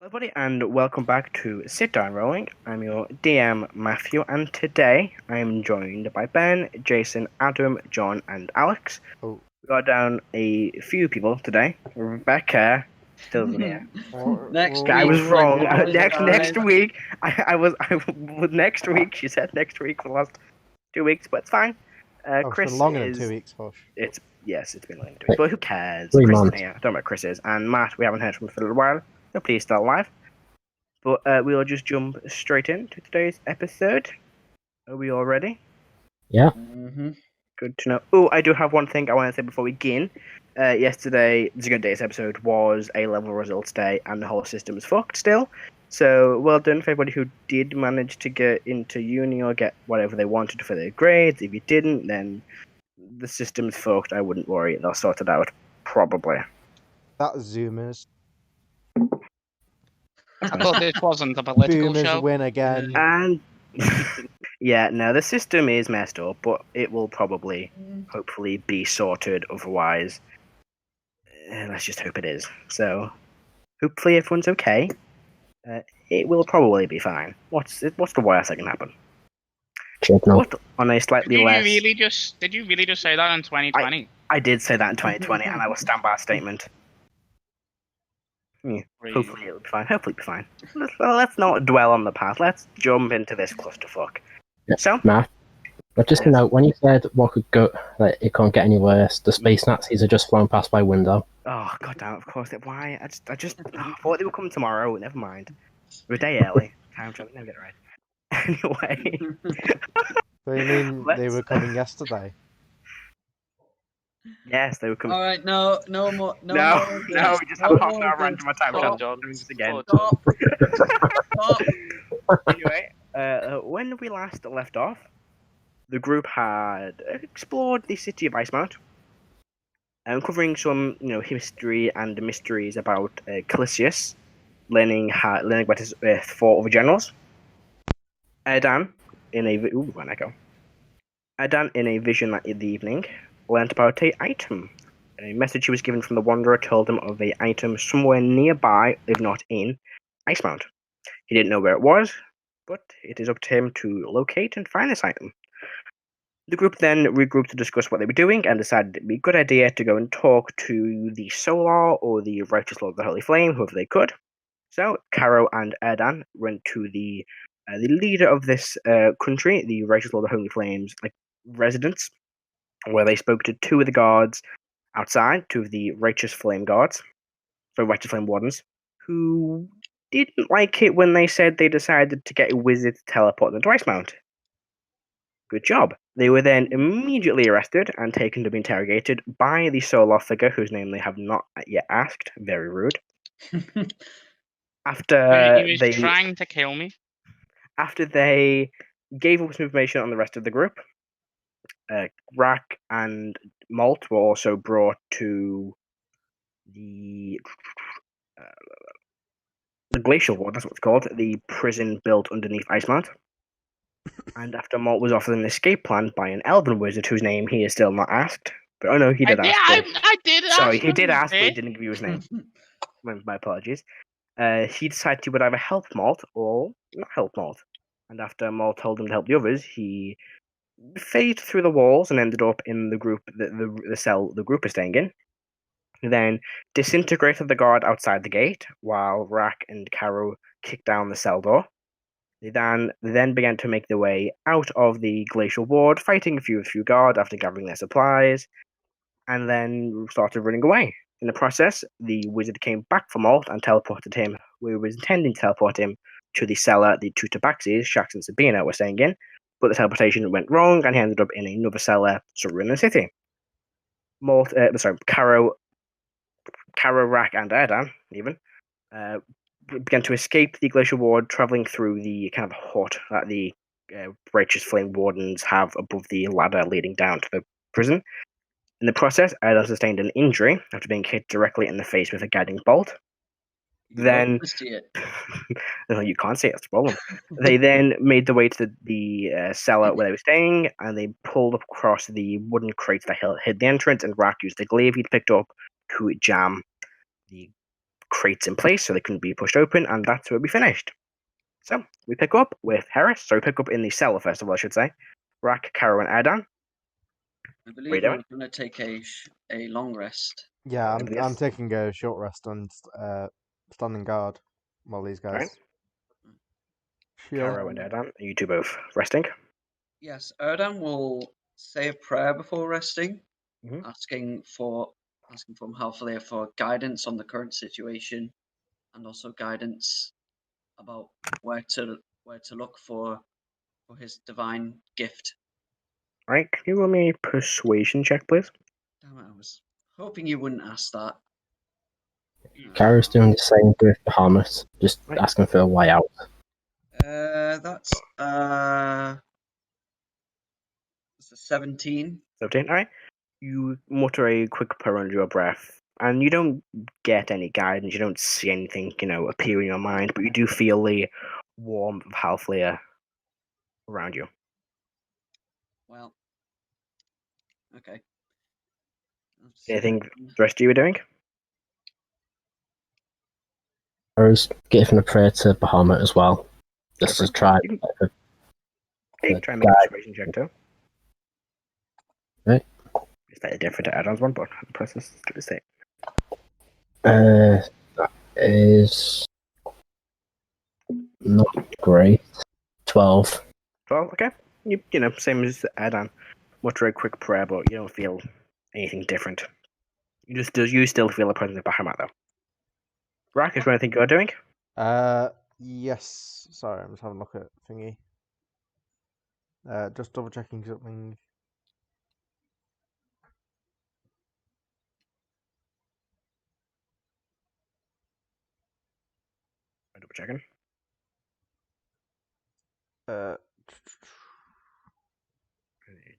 Everybody, and welcome back to Sit Down Rolling. I'm your DM, Matthew, and today I am joined by Ben, Jason, Adam, John, and Alex. Oh. We got down a few people today. Rebecca still isn't here. Next I was week, wrong. like, Next week, next week. She said next week for the last 2 weeks, but it's fine. Chris it's been longer is, than 2 weeks, Hush. It's been longer than 2 weeks, but who cares? 3 Chris months. isn't here. I don't know where Chris is, and Matt. We haven't heard from him for a little while. So please stay alive. But we'll just jump straight into today's episode. Are we all ready? Yeah. Mm-hmm. Good to know. Oh, I do have one thing I want to say before we begin. Yesterday, the Good Days episode was a level results day, and the whole system is fucked still. So, well done for everybody who did manage to get into uni or get whatever they wanted for their grades. If you didn't, then the system's fucked. I wouldn't worry. They'll sort it out. Probably. That's Zoomers. I thought this wasn't a political Boomers show. win again. And yeah, no, the system is messed up, but it will probably, hopefully, be sorted. Otherwise, let's just hope it is. So, hopefully, everyone's okay. It will probably be fine. What's the worst that can happen? What on a slightly less? Did you really just say that in 2020? I did say that in 2020, and I will stand by a statement. Yeah, hopefully it'll be fine. Hopefully it'll be fine. Let's not dwell on the past. Let's jump into this clusterfuck. Yeah. So, Matt, but just to note, when you said what could go, like it can't get any worse, the space Nazis are just flown past by window. oh goddamn! Of course. Why? I just I thought they would come tomorrow. Never mind. We're a day early. Time travel. Never get it right. Anyway. So you mean they were coming yesterday? Yes, they would come. All right, no more. No, we just have half an hour run to my time. Stop. Again. Stop. Stop. Anyway, when we last left off, the group had explored the city of Icemount, uncovering some, history and mysteries about Calasius, learning about his four other generals. Erdan, in a vision in the evening, learnt about an item. A message he was given from the Wanderer told him of an item somewhere nearby, if not in, Icemount. He didn't know where it was, but it is up to him to locate and find this item. The group then regrouped to discuss what they were doing and decided it'd be a good idea to go and talk to the Solar or the Righteous Lord of the Holy Flame, whoever they could. So Karo and Erdan went to the leader of this country, the Righteous Lord of the Holy Flame's residence, where they spoke to two of the guards outside, two of the Righteous Flame guards, so Righteous Flame Wardens, who didn't like it when they said they decided to get a wizard to teleport them to Icemount. Good job. They were then immediately arrested and taken to be interrogated by the Solar figure, whose name they have not yet asked. Very rude. After He was trying to kill me. After they gave up some information on the rest of the group, Rrak and Molt were also brought to the Glacial Ward, that's what it's called, the prison built underneath Icemount. And after Molt was offered an escape plan by an elven wizard whose name he is still not asked. But oh no, he did ask. I did ask. Sorry, he did ask, but he didn't give you his name. My apologies. He decided he would either help Molt or not help Molt. And after Molt told him to help the others, he phased through the walls and ended up in the group, the cell the group is staying in. He then disintegrated the guard outside the gate, while Rrak and Karo kicked down the cell door. They then began to make their way out of the glacial ward, fighting a few guards after gathering their supplies, and then started running away. In the process, the wizard came back for Molt and teleported him. We were intending to teleport him to the cellar the two tabaxis, Shax and Sabina, were staying in, but the teleportation went wrong, and he ended up in another cellar somewhere in the city. Karo, Rrak, and Erdan, even, began to escape the glacial ward, travelling through the kind of hut that the Righteous Flame Wardens have above the ladder leading down to the prison. In the process, Erdan sustained an injury after being hit directly in the face with a guiding bolt. Then, no, you can't see it, that's the problem. They then made their way to the cellar where they were staying, and they pulled up across the wooden crates that hid the entrance, and Rrak used the glaive he'd picked up to jam the crates in place so they couldn't be pushed open, and that's where we finished. So we pick up with Heris. So we pick up in the cellar first of all, I should say. Rrak, Karo, and Erdan. I believe doing? we're going to take a long rest. Yeah, Anybody I'm else? taking a short rest and standing guard while these guys. Right. chill. Karo and Erdan, are you two both resting? Yes, Erdan will say a prayer before resting, Mhm. asking from Halfleer for guidance on the current situation, and also guidance about where to look for his divine gift. Right, can you roll me a persuasion check, please? Damn it, I was hoping you wouldn't ask that. Karo's doing the same with Bahamut, just Right. asking for a way out. That's a 17. 17, alright. You mutter a quick prayer under your breath, and you don't get any guidance, you don't see anything, appear in your mind, but you do feel the warmth of Halfleer around you. Well, okay. Anything the rest of you are doing? Karo's giving a prayer to Bahamut as well, just to try. You can try and make a persuasion check too. Right. It's slightly different to Erdan's one, but the process is the same. That is not great. 12. 12, okay. You know, same as Erdan. Mutter a quick prayer, but you don't feel anything different. You still feel the presence of Bahamut though. Rrak, is there anything you're doing? Yes. Sorry, I'm just having a look at thingy. Just double checking something. Double checking.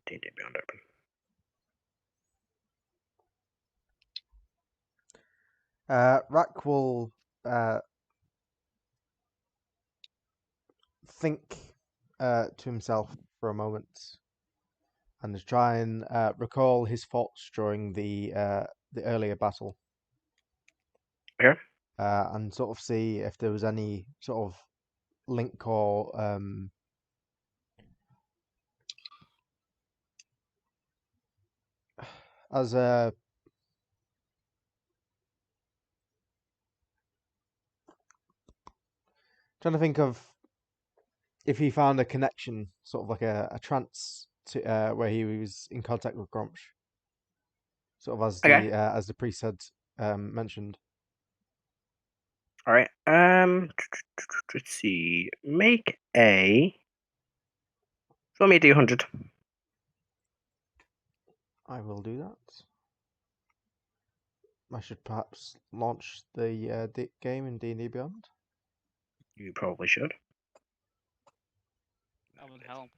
D&D Beyond open. Rrak will think to himself for a moment and try and recall his thoughts during the earlier battle. Okay. And sort of see if there was any sort of link or as a trying to think of if he found a connection, sort of like a trance to where he was in contact with Gromsh, sort of as the priest had mentioned. All right. Let's see. Make a. Show me a D100. I will do that. I should perhaps launch the game in D&D Beyond. You probably should. That would help.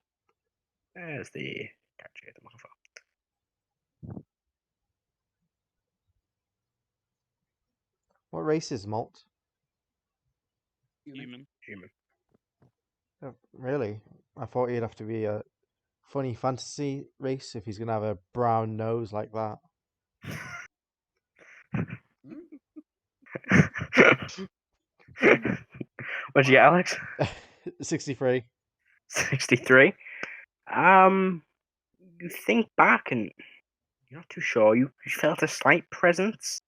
There's the character I'm looking for. What race is Molt? Human. Really? I thought he'd have to be a funny fantasy race if he's gonna have a brown nose like that. What'd you get, Alex? 63. 63. You think back and you're not too sure. You felt a slight presence,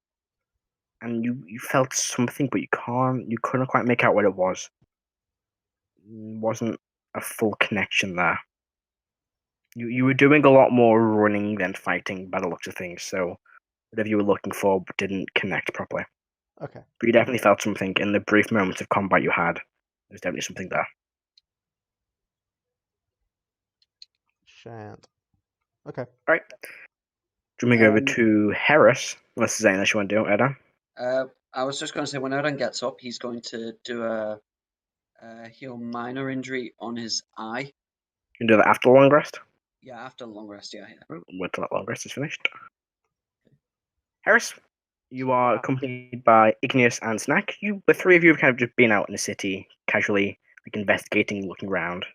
and you felt something, but you couldn't quite make out what it was. Wasn't a full connection there. You were doing a lot more running than fighting by the looks of things, so whatever you were looking for didn't connect properly. Okay. But you definitely felt something in the brief moments of combat you had. There's definitely something there. Shan't. Okay. Right. Jumping over to Heris, unless there's anything else you want to do, Erdan. I was just going to say, when Erdan gets up, he's going to do a heal minor injury on his eye. You can do that after the long rest? Yeah, after the long rest, yeah. Wait till that long rest is finished. Heris, you are accompanied by Igneous and Snek. The three of you have kind of just been out in the city, casually, investigating, looking around.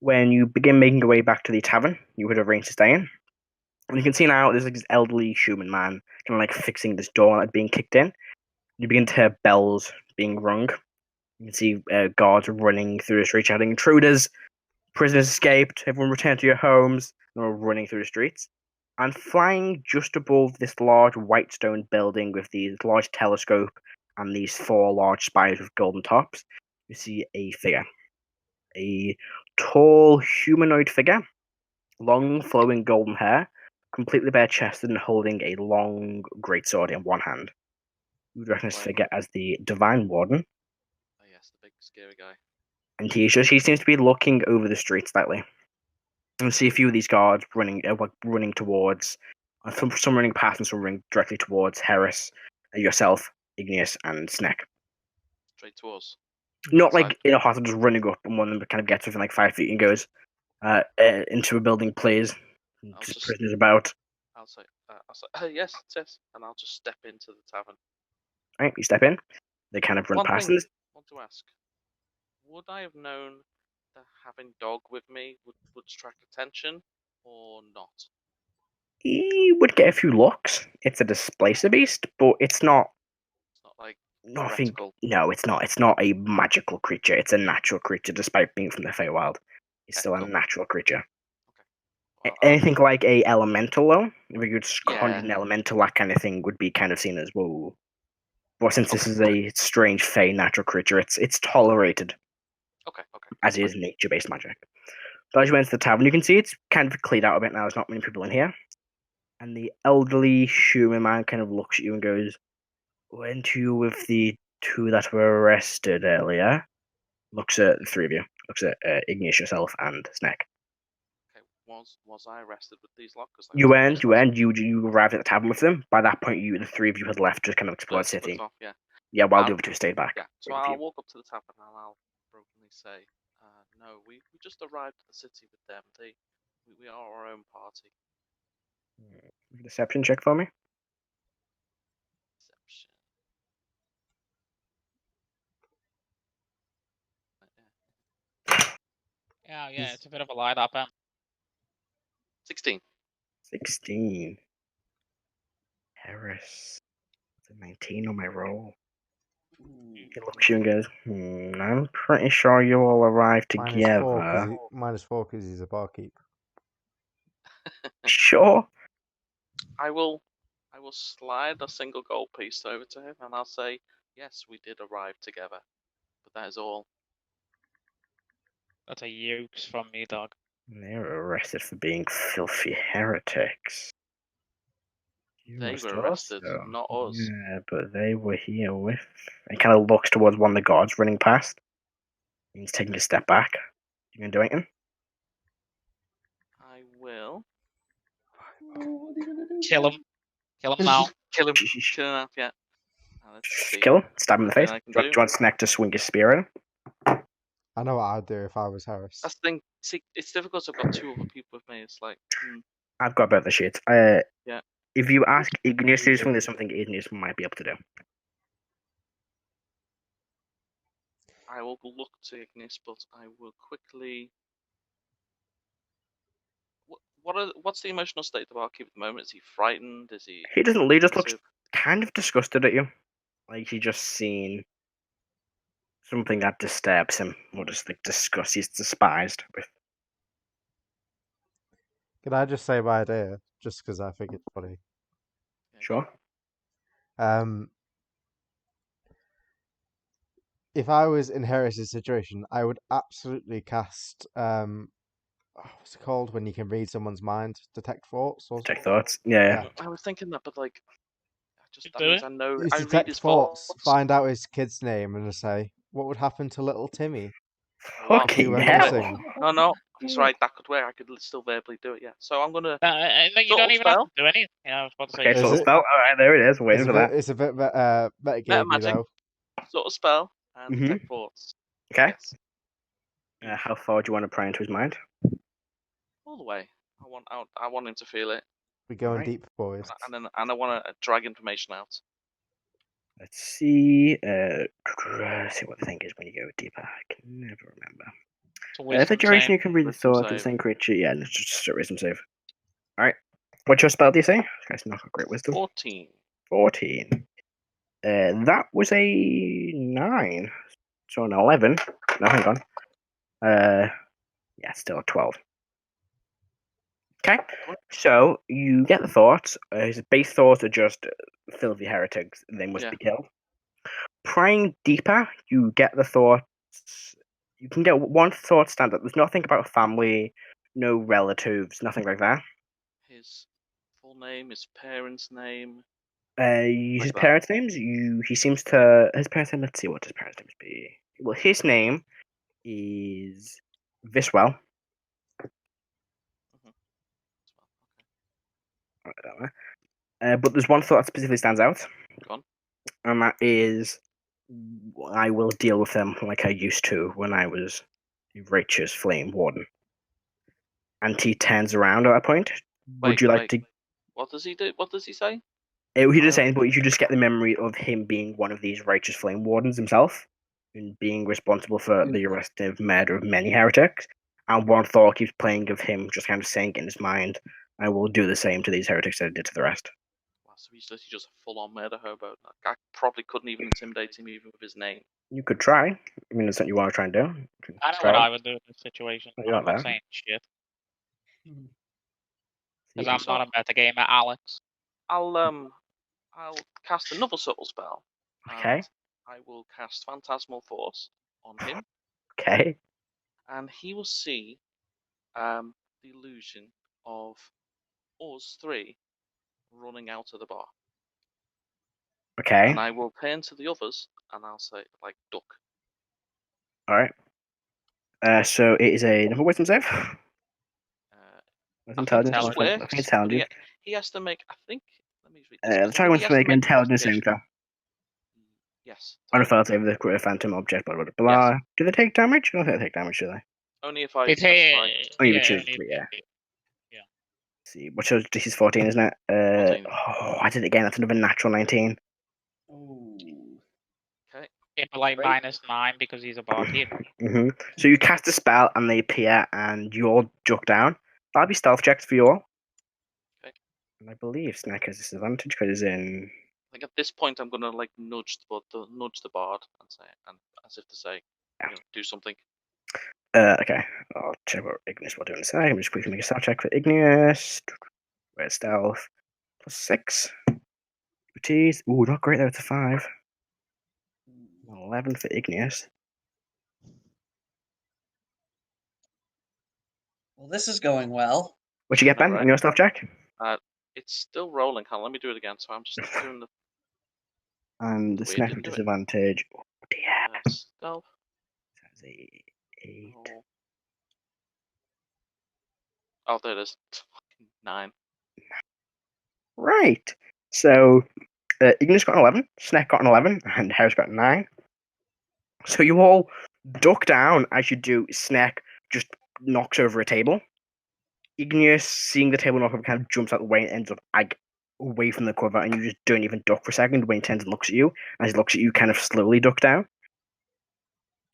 When you begin making your way back to the tavern you had arranged to stay in, and you can see now there's this elderly human man kind of fixing this door being kicked in, You begin to hear bells being rung. You can see guards running through the street shouting, "Intruders! Prisoners escaped! Everyone return to your homes!" And they're all running through the streets. And flying just above this large white stone building with these large telescope and these 4 large spires with golden tops, you see a figure. A tall humanoid figure, long flowing golden hair, completely bare chested and holding a long greatsword in one hand. You would recognize this figure as the Divine Warden. Oh yes, the big scary guy. And he seems to be looking over the street slightly. And see a few of these guards running towards, some running past and some running directly towards Heris, yourself, Igneous, and Snek. Straight to us. Not like in a hostel, just running up, and one of them kind of gets within like 5 feet and goes into a building, please. Just prisoners about. I'll say, yes, and I'll just step into the tavern. Right, you step in. They kind of run past us. I want to ask, would I have known that having dog with me would attract attention or not? He would get a few looks. It's a displacer beast, but it's not. It's not like nothing. Heretical. No, it's not. It's not a magical creature. It's a natural creature, despite being from the Feywild. It's still a natural creature. Okay. Well, anything like a elemental, though, if you could conjure an elemental, that kind of thing would be kind of seen as whoa. But since this is a strange Fey natural creature, it's tolerated. Okay. As is nature-based magic. So as you enter the tavern, you can see it's kind of cleared out a bit now. There's not many people in here. And the elderly human man kind of looks at you and goes, "Weren't you with the 2 that were arrested earlier?" Looks at the 3 of you. Looks at Igneous, yourself, and Snek. Okay, was I arrested with these lockers? You weren't. You arrived at the tavern with them. By that point, the 3 of you had left to kind of explore the city. Yeah, while the other 2 stayed back. Yeah, so I'll walk up to the tavern and I'll brokenly say, no, we just arrived at the city with them. We are our own party. Deception check for me. Deception. Yeah, it's a bit of a light up. 16. 16. Heris. It's a 19 on my roll. He looks at you and goes, I'm pretty sure you all arrived together. -4 because he's a barkeep. Sure. I will slide a single gold piece over to him and I'll say, yes, we did arrive together. But that is all. That's a ukes from me, dog. They were arrested for being filthy heretics. They were arrested, not us. Yeah, but they were here with... He kind of looks towards one of the guards running past. He's taking a step back. You gonna do anything? I will. Kill him. Kill him now. Kill him now, yeah. Kill him? Stab him in the face? Do you want Snek to swing his spear at him? I know what I'd do if I was Heris. That's the thing. See, it's difficult. I've got 2 other people with me. It's like... I've got better shit. Yeah. If you ask Igneous to do something, there's something Igneous might be able to do. I will look to Igneous, but I will quickly... What's the emotional state of the barkeep at the moment? Is he frightened? Is he... He doesn't. He just looks kind of disgusted at you. Like he just seen something that disturbs him, or just like disgust. He's despised with. Could I just say my idea, just because I think it's funny? Sure. If I was in Heris' situation, I would absolutely cast what's it called when you can read someone's mind? Detect thoughts? Detect thoughts. Yeah. I was thinking that, but like, that do means it? I know. Use I detect read his thoughts, thoughts. find out his kid's name, and say, what would happen to little Timmy? Fucking hell. No, that's right. That could work. I could still verbally do it. Yeah. So I'm gonna. You don't even have to do anything. Yeah, I was about to say. Okay, sort of spell. All right, there it is. Waiting for that. It's a bit metagame, magic. you know. Sort of spell and detect thoughts. Okay. Yes. How far do you want to pry into his mind? All the way. I want him to feel it. We're going deep, boys. And I want to drag information out. Let's see. Let's see what the thing is when you go deeper. I can never remember. The duration you can read the thoughts of the same creature. Yeah, it's just a wisdom save. Alright. What's your spell, do you say? This guy's not got great wisdom. 14. 14. That was a 9. So an 11. No, hang on. Yeah, still a 12. Okay, so you get the thoughts. His base thoughts are just filthy heretics. They must be killed. Prying deeper, you get the thoughts. You can get one thought standard. There's nothing about family, no relatives, nothing like that. His full name, his parents' name. His parents' names. He seems to his parents' name. Let's see what his parents' names be. Well, his name is Viswell. But there's one thought that specifically stands out. Go on. And that is, I will deal with them like I used to when I was a righteous flame warden. And he turns around at that point. Would you like to? What does he do? What does he say? He just saying, but you just get the memory of him being one of these righteous flame wardens himself, and being responsible for the arrested murder of many heretics. And one thought keeps playing of him, just kind of saying in his mind, "I will do the same to these heretics that I did to the rest." Wow, so he's literally just a full-on murder hobo. I probably couldn't even intimidate him even with his name. You could try. I mean, it's something you want to try and do. I know what I would do in this situation. I'm not saying shit. Because I'm not a metagamer, Alex. I'll cast another subtle spell. Okay. I will cast Phantasmal Force on him. Okay. And he will see the illusion of us three running out of the bar. Okay. And I will turn to the others and I'll say, like, duck. Alright. So it is another wisdom save. Intelligence. Intelligence. He has to make, I think, let me read this. The target wants to make an intelligence saving throw. Yes. On a failed save with a phantom object, blah, blah, blah. Yes. Do they take damage? I don't think they take damage, do they? Only if I you choose to, yeah. Let's see, what shows this is 14, isn't it? 14. Oh, I did it again. That's another natural 19. Ooh. Okay. Yeah, but like -9 because he's a barkeep. So you cast a spell and they appear and you all duck down. That'll be stealth checks for you all. Okay. And I believe Snek has disadvantage because he's in. I think at this point I'm gonna like nudge the bard and say, and as if to say, do something. Okay. I'll check what Igneous will do in a second. I'm just quickly make a stealth check for Igneous. Where's stealth? +6. Expertise. Ooh, not great there. It's a 5. 11 for Igneous. Well, this is going well. What'd you get, Ben, on your stealth check? It's still rolling. Let me do it again. So I'm just doing the. And the Snek with disadvantage. Oh dear. Stealth. That's a 8. Oh, there it is. 9. Right. So Igneous got an 11, Snek got an 11, and Heris got 9. So you all duck down as you do. Snek just knocks over a table. Igneous, seeing the table knock over, kind of jumps out the way and ends up away from the cover, and you just don't even duck for a second when he turns and looks at you. As he looks at you, kind of slowly duck down.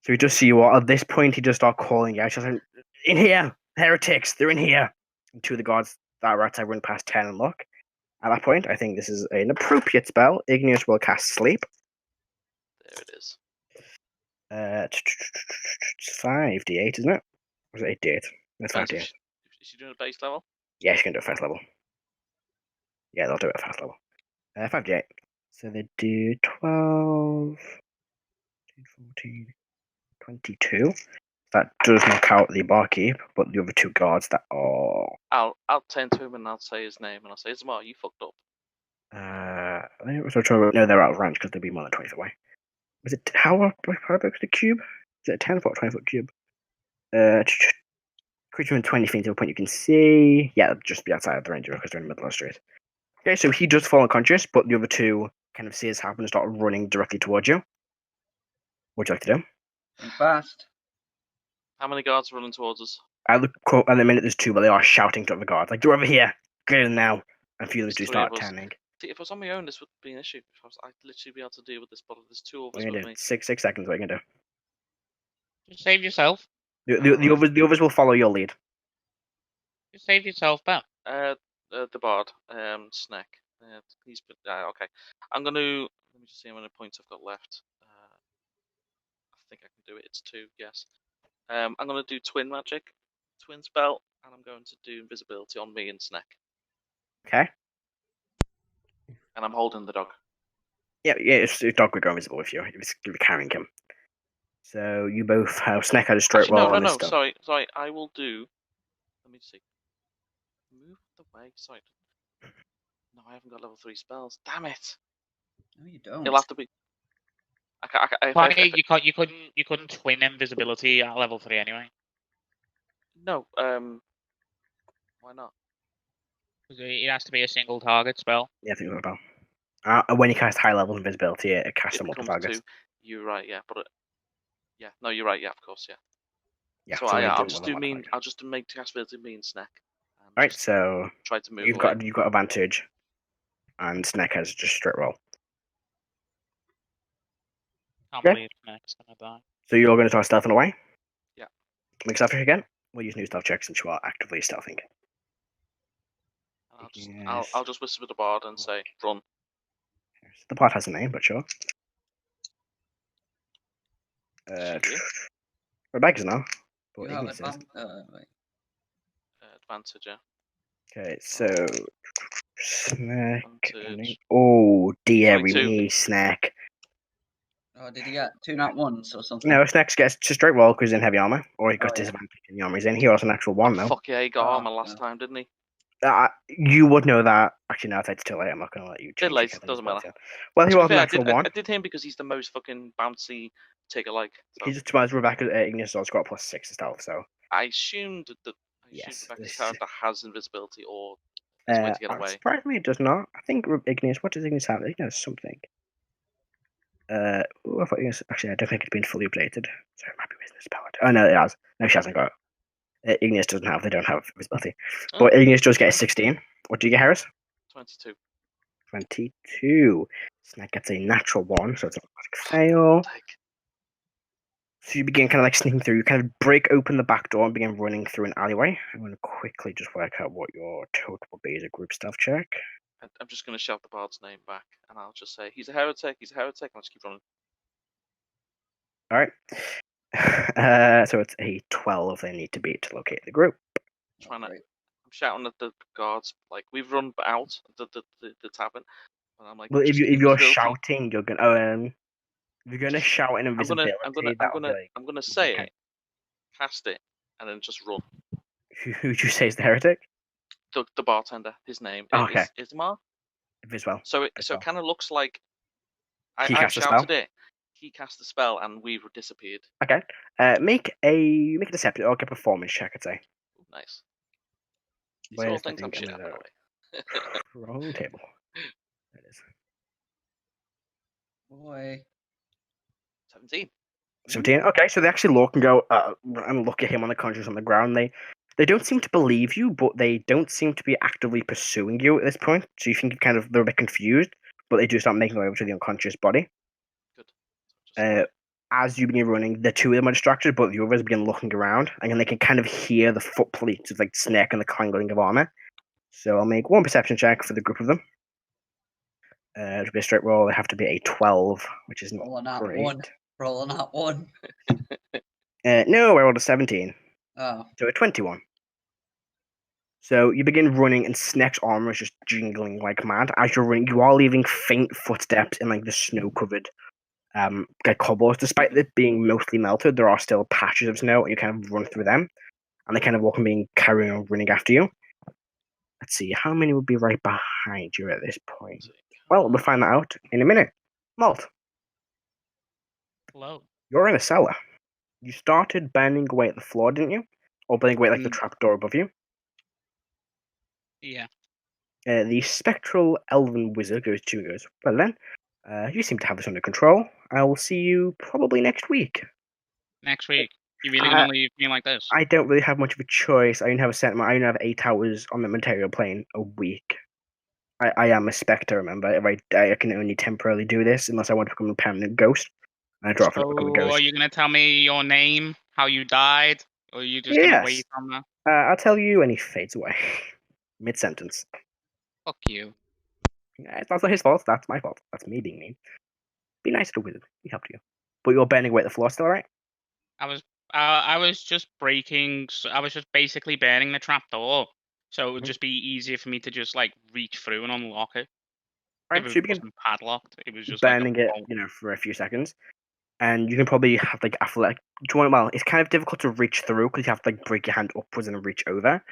So he does see you all. At this point, he just starts calling out. He's like, "In here! Heretics! They're in here!" And two of the guards that are outside run past 10 and look. At that point, I think this is an appropriate spell. Igneous will cast Sleep. There it is. It's 5d8, isn't it? Or is it 8d8? That's 5d8. Is she doing a base level? Yeah, she can do it first level. Yeah, they'll do it at first level. 5d8. So they do 12, 14, 22. That does knock out the barkeep, but the other two guards that are. I'll turn to him and I'll say his name and I'll say, "Ismail, you fucked up." No, they're out of range because they'll be more than 20 feet away. Was it how big was the cube? Is it a 10-foot or 20-foot cube? Creature in 20 feet to a point you can see. Yeah, it'll just be outside of the range because they're in the middle of the street. Okay, so he does fall unconscious, but the other two kind of see this happen and start running directly towards you. What would you like to do? Fast. How many guards are running towards us? At the minute, there's 2, but they are shouting to the guards, like, "They're over here! Get in now!" And a few of them do start turning. See, if I was on my own, this would be an issue. I'd literally be able to deal with this, but there's 2 of us with me. 6 seconds, what are you going to do? Just save yourself. The others will follow your lead. Just save yourself, Ben. The bard, Snek. He's okay. I'm gonna. Let me just see how many points I've got left. I think I can do it. It's 2, yes. I'm going to do twin magic, twin spell, and I'm going to do invisibility on me and Snek. Okay. And I'm holding the dog. Yeah, your dog would go invisible if you're carrying him. So you both have Snek has a straight Actually, roll on his no. stuff. Sorry. I will do. Let me see. Move the way. Sorry. No, I haven't got level 3 spells. Damn it! No, you don't. It'll have to be. You couldn't twin invisibility at level 3 anyway. No. Why not? Because it has to be a single target spell. Yeah, I think about. When you cast high level invisibility, it casts on multiple targets. 2. You're right. Yeah, but yeah. No, you're right. Yeah, of course. Yeah. Yeah. So I'll just do mean. I'll just make cast ability mean Snek. All right. So try to move. You've got advantage, and Snek has just straight roll. Can't believe Snek's gonna die. So you're going to try stealthing away. Yeah. Make stealth check again. We'll use new stealth checks since you are actively stealthing. I'll just whisper the bard and say run. The bard has a name, but sure. Rebeca's now. You have advantage. Advantage, yeah. Okay, so Snek. Oh dear, we need Snek. Oh, did he get 2 nat 1s or something? No, Snek gets to straight roll because he's in heavy armor, or he got disadvantage in the armor he's in. He was an actual 1 though. Fuck yeah, he got armor last time, didn't he? You would know that. Actually, no, it's too late. I'm not going to let you change. Bit late, doesn't matter. Well, he was an actual 1. I did him because he's the most fucking bouncy take-alike. So. He just surprised Rebecca Igneous has got +6 to stealth, so. I assumed that Rebecca's character has invisibility or is a way to get away. Surprisingly, it does not. I think Igneous. What does Igneous have? Igneous something. I thought Igneous. Actually, I don't think it's been fully updated. So it might be business powered. Oh no, it has. No, she hasn't got. Igneous doesn't have. They don't have visibility. But Igneous does get a 16. What do you get, Heris? 22. 22. Snek gets a natural 1, so it's an automatic fail. So you begin kind of like sneaking through. You kind of break open the back door and begin running through an alleyway. I'm going to quickly just work out what your total will be as a group stealth check. I'm just going to shout the bard's name back, and I'll just say, he's a heretic, I'll just keep running. Alright. So it's a 12 they need to beat to locate the group. I'm shouting at the guards, like, we've run out the tavern. And I'm like, well, if you're shouting, you're going to... if you're going to shout in invisibility, I'm gonna say it, cast it, and then just run. Who'd you say is the heretic? The bartender. His name is Ismar. Viswell. So it kind of looks like I shouted it. He cast the spell, and we've disappeared. Okay. Make a deception or a performance check, I'd say. Nice. These are all things I'm shit at, by the way. Wrong table. There it is. Boy. 17. 17. Okay, so they actually look and go and look at him on the conscious on the ground. They don't seem to believe you, but they don't seem to be actively pursuing you at this point. So you think they're a bit confused, but they do start making their way over to the unconscious body. Good. As you begin running, the 2 of them are distracted, but the others begin looking around, and then they can kind of hear the foot plates of like Snek and the clanging of armor. So I'll make 1 perception check for the group of them. To be a straight roll, they have to be a 12, which is not great. Rolling out 1. No, I rolled a 17. Oh. So a 21. So you begin running, and Snek's armor is just jingling like mad. As you're running, you are leaving faint footsteps in like the snow-covered cobbles. Despite it being mostly melted, there are still patches of snow, and you kind of run through them. And they kind of walk and being carrying on running after you. Let's see, how many would be right behind you at this point? Well, we'll find that out in a minute. Molt. Hello. You're in a cellar. You started banging away at the floor, didn't you? Or banging away like the trapdoor above you? Yeah. The spectral elven wizard goes to you and goes, well then, you seem to have this under control. I will see you probably next week. Next week? You really gonna leave me like this? I don't really have much of a choice. I only have I only have 8 hours on the material plane a week. I am a spectre, remember? If I can only temporarily do this unless I want to become a permanent ghost. I draw for become a ghost. Are you gonna tell me your name, how you died, or are you just gonna wait from that? I'll tell you, and he fades away mid-sentence. Fuck you. It's not his fault. That's my fault. That's me being mean. Be nice to the wizard. He helped you. But you're burning away at the floor still, right? I was just breaking. I was just basically burning the trapdoor, so it would just be easier for me to just like reach through and unlock it. Right, If so you it begin wasn't padlocked, it was just burning like it, for a few seconds, and you can probably have like athletic. Do you want? Well, it's kind of difficult to reach through because you have to like break your hand upwards and reach over.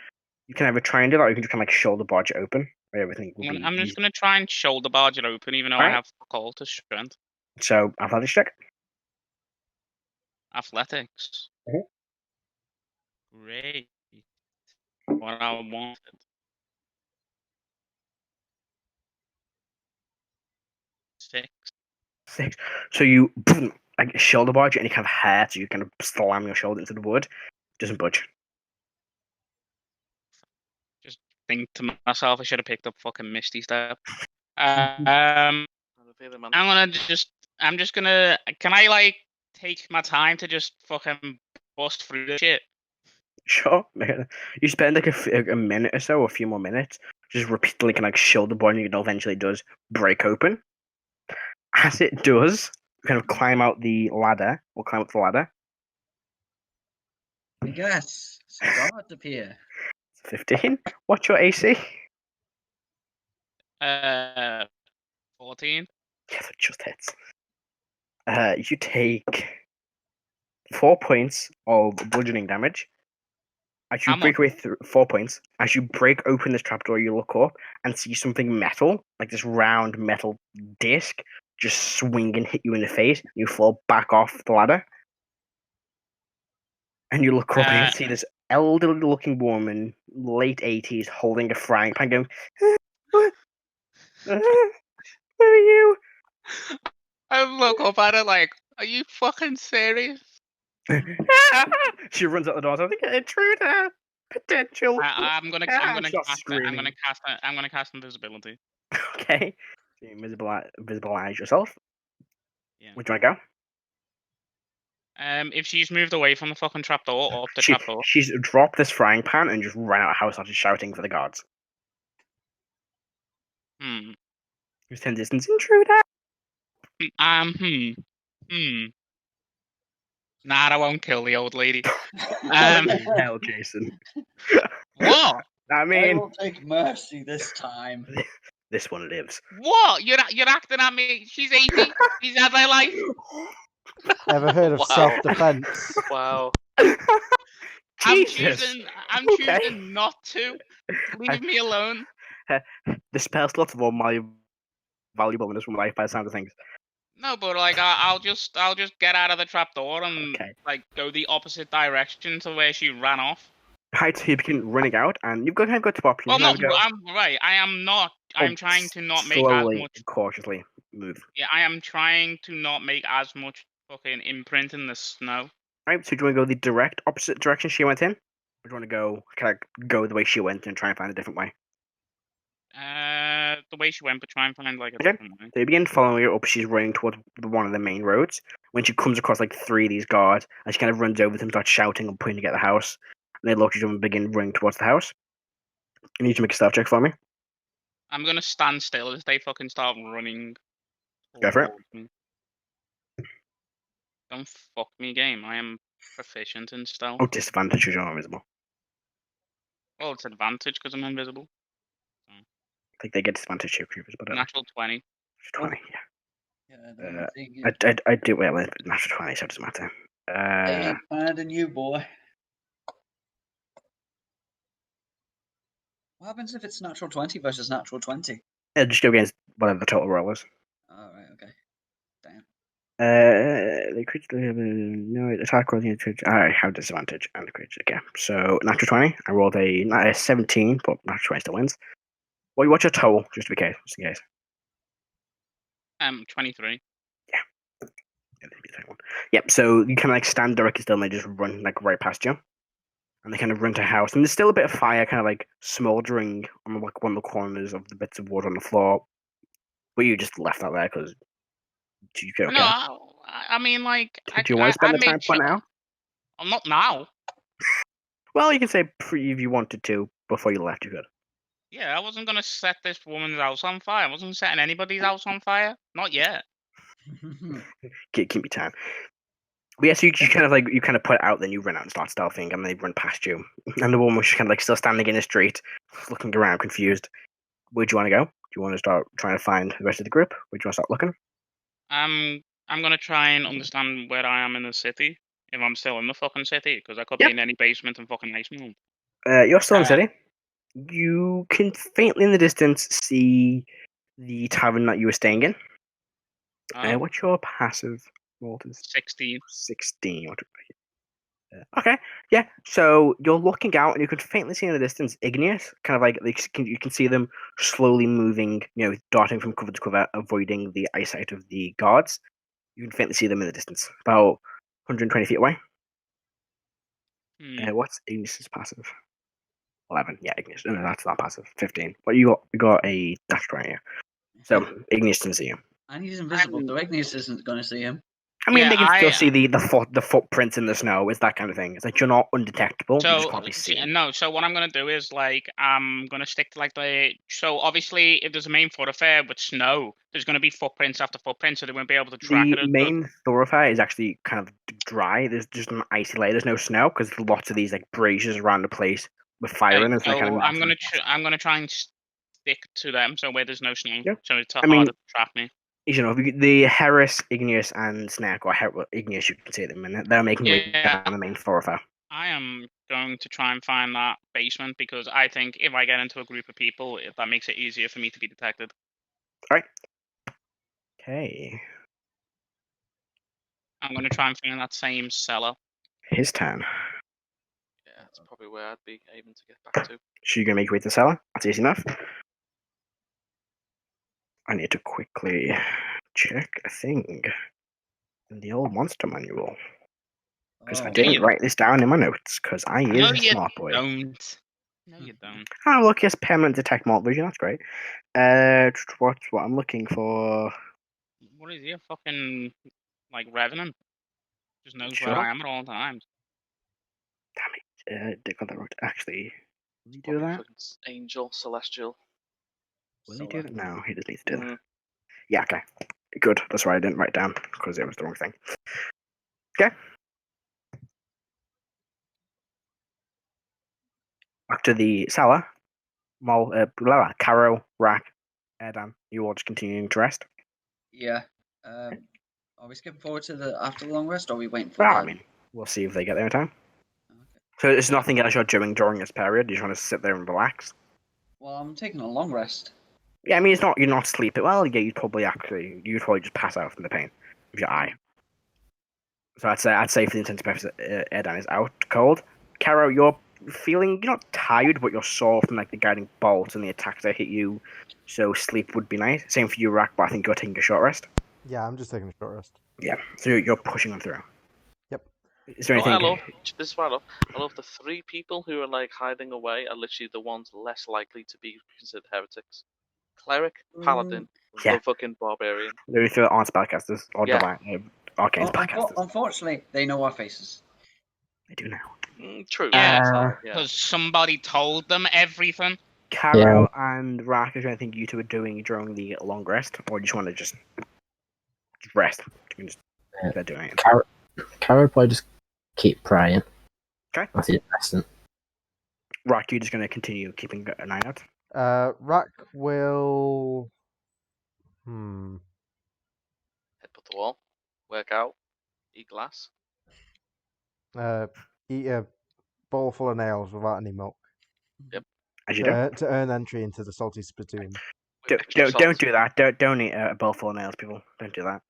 You can either try and do that, or you can just kind of like shoulder barge it open, where everything will be. I'm just easy. gonna try and shoulder barge it open, even though I have call to strength. So athletics check. Athletics. Great. What I wanted. 6. So you boom, like shoulder barge it, and you kind of hurt, so you kind of slam your shoulder into the wood. Doesn't budge. Just think to myself, I should have picked up fucking Misty Step. I'm just gonna. Can I like take my time to just fucking bust through the shit? Sure. You spend like a minute or so, or a few more minutes, just repeatedly kind of like shoulder barging it. Eventually, does break open. As it does, you kind of climb out the ladder. We'll climb up the ladder. Yes, some guards appear. 15. What's your AC? 14. Yes, it just hits. You take 4 points of bludgeoning damage. As you break away through 4 points, as you break open this trapdoor, you look up and see something metal, like this round metal disc, just swing and hit you in the face. You fall back off the ladder. And you look up and you see this elderly looking woman, late 80s, holding a frying pan going, where are you? I look up at her like, are you fucking serious? She runs out the door. So I think an intruder potential. I'm gonna cast invisibility. Okay. So you invisibilize yourself. Yeah. Where do you want to go? If she's moved away from the fucking trapdoor or up the trapdoor. She's dropped this frying pan and just ran out of the house after shouting for the guards. Who's 10 distance intruder? Nah, I won't kill the old lady. Hell, Jason. What? I mean, I will take mercy this time. This one lives. What? You're acting at me? She's 80. She's had my life. Ever heard of self-defense? Wow. I'm choosing not to. Leave me alone. The spell slot's more valuable than this one life by the sound of things. No, but like I'll just get out of the trapdoor and like go the opposite direction to where she ran off. Right, so you begin running out, and you've got to go to options. Well, no, I'm right. I am not. I'm trying to not make as much. Cautiously move. Yeah, I am trying to not make as much fucking imprint in the snow. Right, so do you want to go the direct opposite direction she went in, or do you want to go the way she went and try and find a different way? The way she went, but try and find like a different way. So you begin following her up. She's running towards one of the main roads. When she comes across like 3 of these guards, and she kind of runs over them, starts shouting and pointing at the house. And they look at each other and begin running towards the house. You need to make a stealth check for me. I'm gonna stand still as they fucking start running. Go for it. Me. Don't fuck me, game. I am proficient in stealth. Oh, disadvantage because you're invisible. Well, it's advantage because I'm invisible. I think they get disadvantage too, creepers, but natural 20. 20, yeah. I do well with natural 20, so it doesn't matter. Hey, better than you, boy. What happens if it's natural 20 versus natural 20? It'll just go against whatever the total roll is. Alright, okay. Damn. The creature no attack rolling. I have disadvantage and the creature. Okay, so natural 20. I rolled a 17, but natural 20 still wins. Well, what's your total, just in case? 23. Yeah. Yep. So you kind of like stand directly still, and they just run like right past you. And they kind of run to a house, and there's still a bit of fire, kind of like smoldering on like one of the corners of the bits of wood on the floor. But you just left that there because you okay? No, I mean like. Do you want to spend the time point now? I'm not now. Well, you can say if you wanted to before you left, you could. Yeah, I wasn't gonna set this woman's house on fire. I wasn't setting anybody's house on fire. Not yet. Keep your time. But yeah, so you kind of put it out, then you run out and start stealthing, and they run past you. And the woman was just kind of like still standing in the street, looking around, confused. Where do you want to go? Do you want to start trying to find the rest of the group? Where do you want to start looking? I'm gonna try and understand where I am in the city. If I'm still in the fucking city, because I could be in any basement in fucking Icemount. You're still in the city. You can faintly in the distance see the tavern that you were staying in. What's your passive? Molt is 16. 16. Okay, yeah. So you're looking out, and you can faintly see in the distance Igneous. Kind of like you can see them slowly moving, darting from cover to cover, avoiding the eyesight of the guards. You can faintly see them in the distance, about 120 feet away. What's Igneous's passive? 11. Yeah, Igneous. No, that's not passive. 15. But you got a dash right here. So Igneous can see you. And he's invisible, so Igneous isn't going to see him. I mean, they can still see the footprints in the snow. It's that kind of thing. It's like you're not undetectable. You just probably see. No, so what I'm gonna do is I'm gonna stick to so obviously if there's a main thoroughfare with snow, there's gonna be footprints after footprints, so they won't be able to track it. The main thoroughfare is actually kind of dry. There's just an icy layer. There's no snow because there's lots of these braziers around the place with fire in it. So I'm gonna try and stick to them, so where there's no snow, so it's harder to track me. The Heris, Igneous, and Snek, or Igneous, you can see at the minute, they're making way down the main thoroughfare. I am going to try and find that basement because I think if I get into a group of people, that makes it easier for me to be detected. All right. Okay. I'm going to try and find that same cellar. His turn. Yeah, that's probably where I'd be aiming to get back to. So you're going to make your way to the cellar? That's easy enough. I need to quickly check a thing in the old monster manual. Because I didn't write this down in my notes, because I is a smart boy. No, you don't. Oh, look, yes, permanent detect Molt vision, that's great. What's what I'm looking for? What is he, a fucking, revenant? Just knows where I am at all times. Damn it, Dick on the road. Actually, will he do that? Angel, celestial. Will he do that? No, he doesn't need to do that. Yeah, okay. Good, that's why I didn't write down, because it was the wrong thing. Okay. Back to the cellar. Karo, Rrak, Erdan, you all just continuing to rest? Yeah. Are we skipping forward to after the long rest, or are we waiting for I mean, we'll see if they get there in time. Okay. So there's nothing else you're doing during this period? You're trying to sit there and relax? Well, I'm taking a long rest. Yeah, I mean, you're not sleeping. Well, yeah, you'd probably just pass out from the pain of your eye. So I'd say for the intents of purposes, Erdan is out cold. Karo, you're not tired, but you're sore from the guiding bolts and the attacks that hit you. So sleep would be nice. Same for you, Rrak, but I think you're taking a short rest. Yeah, I'm just taking a short rest. Yeah, so you're pushing them through. Yep. Is there anything? This is what I love. I love the 3 people who are hiding away are literally the ones less likely to be considered heretics. Cleric, Paladin, the fucking Barbarian. They're on spellcasters or divine, arcane spellcasters. Unfortunately, they know our faces. They do now. True. Because somebody told them everything. Karo and Rrak, is there anything you two are doing during the long rest, or do you just want to just rest? You can just doing it. Karo probably just keep praying. Okay. That's interesting. Rrak, you're just going to continue keeping an eye out? Rrak will... Headbutt the wall. Work out. Eat glass. Eat a bowl full of nails without any milk. Yep. As you do. To earn entry into the salty spittoon. Don't do that. Don't eat a bowl full of nails, people. Don't do that.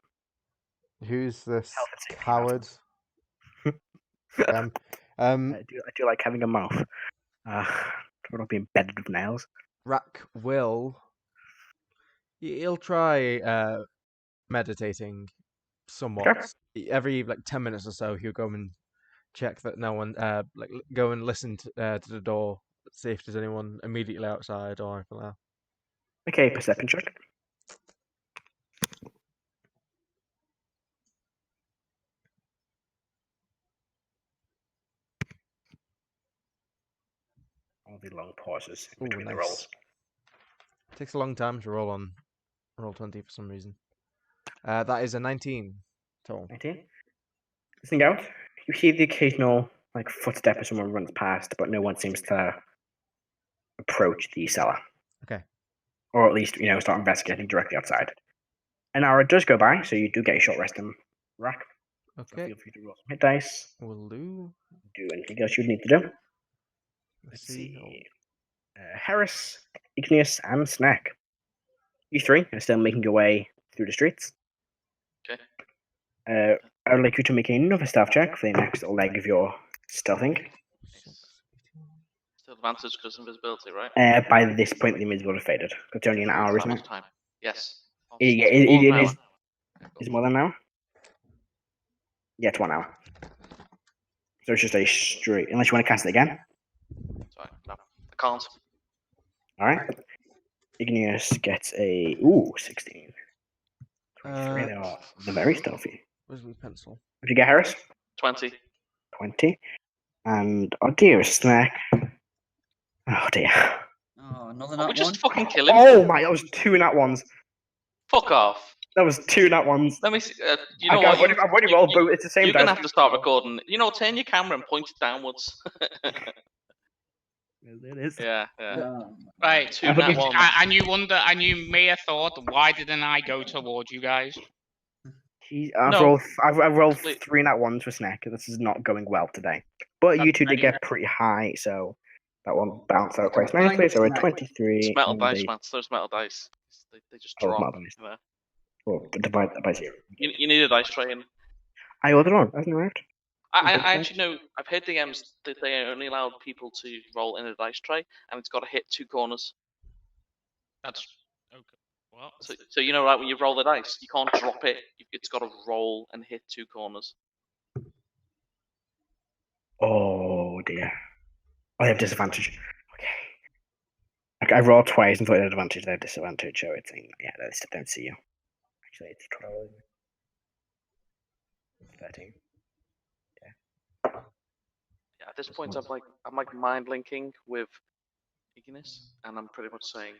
Who's this coward? I do like having a mouth. Don't want to be embedded with nails. Rrak will... He'll try meditating somewhat. Okay. Every 10 minutes or so, he'll go and check that no one... go and listen to the door, see if there's anyone immediately outside or anything like that. Okay, perception check. All the long pauses between the rolls. Takes a long time to roll 20 for some reason. That is a 19 total. 19. Listening out, you hear the occasional like footstep as someone runs past, but no one seems to approach the cellar. Okay. Or at least, start investigating directly outside. An hour does go by, so you do get a short rest in Rrak. So Okay. feel free to roll some hit dice. Will do. Do anything else you'd need to do. Let's see. Heris, Igneous, and Snek. You three are still making your way through the streets. Okay. I would like you to make another stealth check for the next leg of your stealthing. Still advantage because invisibility, right? By this point, the invisibility faded. It's only an hour, isn't it? Time. Yes. Yeah, It's more than an it is. hour. Is it more than an hour? Yeah, it's 1 hour. So it's just a straight. Unless you want to cast it again. Sorry, no, I can't. Alright. Igneous gets a 16. 23. They're very stealthy. Where's my pencil? What did you get, Heris? 20. 20. And oh dear, Snek. Oh dear. Oh, another Oh, nat we just one. fucking kill him. Oh my, that was 2 nat ones. Fuck off. That was 2 nat ones. Let me see. You know what? I've already rolled, but it's the same You're dice. gonna have to start recording. Turn your camera and point it downwards. It is. Yeah. Right. Two nat ones. And you may have thought, why didn't I go towards you guys? I've rolled Complete. 3 nat ones for Snek. This is not going well today. But you two did get pretty high, so that one bounced out quite nicely. So we're 23. It's metal and dice, they- man. Those metal dice. They just Oh, drop. metal dice. Yeah. Well, divide that by 0. You need a dice tray. And I ordered one. Hasn't arrived. I actually know. I've heard DMs that they only allow people to roll in a dice tray, and it's got to hit 2 corners. That's okay. What? So right when you roll the dice, you can't drop it. It's got to roll and hit 2 corners. Oh dear. I have disadvantage. Okay. I rolled twice and thought I had advantage. They have disadvantage, so it's saying, yeah, they still don't see you. Actually, it's 12. 13. Yeah, at this point, I'm like mind linking with Igneous, and I'm pretty much saying,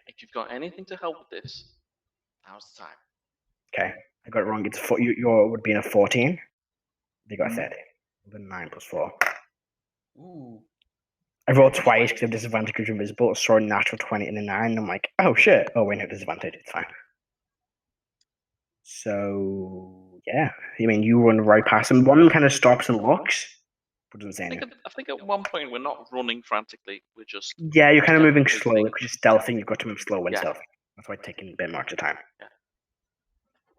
if you've got anything to help with this, now's the time. Okay, I got it wrong. It's your would be in a 14. They got a 13. The 9 plus 4. Ooh. I rolled twice because of disadvantage because you're invisible. I saw a natural 20 and a 9. And I'm like, oh shit. Oh wait, no disadvantage. It's fine. So yeah, I mean, you run right past him. One of them kind of stops and looks, but doesn't say anything. I think at one point we're not running frantically. We're just Yeah, you're kind of moving stealthily slowly thing. because you're stealthing. You've got to move slow and Yeah. stealth. That's why it's taking a bit more extra time. Yeah.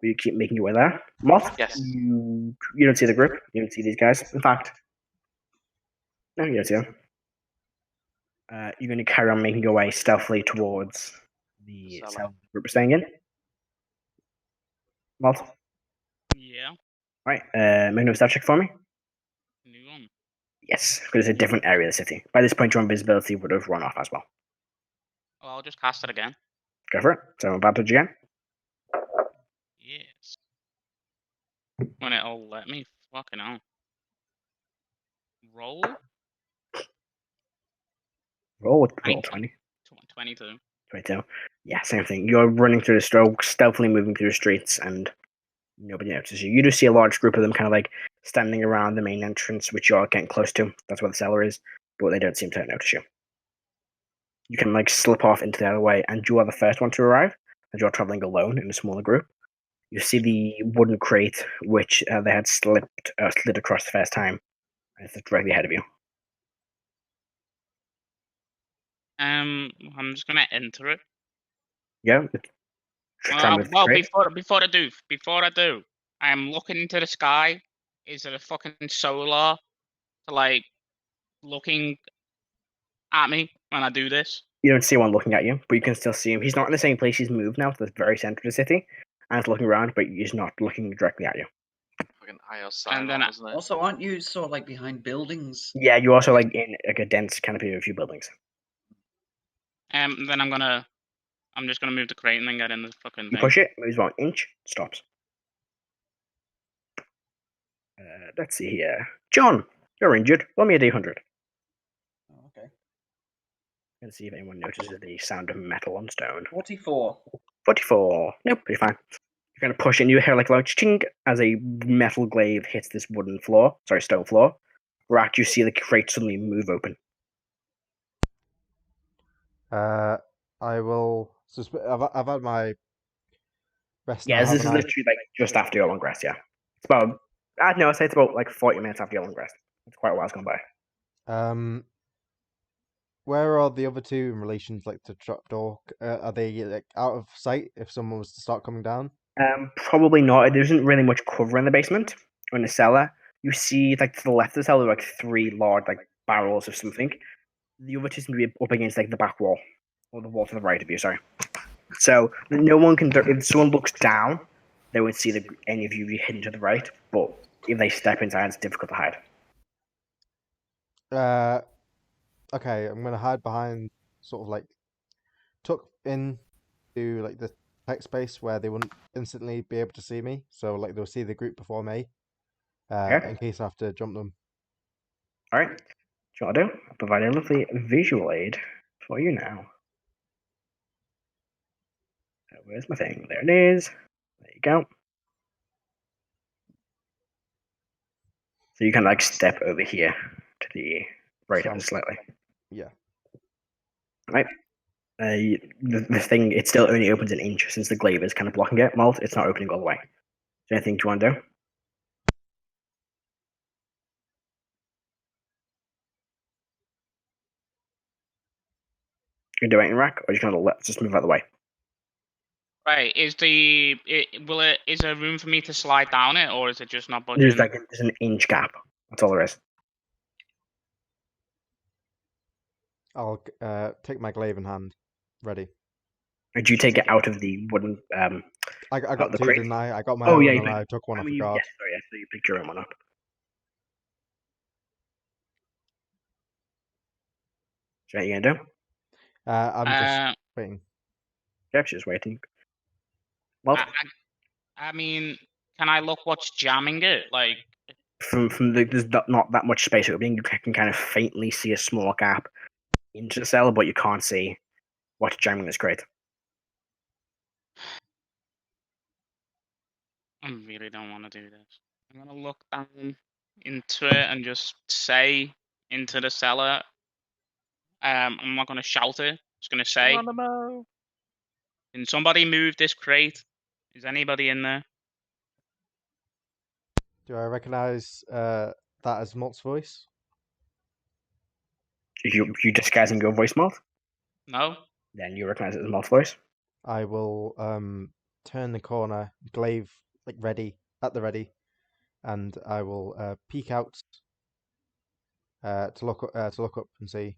Will you keep making your way there? Moth? Yes. You don't see the group. You don't see these guys. In fact, no, you don't see them. You're going to carry on making your way stealthily towards the Cellar. cell the group is staying in. Moth? Yeah. Right. Make another stealth check for me. New one. Yes, because it's a different area of the city. By this point, your invisibility would have run off as well. Well, I'll just cast it again. Go for it. So advantage again. Yes. When it'll let me. Fucking hell. Roll? Roll with roll 20. 20. 22. 22. Yeah, same thing. You're running through the stroke, stealthily moving through the streets, and nobody notices you. You do see a large group of them kind of like standing around the main entrance, which you're getting close to. That's where the cellar is, but they don't seem to notice you. You can like slip off into the other way, and you are the first one to arrive, as you're traveling alone in a smaller group. You see the wooden crate, which they had slid across the first time, and it's directly ahead of you. I'm just gonna enter it. Yeah. Well, before I do, I'm looking into the sky. Is there a fucking solar like looking at me when I do this? You don't see one looking at you, but you can still see him. He's not in the same place he's moved now to the very center of the city, and he's looking around, but he's not looking directly at you. Fucking IO And then isn't it? Also, aren't you sort of like behind buildings? Yeah, you're also like in like a dense canopy of a few buildings. Then I'm just gonna move the crate and then get in the fucking You thing. push it, moves 1 inch, stops. Let's see here. John, you're injured. Roll me a D100. Oh, okay. Let's see if anyone notices the sound of metal on stone. 44. 44. Nope, you're fine. You kind of push it, and you hear like a loud chink as a metal glaive hits this stone floor. Rrak, you see the crate suddenly move open. I will. I've had my rest. Yeah, now, this is literally like just after your long rest. Yeah, it's about. I'd say it's about like 40 minutes after your long rest. It's quite a while's gone by. Where are the other two in relation to like the trapdoor? Are they like out of sight if someone was to start coming down? Probably not. There isn't really much cover in the basement or in the cellar. You see, like to the left of the cellar, like 3 large like barrels of something. The other two seem to be up against like the back wall or the wall to the right of you. Sorry. So no one can. If someone looks down, they won't see any of you be hidden to the right. But if they step inside, it's difficult to hide. Okay, I'm gonna hide behind sort of like tuck in to like the tight space where they wouldn't instantly be able to see me. So like they'll see the group before me. Okay. In case I have to jump them. All right. So I'll do. I'll provide a lovely visual aid for you now. Where's my thing? There it is. There you go. So you can like step over here to the right ever slightly. Yeah. Right. The thing, it still only opens an inch since the glaive is kind of blocking it. Molt, it's not opening all the way. Is there anything you want to do? You can do it in Rrak, or you can just move out of the way. Right, is there room for me to slide down it, or is it just not budging? There's an inch gap. That's all there is. I'll take my glaive in hand. Ready. Did you take it out of the wooden? I got the two, crate? didn't I? I got my own and I took one off the guard. Yes, sorry, so you picked your own one up. So what are you gonna do? I'm just waiting. Jeff's just waiting. Well, I mean, can I look what's jamming it? Like there's not that much space opening. You can kind of faintly see a small gap into the cell, but you can't see what's jamming this crate. I really don't want to do this. I'm gonna look down into it and just say into the cellar. I'm not gonna shout it. I'm just gonna say, can somebody move this crate? Is anybody in there? Do I recognize that as Molt's voice? If you disguising your voice, Molt? No. Then you recognize it as Molt's voice. I will turn the corner, glaive like ready at the ready, and I will peek out to look up and see.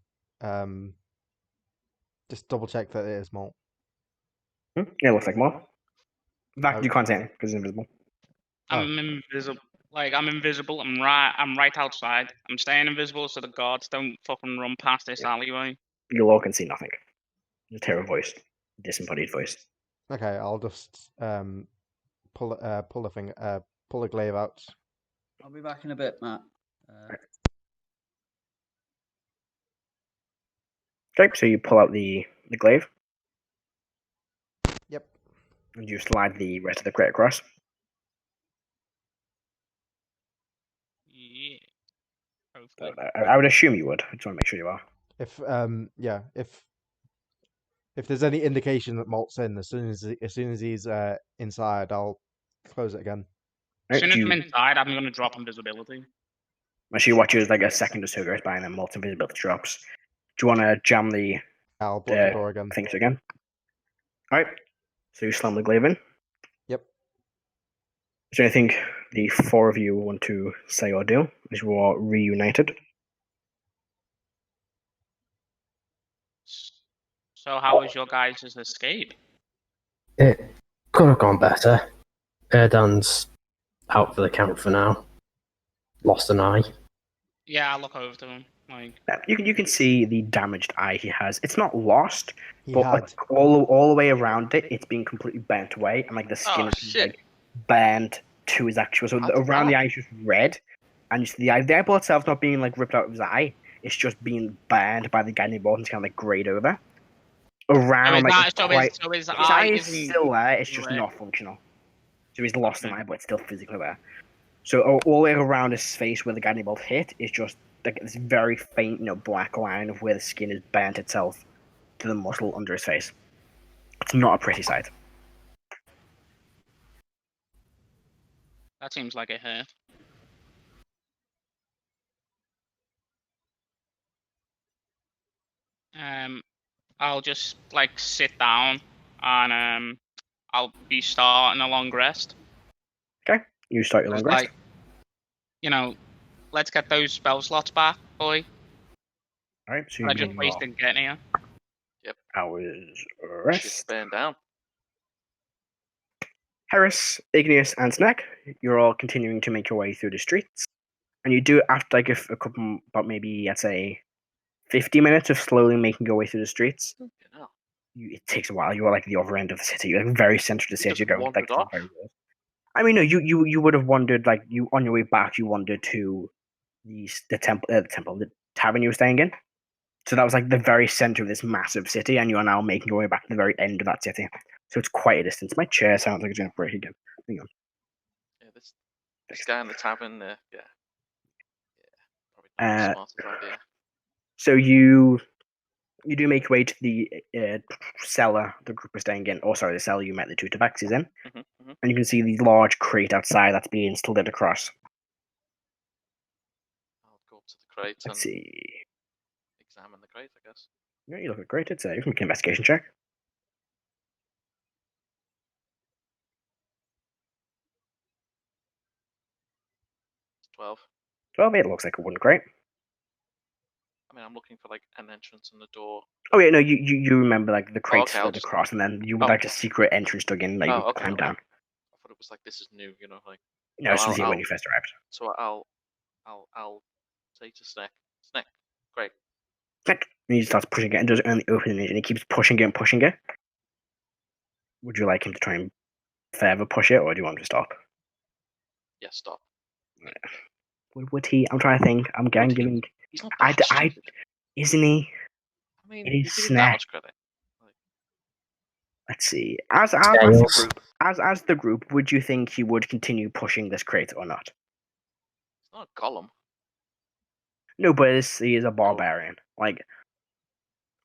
Just double check that it is Molt. Yeah, it looks like Molt. In fact, you can't see him because he's invisible. I'm invisible. Like I'm invisible. I'm right outside. I'm staying invisible so the guards don't fucking run past this alleyway. You all can see nothing. Just hear a voice, disembodied voice. Okay, I'll just pull the glaive out. I'll be back in a bit, Matt. Okay, so you pull out the glaive. Yep. And you slide the rest of the crate across. Yeah. I would assume you would. I just want to make sure you are. If there's any indication that Molt's in, as soon as he's inside, I'll close it again. As soon as I'm inside, I'm going to drop invisibility. As you watch it, like a second or so goes by, and then Molt's invisibility drops. Do you want to jam the door again? Things again. All right. So you slam the glaive in. Yep. Is there anything the 4 of you want to say or do as you are reunited? So how was your guys' escape? It could have gone better. Erdan's out for the count for now. Lost an eye. Yeah, I look over to him. Like you can see the damaged eye he has. It's not lost, but like, all the way around it, it's been completely bent away, and like the skin is like, burned to his actual. So around the eye is just red, and you see the eyeball itself not being like ripped out of his eye. It's just being burned by the guiding bolt and kind of like grayed over. Around his eye is still there. It's just not functional. So he's lost an eye, but it's still physically there. So all the way around his face where the guiding bolt hit is just like this very faint, black line of where the skin has burnt itself to the muscle under his face. It's not a pretty sight. That seems like it hurt. I'll just sit down and I'll be starting a long rest. Okay, you start your long rest. Let's get those spell slots back, boy. All right, so I just wasted getting here. Yep. Hours rest. Shit's burned down. Heris, Igneous, and Snek, you're all continuing to make your way through the streets, and you do it after a couple, about maybe I'd say 50 minutes of slowly making your way through the streets. It takes a while. You are the other end of the city. You're very central to the city. You're going I mean, no, you would have wandered you on your way back. You wandered to the tavern you were staying in. So that was the very center of this massive city, and you are now making your way back to the very end of that city. So it's quite a distance. My chair sounds like it's going to break again. Hang on. Yeah, this guy in the tavern, probably not the smartest idea. So you do make your way to the cellar the group was staying in, or sorry, the cellar you met the two tabaxis in, and you can see the large crate outside that's being slid across. I'll go up to the crate Let's see. Examine the crate, I guess. Yeah, you look at crate. It's you can make an investigation check. 12. 12, it looks like a wooden crate. I mean, I'm looking for an entrance and the door. Oh yeah, no, you remember the crate slid just... across, and then you would a secret entrance dug in, you climb down. I thought it was this is new, No, it's easy when you first arrived. So I'll say to Snek, great. Snek, and he starts pushing it and does only open it, and he keeps pushing it and pushing it. Would you like him to try and further push it, or do you want him to stop? Yeah, stop. Would he? I'm trying to think. I'm giving. He's not that stupid. Isn't he? I mean, it is Snek. That much credit. Let's see. As the group, would you think he would continue pushing this crate or not? It's not a golem. No, but he is a barbarian. Well,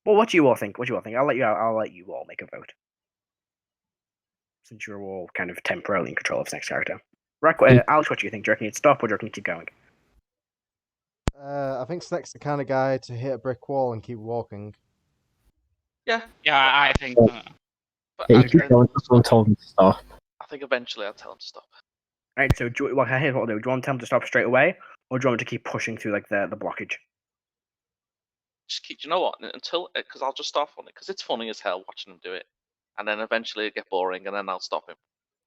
what do you all think? I'll let you all make a vote, since you're all kind of temporarily in control of Snek's character. Rrak, Alex, what do you think? Do you reckon he'd stop, or do you reckon he'd keep going? I think Snek's the kind of guy to hit a brick wall and keep walking. Yeah. Yeah, I think. But someone told him to stop. I think eventually I'll tell him to stop. Right. So, here's what I'll do. Do you want to tell him to stop straight away, or do you want him to keep pushing through the blockage? Just keep. You know what? Because I'll just stop on it because it's funny as hell watching him do it, and then eventually it get boring, and then I'll stop him.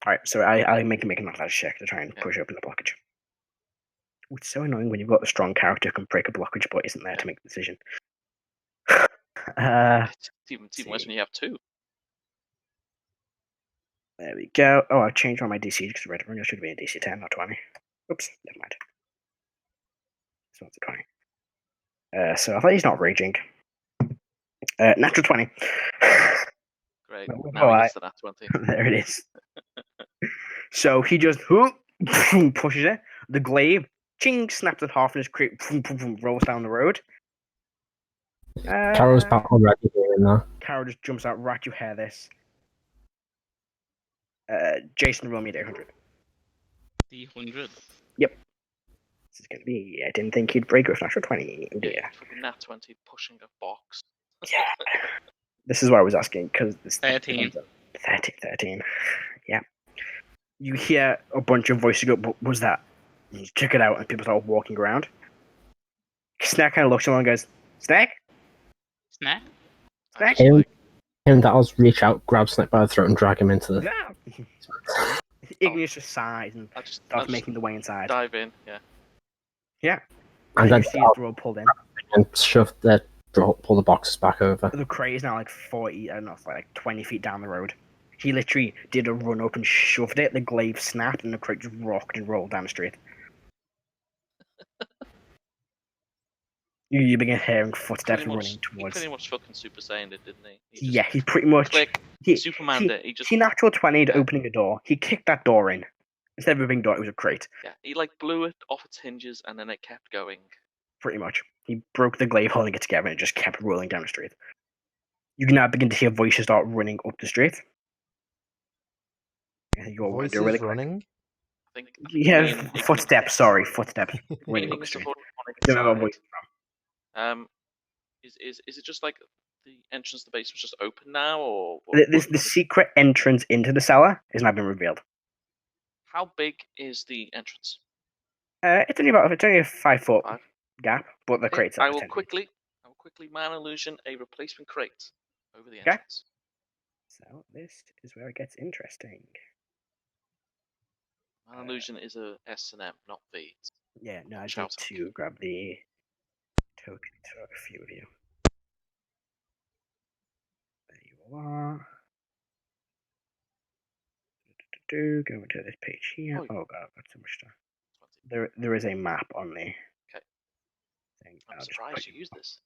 All right. So I make him an athletics check to try and push open the blockage. It's so annoying when you've got a strong character who can break a blockage but isn't there to make the decision. It's even worse when you have two. There we go. Oh, I changed all my DC because Red Runner should be a DC 10, not 20. Oops, never mind. This one's a 20. So I thought he's not raging. Natural 20. Great. Now he gets to that 20. There it is. So he just pushes it. The glaive, ching, snaps it half in his crate, rolls down the road. Karo's back already here now. Karo just jumps out. Rrak, you hear this. Jason, roll me D100. D100? Yep. This is going to be. I didn't think he'd break with natural 20. Oh dear. Nat 20 pushing a box. Yeah. This is why I was asking, because 13. 13. Yeah. You hear a bunch of voices go, what was that? And you check it out, and people start walking around. Snek kind of looks at him and goes, Snek? Snek? Him that I'll reach out, grab Snek by the throat, and drag him into the. Yeah. Igneous just sighs and starts making the way inside. Dive in, yeah. Yeah. And then you see his drawer pulled in. And shove the drawer, pull the boxes back over. The crate is now 40, I don't know, it's 20 feet down the road. He literally did a run up and shoved it, the glaive snapped, and the crate just rocked and rolled down the street. You begin hearing footsteps running towards. He pretty much fucking Super Saiyan it, didn't he? He pretty much. Click. Superman did. He natural 20'd opening a door. He kicked that door in. Instead of a big door, it was a crate. Yeah, he like blew it off its hinges and then it kept going. Pretty much. He broke the glaive holding it together and it just kept rolling down the street. You can now begin to hear voices start running up the street. Voices really running? I think yeah, footsteps, sorry, footsteps running up the street. Don't know what voice from. Is it just like the entrance to the base was just open now, or the secret entrance into the cellar has now been revealed? How big is the entrance? It's only a 5 foot gap, but the crate's I will quickly man illusion a replacement crate over the entrance. So this is where it gets interesting. Man illusion is a S&M, not V. Yeah, no, I need to grab the token to a few of you. There you are. Go into this page here. Oh god, I've got so much stuff. There is a map on the thing. I'm surprised you use this.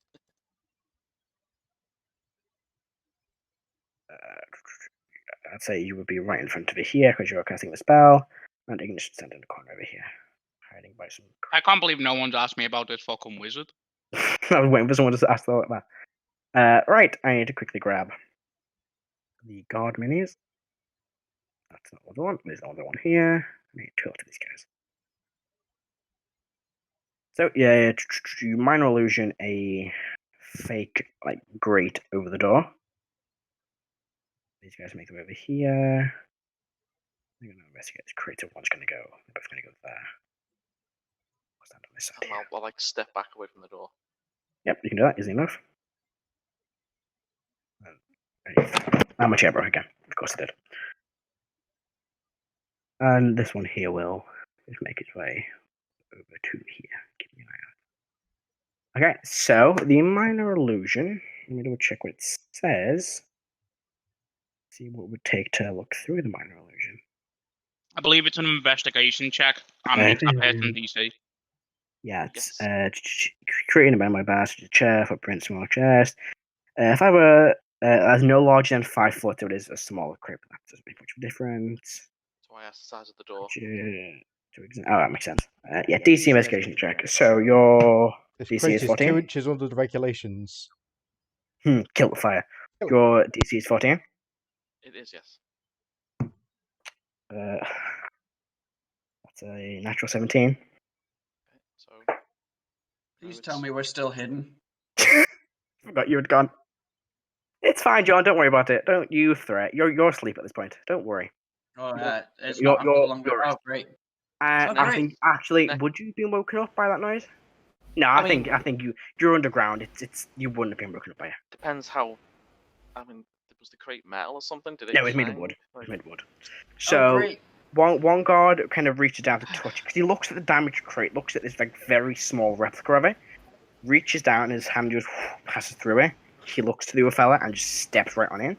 I'd say you would be right in front of it here because you're casting the spell, and Igneous should stand in the corner over here, hiding by some. I can't believe no one's asked me about this fucking wizard. I was waiting for someone to ask that. Right, I need to quickly grab the guard minis. That's not what I want. There's another one here. I need 2 of these guys. So yeah, you minor illusion a fake like grate over the door. These guys make them over here. I'm gonna investigate this crate. One's gonna go. They're both gonna go there. I'll stand on this side here. I'll like step back away from the door. Yep, you can do that. Easy enough. How much ever I can. Of course I did. And this one here will just make its way over to here. Keep an eye out. Okay, so the minor illusion. Let me double check what it says. See what it would take to look through the minor illusion. I believe it's an investigation check. I'm in DC. Yeah, it's creating about my bass, chair, footprint, small chest. If I were as no larger than 5 foot, it is a smaller crate. That doesn't make much of a difference. So I asked the size of the door. Oh, that makes sense. Yeah, DC investigation check. So your DC is 14. 2 inches under the regulations. Kill the fire. Your DC is 14. It is, yes. That's a natural 17. Okay, so please tell me we're still hidden. Forgot you had gone. It's fine, John. Don't worry about it. Don't you threat. You're asleep at this point. Don't worry. Oh, it's not no longer. Oh, great. I think actually, would you be woken up by that noise? No, I think you're underground. It's you wouldn't have been woken up by it. Depends how. I mean, was the crate metal or something? Did it? Yeah, it was made of wood. So one guard kind of reaches down to touch because he looks at the damaged crate, looks at this like very small replica of it, reaches down and his hand just passes through it. He looks to the other fella and just steps right on in.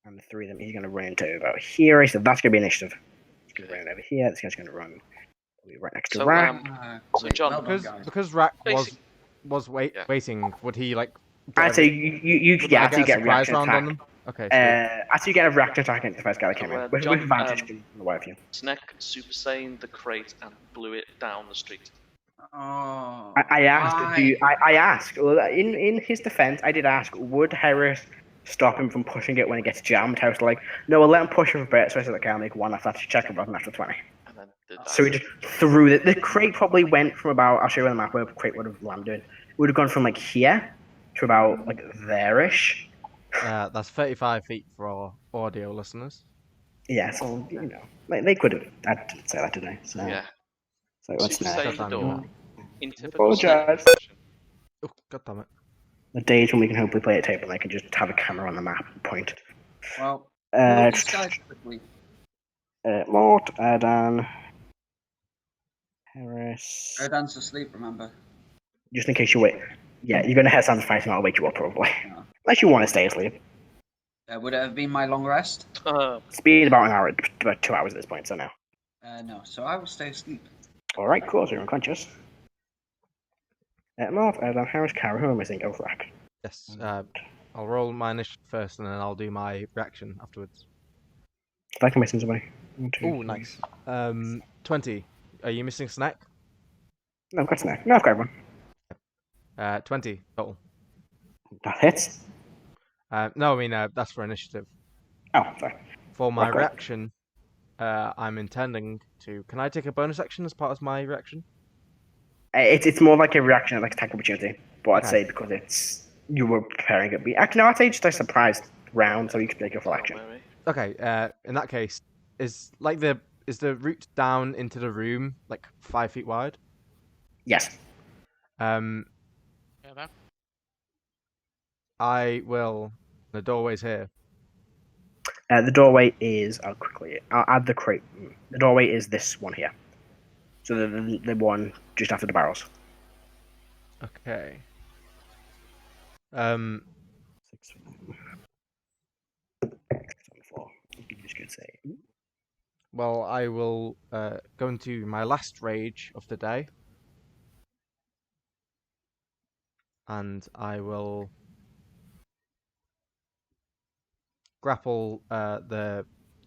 And the 3 of them, he's going to run into about here. So that's going to be initiative. He's going to run over here. This guy's going to run right next to Rrak. So John, because Rrak was waiting, would he like? I'd say you get a reaction attack. On them? Okay. After you get a reaction attack against the first guy that came in, with advantage from the way of you. Snek Super Saiyan the crate and blew it down the street. Oh. I asked. Well, in his defense, I did ask, would Heris stop him from pushing it when it gets jammed? Heris was like, no, we'll let him push him a bit. So I said, okay, I'll make one after that to check about natural 20. And then did that. So he just threw it. The crate probably went from about, I'll show you on the map where the crate would have landed. It would have gone from like here to about like there-ish. That's 35 feet for our audio listeners. Yeah, so, you know, like, they could have. I didn't say that, did I? So, yeah. So what's next? Apologize. Oh, God damn it. The days when we can hopefully play at table and I can just have a camera on the map and point. Well, Molt, Erdan, Heris. Erdan's asleep, remember? Just in case you wait. Yeah, you're going to head sounds fighting, I'll wake you up probably. Yeah. Unless you want to stay asleep. Would it have been my long rest? It's been about an hour, about 2 hours at this point, so no. No, so I will stay asleep. Alright, cool, so you're unconscious. Molt, Erdan, Heris, Karo, who am I missing? Oh, Rrak. Yes. I'll roll my initiative first, and then I'll do my reaction afterwards. If I can miss somebody. Oh, nice. 20. Are you missing Snek? No, I've got Snek. No, I've got one. 20 total. That hits. No, I mean that's for initiative. Oh, sorry. For my Okay. reaction, I'm intending to. Can I take a bonus action as part of my reaction? It's more like a reaction, like attack opportunity. But I'd Okay. say because you were preparing it. Actually, no, I'd say just a surprise round, so you could take a full action. Okay. In that case, is the route down into the room like 5 feet wide? Yes. Yeah, I will. The doorway's here. The doorway is. I'll add the crate. The doorway is this one here. So the one just after the barrels. Okay. 6, 4. Just good say. Well, I will go into my last rage of the day. And I will grapple the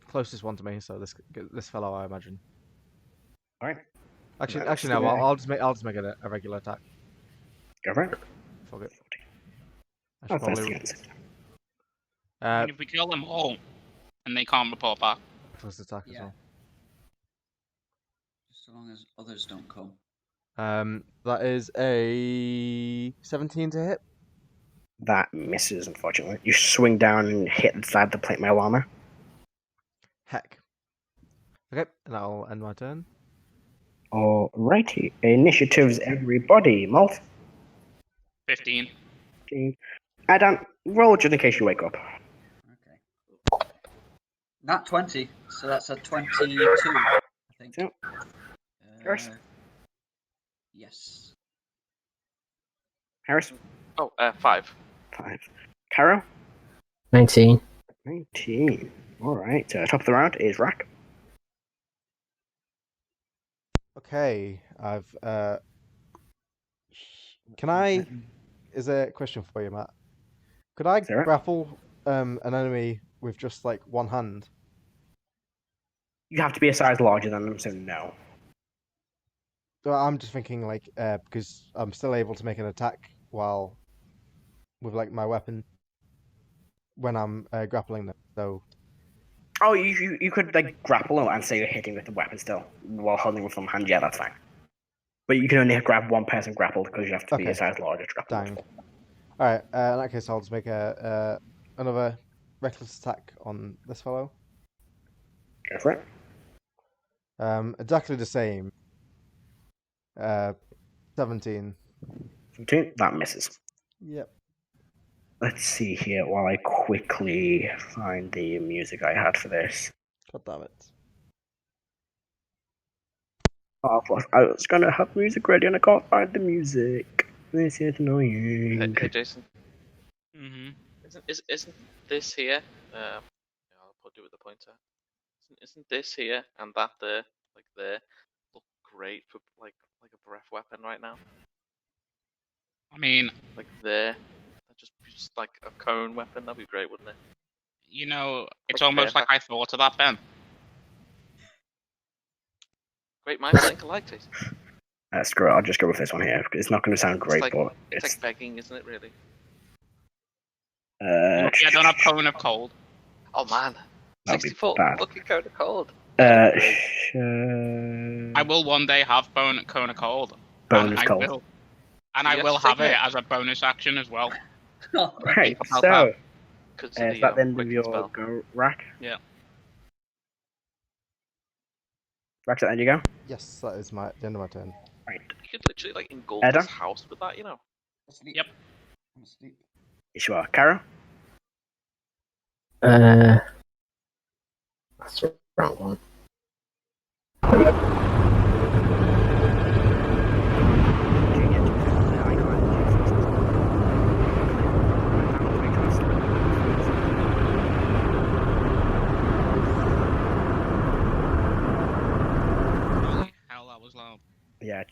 closest one to me, so this fellow, I imagine. All right. Actually, no. I'll just make it a regular attack. Go for it. Fuck it. I Oh, should probably. and if we kill them all, and they can't report back. First attack as well. Just so long as others don't come. That is a 17 to hit. That misses, unfortunately. You swing down and hit the side of the plate mail armor. Heck. Okay, and that'll end my turn. Alrighty. Initiatives, everybody. Molt. 15. Erdan, roll just in case you wake up. Okay. Nat 20, so that's a 22, I think. Yep. Heris? Yes. Heris? Oh, 5. 5. Karo? 19. 19. Alright, top of the round is Rrak. Okay, I've Can I? Is there a question for you, Matt? Could I Sarah? grapple an enemy with just like one hand? You have to be a size larger than them, so no. So I'm just thinking like because I'm still able to make an attack while with like my weapon when I'm grappling them. So. Oh, you could like grapple them and say you're hitting with the weapon still while holding with one hand. Yeah, that's fine. But you can only grab one person grappled because you have to be a size larger to grapple. Dang. All right. In that case, I'll just make another reckless attack on this fellow. Go for it. Exactly the same. 17. 17. That misses. Yep. Let's see here while I quickly find the music I had for this. God damn it. Oh, I was gonna have music ready and I can't find the music. This is annoying. Hey Jason. Mm-hmm. Isn't this here? I'll do it with the pointer. Isn't this here and that there, like there, look great for like a breath weapon right now? I mean, like there, just like a cone weapon. That'd be great, wouldn't it? You know, it's almost like I thought of that, Ben. Great minds think alike, Jason. Screw it, I'll just go with this one here because it's not going to sound great, but it's like begging, isn't it? Really. Yeah, don't have cone of cold. Oh man, 64. Lucky cone of cold. I will one day have cone of cold. Bonus cold. I will have it as a bonus action as well. Right, so is that the end of your go, Rrak? Yeah. Rrak, that end you go? Yes, that is the end of my turn. Right. You could literally like engulf this house with that, you know. Yep. I'm asleep. Yes, you are. Karo? That's the wrong one. Holy hell, that was loud. Yeah,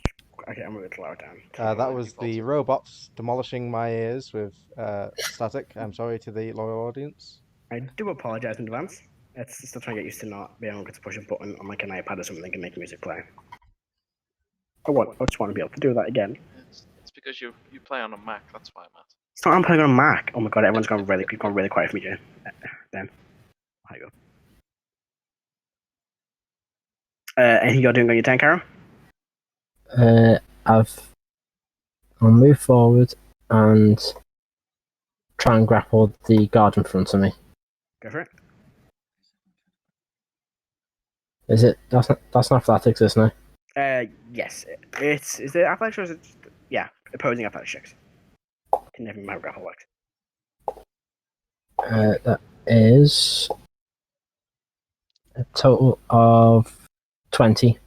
okay, I'm moving to lower it down. That was the robots demolishing my ears with static. I'm sorry to the loyal audience. I do apologize in advance. It's still trying to get used to not being able to push a button on like an iPad or something and make music play. I just want to be able to do that again. It's because you play on a Mac, that's why, Matt. It's not I'm playing on a Mac. Oh my god, everyone's gone really quiet for me, Jay. Then. There you go. Anything you're doing on your turn, Karo? I'll move forward and try and grapple the guard in front of me. Go for it. Is it? That's not athletics, isn't it? Yes. Is it athletics or is it? Yeah, opposing athletics checks. Can never remember how grapple works. That is a total of 20.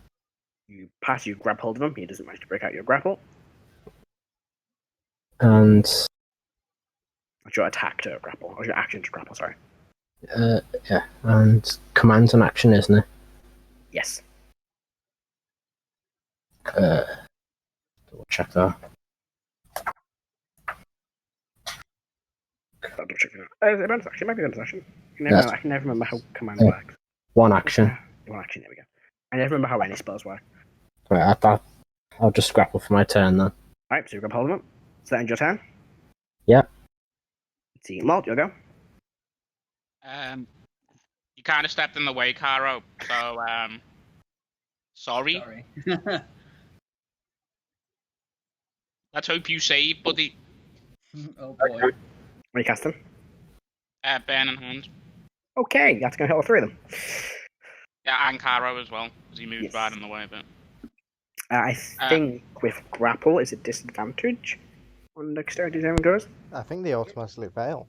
You pass, you grab hold of him. He doesn't manage to break out your grapple. And it's your attack to grapple, or your action to grapple. Sorry. Yeah, and command's an action, isn't it? Yes. Double check that. Double check that. It might be a bonus action. I can never remember how command works. One action. One action. There we go. I never remember how any spells work. Right, I'll just grapple for my turn then. Alright, so you grab hold of him. So that ends your turn? Yeah. Let's see, Molt, you'll go. You kind of stepped in the way, Karo. So, sorry. Let's hope you save, buddy. Oh boy. What are you casting? Burning Hand. Okay, that's going to hit all three of them. Yeah, and Karo as well, because he moved right in the way a bit. I think with grapple, is it disadvantage on dexterity saving throws? I think they automatically fail.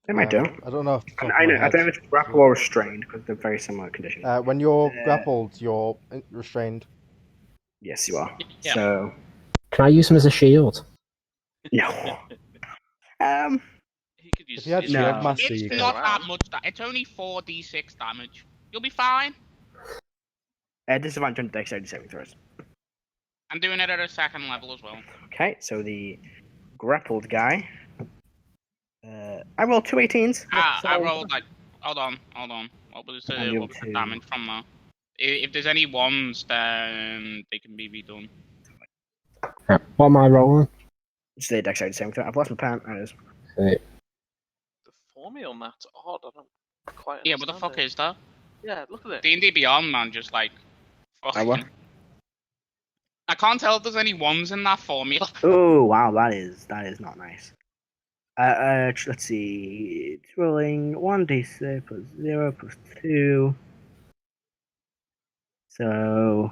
They might do. I don't know. I don't know if it's grapple or restrained, because they're very similar conditions. When you're grappled, you're restrained. Yes, you are. Yeah. So, can I use him as a shield? No. He could use if you had shield master, it's not that much. It's only 4d6 damage. You'll be fine. Disadvantage on dexterity saving throws. I'm doing it at a second level as well. Okay, so the grappled guy. I rolled 2 18s. I rolled like. Hold on. What was the damage from that? If there's any ones, then they can be redone. What am I rolling? Just a dexterity saving throw. I've lost my pen. The formula on that's odd. I don't quite. Yeah, what the fuck is that? Yeah, look at it. D&D Beyond, man, just like. Fucking... I can't tell if there's any ones in that formula. Oh wow, that is not nice. Let's see. It's rolling 1d6 plus 0 plus 2. So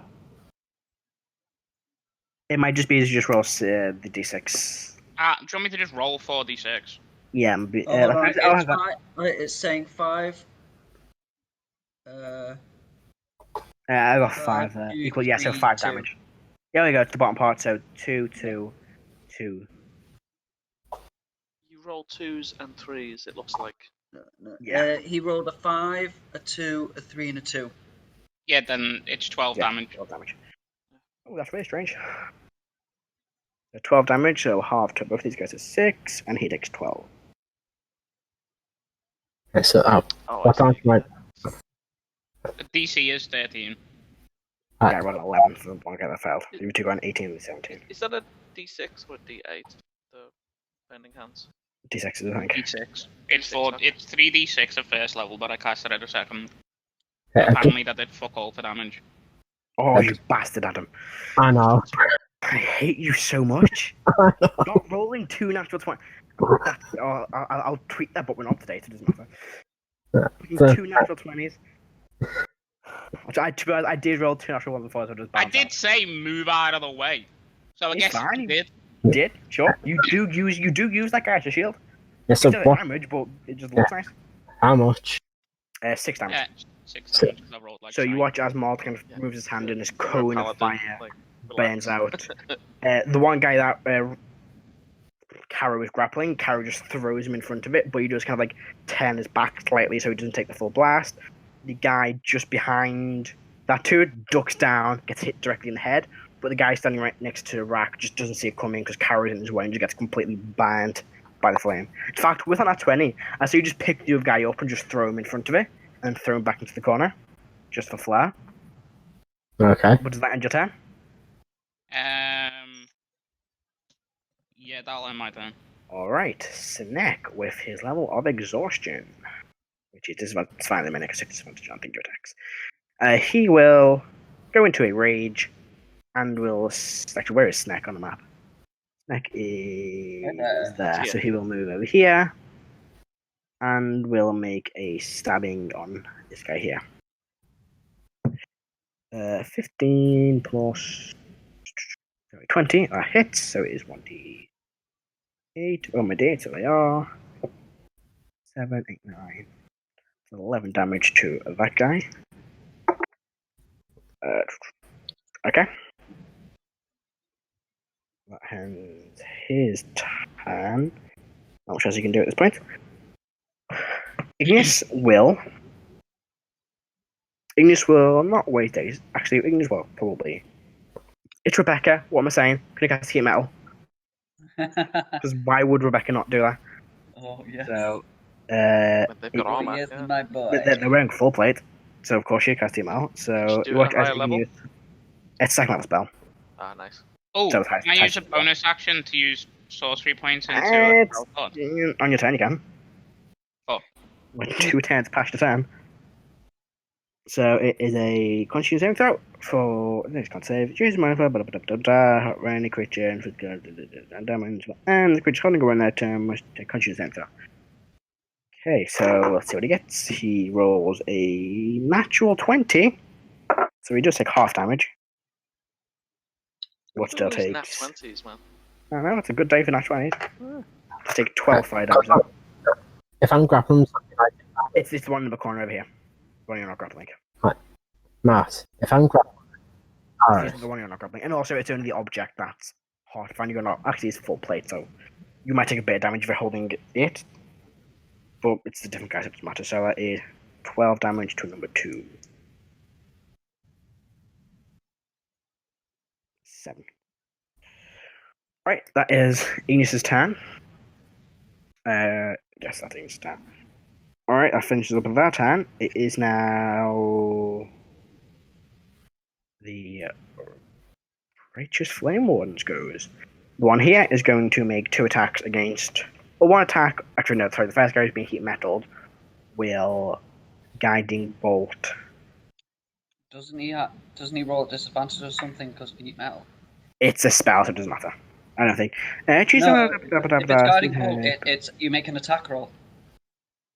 it might just be as you just roll the d6. Do you want me to just roll 4d6? Yeah. It's saying 5. I got 5 there. Equal, yeah, so 5 damage. There we go, to the bottom part, so 2, 2, 2. You roll 2s and 3s, it looks like. No. Yeah. He rolled a 5, a 2, a 3, and a 2. Yeah, then it's 12 damage. 12 damage. Oh, that's really strange. So 12 damage, so half to both these guys is 6, and he takes 12. Okay, so, what time can I... The DC is 13. I got 11 for the one guy that failed. You two got an 18 and 17. Is that a D6 or a D8? The Burning Hands? D6, I think. D6. It's 3d6 at first level, but I cast it at a second. Apparently that did fuck all for damage. Oh, you bastard, Adam. I know. I hate you so much. Not rolling 2 natural 20. I'll tweet that, but we're not today, so it doesn't matter. 2 natural 20s. I did roll 2 natural 1s before, so just I did say move out of the way. So I guess fine. you did. Did? Sure. You do use that guy as a shield. Yeah, so what? Damage, but it just looks nice. How much? 6 damage. Yeah, 6 damage. I rolled like so you watch as Molt kind of moves his hand and his cone of fire burns out. The one guy that Karo is grappling, Karo just throws him in front of it, but he just kind of like turn his back slightly so he doesn't take the full blast. The guy just behind that dude ducks down, gets hit directly in the head, but the guy standing right next to Rrak just doesn't see it coming because Karo's in his way and just gets completely burned by the flame. In fact, with that 20, I see you just pick the other guy up and just throw him in front of it and throw him back into the corner just for flair. Okay. But does that end your turn? Yeah, that'll end my turn. Alright, Snek with his level of exhaustion, which is it's finally my next disadvantage on your attacks. He will go into a rage and will. Actually, where is Snek on the map? Snek is there, so he will move over here and will make a stabbing on this guy here. 15 plus 20, that hits, so it is 1d8. Oh, my d8, so they are 7, 8, 9. So 11 damage to that guy. Okay. That ends his turn. Not much else he can do at this point. Igneous will not wait days. Actually, Igneous will probably. It's Rebeca. What am I saying? Can I cast Heat Metal? Because why would Rebeca not do that? Oh yeah. So, they've got armor. Yeah. My boy. They're wearing full plate, so of course she cast Heat Metal. So do it at higher level? It's second level spell. Ah, nice. Oh, So can I use a bonus action to use sorcery points into on your turn, you can. Oh. With 2 turns past the turn. So it is a Constitution saving throw for this can't save. Choose modifier, any creature and damage, and the creature holding around that turn must take Constitution saving throw. Okay, so let's see what he gets. He rolls a natural 20, so he does take half damage. What still takes? Nat 20s, man. I know, it's a good day for nat 20s. Let's take 12 fire damage. If I'm grappling, It's the one in the corner over here. The one you're not grappling. Matt, if I'm grappling, It's the one you're not grappling. And also, it's only the object that's hard to find. You're not. Actually, it's full plate, so you might take a bit of damage if you're holding it. But it's a different guy, so it doesn't matter. So that is 12 damage to number 2. 7. Right, that is Igneous' turn. Yes, that's Igneous' turn. Alright, that finishes up with that turn. It is now the Righteous Flame Wardens goes. The one here is going to make 2 attacks against... Well, 1 attack... Actually, no, sorry. The first guy who's being heat metaled will Guiding Bolt. Doesn't he roll at disadvantage or something because of heat metal? It's a spell, so it doesn't matter. I don't think. If it's Guiding Bolt, it's you make an attack roll.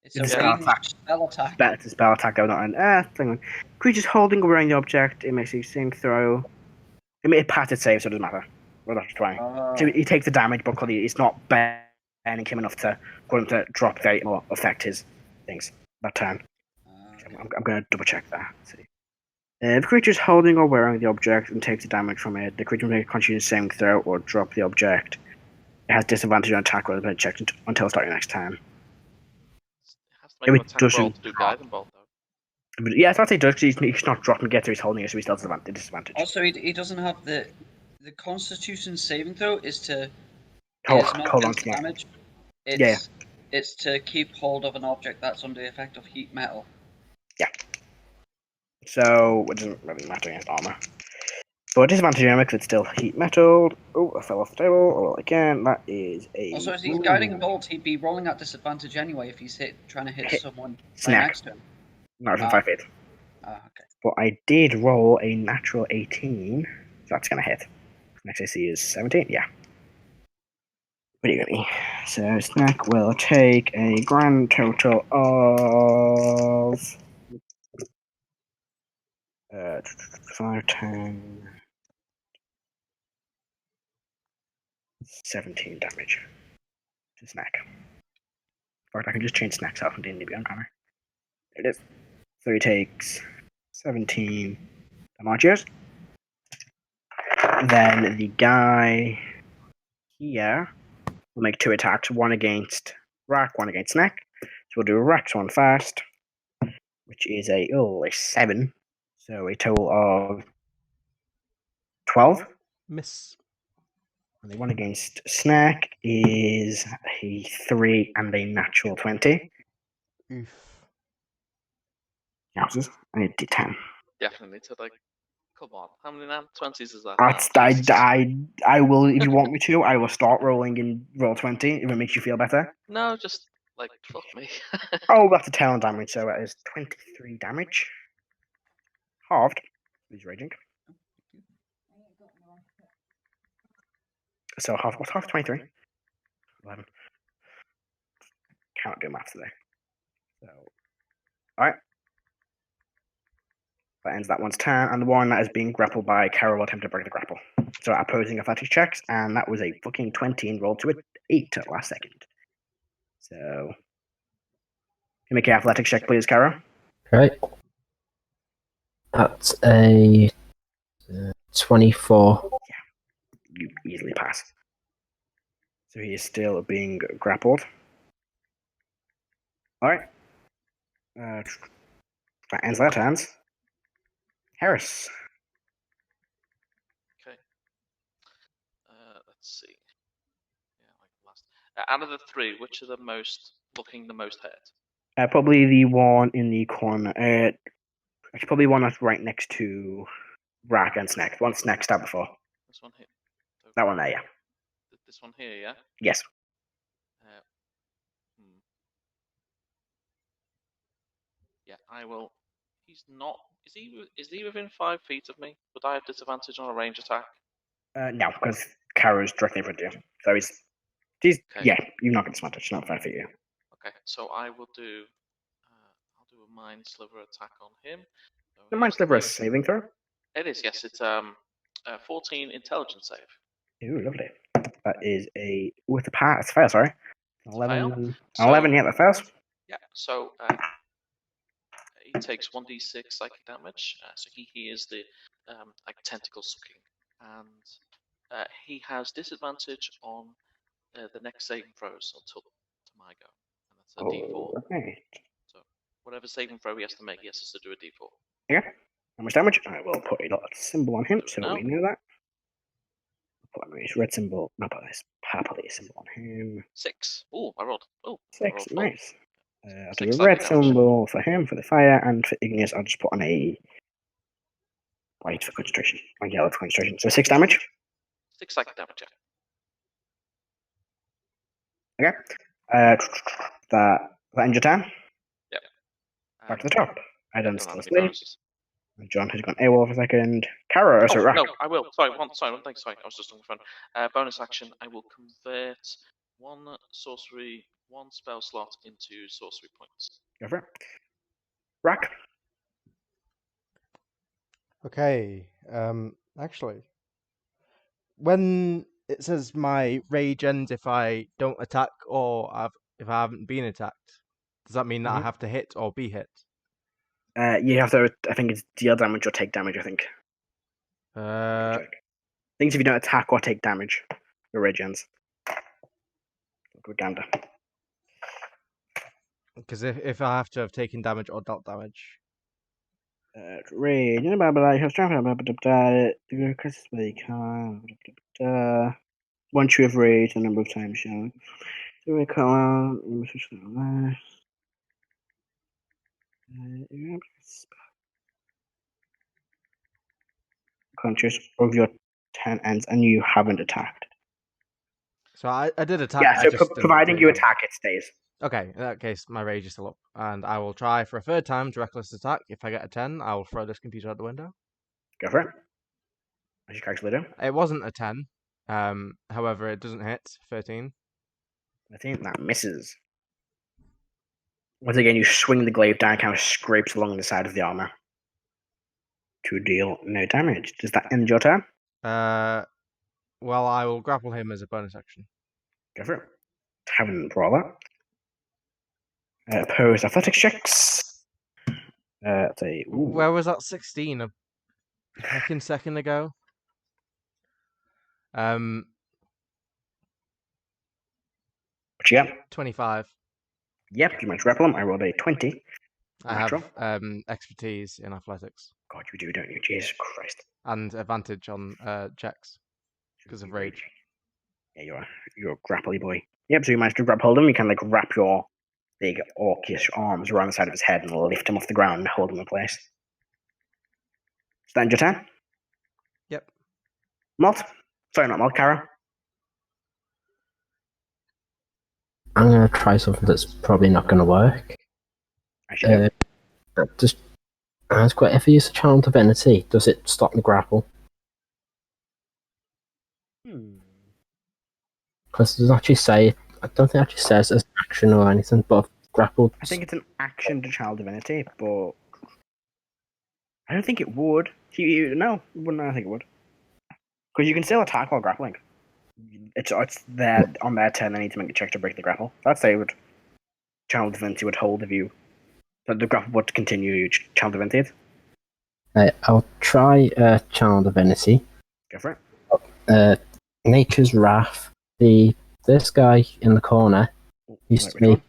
It's a spell attack. It's a spell attack going on. Creatures holding around the object, it makes a saving throw. It passed its save, so it doesn't matter. We're not trying. So he takes the damage, but it's not burning him enough to drop the or affect his things that turn. I'm going to double check that. Let's see. If the creature is holding or wearing the object and takes the damage from it, the creature will make a Constitution saving throw or drop the object. It has disadvantage on attack rolls when checked until starting next turn. It doesn't. To do Guiding Bolt, though. Yeah, that's what it does because he's not dropping it, so he's holding it, so he still has the disadvantage. Also, he doesn't have the Constitution saving throw is to hold on to damage. It's to keep hold of an object that's under the effect of heat metal. Yeah. So it doesn't really matter against armor. But disadvantage because it's still heat metal. Oh, I fell off the table. Roll again. That is a. Also, if he's Guiding Bolt, he'd be rolling at disadvantage anyway if he's trying to hit someone right next to him. Not from 5 feet. Okay. But I did roll a natural 18. So that's going to hit. Next AC is 17. Yeah. Pretty good. So Snek will take a grand total of 5, 10, 17 damage to Snek. Or I can just change Snek's out from D&D Beyond, can't I? There it is. So he takes 17 damages. Then the guy here will make 2 attacks, one against Rrak, one against Snek. So we'll do Rrak's one first, which is a 7. So a total of 12. Miss. And the one against Snek is a 3 and a natural 20. Oof. Houses. I need D10. Definitely to like. Come on, how many 20s is that? I will, if you want me to, I will start rolling in roll 20 if it makes you feel better. No, just like fuck me. Oh, that's a 10 damage, so that is 23 damage. Halved. He's raging. So what's half 23? 11. Can't do maths today. So, alright. That ends that one's turn, and the one that is being grappled by Karo will attempt to break the grapple. So opposing athletics checks, and that was a fucking 20 and rolled to an 8 at last second. So, can you make an athletics check, please, Karo? Right. That's a 24. Yeah, you easily pass. So he is still being grappled. Alright. That ends their turns. Heris. Okay. Let's see. Yeah, like last. Out of the 3, which are the most looking the most hurt? Probably the one in the corner. Actually, probably one that's right next to Rrak and Snek. The one Snek stabbed before. This one here. That one there, yeah. This one here, yeah. Yes. Yeah, I will. He's not. Is he within 5 feet of me? Would I have disadvantage on a range attack? No, because Karo's directly in front of you. So he's okay. Yeah, you're not going to disadvantage. It's not 5 feet, yeah. Okay, so I will do. I'll do a mind sliver attack on him. So the mind sliver is saving throw? It is, yes. It's 14 intelligence save. Ooh, lovely. That is with a pass. It's fail, sorry. 11. So, 11, yeah, that fails. Yeah, so he takes 1d6 psychic damage. So he is the like tentacle sucking, and he has disadvantage on the next saving throws until to my go, and that's a d4. Right. So whatever saving throw he has to make, he has to do a d4. Yeah. How much damage? I will put a little symbol on him, so we know that. Put a red symbol, not put this purple symbol on him. 6. Oh, I rolled. Oh, 6, nice. I'll do a red symbol for him for the fire, and for Igneous, I'll just put on a white for concentration, or yellow for concentration. So 6 damage. 6 psychic damage, yeah. Okay. That ends your turn. Yep. Back to the top. Erdan's still asleep. John has gone AWOL for a second. Karo, so Rrak. No, I will. Sorry, one thing. Sorry, I was just on the phone. Bonus action, I will convert 1 sorcery, 1 spell slot into sorcery points. Go for it. Rrak. Okay. Actually, when it says my rage ends if I don't attack or if I haven't been attacked, does that mean that I have to hit or be hit? You have to, I think it's deal damage or take damage, I think. Things if you don't attack or take damage, your rage ends. Good gander. Because if I have to have taken damage or dealt damage. Rage, once you have rage, a number of times shown. Conscious of your 10 ends and you haven't attacked. So I did attack. Yeah, so providing you attack, it stays. Okay, in that case, my rage is still up. And I will try for a 3rd time to reckless attack. If I get a 10, I will throw this computer out the window. Go for it. As you actually do. It wasn't a 10. However, it doesn't hit. 13. 13, that misses. Once again, you swing the glaive down, kind of scrapes along the side of the armor to deal no damage. Does that end your turn? Well, I will grapple him as a bonus action. Go for it. Tavern Brawler. Opposed athletics checks. Where was that 16 a second ago? What you got? 25. Yep, you managed to grapple him. I rolled a 20. I have expertise in athletics. God, you do, don't you? Jesus Christ. And advantage on checks. Because of rage. Yeah, you're a grapply boy. Yep, so you managed to grab hold of him. You can like wrap your big orcish arms around the side of his head and lift him off the ground and hold him in place. Stand your turn. Yep. Molt? Sorry, not Molt, Karo. I'm going to try something that's probably not going to work. Just ask if I use a channel divinity, does it stop the grapple? Because it doesn't actually say, I don't think it actually says it's an action or anything, but grappled. I think it's an action to channel divinity, but I don't think it would. No, wouldn't. I think it would. Because you can still attack while grappling. It's there on their turn. They need to make a check to break the grapple. I'd say would channel divinity would hold if you that the grapple would continue. You channel divinity. I'll try channel divinity. Go for it. Nature's Wrath. This guy in the corner used to make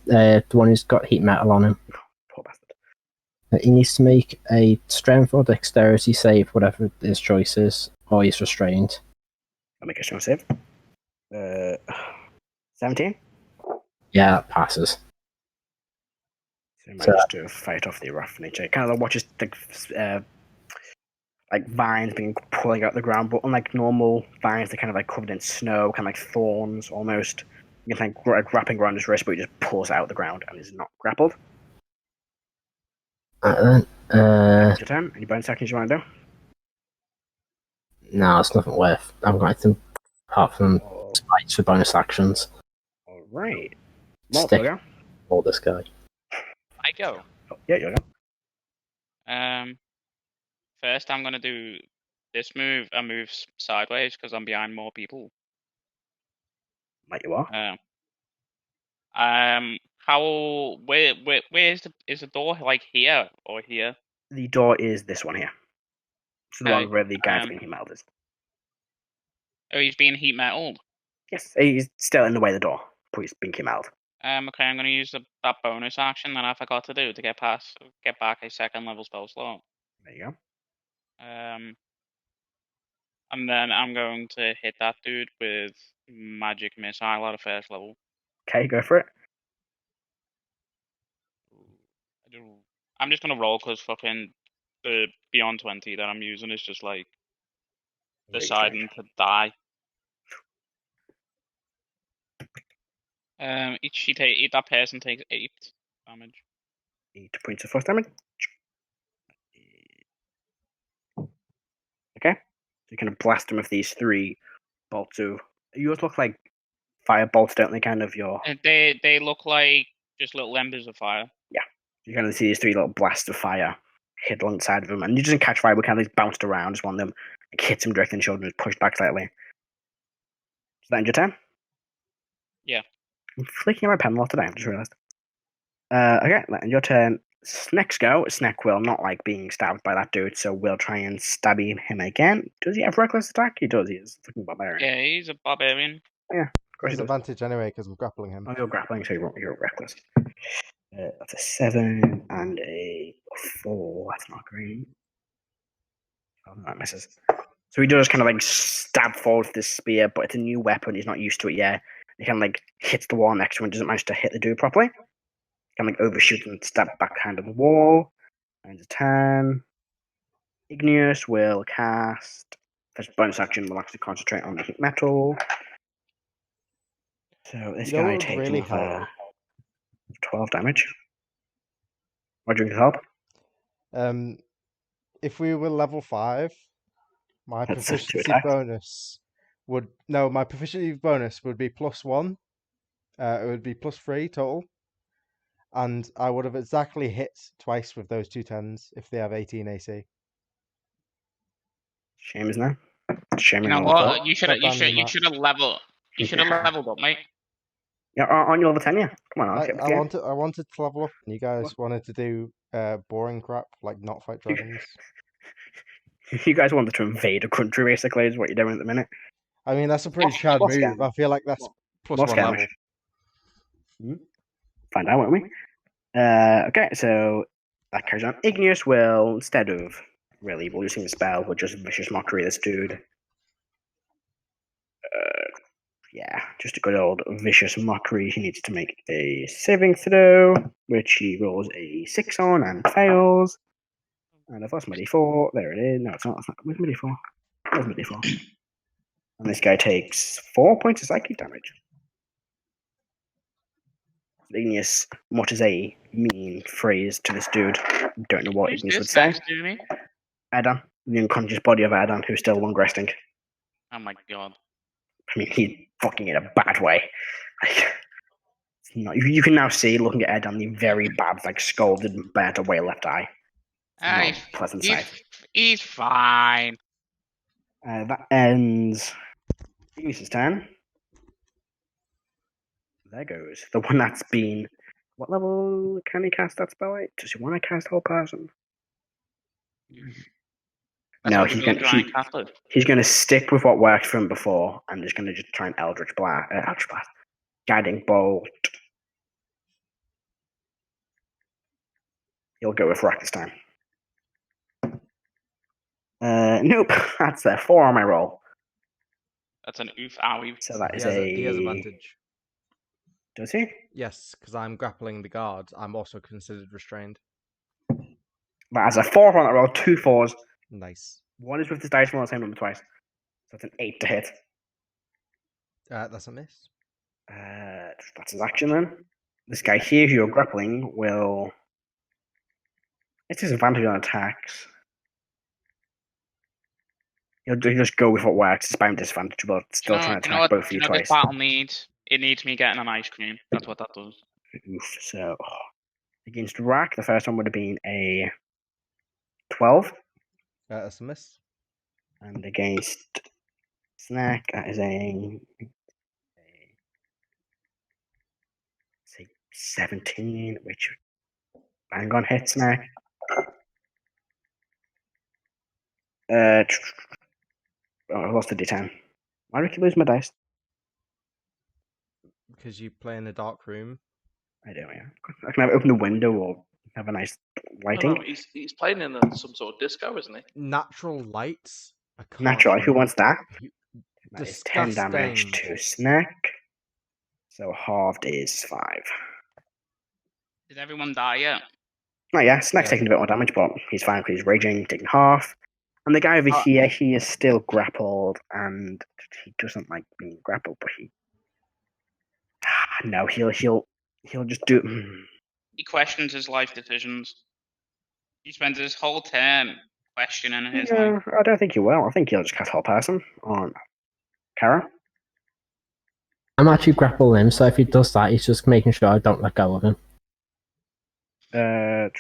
the one who's got heat metal on him. Poor bastard. He needs to make a strength or dexterity save, whatever his choice is, or he's restrained. I'll make a strength save. 17? Yeah, that passes. So he managed to fight off the rough nature. Kind of watches the like vines being pulling out the ground, but unlike normal vines, they're kind of like covered in snow, kind of like thorns almost. You can like wrapping around his wrist, but he just pulls it out of the ground and is not grappled. Then, your turn. Any bonus actions you want to do? No, it's nothing worth. I haven't got anything apart from spites for bonus actions. Alright. Molt, you go. Hold this guy. I go. Oh, yeah, you go. First, I'm gonna do this move. I move sideways because I'm behind more people. Like you are. Where is the door? Like here or here? The door is this one here. So the one where the guy's being heat metaled is. Oh, he's being heat metaled? Yes, he's still in the way of the door, but he's being heat metaled. Okay, I'm gonna use that bonus action that I forgot to do to get back a second level spell slot. There you go. And then I'm going to hit that dude with magic missile at a first level. Okay, go for it. I'm just gonna roll because fucking the beyond 20 that I'm using is just like deciding to die. That person takes 8 damage. 8 points of force damage. Okay, so you kind of blast him with these 3 bolts of. Yours look like fire bolts, don't they? Kind of your. They look like just little embers of fire. Yeah, you kind of see these 3 little blasts of fire hit along the side of him, and you just catch fire, but kind of like bounced around. Just one of them like, hits him directly in the shoulder and is pushed back slightly. Is that in your turn? Yeah. I'm flicking my pen a lot today. I've just realised. Okay, in your turn. Snek's go. Snek will not like being stabbed by that dude, so we'll try and stab him again. Does he have reckless attack? He does. He is a fucking barbarian. Yeah, he's a barbarian. Yeah, of course. There's advantage anyway because I'm grappling him. Oh, you're grappling, so you're reckless. That's a 7 and a 4. That's not great. Oh, that misses. So he does kind of like stab forward with this spear, but it's a new weapon. He's not used to it yet. He kind of like hits the wall next to him and doesn't manage to hit the dude properly. Kind of like overshoot and stab backhand of the wall. And a 10. Igneous will cast. First bonus action will actually concentrate on the heat metal. So this guy takes really 12 damage. What do you help? If we were level 5, my proficiency bonus would be +1. It would be +3 total. And I would have exactly hit twice with those 2 10s if they have 18 AC. Shame, isn't it? Shame. You know what? You should have leveled. You should have leveled up, mate. Yeah, aren't you level 10? Yeah. Come on, I wanted to level up, and you guys wanted to do boring crap like not fight dragons. You guys wanted to invade a country, basically, is what you're doing at the minute. I mean, that's a pretty Chad move. I feel like that's +1 level. Find out, won't we? Okay, so that carries on. Igneous will, instead of really using the spell, will just vicious mockery this dude. Yeah, just a good old vicious mockery. He needs to make a saving throw, which he rolls a 6 on and fails. And I've lost my d4. There it is. No, it's not. Where's my d4? Where's my d4? And this guy takes 4 points of psychic damage. Igneous mutters a mean phrase to this dude. Don't know what Igneous would say. Erdan, the unconscious body of Erdan, who's still long resting. Oh my god. I mean, he's fucking in a bad way. You can now see, looking at Erdan, the very bad, scalded and burnt away left eye. Not a pleasant sight. He's fine. That ends Igneous' turn. There goes the one that's been. What level can he cast that spell at? Does he want to cast whole person? No, he's going to stick with what worked from before, and he's going to just try an Eldritch Blast, Guiding Bolt. He'll go with Rrak this time. Nope, that's a 4 on my roll. That's an oof owie. So that is he has advantage. Does he? Yes, because I'm grappling the guard. I'm also considered restrained. That's a 4 on that roll, 2 4s. Nice. One is with this dice roll, the same number twice. So that's an 8 to hit. That's a miss. That's his action then. This guy here, who you're grappling, will. It's disadvantage on attacks. He'll just go with what works. It's by disadvantage, but still trying to attack both of you twice. This battle needs? It needs me getting an ice cream. That's what that does. Oof. So against Rrak, the first one would have been a 12. That's a miss. And against Snek, that is a 17, which bang on hit Snek. I lost the D10. Why do I keep losing my dice? Because you play in a dark room. I do, yeah. I can have open the window or have a nice lighting. No, he's playing in some sort of disco, isn't he? Natural lights. Natural. Who wants that? That is Disgusting. 10 damage to Snek. So halved is 5. Did everyone die yet? Oh yeah, Snek's taking a bit more damage, but he's fine because he's raging, taking half. And the guy over here, he is still grappled, and he doesn't like being grappled, but he. No, he'll just do. He questions his life decisions. He spends his whole turn questioning his life. I don't think he will. I think he'll just cast whole person on Karo. I'm actually grappling him, so if he does that, he's just making sure I don't let go of him. That'd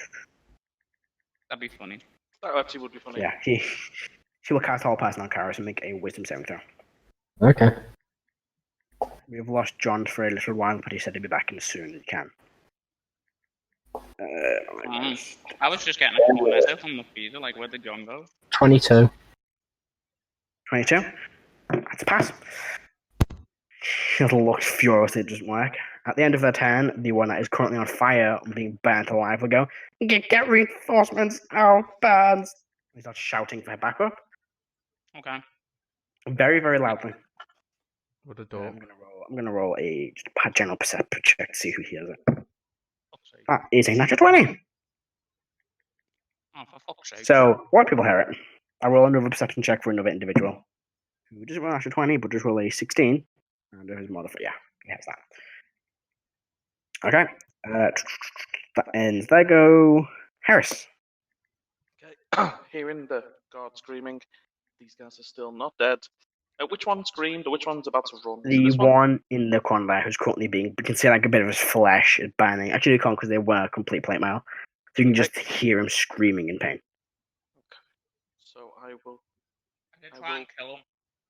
be funny. That actually would be funny. Yeah, he will cast whole person on Karo and make a wisdom saving throw. Okay. We've lost John for a little while, but he said he'll be back as soon as he can. I was just getting a cool message from the feeder, like, where did John go? 22. 22? That's a pass. He'll look furious it doesn't work. At the end of their turn, the one that is currently on fire and being burnt alive will go, Get reinforcements! Oh, burns! He starts shouting for backup. Okay. Very, very loudly. What a dog. I'm gonna roll a general perception check to see who hears it. That is a natural 20. Oh, for fuck's sake. So, white people hear it. I roll another perception check for another individual who doesn't roll a natural 20, but just roll a 16. And his modifier, yeah, he has that. Okay. That ends. There go Heris. Okay. Hearing the guard screaming, these guys are still not dead. Which one screamed or which one's about to run? The one in the corner there who's currently being, you can see like a bit of his flesh is burning. Actually, you can't because they were complete plate mail. So you can just hear him screaming in pain. Okay. So I will. Try and kill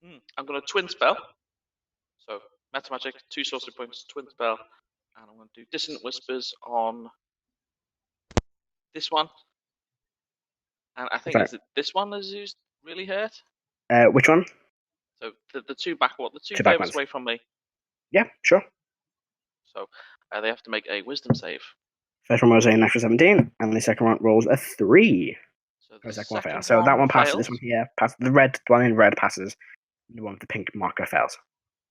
him. I'm going to twin spell. So meta magic, 2 sorcery points, twin spell, and I'm going to do dissonant whispers on this one. And I think is it this one is who's really hurt. Which one? So the two back favours away from me. Yeah, sure. So they have to make a wisdom save. First one was a natural 17, and the second one rolls a 3. So the second one fails. So that one passes. This one here passes. The one in red passes. The one with the pink marker fails.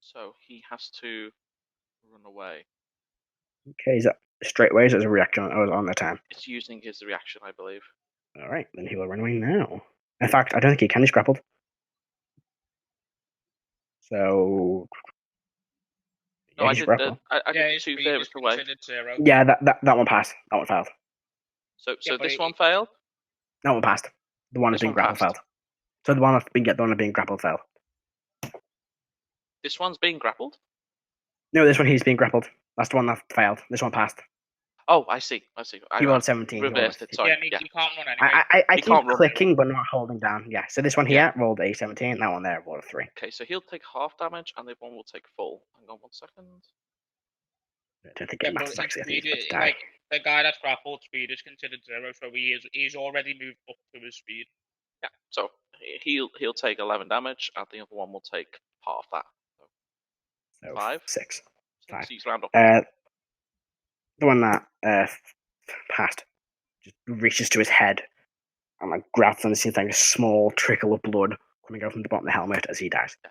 So he has to run away. Okay, is that straight away? Is it a reaction on the time? It's using his reaction, I believe. All right, then he will run away now. In fact, I don't think he can. He's grappled. So. No, I did. I did 2 furthest away. Yeah, that one passed. That one failed. So this one failed. That one passed. The one that's being grappled failed. So the one that's being grappled failed. This one's being grappled? No, this one he's being grappled. That's the one that failed. This one passed. Oh, I see. He rolled 17. Reversed it. Sorry. Yeah, he can't run anyway. I keep clicking but not holding down. Yeah. So this one here rolled a 17. That one there rolled a 3. Okay, so he'll take half damage, and the one will take full. Hang on 1 second. I don't think it matters actually. I think it's like the guy that's grappled, speed is considered 0, so he's already moved up to his speed. Yeah. So he'll take 11 damage, and the other one will take half that. So 5, 6, 5. Round up. The one that passed just reaches to his head and like grabs and it seems like a small trickle of blood coming out from the bottom of the helmet as he dies. Yeah.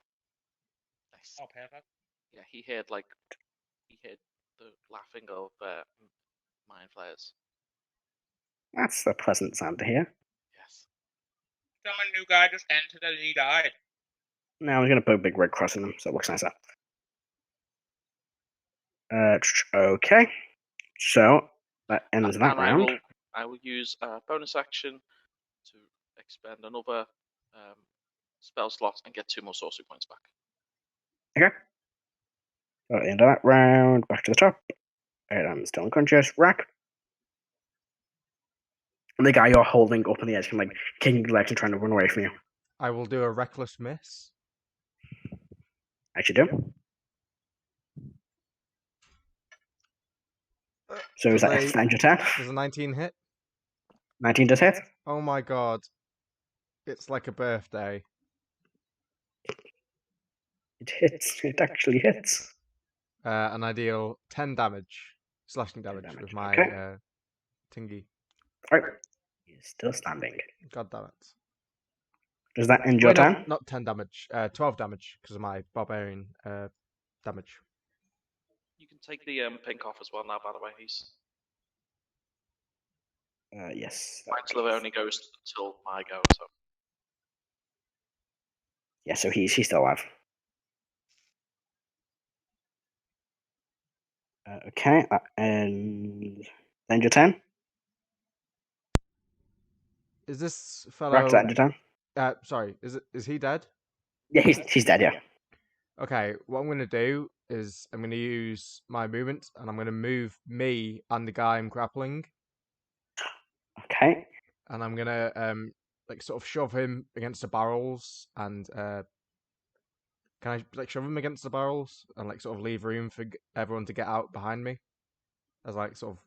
Nice. Oh, perfect. Yeah, he heard the laughing of mind flayers. That's a pleasant sound to hear. Yes. Some new guy just entered and he died. Now I'm going to put a big red cross in him, so it looks nicer. Okay. So that ends that round. I will use a bonus action to expend another spell slot and get 2 more sorcery points back. Okay. So at the end of that round, back to the top. I'm still unconscious. Rrak. And the guy you're holding up on the edge can like kicking your legs and trying to run away from you. I will do a reckless miss. I should do. So is that a stand your turn? Does a 19 hit? 19 does hit. Oh my god. It's like a birthday. It hits. It actually hits. And I deal 10 damage. Slashing damage with my thingy. Alright. He's still standing. God damn it. Does that end your turn? Not 10 damage. 12 damage because of my Barbarian damage. You can take the pink off as well now, by the way. He's... Yes. My slow only goes till my go, so... Yeah, so he's still alive. Okay, and end your turn. Is this fellow? Rrak, end your turn. Sorry, is he dead? Yeah, he's dead. Yeah. Okay, what I'm gonna do is I'm gonna use my movement and I'm gonna move me and the guy I'm grappling. Okay. And I'm gonna like sort of shove him against the barrels and can I like shove him against the barrels and like sort of leave room for everyone to get out behind me? As like sort of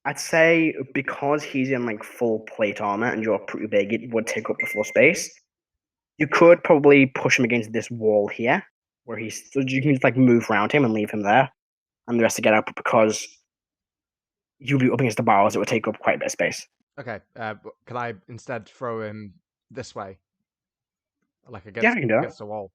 I'd say because he's in like full plate armor and you're pretty big, it would take up the floor space. You could probably push him against this wall here, where you can just like move around him and leave him there, and the rest to get out. But because you'll be up against the barrels, it would take up quite a bit of space. Okay, can I instead throw him this way, like against the wall?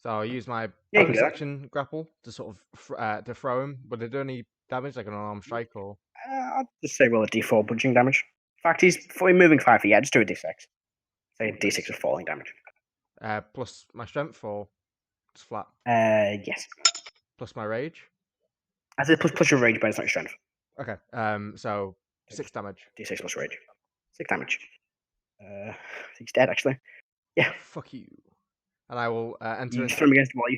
So I'll use my bonus action grapple to sort of to throw him. Would it do any damage, like an unarmed strike, or? I'll just say roll a d4 punching damage. In fact, he's fully moving 5 feet. Yeah, just do a d6. Say d6 of falling damage. Plus my strength, or just flat? Yes. Plus my rage. I said plus your rage, but it's not your strength. Okay. So 6 damage. D6 plus rage. 6 damage. He's dead actually. Yeah. Fuck you. And I will enter. You throw him against the wall.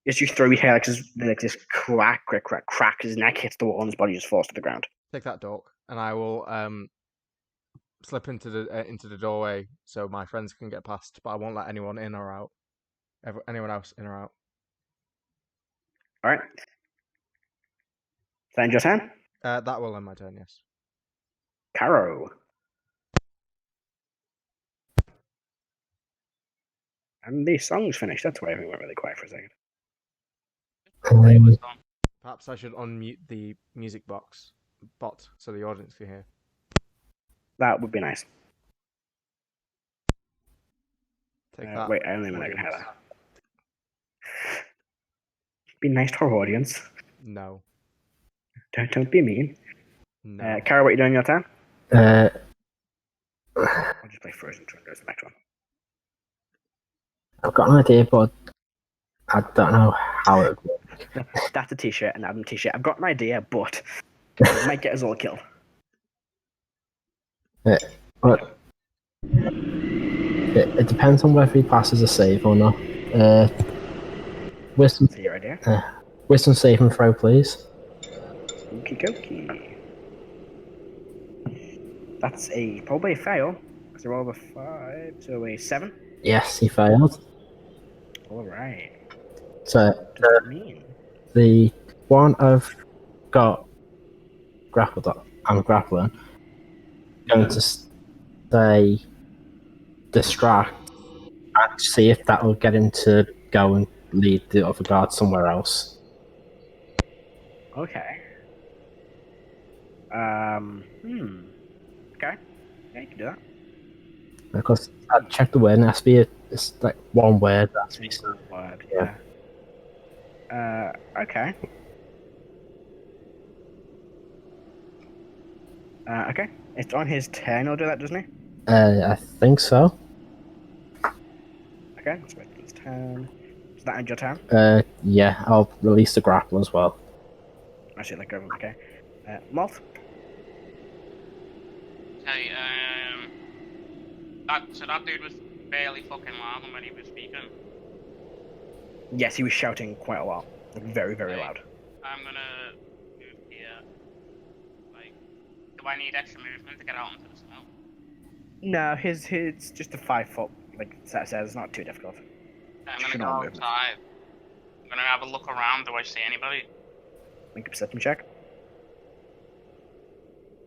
You throw your hair like this crack. His neck hits the wall and his body just falls to the ground. Take that, dork. And I will slip into the doorway so my friends can get past, but I won't let anyone in or out. Anyone else in or out. All right. End your turn? That will end my turn, yes. Karo. And the song's finished. That's why everything went really quiet for a second. Perhaps I should unmute the music bot so the audience can hear. That would be nice. Take that. Wait, I don't even know I can have that. Be nice to our audience. No. Don't be mean. No. Kara, what are you doing in your turn? Uh, I'll just play Frozen to go to the next one. I've got an idea, but I don't know how it would work. That's a t-shirt, an Adam t-shirt. I've got an idea, but it might get us all killed. But it depends on whether he passes a save or not. Wisdom. Is that your idea? Wisdom saving throw, please. Okie dokie. That's probably a fail. Because I rolled a 5, so a 7. Yes, he failed. Alright. So What does that mean? the one I've got grappled up, I'm grappling, going to say distract and see if that will get him to go and lead the other guard somewhere else. Okay. Okay. Yeah, you can do that. Because I checked the word and it has to be it's like one word. That's Single word, yeah. Okay. Okay. It's on his turn, he'll do that, doesn't he? I think so. Okay, let's wait for his turn. Is that end your turn? Yeah, I'll release the grapple as well. Actually, let go of him, okay. Molt? Okay, that dude was fairly fucking loud when he was speaking. Yes, he was shouting quite a lot. Like, very, very Okay. loud. I'm gonna move here. Like, do I need extra movement to get out into the snow? No, his just a 5 foot, like Seth says, it's not too difficult. I'm gonna Should go all movement. outside. I'm gonna have a look around. Do I see anybody? Make a perception check.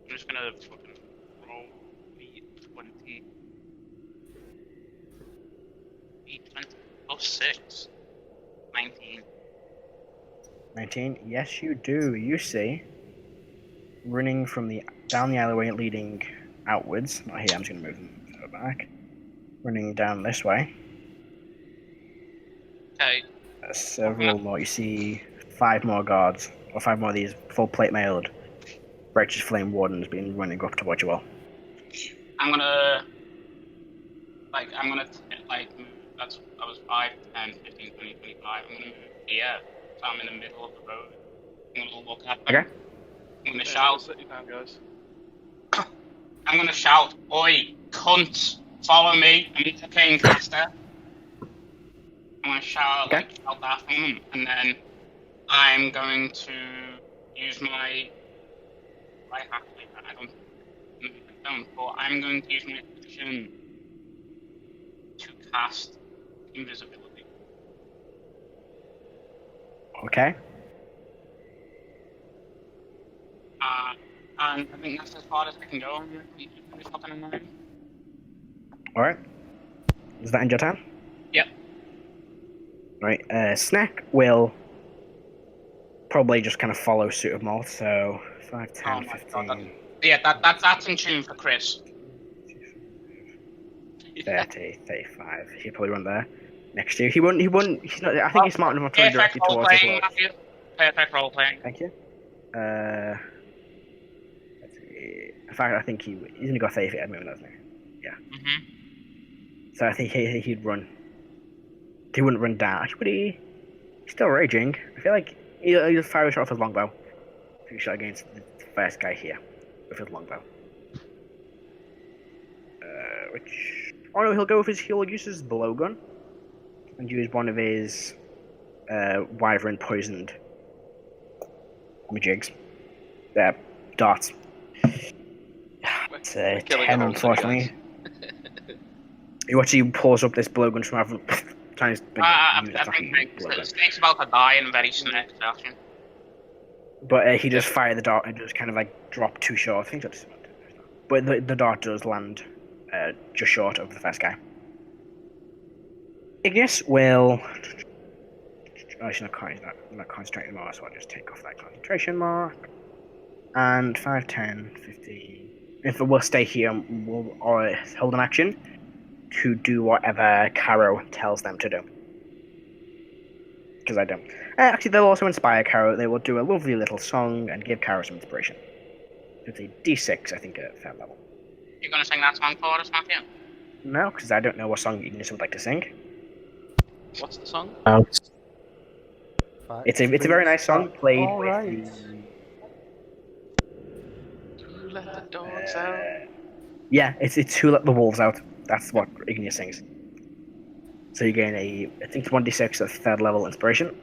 I'm just gonna fucking roll E20. E20 plus 6. 19. 19. Yes, you do. You see, running from down the alleyway leading outwards. Not here. I'm just gonna move them further back. Running down this way. Okay. Several more. You see 5 more guards, or 5 more of these full plate mailed righteous flame wardens being running up towards you all. I'm gonna that was 5, 10, 15, 20, 25. I'm gonna move here, so I'm in the middle of the road. I'm gonna look at them. Okay. I'm gonna shout. Sit you down, guys. I'm gonna shout, "Oi, cunt! Follow me! I'm the King Caster." I'm gonna shout that from them, and then I'm going to use my. I don't, but I'm going to use my action to cast invisibility. Okay. And I think that's as far as I can go. It's fucking annoying. Alright. Is that end your turn? Yep. Right. Snek will probably just kind of follow suit of Molt, so 5, 10, 15. God, that's in tune for Chris. 30, 35. He'll probably run there. Next to you. He won't, he's not, I think he's smart enough to run directly towards us. Matthew. Perfect role playing. Thank you. Let's see. In fact, I think he's only got 30 feet at the moment, hasn't he? Yeah. Mm-hmm. So I think he'd run. He wouldn't run down. He's still raging. I feel like he'll fire a shot off his longbow. He shot against the first guy here with his longbow. Oh no, he'll use his blowgun and use one of his wyvern poisoned jigs. Darts. It's 10, unfortunately. You watch he pulls up this blowgun from having trying to I think Snake's about to die in very Snek fashion. But he just fired the dart and just kind of like dropped too short. I think that's. But the dart does land just short of the first guy. Igneous will. Oh, she's not concentrating anymore, so I'll just take off that concentration mark. And 5, 10, 15. If we'll stay here, we'll hold an action. to do whatever Karo tells them to do. Because I don't. Actually, they'll also inspire Karo. They will do a lovely little song and give Karo some inspiration. It's a D6, I think, at 3rd level. You're going to sing that song for us, Matthew? No, because I don't know what song Igneous would like to sing. What's the song? It's a very nice song played All with right. Who let the dogs out? Yeah, it's Who Let the Wolves Out. That's what Igneous sings. So you gain I think it's 1d6 at 3rd level inspiration,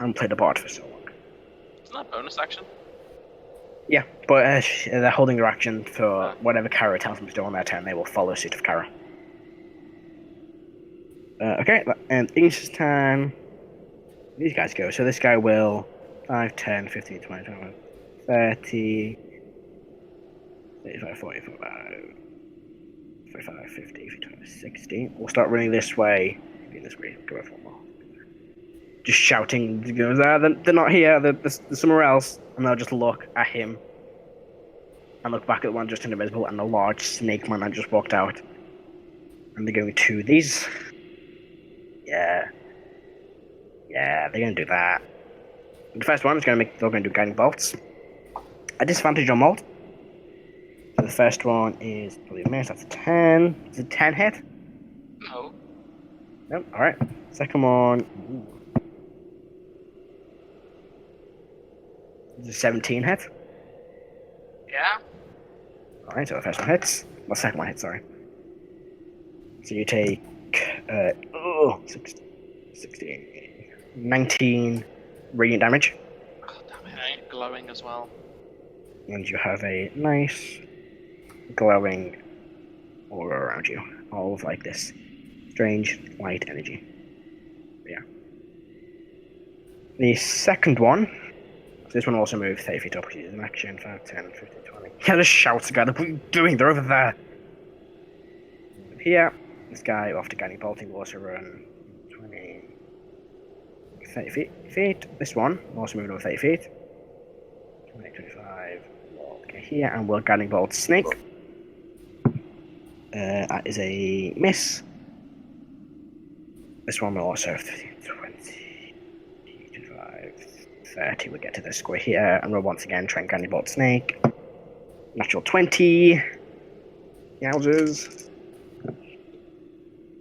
and play the bard for so long. Isn't that bonus action? Yeah, but they're holding their action for whatever Karo tells them to do on their turn. They will follow suit of Karo. Okay, and Igneous' turn. These guys go. So this guy will 5, 10, 15, 20, 21, 30, 35, 40, 45, 50, 55, 60. We'll start running this way. This way. Go for one more. Just shouting. Goes, they're not here. They're somewhere else. And they'll just look at him. And look back at the one just invisible and the large snake man that just walked out. And they're going to these. Yeah. Yeah, they're going to do that. The first one is they're going to do guiding bolts. A disadvantage on Molt. So the first one is probably a miss. That's a 10. Is it 10 hit? No. Nope. Alright. Second one. Is it 17 hit? Yeah. Alright, so the first one hits. Well, the second one hits, sorry. So you take 16, 19 radiant damage. Oh, damn it. Okay. Glowing as well. And you have a nice glowing aura around you. All of like this strange light energy. But yeah. The second one. So this one will also move 30 feet up, which is an action. 5, 10, 15, 20. Yeah, just shouts together. What are you doing? They're over there. Here. This guy, after guiding bolting, will also run 20, 30 feet. This one will also move over 30 feet. 20, 25. Okay, here, and we'll guiding bolt Snake. That is a miss. This one will also 15, 20, 25, 30. We'll get to this square here, and we'll once again try and guiding bolt Snake. Natural 20. Yowzers.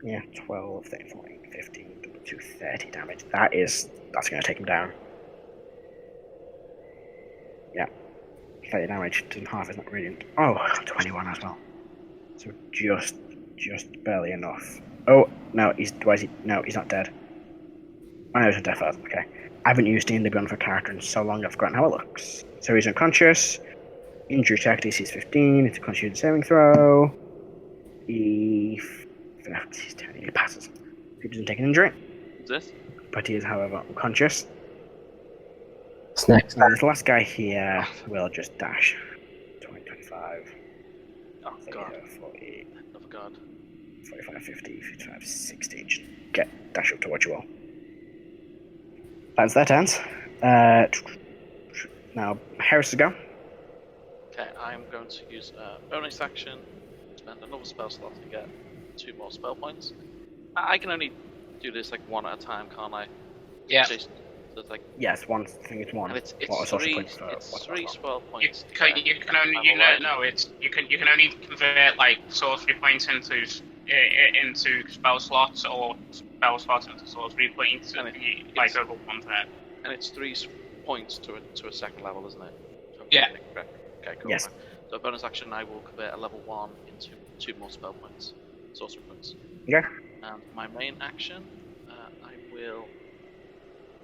Yeah, 12, 13, 14, 15, 22, 30 damage. That's going to take him down. Yeah. 30 damage, doesn't half, is not radiant. Oh, 21 as well. So just barely enough. Oh, no, he's not dead. Oh, no, he's not dead first, okay. I haven't used the gun for character in so long, I've forgotten how it looks. So he's unconscious. Injury check, DC is 15, it's a constitution saving throw. He passes. He doesn't take an injury. Is this? But he is, however, unconscious. Snek. And this last guy here will just dash. 20, 25. Oh, 30, God. 40, Oh, God. 45, 50, 55, 60. Just dash up to what you will. That's their turns. Now, Heris to go. Okay, I'm going to use a bonus action, spend another spell slot to get 2 more spell points. I can only do this like one at a time, can't I? Yeah. So it's like, Yes, I think it's one. and it's three 3 spell points. You can only convert like sorcery points into spell slots or spell slots into sorcery points And like over one turn. And it's 3 points to a second level, isn't it? Yeah. Okay, cool. Yes. So bonus action, I will convert a level 1 into 2 more spell points, sorcery points. Yeah. And my main action, I will.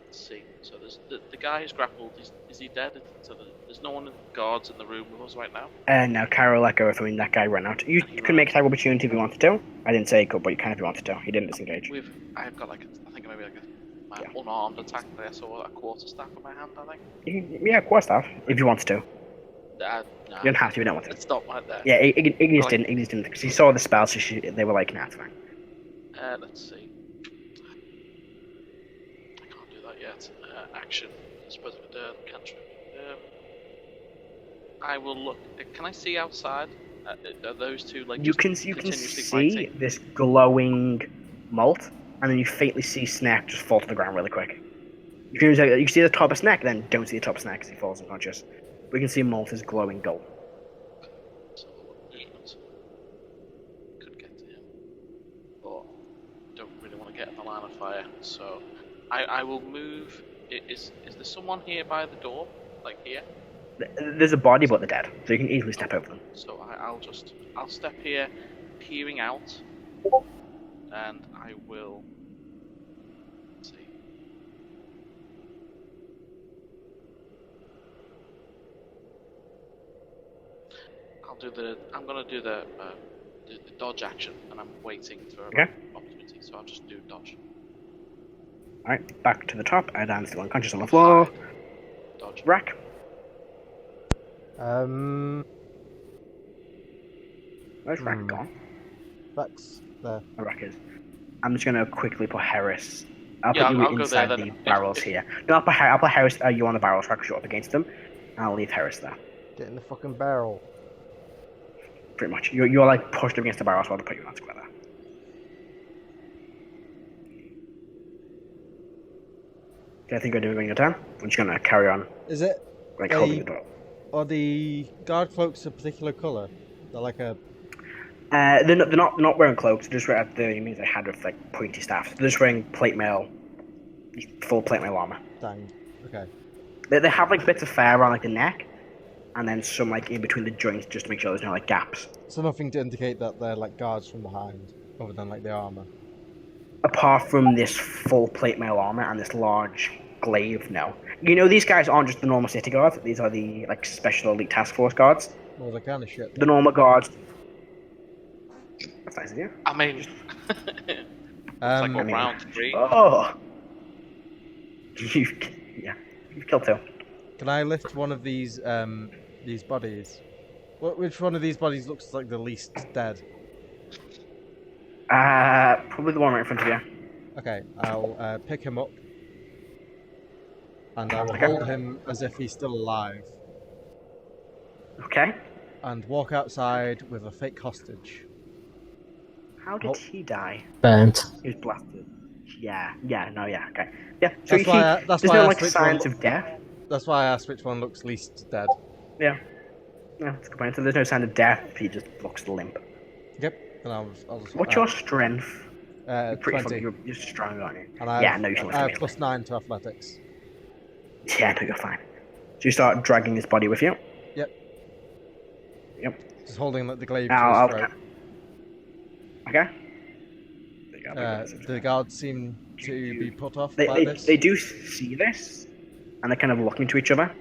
Let's see. So there's the guy who's grappled. Is he dead? So there's no one in guards in the room with us right now. No, Karo let go of him, that guy ran out. You can make attack opportunity if you wanted to. I didn't say you could, but you can if you wanted to. He didn't disengage. I've got like I think maybe like my unarmed attack there. I saw a quarter staff in my hand. I think. Yeah, quarterstaff if you wanted to. Nah, You don't have to. You don't want to. It's not right there. Yeah, Igneous didn't. Igneous didn't because he saw the spell, so they were like, nah, it's fine. Let's see. I can't do that yet. Action. I suppose I could cantrip. I will look. Can I see outside Are those two like You can see this glowing Molt, and then you faintly see Snek just fall to the ground really quick. You can see the top of Snek, then don't see the top of Snek because he falls unconscious. But you can see Molt is glowing dull. Could get to him, but don't really want to get in the line of fire. So I will move. Is there someone here by the door, like here? There's a body, but they're dead, so you can easily step over them. So I'll step here, peering out, and I will. Let's see. I'm gonna do the dodge action, and I'm waiting for an opportunity. So I'll just do dodge. All right, back to the top. Erdan's still unconscious on the floor. Dodge. Rrak. Where's Rrak gone? Rrak's there. Rrak is. I'm just gonna quickly put Heris. I'll put you inside the barrels here. No, I'll put Heris. You on the barrels, so I can shoot up against them. And I'll leave Heris there. Get in the fucking barrel. Pretty much. You're like pushed against the barrel, so I'll put you on square there. Do you think you're doing your turn? I'm just gonna carry on. Is it? Like holding the door. Are the guard cloaks a particular colour? They're like a. They're not wearing cloaks. They're just wearing the means they had with like pointy staffs. They're just wearing plate mail, full plate mail armor. Dang. Okay. They have like bits of fur around like the neck, and then some like in between the joints just to make sure there's no like gaps. So nothing to indicate that they're like guards from behind, other than like the armor. Apart from this full plate mail armor and this large glaive, no. You know these guys aren't just the normal city guards. These are the like special elite task force guards. Well, they're kind of shit. The normal guards. That's nice of you. I mean, it's like round 3. Oh. You've killed 2. Can I lift one of these bodies? Which one of these bodies looks like the least dead? Probably the one right in front of you. Okay, I'll pick him up, and I will hold him as if he's still alive. Okay. And walk outside with a fake hostage. How did he die? Burnt. He was blasted. Yeah, okay. Yeah, so that's there's why no like signs of death. That's why I asked which one looks least dead. Yeah, that's a good point. So there's no sign of death, he just looks limp. Yep, and I'll just, What's your strength? You're pretty 20. You're strong, aren't you? And yeah, no, you should I have +9 to athletics. Yeah, no, you're fine. So you start dragging his body with you? Yep. Just holding the glaive to his throat. Okay. The guards seem to be put off by this. They do see this, and they're kind of looking to each other. Are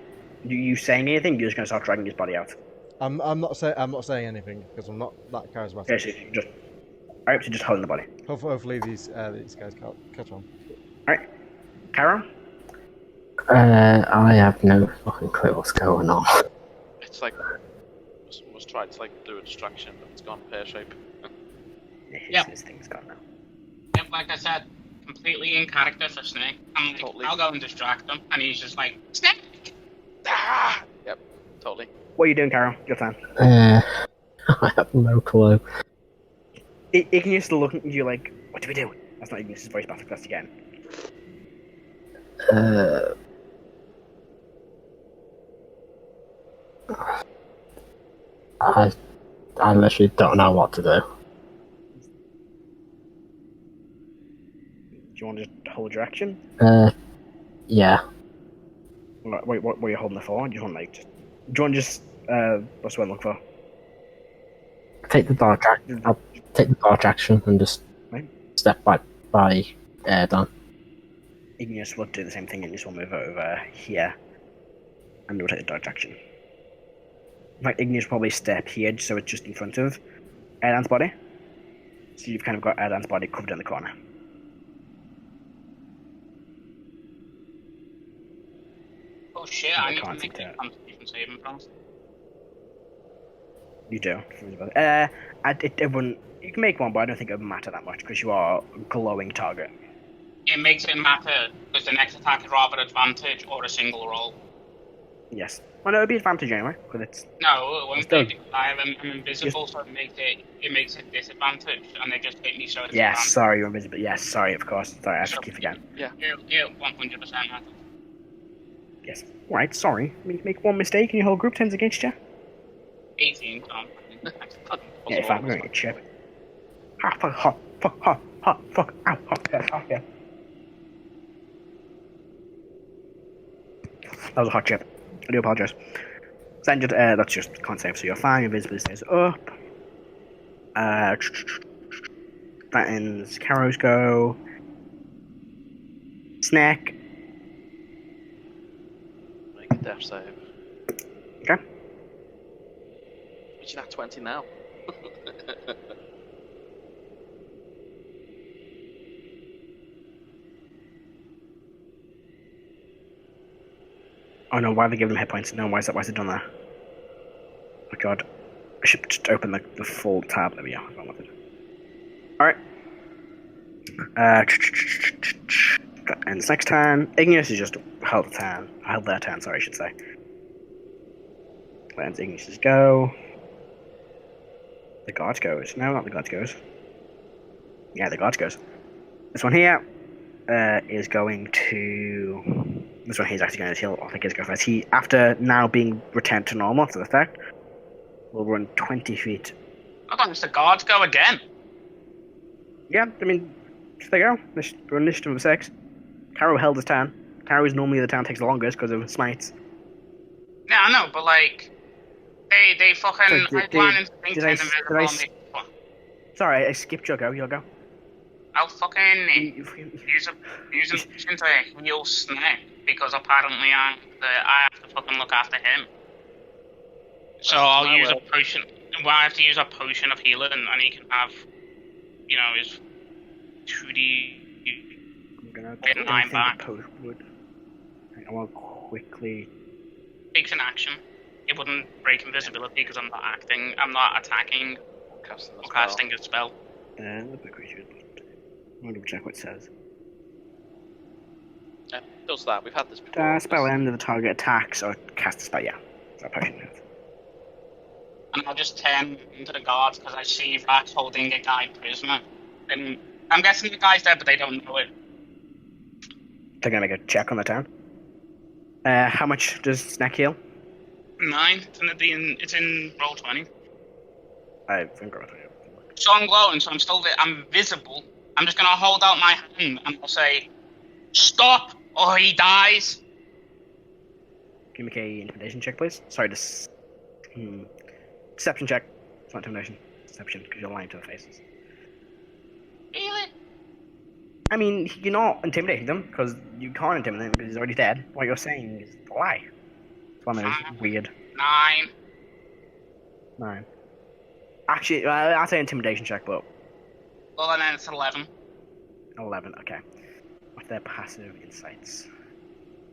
you saying anything? You're just going to start dragging his body out. I'm not saying anything because I'm not that charismatic. Okay, so just holding the body. Hopefully these guys catch on. Alright. Karo? I have no fucking clue what's going on. It's like someone's tried to like do a distraction, but it's gone pear-shaped. His thing's gone now. Yep, like I said, completely in character for Snek. I'm like, Totally. I'll go and distract him, and he's just like, Snek! Ah! Yep, totally. What are you doing, Karo? Your time. I have no clue. Igneous is looking at you like, what do we do? That's not Igneous' voice back across again. I literally don't know what to do. Do you want to just hold your action? Yeah. Wait, what are you holding it for? Do you want to just what's the word I'm looking for? Take the dodge action. I'll take the dodge action and just step back by Erdan. Igneous will do the same thing and just will move over here. And we'll take the dodge action. In fact, Igneous will probably step here so it's just in front of Erdan's body. So you've kind of got Erdan's body covered in the corner. Oh shit, I need to make a constitution saving throw. You do. It wouldn't. You can make one, but I don't think it would matter that much because you are a glowing target. It makes it matter because the next attack is rather advantage or a single roll. Yes. Well, no, it'd be advantage anyway, because it's... No, it won't Still- be. I'm invisible, so it makes it disadvantage, and they just hit me, so it's Yes, advantage. sorry, you're invisible. Yes, sorry, of course. Sorry, I keep forgetting. Yeah. Yeah, 100% matters. Yes. Right, sorry. Make one mistake and your whole group turns against you. 18, Tom. Yeah, if I'm going to chip. Ha, fuck, ha, fuck, ha, ha, fuck, ow, ha, yeah, ha, yeah. That was a hot chip. I do apologise. Then just, that's just can't save, so you're fine. Your visibility stays up. That ends Karo's go. Snek. Make a death save. Okay. Which you have 20 now. Oh no, why are they giving him hit points? No, why is it done that? Oh god. I should just open the full tab. There we go. Alright. That ends next turn. Igneous is just held a turn. Held their turn, sorry, I should say. That ends Igneous's go. The guard goes. No, not the guard goes. Yeah, the guard goes. This one here is going to... This one here is actually going to heal. I think he's going first. He, after now being returned to normal to the effect, will run 20 feet. I thought it's the guards go again. Yeah, I mean, there you go. We're on initiative of 6. Karo held his turn. Karo is normally the turn takes the longest because of smites. Yeah, I know, but like, they fucking... Sorry, I skipped your go. Your go. I'll fucking use a potion to heal Snek, because apparently I have to fucking look after him. So I'll use a potion. Well, I have to use a potion of healing, and he can have, you know, his 2D. I'm gonna get 9 back. I will quickly. Takes an action. It wouldn't break invisibility because I'm not acting. I'm not attacking. Casting a spell. The book creature. I'll double check what it says. Yeah, does that. We've had this before. Spell end of the target attacks or cast a spell. Yeah, it's a potion. And I'll just turn into the guards because I see Rrak holding a guy prisoner. And I'm guessing the guy's dead, but they don't know it. They're gonna make a check on the town. How much does Snek heal? 9. It's in roll 20. I think roll 20. So I'm glowing, so I'm visible. I'm just gonna hold out my hand and I'll say, "Stop, or he dies." Give me a intimidation check, please. Sorry, deception check. It's not intimidation. Deception, because you're lying to their faces. Really? I mean, you're not intimidating them, because you can't intimidate him because he's already dead. What you're saying is a lie. It's one of those weird. 9. 9. Actually, I'll say intimidation check, but... Well, and then it's 11. 11, okay. What's their passive insights?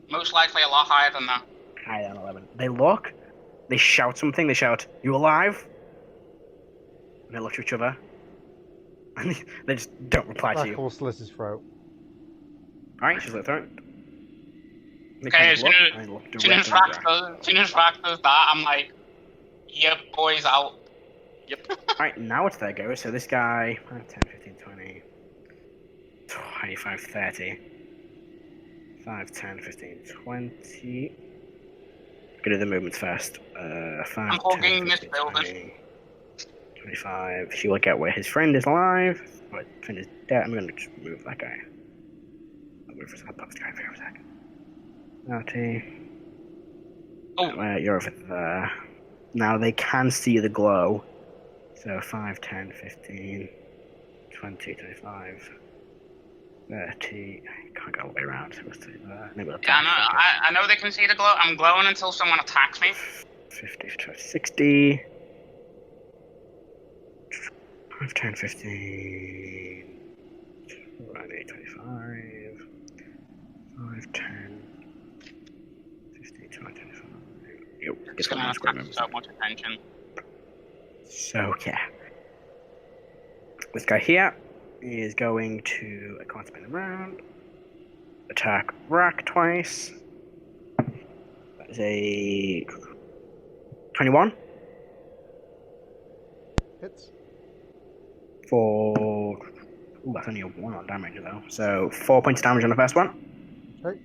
Most likely a lot higher than that. Higher than 11. They look, they shout something, they shout, "You alive?" And they look to each other. And they just don't reply to you. Black horse slit his throat. Alright, she's like, throat. Okay, as soon as Rrak does that, I'm like, "Yep, boys out." Yep. Alright, now it's their go. So this guy, 5, 10, 15, 20, 25, 30. 5, 10, 15, 20. Go to the movements first. 5, I'm 10, hogging 15, this 20, building. 25. She will get where his friend is alive. But friend is dead. I'm going to just move that guy. I'll move for pop this guy for a second. 30. Oh. You're over there. Now they can see the glow. So 5, 10, 15, 20, 25, 30. Can't go all the way around. I know they can see the glow. I'm glowing until someone attacks me. 50, 60. 5, 10, 15, 20, 25, 5, 10, 15, 20, 25. Yep, It's going to attract so much attention. So, yeah. This guy here is going to, I can't spin around, attack Rrak twice. That is a 21. Hits. For... Ooh, that's only a 1 on damage, though. So, 4 points of damage on the first one. Okay.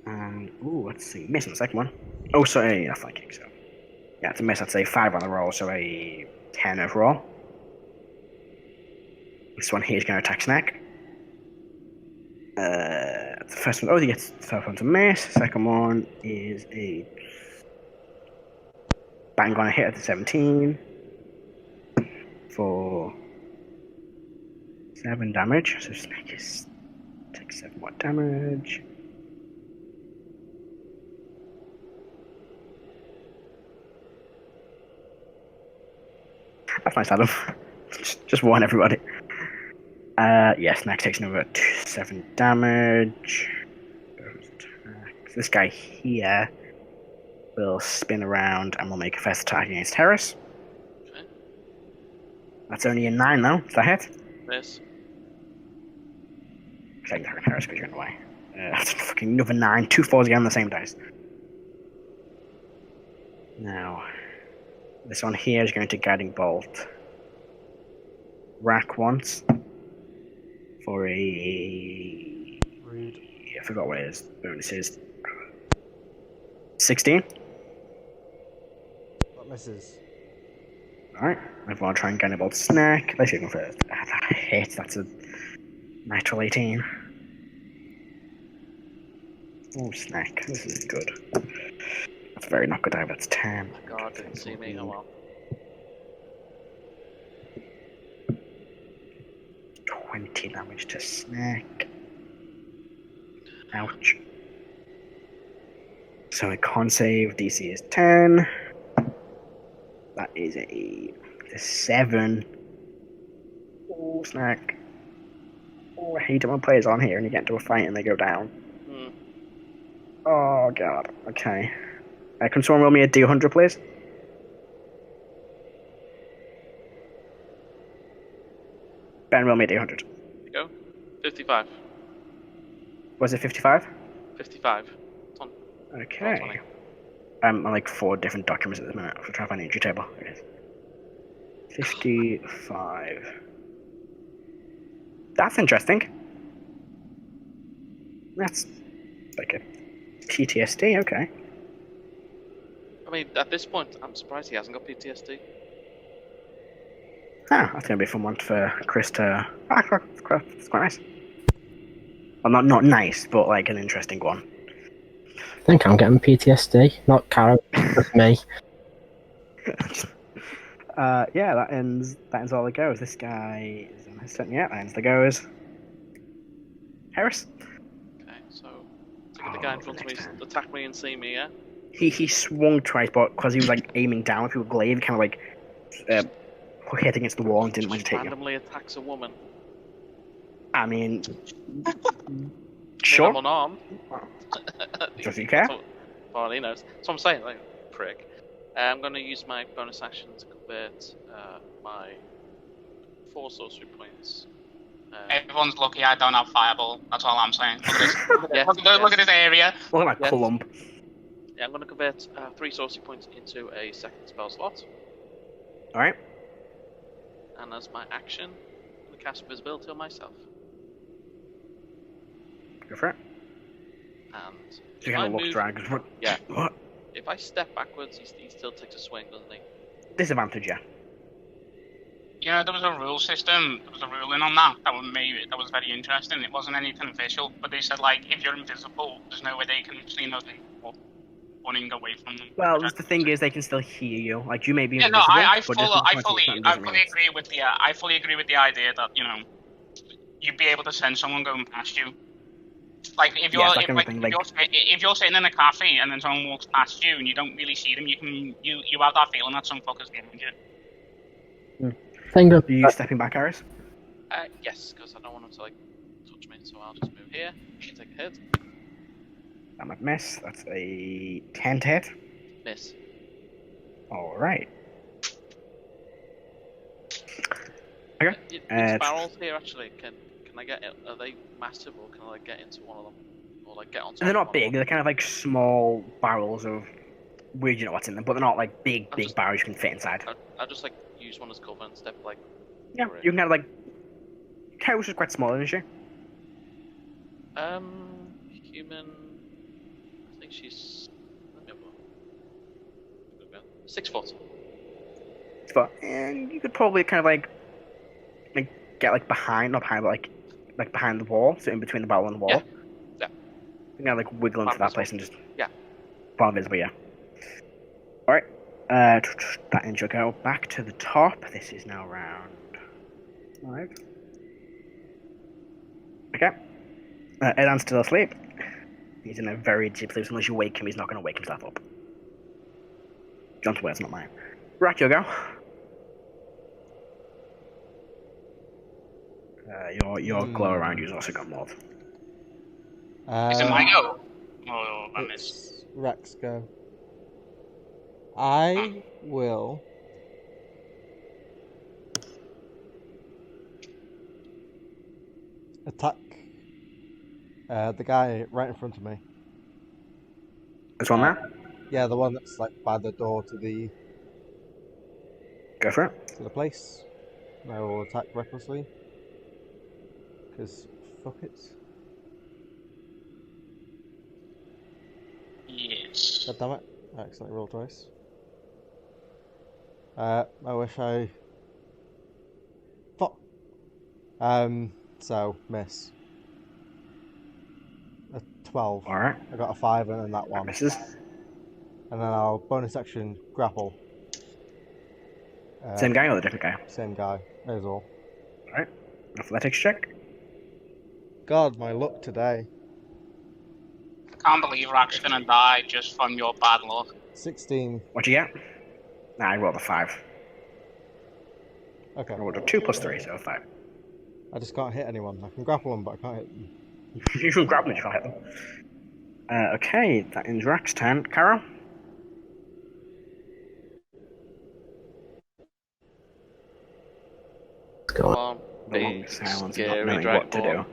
And, ooh, let's see. Miss on the second one. Oh, sorry, yeah, flanking, so. Yeah, it's a miss. I'd say 5 on the roll, so a 10 overall. This one here is going to attack Snek. The first one, he gets the first one to miss. The second one is a bang on a hit at the 17 for 7 damage. So Snek takes 7 more damage. That's nice, Adam. Just warn everybody. Yes, Snek takes another 7 damage. This guy here will spin around and will make a first attack against Heris. Okay. That's only a 9 though. Is that hit? Miss. Second attack on Heris because you're in the way. That's fucking another 9. 2 4s again on the same dice. Now, this one here is going to Guiding Bolt. Rrak once. For a... Rude. I forgot what his bonus is. 16. That misses. Alright, I want to try and get about Snek. Let's see him first. That hit, that's a natural 18. Oh, Snek, this is good. That's very not good, that's 10. Oh god, didn't see me. Oh well. 20 damage to Snek. Ouch. So a con save, DC is 10. That is a 7. Oh, Snek. Oh, I hate it when players are on here and you get into a fight and they go down. Oh, God. Okay. Can someone roll me a D100, please? Ben, roll me a D100. There you go. 55. Was it 55? 55. Okay. I'm on like 4 different documents at this minute. I'm trying to find the entry table. There it is. 55. That's interesting. That's like a PTSD, okay. I mean, at this point, I'm surprised he hasn't got PTSD. Ah, that's going to be a fun one for Chris to... it's quite nice. Well, not nice, but like an interesting one. I think I'm getting PTSD, not Karo, just me. Yeah, that ends all the goes. This guy is on his turn. Yeah, that ends the goes. Heris? Okay, so the guy in front of me attack me and see me, yeah? He swung twice, but because he was like aiming down with people glaive, kind of like hit against the wall and didn't want to take you. Randomly attacks a woman. I mean, sure. I'm unarmed. Does he care? Well, he knows. That's what I'm saying, like, prick. I'm going to use my bonus action to convert my 4 sorcery points. Everyone's lucky I don't have fireball. That's all I'm saying. Look at this area. Look at that clump. Yeah, I'm going to convert 3 sorcery points into a second spell slot. Alright. And as my action, I'm going to cast invisibility on myself. Go for it. And So you kind of look drag. Yeah. What? If I step backwards, he still takes a swing, doesn't he? Disadvantage, yeah. You know, there was a rule system, there was a ruling on that that was very interesting. It wasn't anything official, but they said, like, if you're invisible, there's no way they can see nothing running away from them. Well, the thing is, they can still hear you. Like, you may be invisible. Yeah, I fully agree with the idea that, you know, you'd be able to sense someone going past you. Like, if you're sitting in a cafe and then someone walks past you and you don't really see them, you have that feeling that some fucker's behind you. Are you stepping back, Heris? Yes, because I don't want him to, like, touch me, so I'll just move here. Take a hit. That might miss. That's a 10 to hit. Miss. Alright. Okay. These barrels here, actually, can I get... Are they massive, or can I, like, get into one of them? or like get on top. They're of not one big. another? They're kind of like small barrels of weird, you know what's in them, but they're not like big barrels you can fit inside. I just like use one as cover and step like. Yeah, over it. you can kind of like. Karos is quite small, isn't she? Human. I think she's. Let me have a look. 6 foot. But and you could probably kind of like get like behind, not behind, but like behind the wall, so in between the barrel and the wall. Yeah. You can like wiggle into that place and just. Yeah. Part invisible, yeah. All right. That intro go back to the top. This is now round 5. Okay. Erdan's still asleep. He's in a very deep sleep. So unless you wake him, he's not going to wake himself up. John's words, not mine. Rrak, your go. Your glow around you has also got Molt. Is it my go? Oh, I missed. Rrak's go. I will attack the guy right in front of me. This one there? Yeah, the one that's like by the door to the Go for it. to the place. I will attack recklessly. Because fuck it. Yes. God damn it. I accidentally rolled twice. I wish I... Fuck. So, miss. A 12. Alright. I got a 5 and then that one. Misses. And then I'll bonus action grapple. Same guy or the different guy? Same guy. There's all. Alright. Athletics check. God, my luck today. I can't believe Rrak's gonna die just from your bad luck. 16. What'd you get? Nah, I rolled a 5. Okay. I rolled a 2 plus 3, so 5. I just can't hit anyone. I can grapple them, but I can't hit them. You can grab them, you can't hit them. Okay, that ends Rrak's turn. Karo? Come on, The long big, silence, not scary knowing what to do. Dragonborn.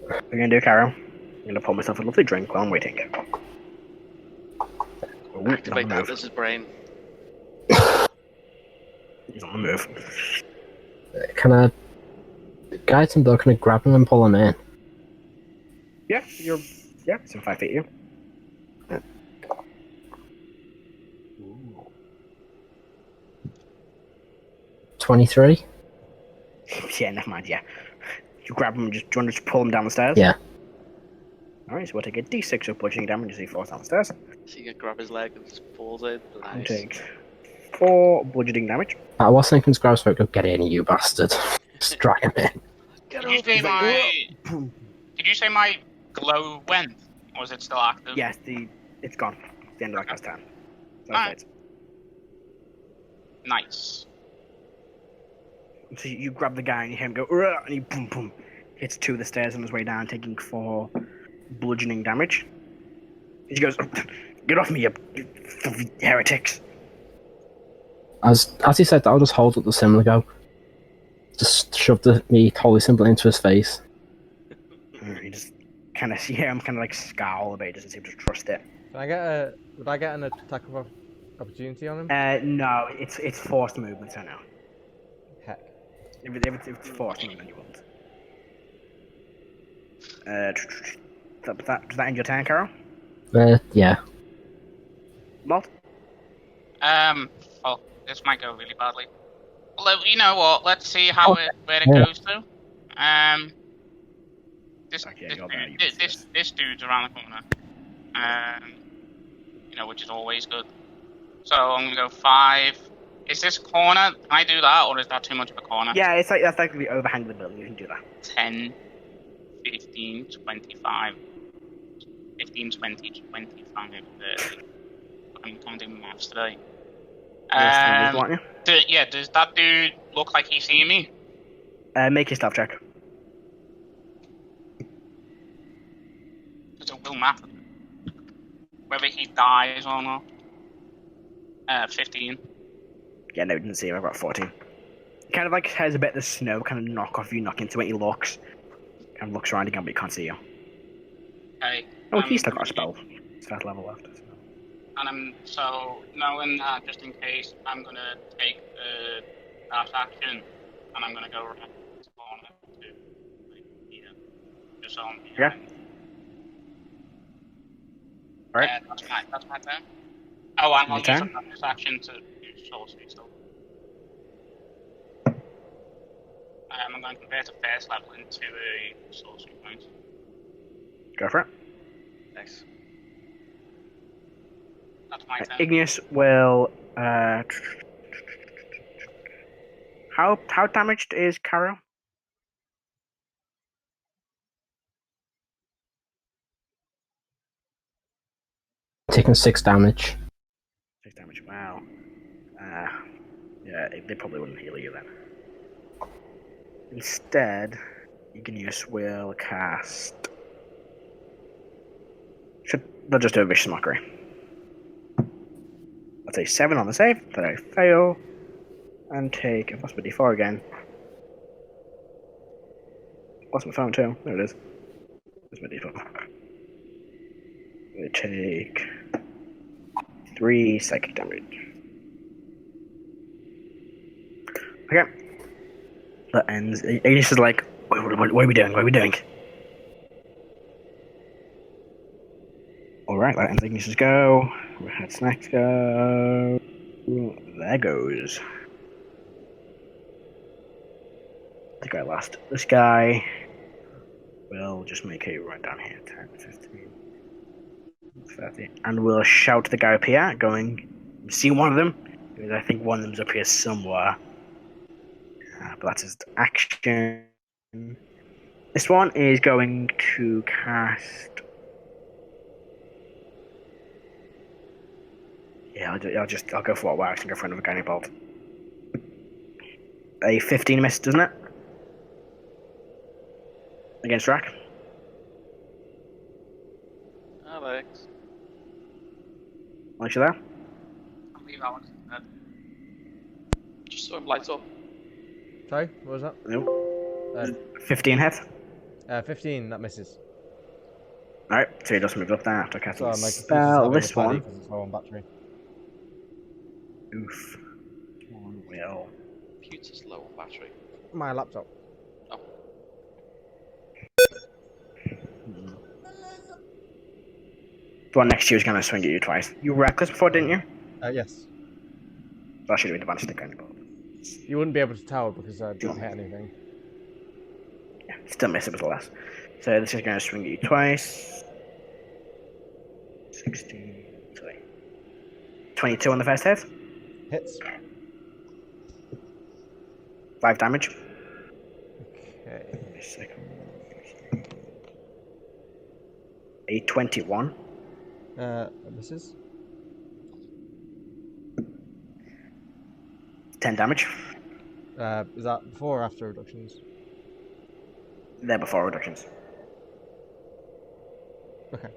What are you gonna do, Karo? I'm gonna pour myself a lovely drink while I'm waiting. Ooh, Activate on the that move. lizard brain. He's on the move. Can I guide him though? Can I grab him and pull him in? Yeah, it's in 5 feet of you. Ooh. 23? Yeah, never mind, yeah. You grab him and do you want to just pull him down the stairs? Yeah. Alright, so we'll take a d6 of bludgeoning damage as he falls down the stairs. So you can grab his leg and just pulls in. And Nice. take 4 bludgeoning damage. I was thinking Scrub's folk, go get in, you bastard. Just drag him in. Get Did you say my glow went? Or is it still active? Yes, it's gone. It's the end of that guy's turn. So Alright. that's it. Nice. So you grab the guy and you hear him go, "Rrrr," and he boom boom hits 2 of the stairs on his way down, taking 4 bludgeoning damage. He goes, "Get off me, you heretics!" As he said that, I'll just hold up the symbol and go. Just shove the meat holy symbol into his face. You just kind of see him kind of like scowl a bit. He doesn't seem to trust it. Would I get an attack of opportunity on him? No, it's forced movement, so no. Heck. If it's forced movement, you won't. Does that end your turn, Karo? Yeah. Molt? Well, this might go really badly. Well, you know what? Let's see how where it goes to. This dude's around the corner. Which is always good. So I'm gonna go 5. Is this corner? Can I do that, or is that too much of a corner? Yeah, that's like the overhang of the building. You can do that. 10, 15, 25, 15, 20, 25, 30. I'm counting maths today. Does that dude look like he's seeing me? Make a stealth check. Because it will matter. Whether he dies or not. 15. Yeah, no, didn't see him. I've got 14. He kind of like has a bit of the snow kind of knock into it. He looks. Kind of looks around again, but he can't see you. Okay. Oh, he's still got a spell. It's that level left. And so knowing that, just in case, I'm gonna take the dash action, and I'm gonna go around the corner to like, here, just on behind. Yeah. All right. That's my turn. Oh, and I'll use turn? a bonus action to use sorcery still. I'm going to convert a first level into a sorcery point. Go for it. Nice. That's my turn. Igneous will. How damaged is Karo? Taking 6 damage. 6 damage. Wow. Yeah, they probably wouldn't heal you then. Instead, Igneous will cast. They'll just do a vicious mockery. That's a 7 on the save that I fail, and take a plus my d4 again. Lost my phone too. There it is. There's my d4. I take 3 psychic damage. Okay. That ends. Igneous is like, what are we doing? What are we doing? Alright, that ends Igneous' go. We had Snek's go. There goes. I think I lost. This guy will just make a run down here. 10, 15, 30. And we'll shout to the guy up here, going, see one of them? Because I think one of them's up here somewhere. But that's his action. This one is going to cast. Yeah, I'll go for what works and go for another Guiding Bolt. A 15 miss, doesn't it? Against Rrak. Alex. Alex, you there? I'll leave Alex dead. Just so him lights up. Sorry, what was that? No. 15 hit. 15, that misses. Alright, so he just moved up there after casting So the my spell. This one. because it's low on battery. Oof. One will. Computer's low on battery. My laptop. Oh. The one next to you is going to swing at you twice. You were reckless before, didn't you? Yes. That should have been advantage to Guiding Bolt. You wouldn't be able to tell because I didn't hit anything. Yeah, still miss it with less. So this is going to swing at you twice. 16. Sorry. 22 on the first hit. Hits. 5 damage. Okay. Second. A 21. Misses. 10 damage. Is that before or after reductions? They're before reductions. Okay.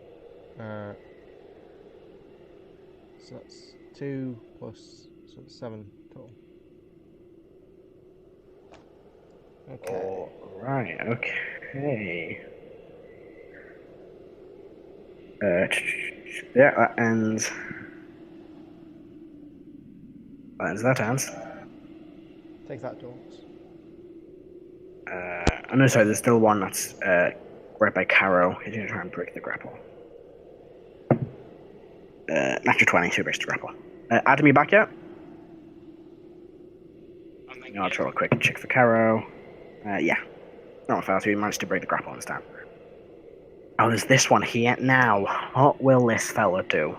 So that's 2 plus, so it's 7 total. Okay. Alright, okay. Yeah, that ends. That ends. Take that, Dorks. Oh no, sorry, there's still one that's right by Karo. He's going to try and break the grapple. Natural 20, so he breaks the grapple. Adam, you back yet? I'll try a quick check for Karo. Yeah. Not fast, so he managed to break the grapple on his time. Oh, there's this one here. Now, what will this fella do?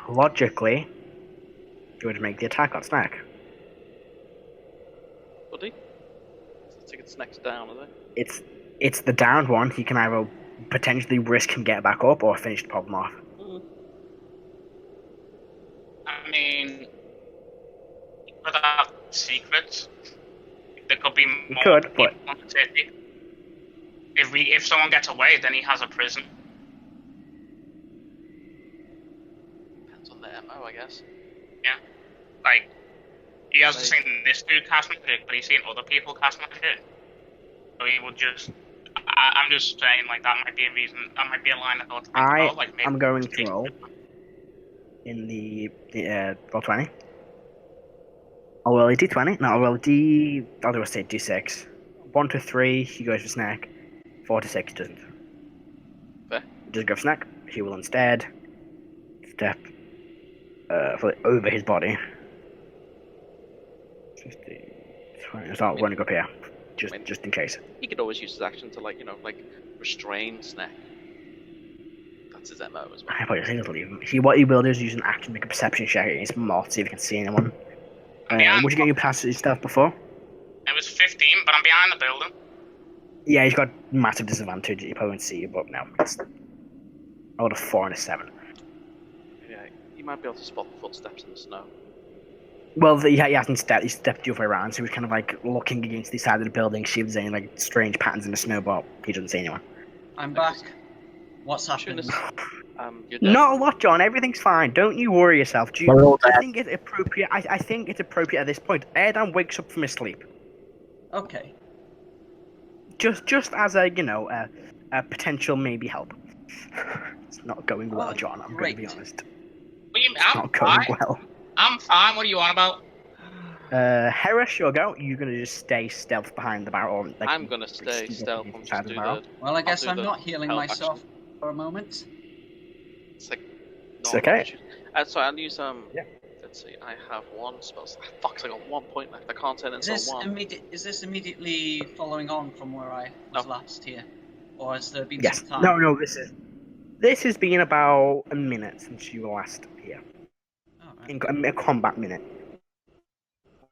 Logically, he would make the attack on Snek. Would he? I think it's next down, is it? It's the downed one. He can either potentially risk him get back up or finish the problem off. I mean, he could have secrets. There could be more could, but if someone gets away, then he has a prison. Depends on the MO, I guess. Yeah, like He hasn't seen this dude cast magic, but he's seen other people cast magic. So he would just. I'm just saying, like, that might be a reason. That might be a line of thought to think about. Like, maybe I'm going to roll in the roll 20. I'll roll a d20. No, I'll roll a d. I'll do a d6. 1 to 3, he goes for Snek. 4 to 6, he doesn't. Fair. He doesn't go for Snek. He will instead step over his body. 15, 20. It's not running up here, just in case. He could always use his action to, like, restrain Snek. That's his MO as well. I probably think it'll leave him. What he will do is use an action to make a perception check against Molt, see if he can see anyone. Would you get your past his stuff before? It was 15, but I'm behind the building. Yeah, he's got massive disadvantage. He probably won't see you, but no. I rolled a 4 and a 7. Yeah, you might be able to spot the footsteps in the snow. Well, he hasn't stepped. He stepped the other way around, so he's kind of like looking against the side of the building, see if there's any like strange patterns in the snow, but he doesn't see anyone. I'm back. What's happening? Not a lot, John. Everything's fine. Don't you worry yourself. Do you think it's appropriate? I think it's appropriate at this point. Erdan wakes up from his sleep. Okay. Just as a a potential maybe help. It's not going well, John. I'm going to be honest. It's not going well. I'm fine. What are you on about? Heris, you'll go. You're going to just stay stealth behind the barrel. Like, I'm going to stay stealth. Well, I guess I'm not healing myself for a moment. It's like. It's okay. So I'll use Yeah. Let's see. I have one spell. Fuck! I got 1 point left. I can't turn into one. Is this immediately following on from where I was last here, or has there been yes. some time? No. This has been about a minute since you were last here. In a combat minute.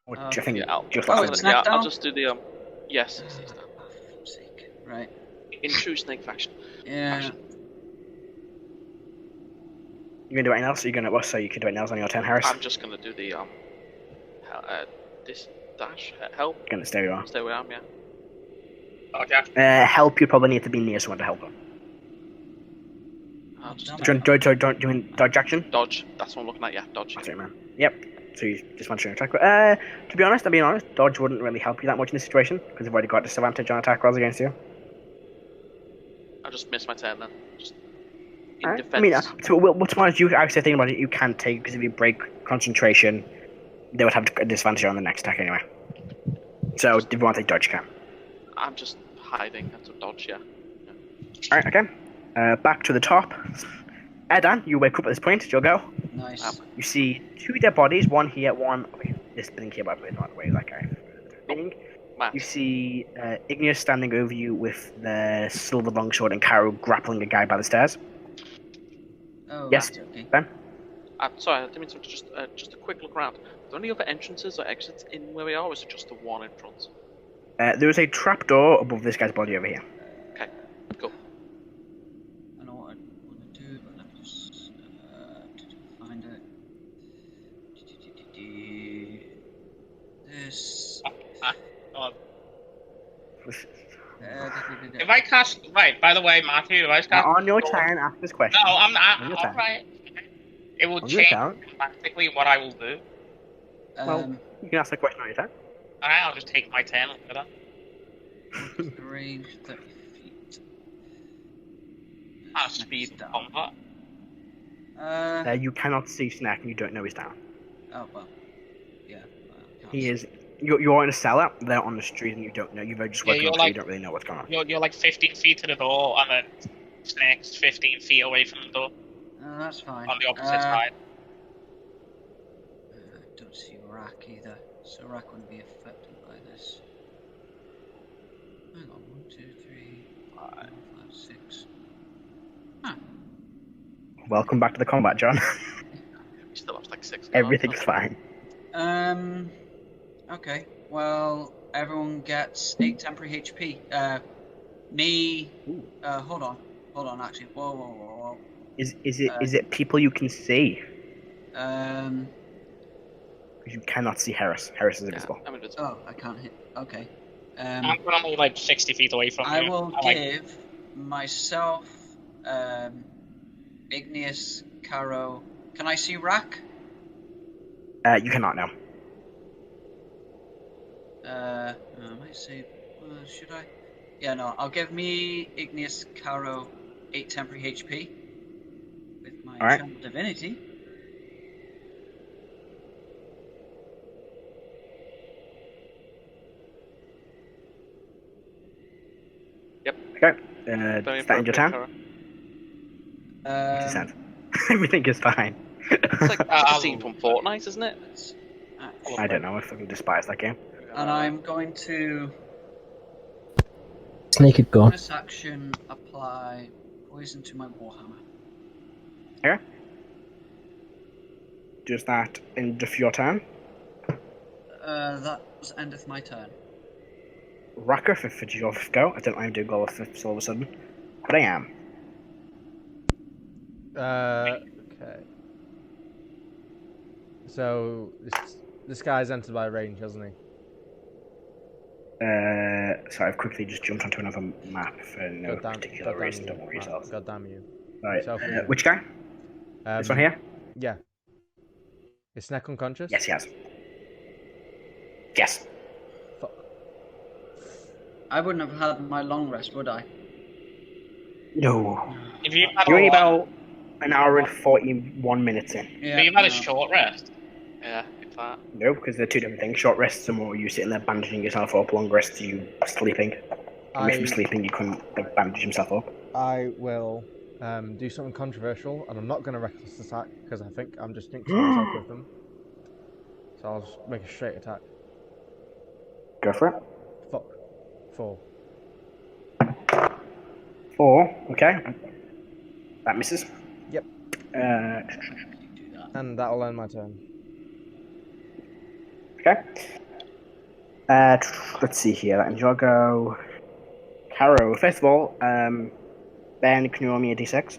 Which I think I'll just do the yes. Right. In true Snake fashion. Yeah. You gonna do anything else? Or you gonna so you can do anything else on your turn, Heris? I'm just gonna do the this dash help. You're gonna stay where you are. Stay where I am, yeah. Okay. Help. You probably need to be near someone to help them. Doing dodge action? Dodge. That's what I'm looking at. Yeah, dodge. That's right, man. Yep. So you just want to attack. To be honest, dodge wouldn't really help you that much in this situation because you've already got disadvantage on attack rolls against you. I just missed my turn then. Just in defense. So what's one you actually think about it? You can take because if you break concentration, they would have a disadvantage on the next attack anyway. So if you want to take dodge, you can. I'm just hiding. That's a dodge, yeah. All right. Okay. Back to the top. Erdan, you wake up at this point. You'll go. Nice. You see 2 dead bodies, one here, one this thing here, by the way, not the way that guy. You see Igneous standing over you with the silver longsword and Karo grappling a guy by the stairs. Oh, yes, okay. Ben? Sorry, I didn't mean to just a quick look around. Are there any other entrances or exits in where we are, or is it just the one in front? There is a trapdoor above this guy's body over here. Okay, cool. I know what I want to do, but let me just find it. This. If I cast right, by the way, Matthew, if I cast on your turn, ask this question. No, I'm not. Alright. It will change dramatically what I will do. Well, you can ask the question on your turn. Alright, I'll just take my turn for that. Range 30 feet. Speed combat. You cannot see Snek and you don't know he's down. Oh well. Yeah. He is. You're in a cellar. They're on the street, and you don't know. You've just woken up, so you don't really know what's going on. You're like 15 feet to the door, and then Snek's 15 feet away from the door. That's fine. On the opposite side. I don't see Rrak either, so Rrak wouldn't be affected by this. Hang on, 1, 2, 3, 4, 5, 6. Huh. Welcome back to the combat, John. We still have like 6. Everything's fine. Okay. Well, everyone gets 8 temporary HP. Me. Hold on. Actually, whoa. Is it people you can see? Because you cannot see Heris. Heris is invisible. I'm invisible. Oh, I can't hit. Okay. I'm only like 60 feet away from you. I will give myself, Igneous, Karo. Can I see Rrak? You cannot now. I might say, should I? Yeah, no, I'll give me Igneous Karo 8 temporary HP with my Channel Divinity. Yep. Okay. Is that in your turn? Everything is fine. It's like a scene from Fortnite, isn't it? I don't know. I fucking despise that game. And I'm going to Naked gun. bonus action apply poison to my warhammer. Okay. Does that end of your turn? That endeth my turn. Rrak, for your go. I don't know I'm doing all of fifths all of a sudden, but I am. Okay. So this guy's entered by range, hasn't he? So I've quickly just jumped onto another map for no particular reason. Don't worry yourself. God damn you. Right. Which guy? This one here? Yeah. Is Snek unconscious? Yes, he has. Yes. Fuck. I wouldn't have had my long rest, would I? No. If you're only about an hour and 41 minutes in. Yeah, you've had a short rest. Yeah, if that. No, because they're two different things. Short rests are more you sitting there bandaging yourself up. Long rests are you sleeping. And if you're sleeping, you couldn't bandage yourself up. I will do something controversial, and I'm not going to reckless attack because I think I'm just jinxing myself with them. So I'll just make a straight attack. Go for it. Fuck. 4. 4. Okay. That misses. Yep. And that'll end my turn. Okay. Let's see here. That ends your go. Karo. First of all, Ben, can you roll me a d6?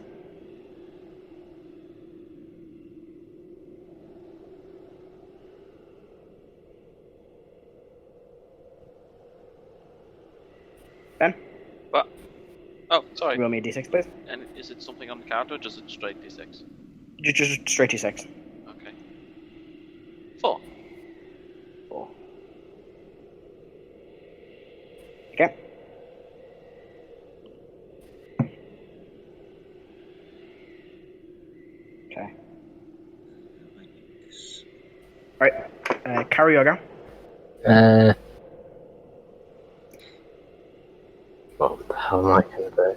Ben? What? Oh, sorry. Roll me a d6, please. And is it something on the card or just straight d6? Just straight d6. Okay. 4. 4. Okay. Okay. Right. Carry yoga. What the hell am I going to do?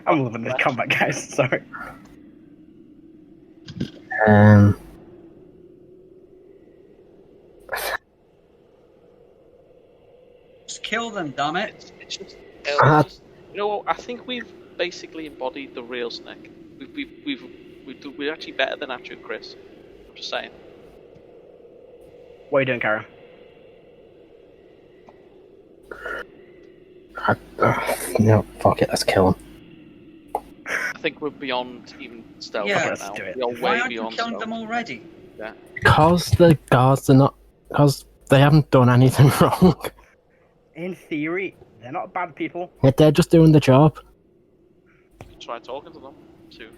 I'm loving this combat, guys. Sorry. Just kill them, damn it! It's just, you know what? I think we've basically embodied the real Snek. We're actually better than Atru Chris. I'm just saying. What are you doing, Karo? No, fuck it, let's kill him. I think we're beyond even stealth Yeah, right now. do it. We are Why way aren't you beyond killing stealth. them already? Yeah. Because the guards are not... Because they haven't done anything wrong. In theory, they're not bad people. Yeah, they're just doing the job. You can try talking to them, too.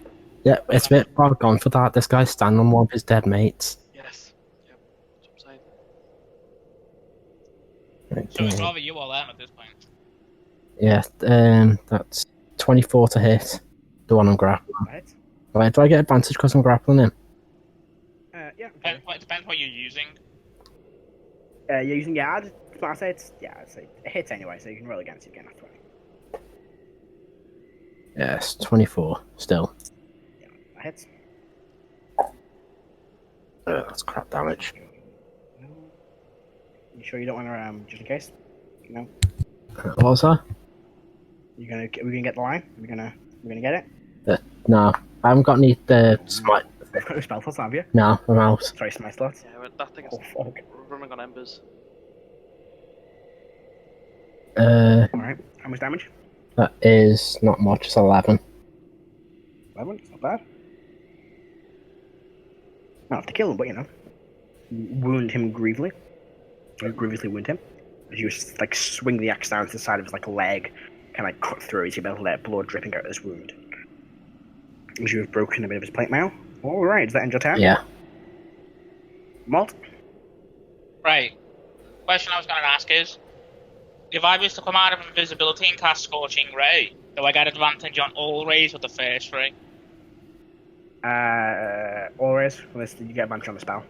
Yeah, it's a bit far gone for that. This guy's standing on one of his dead mates. Yes. Yep. That's what I'm saying. So it's rather you or them at this point. Yeah, that's 24 to hit. The one I'm grappling. Right? Right, do I get advantage because I'm grappling him? Yeah. It depends what you're using. You're using yard. I'd say it's it hits anyway, so you can roll against it again after. Yes, 24 still. Yeah, that hits. That's crap damage. You sure you don't want to just in case? No. What was that? We're gonna get the line. We're gonna get it. No, I haven't got any smite. I've got no spell slots, have you? No, I'm out. Sorry, smite slots. Yeah, but that thing is running on embers. Alright, how much damage? That is not much, it's 11. 11, it's not bad. Not have to kill him, but you know. Wound him grievously. You grievously wound him. As you like swing the axe down to the side of his like leg, kind of cut through as you let blood dripping out of this wound. As you have broken a bit of his plate mail. Alright, does that end your turn? Yeah. Molt? Right. Question I was going to ask is, if I was to come out of invisibility and cast Scorching Ray, do I get advantage on all rays or the first ray? Always, unless you get advantage on the spell.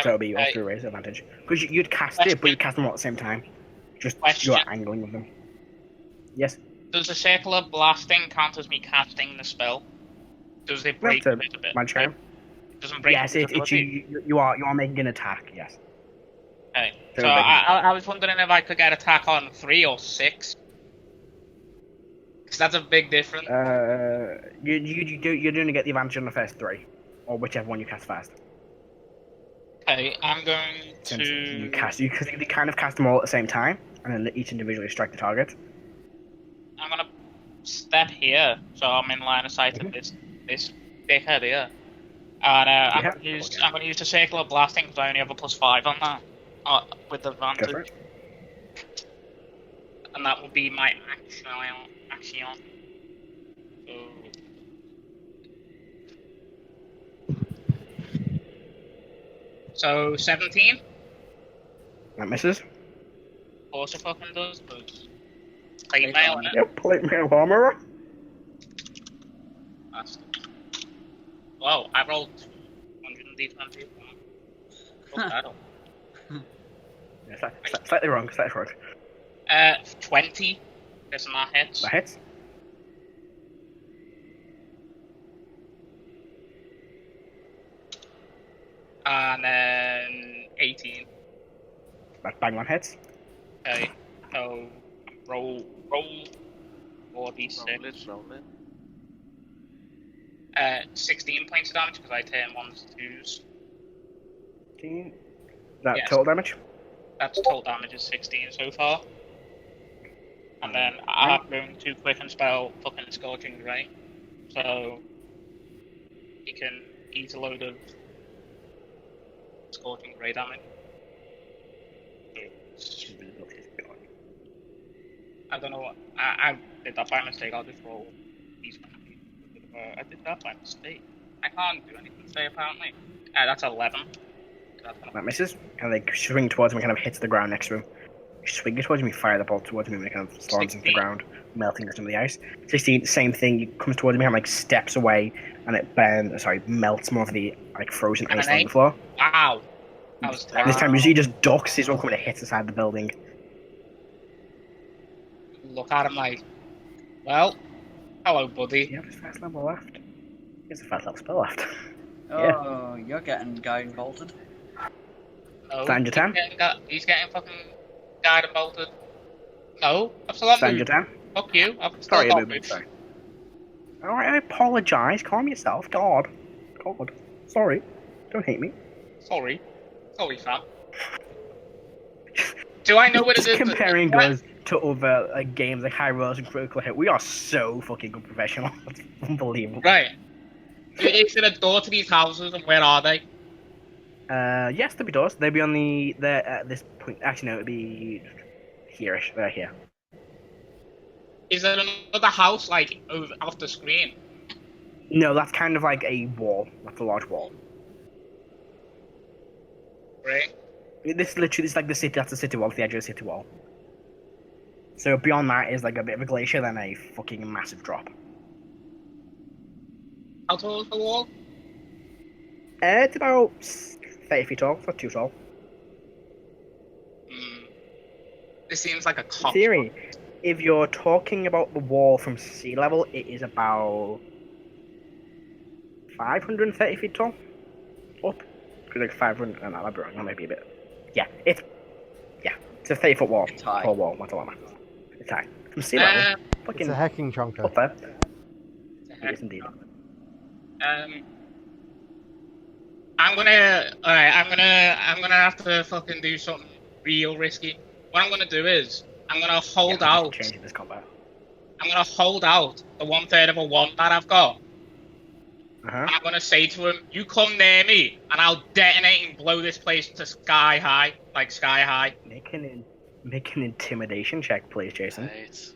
So it'll be all 3 rays advantage. Because you'd cast it, but you'd cast them all at the same time. Just you're angling with them. Yes? Does the circle of blasting count as me casting the spell? Does it break it a bit? Magic item. It doesn't break yes, you are making an attack, yes. Okay. So I was wondering if I could get attack on 3 or 6. Because that's a big difference. You're going to get the advantage on the first 3. Or whichever one you cast first. Okay, I'm going to... You kind of cast them all at the same time, and then each individually strike the target. I'm going to step here, so I'm in line of sight of this dickhead here. And I'm going to use the circle of blasting because I only have a +5 on that. With advantage. And that will be my action. So 17? That misses. Of course it fucking does, but plate mail, innit? Yep, plate mail armor. Whoa, I rolled 120. Fuck that up. Yeah, slightly wrong. 20. There's some hits. That hits. And then 18. That bang on hits. Okay, so roll 4d6. Roll it. 16 points of damage because I turn 1s to 2s. 16. That total damage? That's total damage is 16 so far. And then I'm going to quicken spell fucking Scorching Ray. So he can eat a load of Scorching Ray damage. I don't know what I did that by mistake. I'll just roll these. I did that by mistake. I can't do anything today apparently. That's 11. That misses, and they swing towards him and kind of hits the ground next to him. You swing it towards him, you fire the bolt towards him, and it kind of slams into the ground, melting some of the ice. 16, same thing, he comes towards him and steps away, and it melts more of the frozen ice on the floor. Wow. That was terrible. This time he just ducks, he's all coming to hit the side of the building. Look at him well, hello buddy. You have his first level left. He has a first level spell left. Oh, you're getting guiding bolted. No, Stand your turn. He's getting fucking guiding bolted. No, I've still got Stand your turn. Fuck you, I've still got move. Sorry. Alright, I apologise. Calm yourself. God. Sorry. Don't hate me. Sorry, fam. Do I know what it is? Comparing us to other games like High Rollers and Critical Hit, we are so fucking good professional. It's unbelievable. Right. Is there a door to these houses, and where are they? Yes, there'll be doors. They'll be on at this point. Actually, no, it'll be here-ish. They're here. Is there another house, over off the screen? No, that's kind of like a wall. That's a large wall. Right. This is like the city. That's the city wall. It's the edge of the city wall. So beyond that is like a bit of a glacier, then a fucking massive drop. How tall is the wall? It's about 30 feet tall. It's not too tall. This seems like a cop. Theory. If you're talking about the wall from sea level, it is about 530 feet tall. Up. Because 500. No, that'd be wrong. That might be a bit. Yeah, it's a 30-foot wall. It's high. Tall wall. What's a lot? It's high. From sea level. It's a hacking chunker. Up there. It is indeed. I'm gonna have to fucking do something real risky. What I'm gonna do is I'm gonna hold out. Changing this combat. I'm gonna hold out the 1/3 of a wand that I've got. Uh-huh. And I'm gonna say to him, "You come near me, and I'll detonate and blow this place to sky high, like sky high." Make an intimidation check, please, Jason. Right.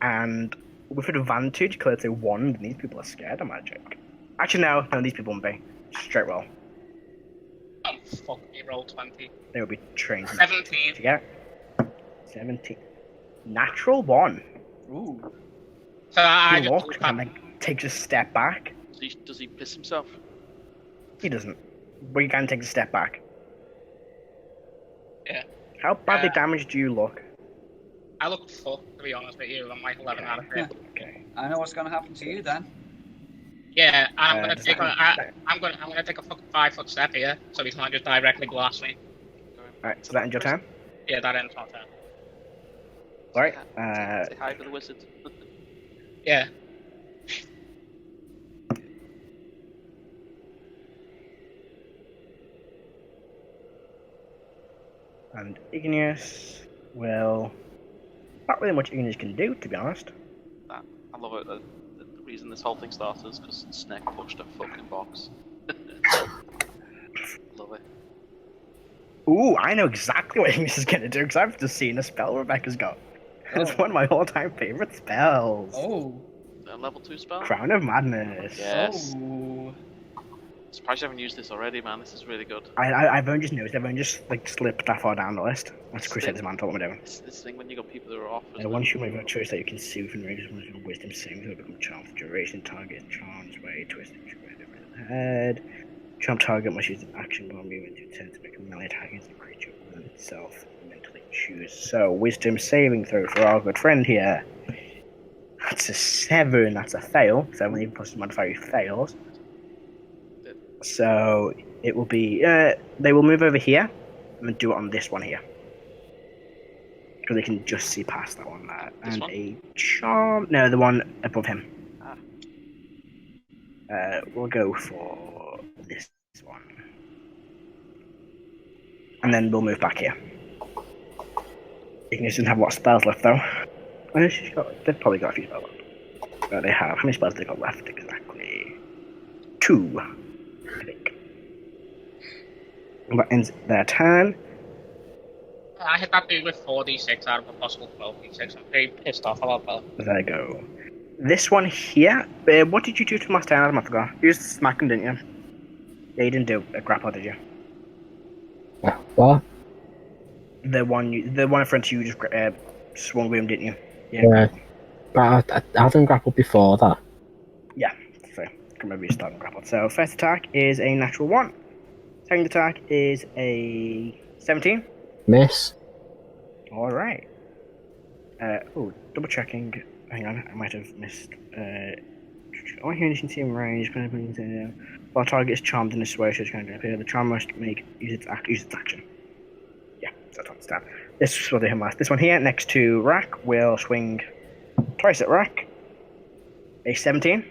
And with advantage, because it's a wand, and these people are scared of magic. Actually, no, these people won't be. Straight roll. Oh fuck me, roll 20. They will be trained. 17. To get 17. Natural 1. Ooh. So I He just looks and then takes a step back. Does he piss himself? He doesn't. But he can take a step back. Yeah. How badly damaged do you look? I look fucked, to be honest with you. I'm like 11 out of 10. Okay. I know what's going to happen to you then. Yeah, I'm gonna does take that- I'm gonna take a fucking 5-foot step here, so he can't just directly blast me. Alright, so that ends your turn? Yeah, that ends my turn. Alright, Say hi to the wizard. Yeah. and Igneous will... Not really much Igneous can do, to be honest. I love it. The reason this whole thing started is because Snek pushed a fucking box. Love it. Ooh, I know exactly what Igneous is going to do, because I've just seen a spell Rebecca's got. It's one of my all-time favourite spells. Oh. A level 2 spell? Crown of Madness. Yes. Oh. Surprised you haven't used this already, man. This is really good. I've only just noticed, I've only just slipped that far down the list. That's Crusader's Mantle, what am I doing? This thing when you got people that are off. One human with a choice that you can soothe and raise one wisdom saving throw become charmed for duration. Target charms way twisted over the head. Charm target must use an action while moving to turn to make a melee attack against the creature within itself mentally choose. So wisdom saving throw for our good friend here. That's a 7, that's a fail. 7 even plus modifier fails. So it will be they will move over here and do it on this one here. Because they can just see past that one there. And one? a charm. No, the one above him. We'll go for this one. And then we'll move back here. Igneous doesn't have a lot of spells left though. They've probably got a few spells left. They have. How many spells have they got left exactly? 2, I think. That ends their turn. I hit that dude with 4d6 out of a possible 12d6. I'm very pissed off about that. There you go. This one here, what did you do to last turn? I forgot. You just smacked him, didn't you? Yeah, you didn't do a grapple, did you? What? The one in front of you just swung with him, didn't you? Yeah. But I haven't grappled before that. Yeah, so I can remember you starting grapple. So first attack is a natural 1. Second attack is a 17. Miss. Alright. Double checking. Hang on, I might have missed. All humans can see in range. While target is charmed in this way, so it's going to appear. The charm must use its action. Yeah, that's what it's done. This will do him last. This one here, next to Rrak, will swing twice at Rrak. A 17.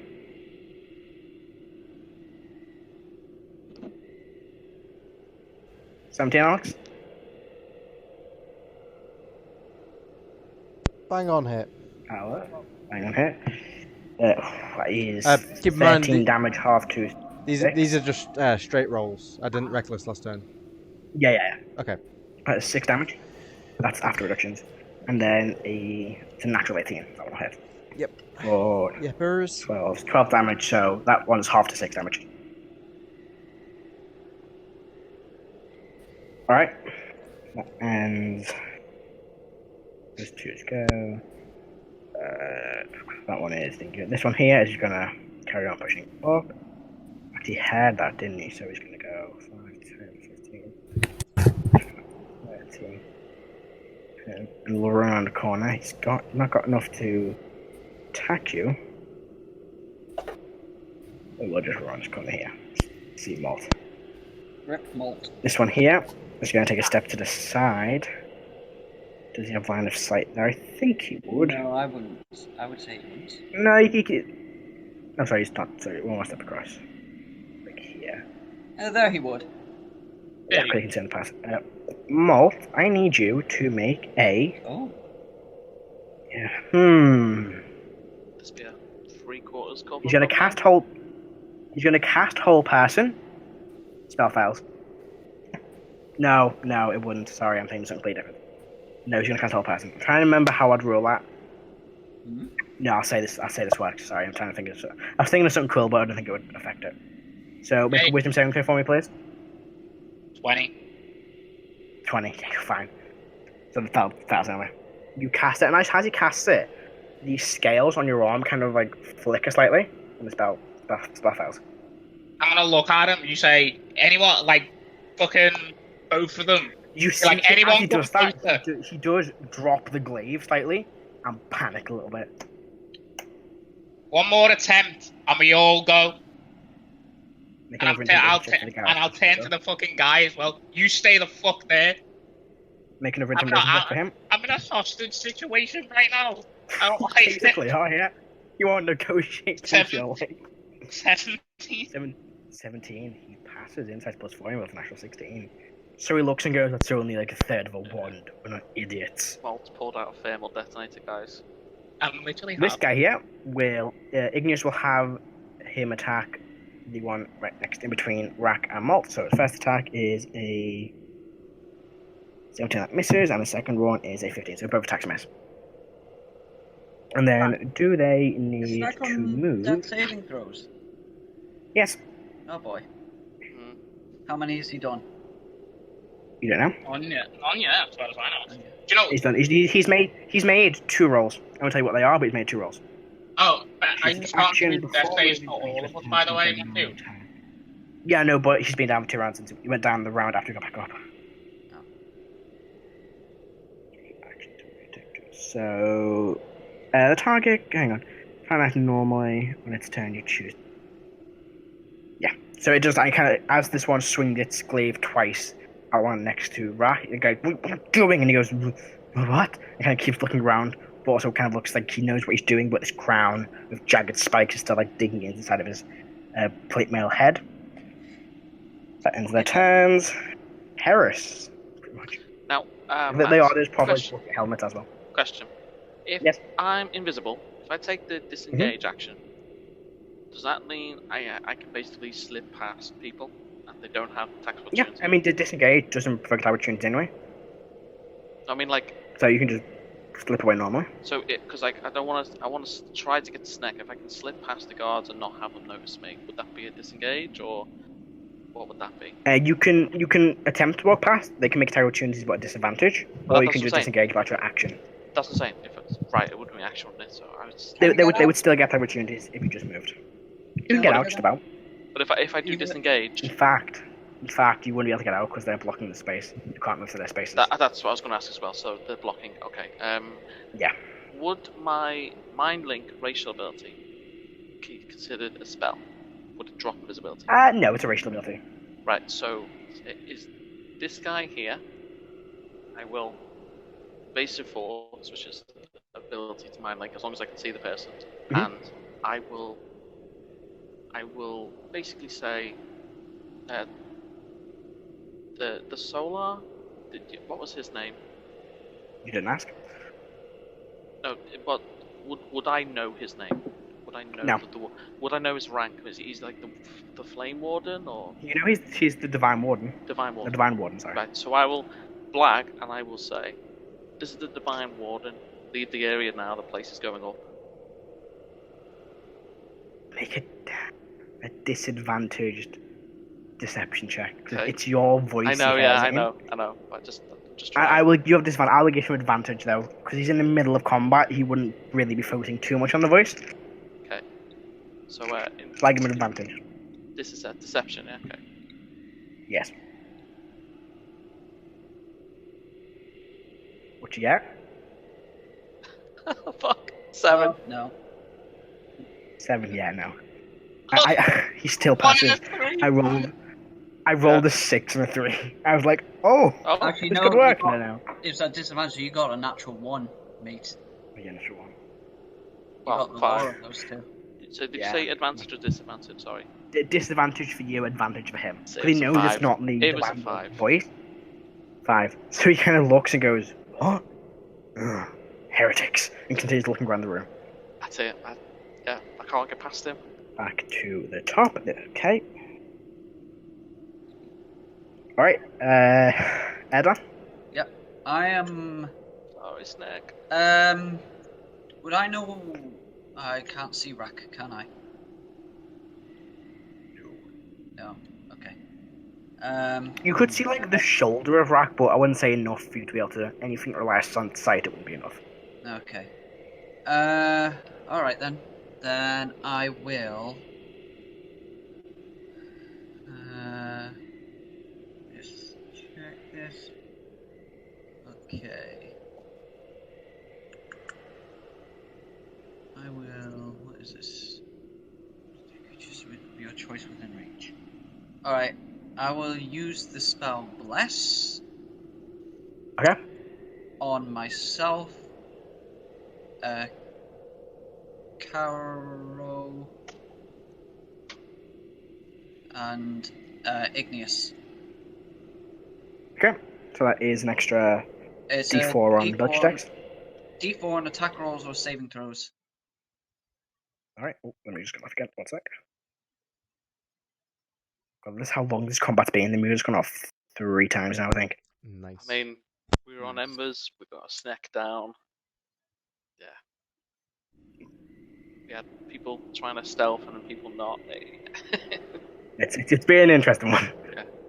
Alex? Bang on hit. Bang on hit. That is keep 13 in mind damage, half to These are just straight rolls. I didn't reckless last turn. Yeah. Okay. 6 damage. That's after reductions. And then it's a natural 18. That one hit. Yep. For Yippers. 12 damage, so that one's half to 6 damage. Alright. And those two go. That one is thinking. This one here is going to carry on pushing up. He had that, didn't he? So he's going to go 5, 10, 15, 13. And we'll run around the corner. He's not got enough to attack you. We'll just run this corner here. See Molt. Rip Molt. This one here is going to take a step to the side. Does he have line of sight there? I think he would. No, I wouldn't. I would say he wouldn't. No, he could. I'm sorry, he's not. Sorry, one more step across. Like here. There he would. Yeah, he can send a pass. Molt, I need you to make a. Oh. Yeah. This be a 3/4 combo. He's going to cast whole. He's going to cast whole person. Spell fails. No, it wouldn't. Sorry, I'm thinking something completely different. No, he's going to cast whole person. I'm trying to remember how I'd rule that. Mm-hmm. No, I'll say this works. Sorry, I'm trying to think of. I was thinking of something cool, but I don't think it would affect it. So, make a wisdom saving throw for me, please. 20. 20. Fine. So the fails anyway. You cast it, and as you cast it, the scales on your arm kind of like flicker slightly, and the spell fails. I'm gonna look at him. You say anyone, like fucking both of them. You see, like anyone as he does that, closer. he does drop the glaive slightly and panic a little bit. One more attempt, and we all go. Make And another I'll intimidation check for the guy. I'll turn to the fucking guy as well. You stay the fuck there. Make another intimidation check for him. I'm in a hostage situation right now. I don't like Basically, it. oh yeah. You want to negotiate? 17. 17. He passes insight plus 4 with a natural 16. So he looks and goes, "That's only like a third of a wand. We're not idiots." Molt pulled out a thermal detonator, guys. I'm literally. This guy here will Igneous will have him attack the one right next in between Rrak and Molt. So his first attack is a 17 that misses, and the second one is a 15. So both attacks miss. And then, do they need to move? Death saving throws? Yes. Oh boy. How many has he done? You don't know. On yeah, as far as I know. Do you know? He's done. He's made 2 rolls. I won't tell you what they are, but he's made 2 rolls. Oh, but I His just can't action do death before saves he for all of makes us, by the way, an too. attack. Yeah, no, but he's been down for 2 rounds since he went down the round after he got back up. Oh. So, the target. Hang on. Try that normally. When it's turn, you choose. Yeah. So it does. I kind of as this one swings its glaive twice. I one next to Rrak. The guy, "What are you doing?" And he goes, "What?" And kind of keeps looking around, but also kind of looks like he knows what he's doing. But this crown with jagged spikes is still like digging inside of his plate mail head. That ends their turns. Heris, pretty much. Now, there's probably helmets as well. Question: If Yes. I'm invisible, if I take the disengage action, does that mean I can basically slip past people and they don't have attack Yeah, opportunity? I mean, the disengage doesn't provoke opportunities anyway, I mean, like. so you can just slip away normally. So, because I don't want to, I want to try to get to Snek. If I can slip past the guards and not have them notice me, would that be a disengage or what would that be? You can attempt to walk past. They can make attack opportunities, but at disadvantage, Well, or you that's can what just I'm disengage by your action. That's the same. If it's right, it would be action, wouldn't it? So I was. They would still get attack opportunities if you just moved. You can get out just about. But if I do disengage, In fact, you wouldn't be able to get out because they're blocking the space. You can't move to their spaces. that's what I was going to ask as well. So they're blocking. Okay. Yeah. Would my mind link racial ability be considered a spell? Would it drop invisibility? No, it's a racial ability. Right. So is this guy here? I will evasive force, which is the ability to mind link as long as I can see the person, and I will basically say the solar. What was his name? You didn't ask. No, but would I know his name? Would I know? No. Would I know his rank? Is he's like the Flame Warden or? You know he's the Divine Warden. Divine Warden. The Divine Warden, sorry. Right. So I will blag and I will say, "This is the Divine Warden. Leave the area now. The place is going up." Make a disadvantaged deception check. Okay. It's your voice. I know. Yeah, I know. But just I will. You have disadvantage. I will give him advantage though, because he's in the middle of combat. He wouldn't really be focusing too much on the voice. Okay. So So I give him an advantage. this is a deception. Yeah. Okay. Yes. What you get? Fuck. 7. No. 7. Yeah, no. He still passes. I rolled a 6 and a 3. I was like, oh, Actually, this no. could work. you got- No. It's a disadvantage. So you got a natural 1, mate. Yeah, natural 1. You Well, got the 5. lower of those two. So did Yeah. you say advantage or disadvantage? Sorry. Disadvantage for you, advantage for him. So But he it's a knows 5. it's not the It was a divine 5. voice. 5. So he kind of looks and goes, what? Ugh, heretics. And continues looking around the room. That's it. I can't get past him. Back to the top. Okay. Alright. Erdan? I am. Sorry, Snek. Would I know? I can't see Rrak, can I? No. Okay. You could see like the shoulder of Rrak, but I wouldn't say enough for you to be able to anything that relies on sight. It wouldn't be enough. Okay. All right then. Then I will. Just check this. Okay. I will. What is this? Just with your choice within range. All right. I will use the spell Bless. Okay. On myself. Karo. And Igneous. Okay. So that is an extra It's D4 on ability checks. D4 on attack rolls or saving throws. Alright, let me just get off again. 1 sec. God, this is how long this combat's been. The music's gone off 3 times now, I think. Nice. I mean, we were on Embers, we got a Snek down. Yeah. We had people trying to stealth and then people not. It's been an interesting one.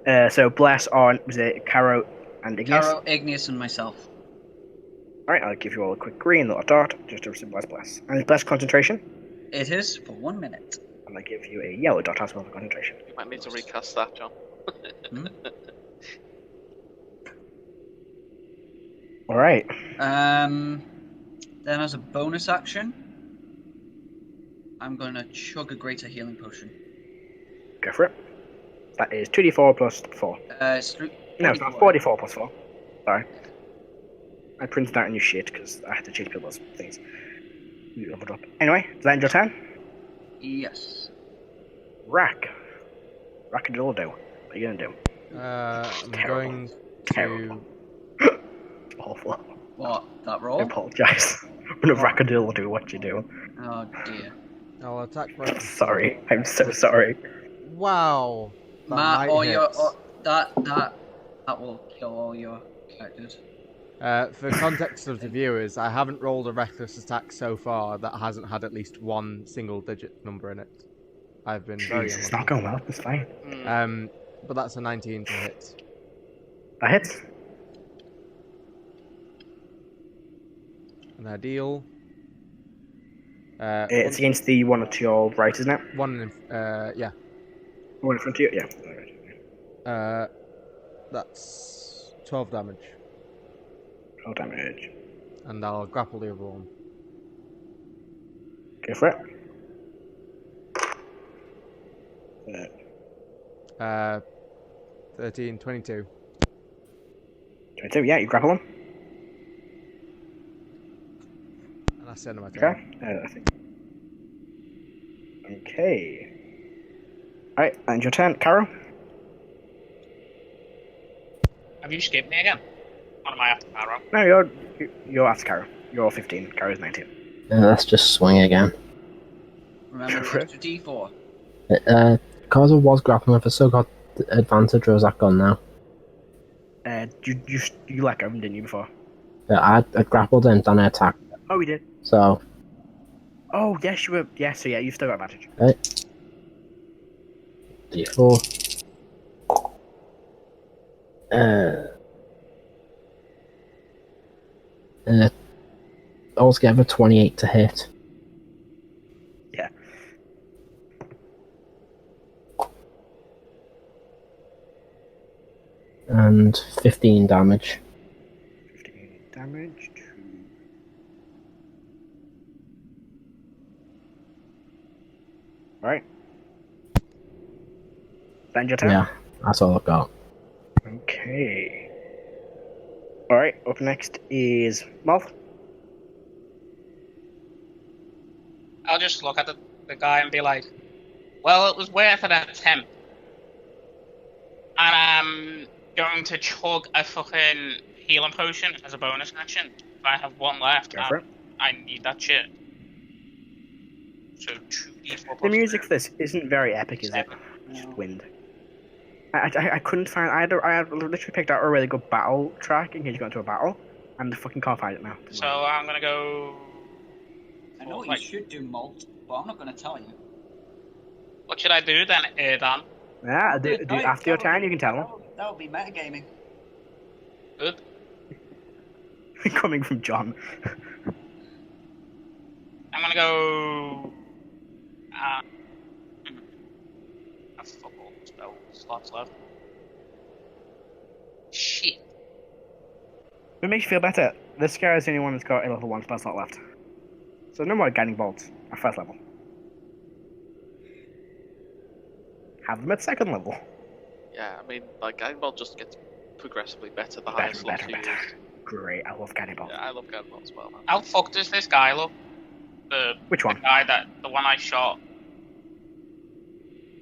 Yeah. So Bless on, was it Karo and Igneous? Karo, Igneous, and myself. Alright, I'll give you all a quick green little dot, just to symbolize Bless. And Bless concentration? It is for 1 minute. And I give you a yellow dot as well for concentration. You might need to recast that, John. Alright. Then as a bonus action, I'm gonna chug a greater healing potion. Go for it. That is 2d4 plus 4. No, it's not 44 plus 4. Sorry. I printed out a new shit because I had to change people's things. You leveled up. Anyway, does that end your turn? Yes. Rrak. Rackadildo. What are you gonna do? I'm Terrible. going Terrible. to... Awful. What? That I roll? apologise. I'm gonna Rackadildo what you do. Oh dear. I'll attack right. I'm sorry. I'm so sorry. Wow. That Matt, might all hit. your that will kill all your characters. For context of the viewers, I haven't rolled a reckless attack so far that hasn't had at least one single-digit number in it. I've been very Jeez, it's unlucky. not going well. It's fine. But that's a 19 to hit. That hits. And I deal. It's against the one to your right, isn't it? Yeah. One in front of you? Yeah. That's 12 damage. 12 damage. And I'll grapple the other one. Go for it. 13, 22. 22, yeah, you grapple him. And I send him my turn. Okay. I think. Okay. Alright, and your turn, Karo. Have you skipped me again? Or am I after Karo? No, you're after Karo. You're 15, Karo's 19. Let's just swing again. Remember the extra D4. Because I was grappling, if I still got the advantage, or is that gone now? You let go of him, didn't you, before? I grappled and then I attacked. Oh, we did. So. Oh, yes, you were. Yeah, so yeah, you've still got advantage. Right. D4. Altogether 28 to hit. Yeah. And 15 damage. 15 damage to... Alright. End your turn? Yeah, that's all I've got. Okay. Alright, up next is Molt. I'll just look at the guy and be like, well, it was worth an attempt. And I'm going to chug a fucking healing potion as a bonus action. I have one left. Go for it. I need that shit. So 2d4 The music for this isn't very epic, is it? Just wind. I couldn't find... I had literally picked out a really good battle track in case you got into a battle, and I fucking can't find it now. So I'm gonna go... I know what you should do, Molt, but I'm not going to tell you. What should I do then, Erdan? Yeah, after your turn, you can tell him. That would be metagaming. Good. Coming from John. I'm gonna go. I have fuck all spell slots left. Shit. It makes you feel better. This guy is the only one that's got a level 1 spell slot left. So no more guiding bolts at first level. Have them at second level. Yeah, I mean, like, Guiding Bolt just gets progressively better the higher slots you use. Great, I love guiding bolts. Yeah, I love Guiding Bolt as well. Man. How fucked does this guy look? Which one? The one I shot.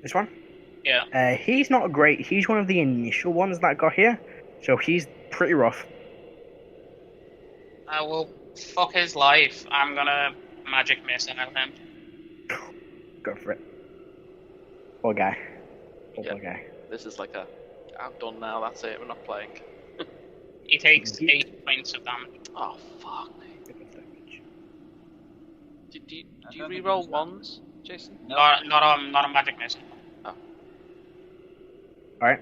This one? Yeah. He's not great. He's one of the initial ones that got here, so he's pretty rough. I will fuck his life. I'm gonna magic miss out him. Go for it. Poor guy. Yeah. Poor guy. This is like I'm done now, that's it, we're not playing. He takes 8 points of damage. Oh, fuck. Do you re-roll ones, Jason? No. Not a magic miss. Oh. Alright.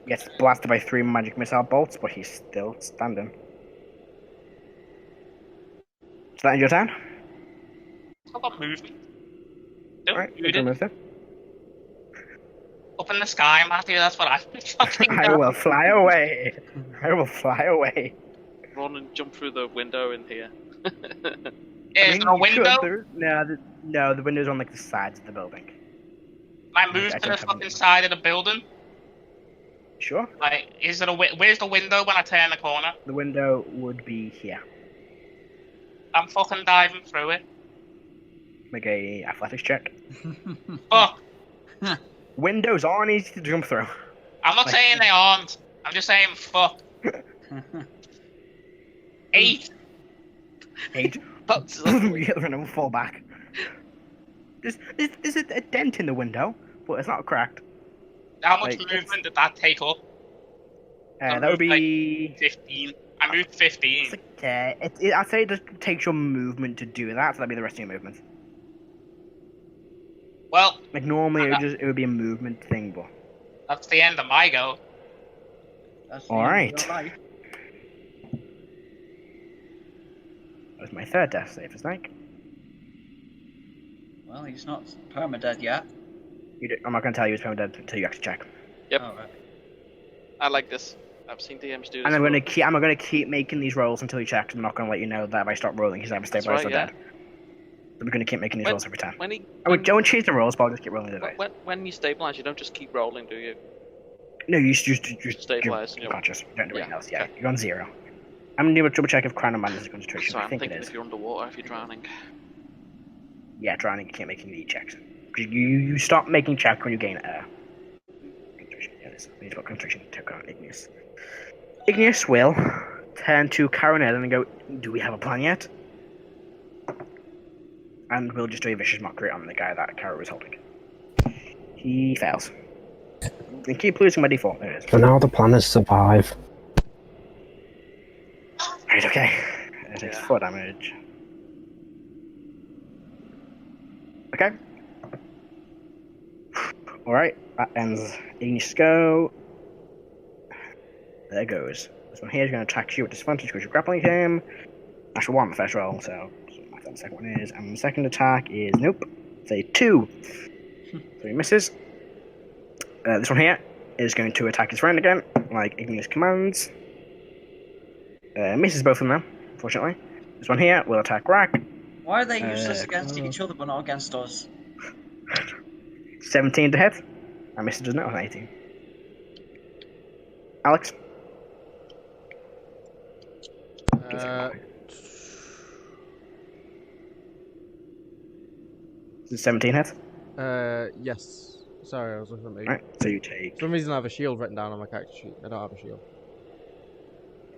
Gets blasted by 3 magic missile bolts, but he's still standing. Is that in your turn? I've got movement. Alright, you can move then. Up in the sky, Matthew, that's what I've been fucking I will fly away. I will fly away. Run and jump through the window in here. Is there a window? No, the window's on like the sides of the building. I move to the fucking side of the building. Sure. Like, where's the window when I turn the corner? The window would be here. I'm fucking diving through it. Make a athletics check. Fuck. Windows aren't easy to jump through. I'm not saying they aren't. I'm just saying fuck. 8. 8. We'll fall back. There's a dent in the window, but it's not cracked. How much movement did that take up? That would be like 15. I moved 15. I'd say it just takes your movement to do that, so that'd be the rest of your movement. Well, like normally it would be a movement thing, but that's the end of my go. All right. That was my third death save for Snek. Well, he's not permadead yet. I'm not going to tell you he's permadead until you actually check. Yep. Oh, right. I like this. I've seen DMs do this. And I'm going to keep making these rolls until you check. I'm not going to let you know that if I stop rolling, he's either stabilized or dead. So we're going to keep making these rolls every time. Don't choose the rolls, but I'll just keep rolling the dice. When you stabilize, you don't just keep rolling, do you? No, you just stabilize. You're conscious. You don't do anything else. Yeah, you're on 0. I'm going to do a double check if Crown manages concentration. Sorry, I think I'm thinking it is. if you're underwater, if you're drowning. Yeah, drowning, you can't make any checks. You stop making checks when you gain air. Concentration. Yeah, this means what concentration to Crown Igneous. Igneous will turn to Karo and Erdan and go, do we have a plan yet? And we'll just do a vicious mockery on the guy that Karo is holding. He fails. And keep losing my default. There it is. So now the plan is survive. Right, okay. It takes 4 damage. Okay. Alright, that ends Igneous go. There goes. This one here is going to attack you at disadvantage because you're grappling him. Actually, 1 on the first roll, so the second one is. And the second attack is, nope, say 2. So he misses. This one here is going to attack his friend again, like Igneous commands. Misses both of them, unfortunately. This one here will attack Rrak. Why are they useless against each other but not against us? 17 to hit. I missed it, doesn't it? 18. Alex? Is it 17 hit? Yes. Sorry, I was looking at me. Right, so you take... For some reason I have a shield written down on my character sheet. I don't have a shield.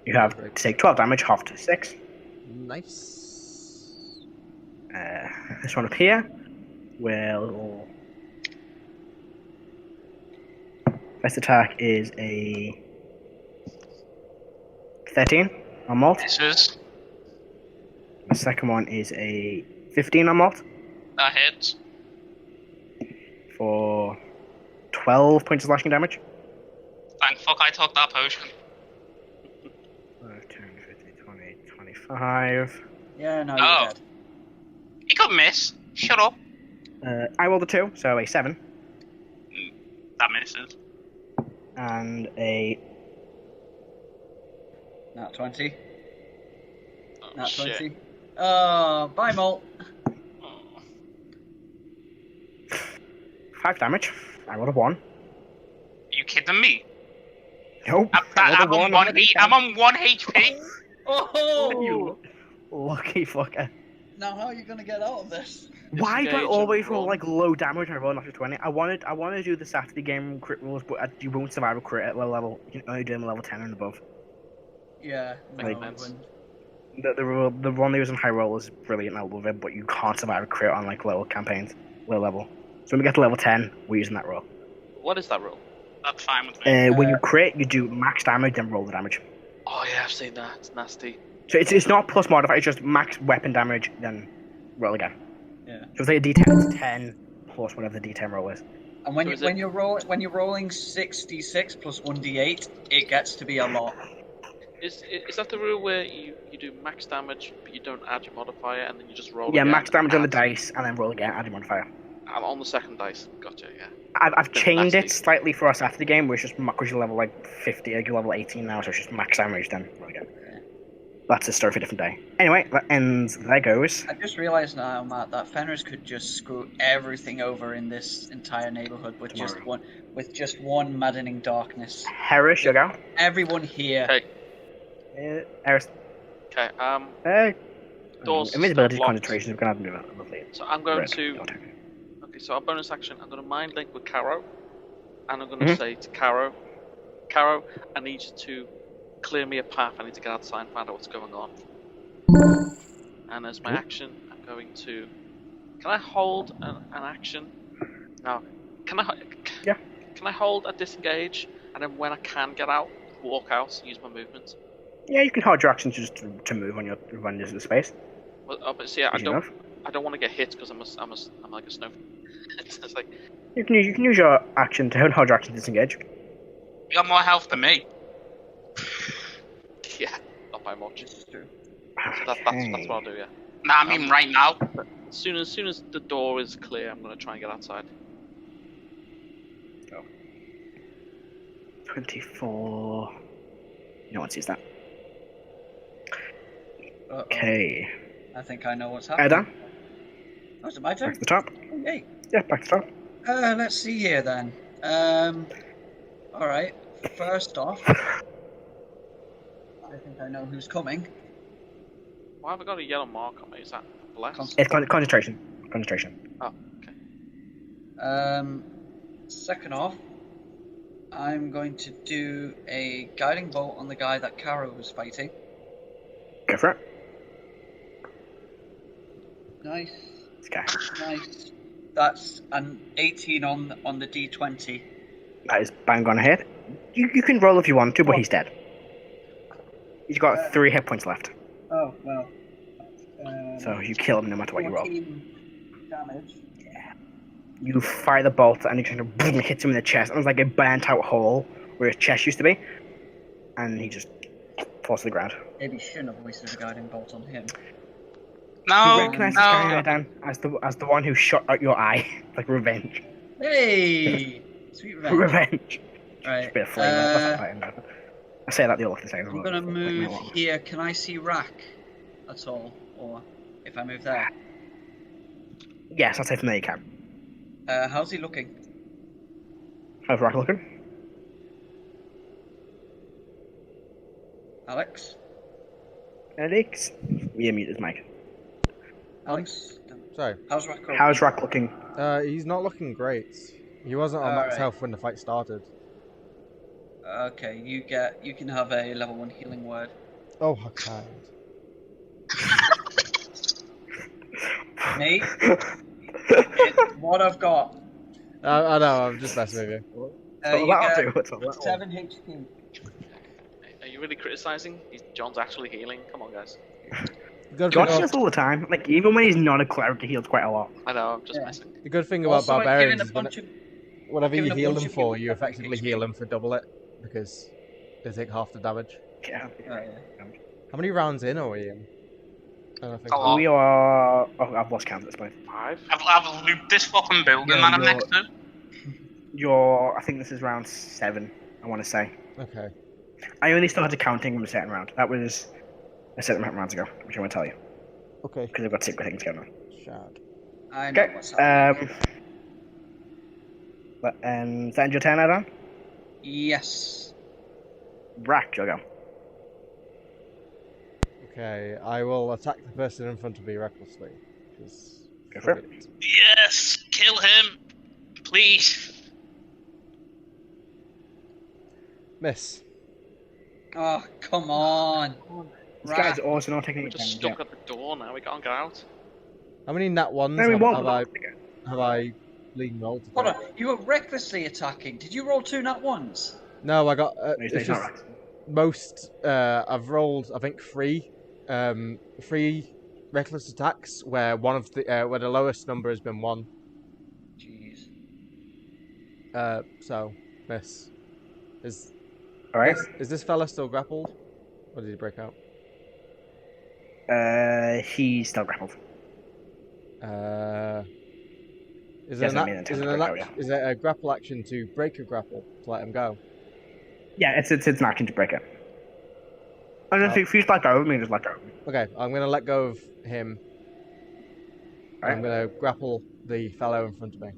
You have to take 12 damage, half to 6. Nice. This one up here will... First attack is a 13 on Molt. Misses. The second one is a 15 on Molt. That hits. For 12 points of slashing damage. Thank fuck I took that potion. 5, 10, 15, 20, 25. Yeah, no, you're dead. He could miss. Shut up. I rolled a 2, so a 7. That misses. And a... Nat 20. Oh, Nat shit. 20. Oh, bye, Molt. 5 damage. I rolled a 1. Are you kidding me? Nope. I'm on 1 HP. Oh! You lucky fucker. Now how are you gonna get out of this? Why do I Disengage always and roll roll. like low damage? I roll an extra 20. I wanted to do the Saturday game crit rules, but you won't survive a crit at low level. You can only do them at level 10 and above. Yeah, Makes no, sense. The one they use in high roll is brilliant. I love it, but you can't survive a crit on like low campaigns, low level. So when we get to level 10, we're using that roll. What is that rule? That's fine with me. When you crit, you do max damage, then roll the damage. Oh yeah, I've seen that. It's nasty. So it's not plus modifier, it's just max weapon damage, then roll again. Yeah. So if they a D10, it's 10 plus whatever the D10 roll is. And when So you're rolling 66 plus 1d8, it gets to be a lot. Is that the rule where you do max damage, but you don't add your modifier, and then you just roll? Yeah, again max damage on the and dice, and then roll again, add your modifier. I'm on the second dice. Gotcha. Yeah. I've changed it nasty. slightly for our Saturday game, where it's just because you're level like 50, like you're level 18 now, so it's just max damage then roll again. That's a story for a different day. Anyway, that ends. There goes. I just realised now, Matt, that Fenris could just screw everything over in this entire neighbourhood with just one maddening darkness. Heris, you go. Everyone here. Okay. Heris. Okay. Doors Invisibility still locked. concentration. We're gonna have to do that. Lovely. So I'm going Red. to. Okay. Okay, so our bonus action, I'm going to mind link with Karo, and I'm going to Mhm. say to Karo, I need you to clear me a path. I need to get outside and find out what's going on. And as my action, I'm going to. Can I hold an action? No. Can I? Yeah. Can I hold a disengage, and then when I can get out, walk out, use my movement? Yeah, you can hold your action to move when you're running into the space. Well, but see, I Easy don't. enough. I don't want to get hit because I'm like a snow. It's like, You can use your action to hold your action to disengage. You got more health than me. yeah, not by much. This is true. So that's what I'll do. Yeah. Nah, I mean right now. As soon as the door is clear, I'm gonna try and get outside. 24. No one sees that. Uh-oh. Okay. I think I know what's happening. Erdan, Oh, is it my turn? back to the top. Yay. Yeah, back to the top. Let's see here then. Alright. First off, I think I know who's coming. Why have I got a yellow mark on me? Is that bless? It's concentration. Concentration. Oh, okay. Second off, I'm going to do a guiding bolt on the guy that Karo was fighting. Go for it. Nice. This guy. Nice. That's an 18 on the D20. That is bang on ahead. You can roll if you want to, but he's dead. He's got 3 hit points left. Oh, well. So you kill him no matter what you roll. 14 damage. You fire the bolt and it kind of boom, hits him in the chest. And it's like a burnt out hole where his chest used to be. And he just falls to the ground. Maybe shouldn't have wasted a guiding bolt on him. You No, recognize this guy, no. Dan, as the one who shot out your eye. Like revenge. Hey! Sweet revenge. Revenge. Right. Bit of flame. That's not fighting, though. I say that the other same. I'm gonna move here. Can I see Rrak at all? Or if I move there? Yes, I'll say from there you can. How's he looking? How's Rrak looking? Alex? Alex? Yeah, mute his mic. Alex? Sorry. How's Rrak looking? How's Rrak looking? He's not looking great. He wasn't on max Alright. health when the fight started. Okay, you can have a level 1 healing word. Oh, how kind. Mate, it's what I've got. I know, I'm just messing with you. So You that'll get do. What's all 7 HP. Are you really criticizing? John's actually healing. Come on, guys. John heals all the time. Like, even when he's not a cleric, he heals quite a lot. I know. I'm just Yeah. messing. The good thing about Also, I've barbarians given a is when bunch of whatever you Given a heal bunch them of for, people you with effectively XP. heal them for double it because they take half the damage. Yeah. How many rounds in are we in? I don't think A lot. We are. Oh, I've lost count at this point. 5. I've looped this fucking building Yeah, that I'm next to. I think this is round 7. I want to say. Okay. I only started counting from a certain round. That was a certain amount of rounds ago, which I won't tell you Okay. because I've got secret things going on. Shard. I know Okay. what's happening. Is that your turn, Erdan? Yes. Rrak, you'll go. Okay, I will attack the person in front of me recklessly. Go for it. Yes, kill him, please. Miss. Oh, come on. This guy's Rrak. also not taking We're it just down. stuck at the door now. We can't get out. How many nat ones No, we have, won't. have I lean rolled today? Hold on, you were recklessly attacking. Did you roll 2 nat ones? No, I got. No, It's it's not just Rrak. most. I've rolled, I think, 3 reckless attacks where one of the where the lowest number has been 1. Jeez. So miss. All right. Is this fella still grappled, or did he break out? He's still grappled. Is Doesn't mean intent to break out, yeah. is there a grapple action to break a grapple to let him go? Yeah, it's an action to break it. I don't think if you just let go of me, just let go of me. Okay, I'm gonna let go of him. Alright. I'm gonna grapple the fellow in front of me.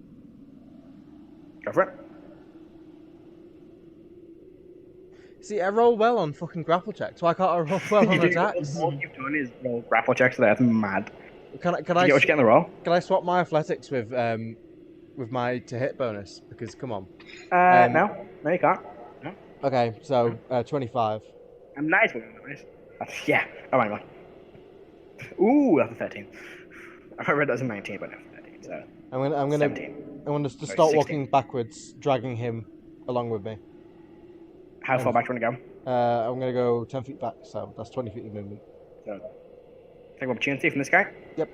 Go for it. See, I roll well on fucking grapple checks. Why can't I roll well on attacks? All you've done is roll grapple checks, so that's mad. Can Did you get what you get in the roll? Can I swap my athletics with my to hit bonus? Because come on. No, you can't. No. Okay, so 25. I'm nice with it. Yeah. Oh my god. Ooh, that's a 13. I read that as a 19, but no, 13. So I'm gonna 17. I want us to Sorry, start 16. walking backwards, dragging him along with me. How far back do you want to go? I'm gonna go 10 feet back, so that's 20 feet of movement. So, take opportunity from this guy. Yep.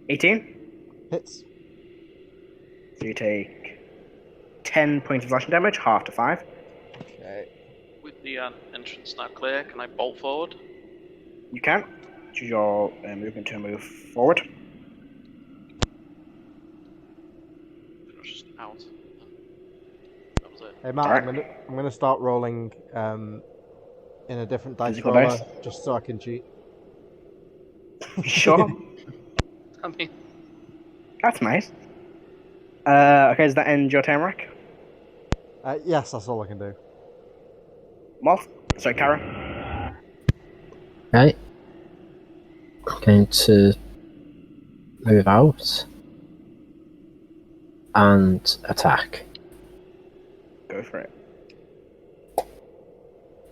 18. Hits. So you take 10 points of slashing damage, half to 5. Okay. With the entrance now clear, can I bolt forward? You can. Choose your movement to move forward. Just out. That was it. Hey Matt, Alright. I'm gonna start rolling in a different dice Physical roller dice? just so I can cheat. Sure. I mean, That's nice. Okay, does that end your turn, Rrak? Yes, that's all I can do. Molt? Sorry, Karo? Okay. I'm going to move out and attack. Go for it.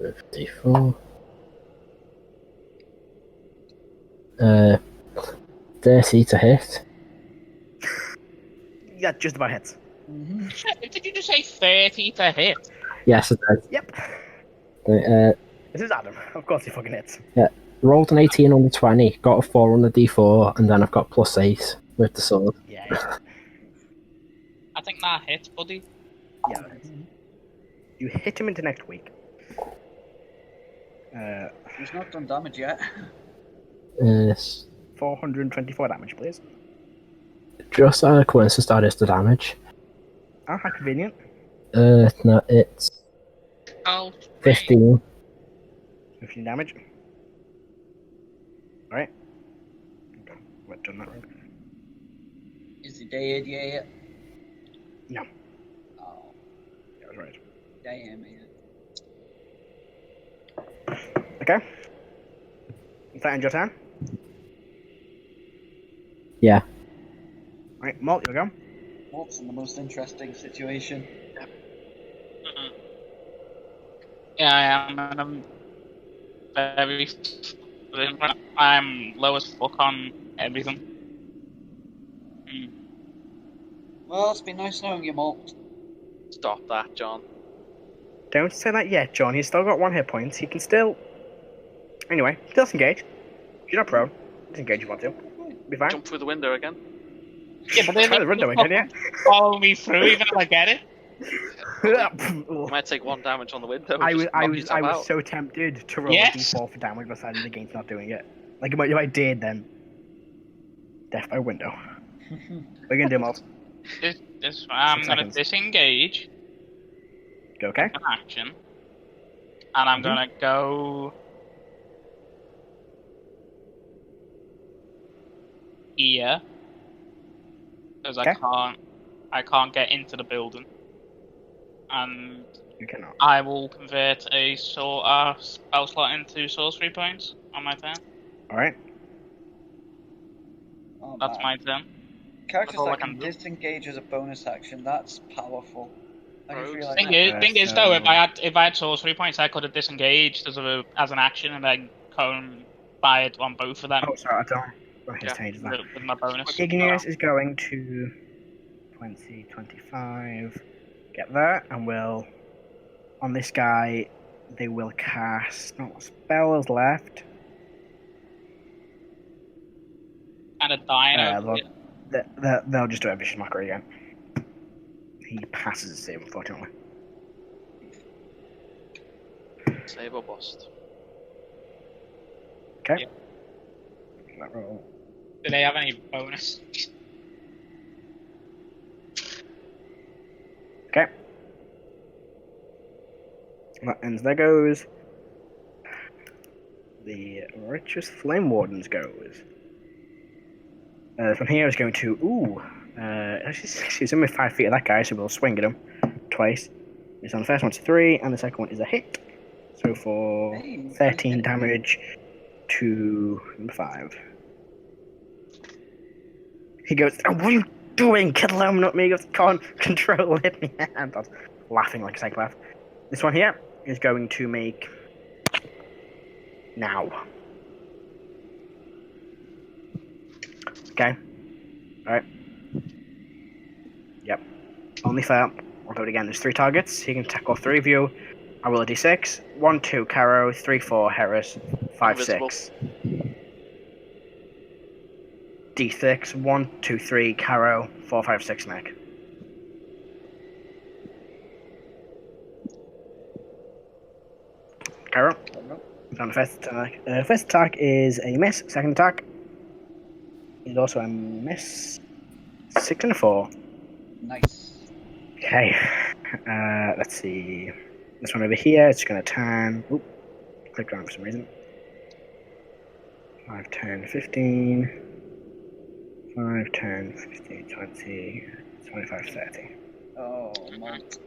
With D4. 30 to hit. Yeah, just about hits. Did you just say 30 to hit? Yes, it does. Yep. This is Adam. Of course he fucking hits. Rolled an 18 on the 20, got a 4 on the D4, and then I've got +8 with the sword. Yeah. I think that hits, buddy. Yeah, that hits. You hit him into next week. He's not done damage yet. 424 damage, please. Just out of coincidence, that is the damage. Oh, how convenient. No, it's Oh, 15. 15 damage. Alright. Okay, we've done that wrong. Is he dead yet? No. Oh, That was right. damn it. Okay. Is that end your turn? Yeah. Alright, Molt, you go. What's in the most interesting situation? Yeah, I am, and I'm very. I'm low as fuck on everything. Well, it's been nice knowing you, Molt. stop that, John. Don't say that yet, John. He's still got 1 hit point. He can still... Anyway, still disengage. You're not prone. Disengage if you want to. Be fine. Jump through the window again. Yeah, but they the window again, follow me through even if I get it. You might take 1 damage on the window. I just knock yourself was out. so tempted to roll a d4 for damage, but I decided against not doing it. Like if I did, then death by window. We're gonna do Molt. I'm gonna disengage. Okay. An action, and I'm gonna go here because I can't get into the building, and you cannot. I will convert a spell slot into sorcery points on my turn. All right. Oh, That's my turn. Characters that can disengage as a bonus action. That's powerful. I just realized. Thing is though, if I had sorcery points, I could have disengaged as an action and then fired on both of them. Oh, sorry, I don't hesitate that. With my bonus. Igneous is going to 20, 25. Get that, and we'll on this guy. They will cast. Not what spells left. And a dino. They'll just do a vicious mockery again. He passes his save, unfortunately. Save or bust. Okay. Yeah. Do they have any bonus? Okay. That ends. There goes. The Righteous Flame Wardens goes. From here is going to she's only 5 feet of that guy, so we'll swing at him twice. It's on the first one to 3, and the second one is a hit. So for 13 damage to number 5. He goes, "Oh, what are you doing? Kill him, not me." He goes, "Can't control it." And I'm laughing like a psychopath. This one here is going to make now. Okay. Alright. Yep. Only fair. I'll do it again. There's 3 targets. He can attack all 3 of you. I roll a d6. 1, 2, Karo. 3, 4, Heris. 5, Invisible. 6. D6. 1, 2, 3, Karo. 4, 5, 6, Snek. Karo. On the first attack. First attack is a miss. Second attack is also a miss. 6 and a 4. Nice. Okay. Let's see. This one over here, it's going to turn. Oop. Clicked wrong for some reason. 5, 10, 15. 5, 10, 15, 20, 25, 30. Oh, Molt.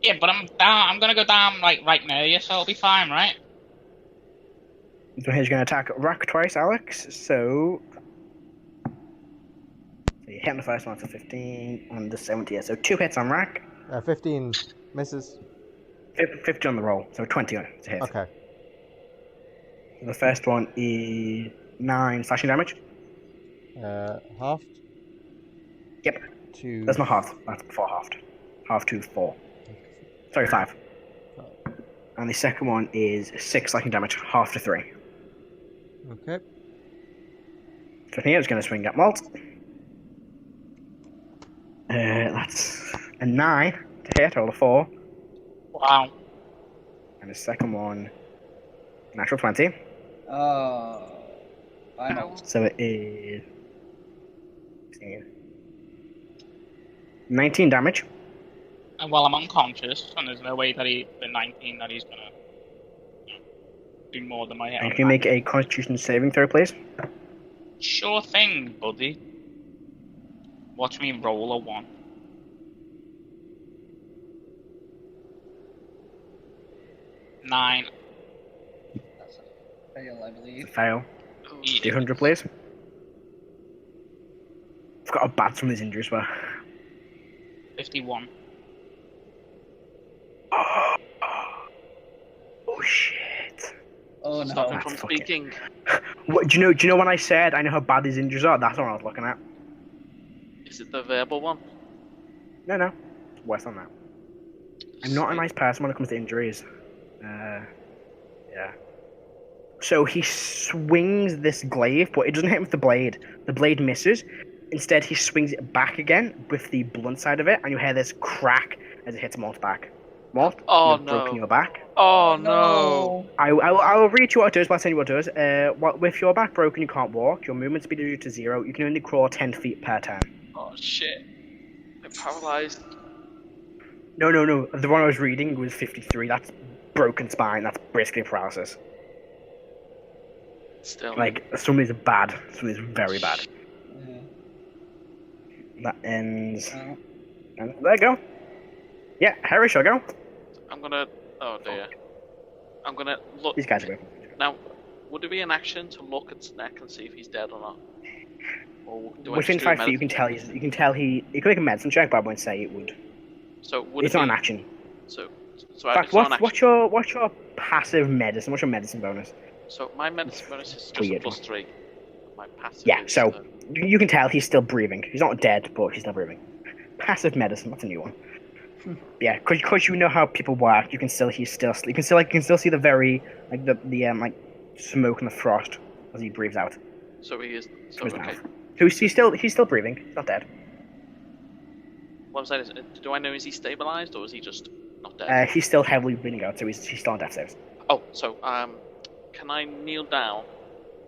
Yeah, but I'm gonna go down like right near you, so it'll be fine, right? So he's going to attack Rrak twice, Alex. So you hit on the first one, so 15 on the 70. So 2 hits on Rrak. 15 misses. 50 on the roll, so 20 to hit. Okay. So the first one is 9 slashing damage. Halved? Yep. To... That's not halved. That's before halved. Half to 4. Sorry, 5. And the second one is 6 slashing damage, half to 3. Okay. So here it's going to swing at Molt. That's a 9 to hit, roll a 4. Wow. And the second one, natural 20. Oh. Final. So it is 19 damage. And while I'm unconscious, and there's no way that the 19 that he's gonna do more than my head. And can you make a Constitution saving throw, please? Sure thing, buddy. Watch me roll a 1. Nine. That's a fail, I believe. Fail. Eat it. 200, please. I've got a bad some of these injuries were. 51. Oh shit. Oh no. Stop him That's from fucking- speaking. What do you know when I said I know how bad these injuries are? That's what I was looking at. Is it the verbal one? No. Worse than that. I'm not a nice person when it comes to injuries. Yeah. So he swings this glaive, but it doesn't hit him with the blade. The blade misses, Instead, he swings it back again with the blunt side of it, and you hear this crack as it hits Molt's back. Molt, you've broken your back. Oh no! I will read you what it does, but I'll tell you what it does. With your back broken, you can't walk. Your movement speed is reduced to 0. You can only crawl 10 feet per turn. Oh shit! I'm paralyzed. No. The one I was reading was 53. That's broken spine. That's basically paralysis. Still. Like, somebody's bad. Somebody's very bad. Yeah. That ends. And there you go. Yeah, Heris, shall I go? I'm gonna. Oh dear. I'm gonna look. These guys are good. Now, would it be an action to look at Snek and see if he's dead or not? Or do Within 5 feet, you can tell he. You can make a medicine check, but I won't say it would. So would it's it not be, an action. So In fact, what's your passive medicine? What's your medicine bonus? So my medicine bonus is just a +3. My passive. Yeah, is, so you can tell he's still breathing. He's not dead, but he's still breathing. Passive medicine. That's a new one. Yeah, because you know how people work. You can still see the very the smoke and the frost as he breathes out. So he is. So his okay. mouth. So he's still breathing. He's not dead. What I'm saying is, do I know is he stabilized or is he just not dead? He's still heavily bleeding out, so he's still on death saves. Oh, so can I kneel down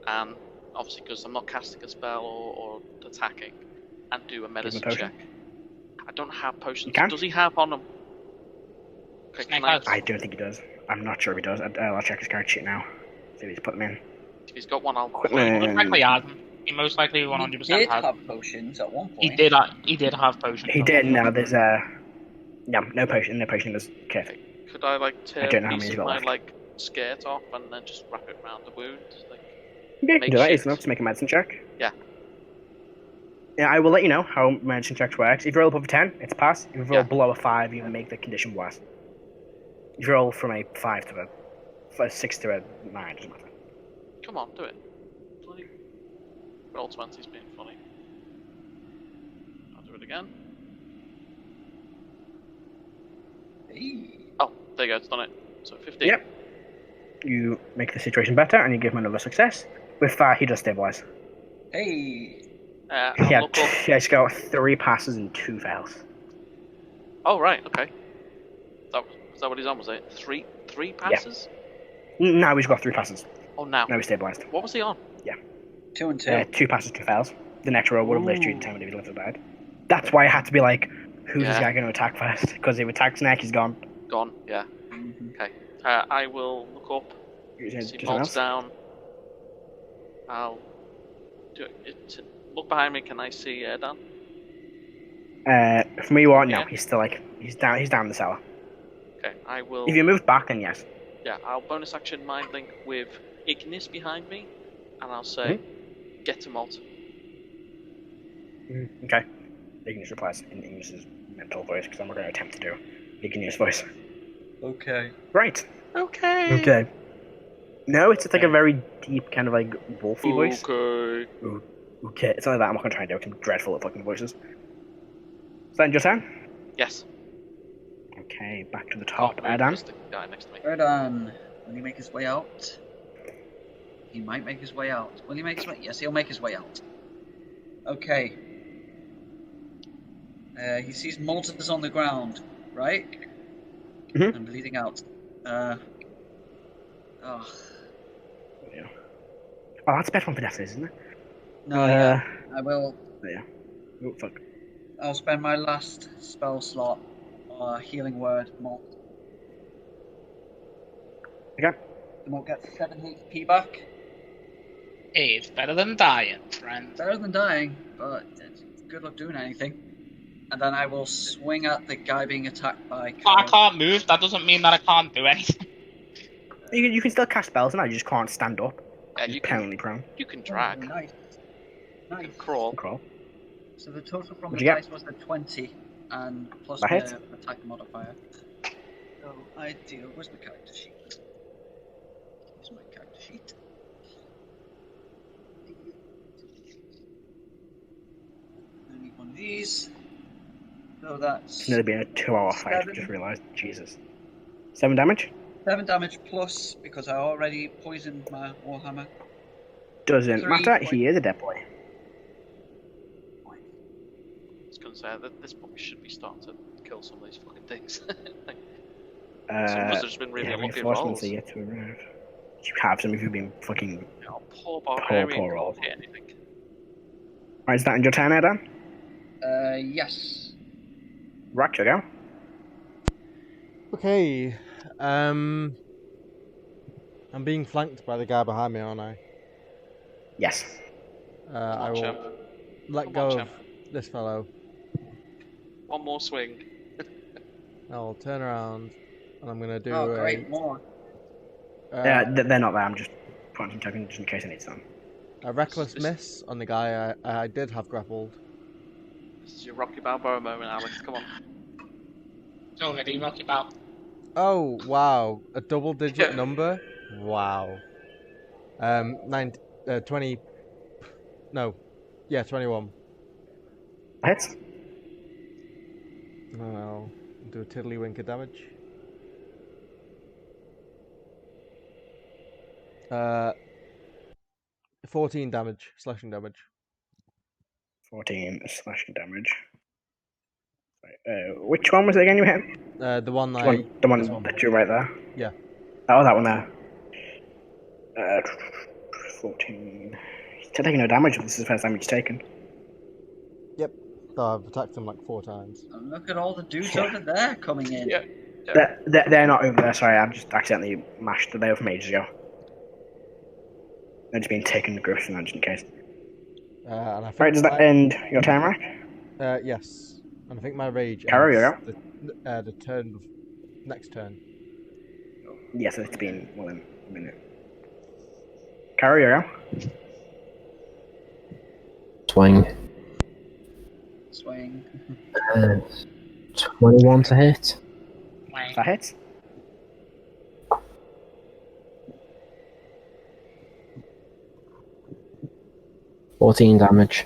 and obviously because I'm not casting a spell or attacking, and do a medicine check? I don't have potions. Does he have on him? Okay, I don't think he does. I'm not sure if he does. I'll check his card sheet now. See if he's put them in. If he's got one, I'll. Most likely has them. He most likely 100% has. He did have potions at one point. He did have potions. He did. Now there's no potion. No potion in this kit. Could I tear I don't know how a many piece he's of got my left. skirt off and then just wrap it around the wound? Yeah, you can do that. It's enough to make a medicine check. Yeah. Yeah, I will let you know how medicine checks works. If you roll above a 10, it's a pass. If you roll below a 5, you make the condition worse. If you roll from a 5 to a 6 to a 9, doesn't matter. Come on, do it. Bloody roll 20's being funny. I'll do it again. Hey. Oh, there you go, it's done it. So 15. Yep. You make the situation better, and you give him another success. With that, he does stabilize. Hey. He's got 3 passes and 2 fails. Oh, right, okay. Is that what he's on, was it? Three passes? Yeah. Now he's got 3 passes. Oh, now. Now he's stabilized. What was he on? Yeah. 2 and 2. 2 passes, 2 fails. The next roll would have literally determined if he lived or died. That's why I had to be like, who's this guy going to attack first? Because if he attacks Snek, he's gone. Gone, yeah. Mm-hmm. Okay. I will look up. See Molt's down. I'll do it. Look behind me. Can I see Erdan? From where you are, no. He's still he's down in the cellar. Okay, I will. If you move back, then yes. Yeah, I'll bonus action mind link with Igneous behind me, and I'll say, get to Molt. Okay. Igneous replies in Igneous' mental voice, because I'm not going to attempt to do Igneous voice. Okay. Right. Okay. No, it's like a very deep kind of wolfy voice. Okay. Okay. It's not like that. I'm not going to try and do it. I'm dreadful at fucking voices. Is that your turn? Yes. Okay, back to the top. Erdan. The guy next to me. Erdan, will he make his way out? He might make his way out. Will he make his way? Yes, he'll make his way out. Okay. He sees Molt is on the ground, right? Mm-hmm. And bleeding out. Oh, that's a bad one for death, isn't it? No, yeah. I will. Yeah. Oh, fuck. I'll spend my last spell slot on a healing word, Molt. Okay. The Molt gets 7 HP back. Hey, it's better than dying, friend. Better than dying, but it's good luck doing anything. And then I will swing at the guy being attacked by Karo. I can't move, that doesn't mean that I can't do anything. You can still cast spells now, you just can't stand up. Yeah, you permanently prone. You can drag. Nice. You can crawl. So the total from the you get? dice was the 20, and plus That the hits. attack modifier. So I deal. Where's my character sheet? Here's my character sheet. I need one of these. So that's. It's nearly been a 2-hour fight, I 7. just realised. Jesus. 7 damage? 7 damage plus, because I already poisoned my Warhammer. Doesn't 3 matter, points. he is a dead boy. going to say that this probably should be starting to kill some of these fucking things. Like, some of us have just been really unlucky rolls. Are yet to arrive. You have some of you been fucking poor Barbarian poor rolls. can't hit anything. Right, is that in your turn, Erdan? Yes. Rrak, you go. Okay. I'm being flanked by the guy behind me, aren't I? Yes. I will champ. let go of this fellow. One more swing. I'll turn around and I'm gonna do Oh, great, more. They're not there. I'm just putting some tokens just in case I need some. A reckless miss on the guy I did have grappled. This is your Rocky Balboa moment, Alex. Come on. It's already Rocky Balboa. Oh wow, a double-digit number. Wow. 20. No, yeah, 21. Hits. I'll do a tiddlywink of damage. 14 damage, slashing damage. 14 slashing damage. Right, which one was it again you hit? The one the one that you're right there? Yeah. Oh, that one there. 14. He's taking no damage, this is the first damage he's taken. Yep. Oh, I've attacked him like 4 times. And look at all the dudes over there coming in. Yeah. They're not over there, sorry, I've just accidentally mashed the veil from ages ago. They're just being taken to Griffin, just in case. And I think right, does that end your time, Rrak? Yes. And I think my rage Karo, ends the turn, next turn. Yes, it's been more than a minute. Karo, you go. Swing. 21 to hit. That hits. $14 damage.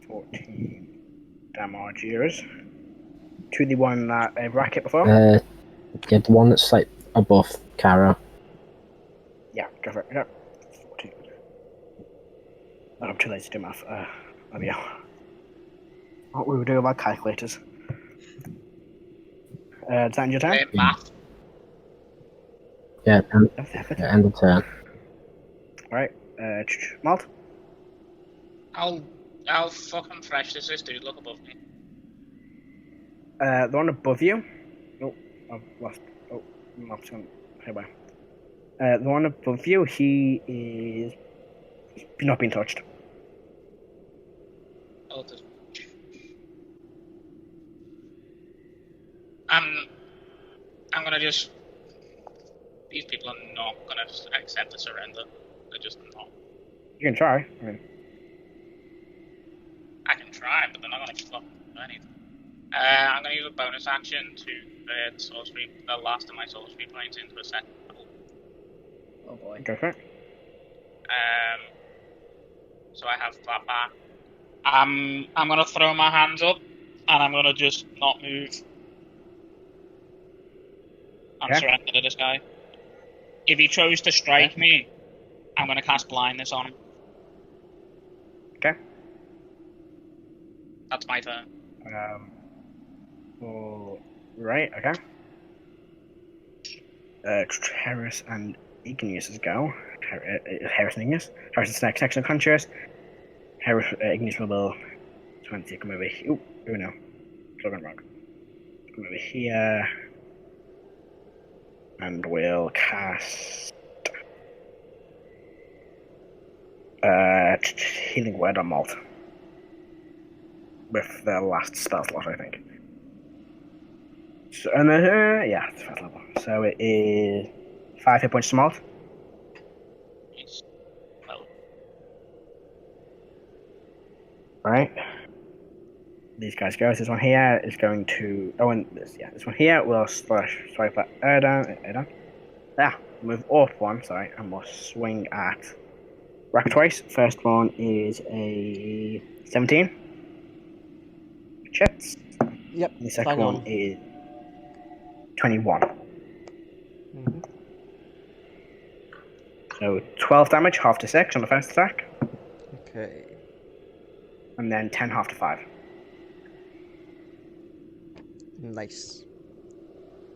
14 damage yours. To the one that Rrak hit before? Yeah, the one that's like above Karo. Yeah, go for it. Yeah. 14. I'm too lazy to do math. There we go. What we were doing about calculators. Does that end your turn? Math. Yeah, end of turn. Alright, Molt? How fucking fresh does this dude look above me? The one above you. Oh, I've lost. Oh, Molt's gone. Hey, bye. The one above you, he is not being touched. Oh, it doesn't. I'm gonna just. These people are not gonna accept the surrender. They're just not. You can try. I mean, I can try, but they're not gonna fucking do anything. I'm gonna use a bonus action to convert the last of my sorcery points into a second level. Oh boy. go for it. So I have that back. I'm gonna throw my hands up, and I'm gonna just not move. I'm surrendering to this guy. If he chose to strike me, I'm gonna cast blindness on him. Okay. That's my turn. Right, okay. Heris and Igneous go. Heris and Igneous. Heris and Snek, section unconscious. Heris, Igneous will 20, come over here. Ooh, no. It's wrong. Come over here. And we'll cast Healing Word on Molt. With the last spell slot, I think. So, and yeah, it's first level. So it is 5 hit points to Molt. Yes. Well, Right. These guys go. This one here is going to. Oh, and this one here will swipe at Erdan. Yeah, move off one, sorry, and we'll swing at Rrak twice. First one is a 17. Which hits. Yep. And the second one is 21. Mm-hmm. So 12 damage, half to 6 on the first attack. Okay. And then 10 half to 5. Nice.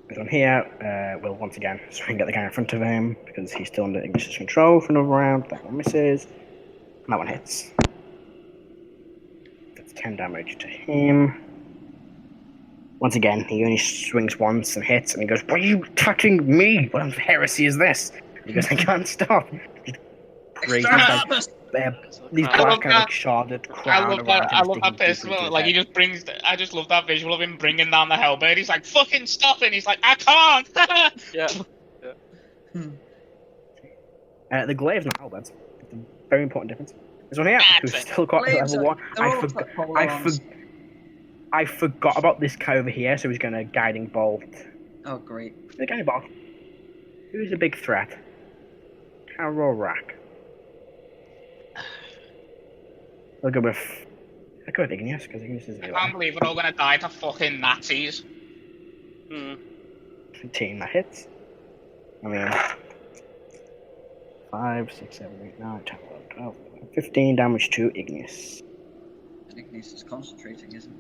This one here will once again swing at the guy in front of him because he's still under Igneous control for another round. That one misses. And that one hits. That's 10 damage to him. Once again, he only swings once and hits, and he goes, "Why are you touching me? What kind of heresy is this?" And he goes, "I can't stop." Crazy. These black kind of sharded crowd around him. I love that visual. Like, he just brings. I just love that visual of him bringing down the hellbird. He's like, "Fucking stop it!" And he's like, "I can't." Yeah. The glaive's not halberds. It's a very important difference. This one here, who's still got level 1. I forgot about this guy over here, so he's going to Guiding Bolt. Oh, great. The Guiding Bolt. Who's a big threat? Karo, Rrak. I'll go with Igneous, because Igneous is... I can't believe we're all going to die to fucking Nazis. 15, that hits. I mean... 5, 6, 7, 8, 9, 10, 11, 12, 15 damage to Igneous. And Igneous is concentrating, isn't it?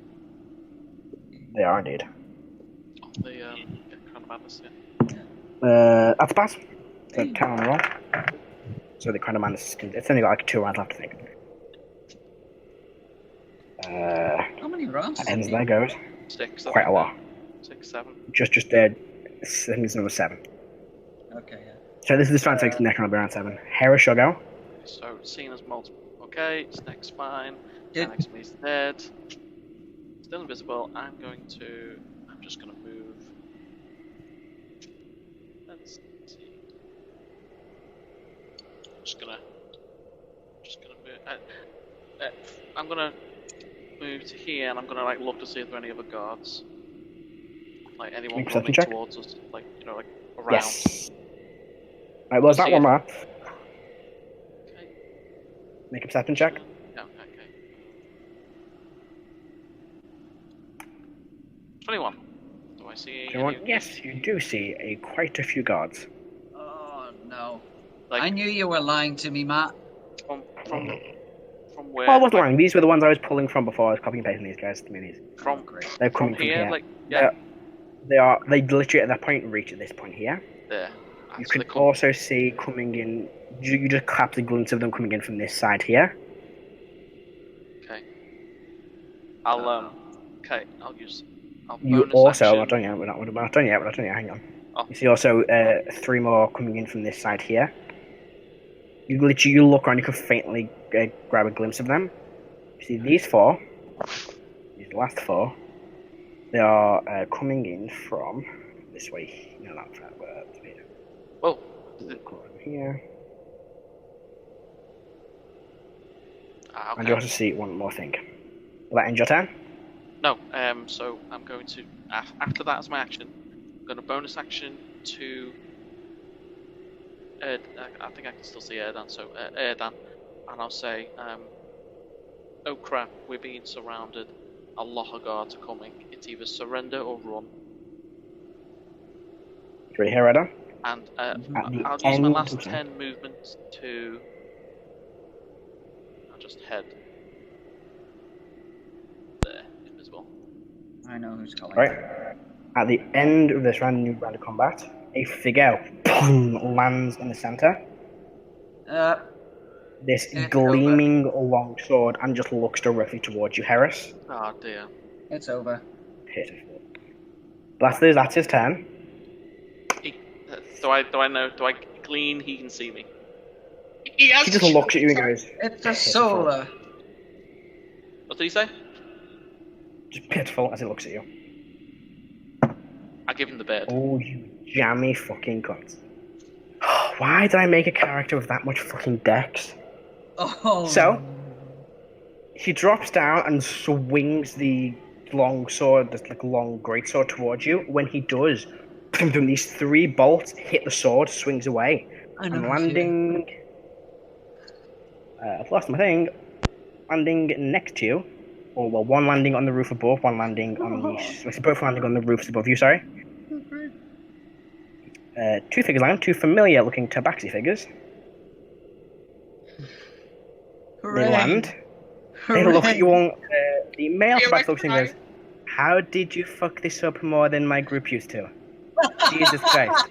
They are indeed. The Crown of Madness, That's a pass. So 10 on the roll. So the Crown of Madness, it's only got like 2 rounds left, I think. How many rounds? That ends there goes. 6. Quite a lot. 6, 7. Just I think it's number 7. Okay, yeah. So this round takes the next round will be around 7. Heris shall go. So, seen as multiple. Okay, Snek's fine. Good. Alex Me's dead. Still invisible. I'm just going to move. Let's see. Just gonna move. I'm gonna move to here, and I'm gonna look to see if there are any other guards. Like anyone coming towards us, like around. Yes. Right, well, that one there. Okay. Make a perception check. Yeah, okay. 21. Do I see 21? Yes, you do see quite a few guards. Oh, no. I knew you were lying to me, Matt. From where? Well, I wasn't lying. These were the ones I was pulling from before I was copying and pasting these guys to me. They're coming from here. They literally at that point reach at this point here. There. You can also see coming in. You just catch a glimpse of them coming in from this side here. Okay. I'll use. You also, not done yet. We're not done yet. Hang on. Oh. You see also 3 more coming in from this side here. You look around, you can faintly grab a glimpse of them. You see these 4, these last 4, they are coming in from this way. No, not that way. Whoa. Here. Okay. And you also see one more thing. Will that end your turn? No. So I'm going to after that as my action. I'm going to bonus action to. I think I can still see Erdan. So Erdan, and I'll say, "Oh crap, we're being surrounded. A lot of guards are coming. It's either surrender or run." Do you hear Erdan? And I'll use my last 10 movements to. I'll just head there, invisible. I know who's calling. Right. At the end of this round of combat, a figure lands in the center. This gleaming longsword and just looks directly towards you, Heris. Oh dear. It's over. Pitiful. That's his turn. Do I glean? He can see me. He just looks at you and goes, "It's a solar." What did he say? Just pitiful as he looks at you. I give him the bird. Oh, you jammy fucking cunt. Why did I make a character with that much fucking dex? Oh. So, he drops down and swings the long sword, this long greatsword towards you. When he does, these 3 bolts hit the sword, swings away. And landing... I've lost my thing. Landing next to you. Or, well, one landing on the roof above, one landing on the... Both landing on the roofs above you, sorry. 2 figures land, 2 familiar-looking tabaxi figures. Hooray. They land. They look at you all. The male tabaxi looks and goes, How did you fuck this up more than my group used to? Jesus Christ.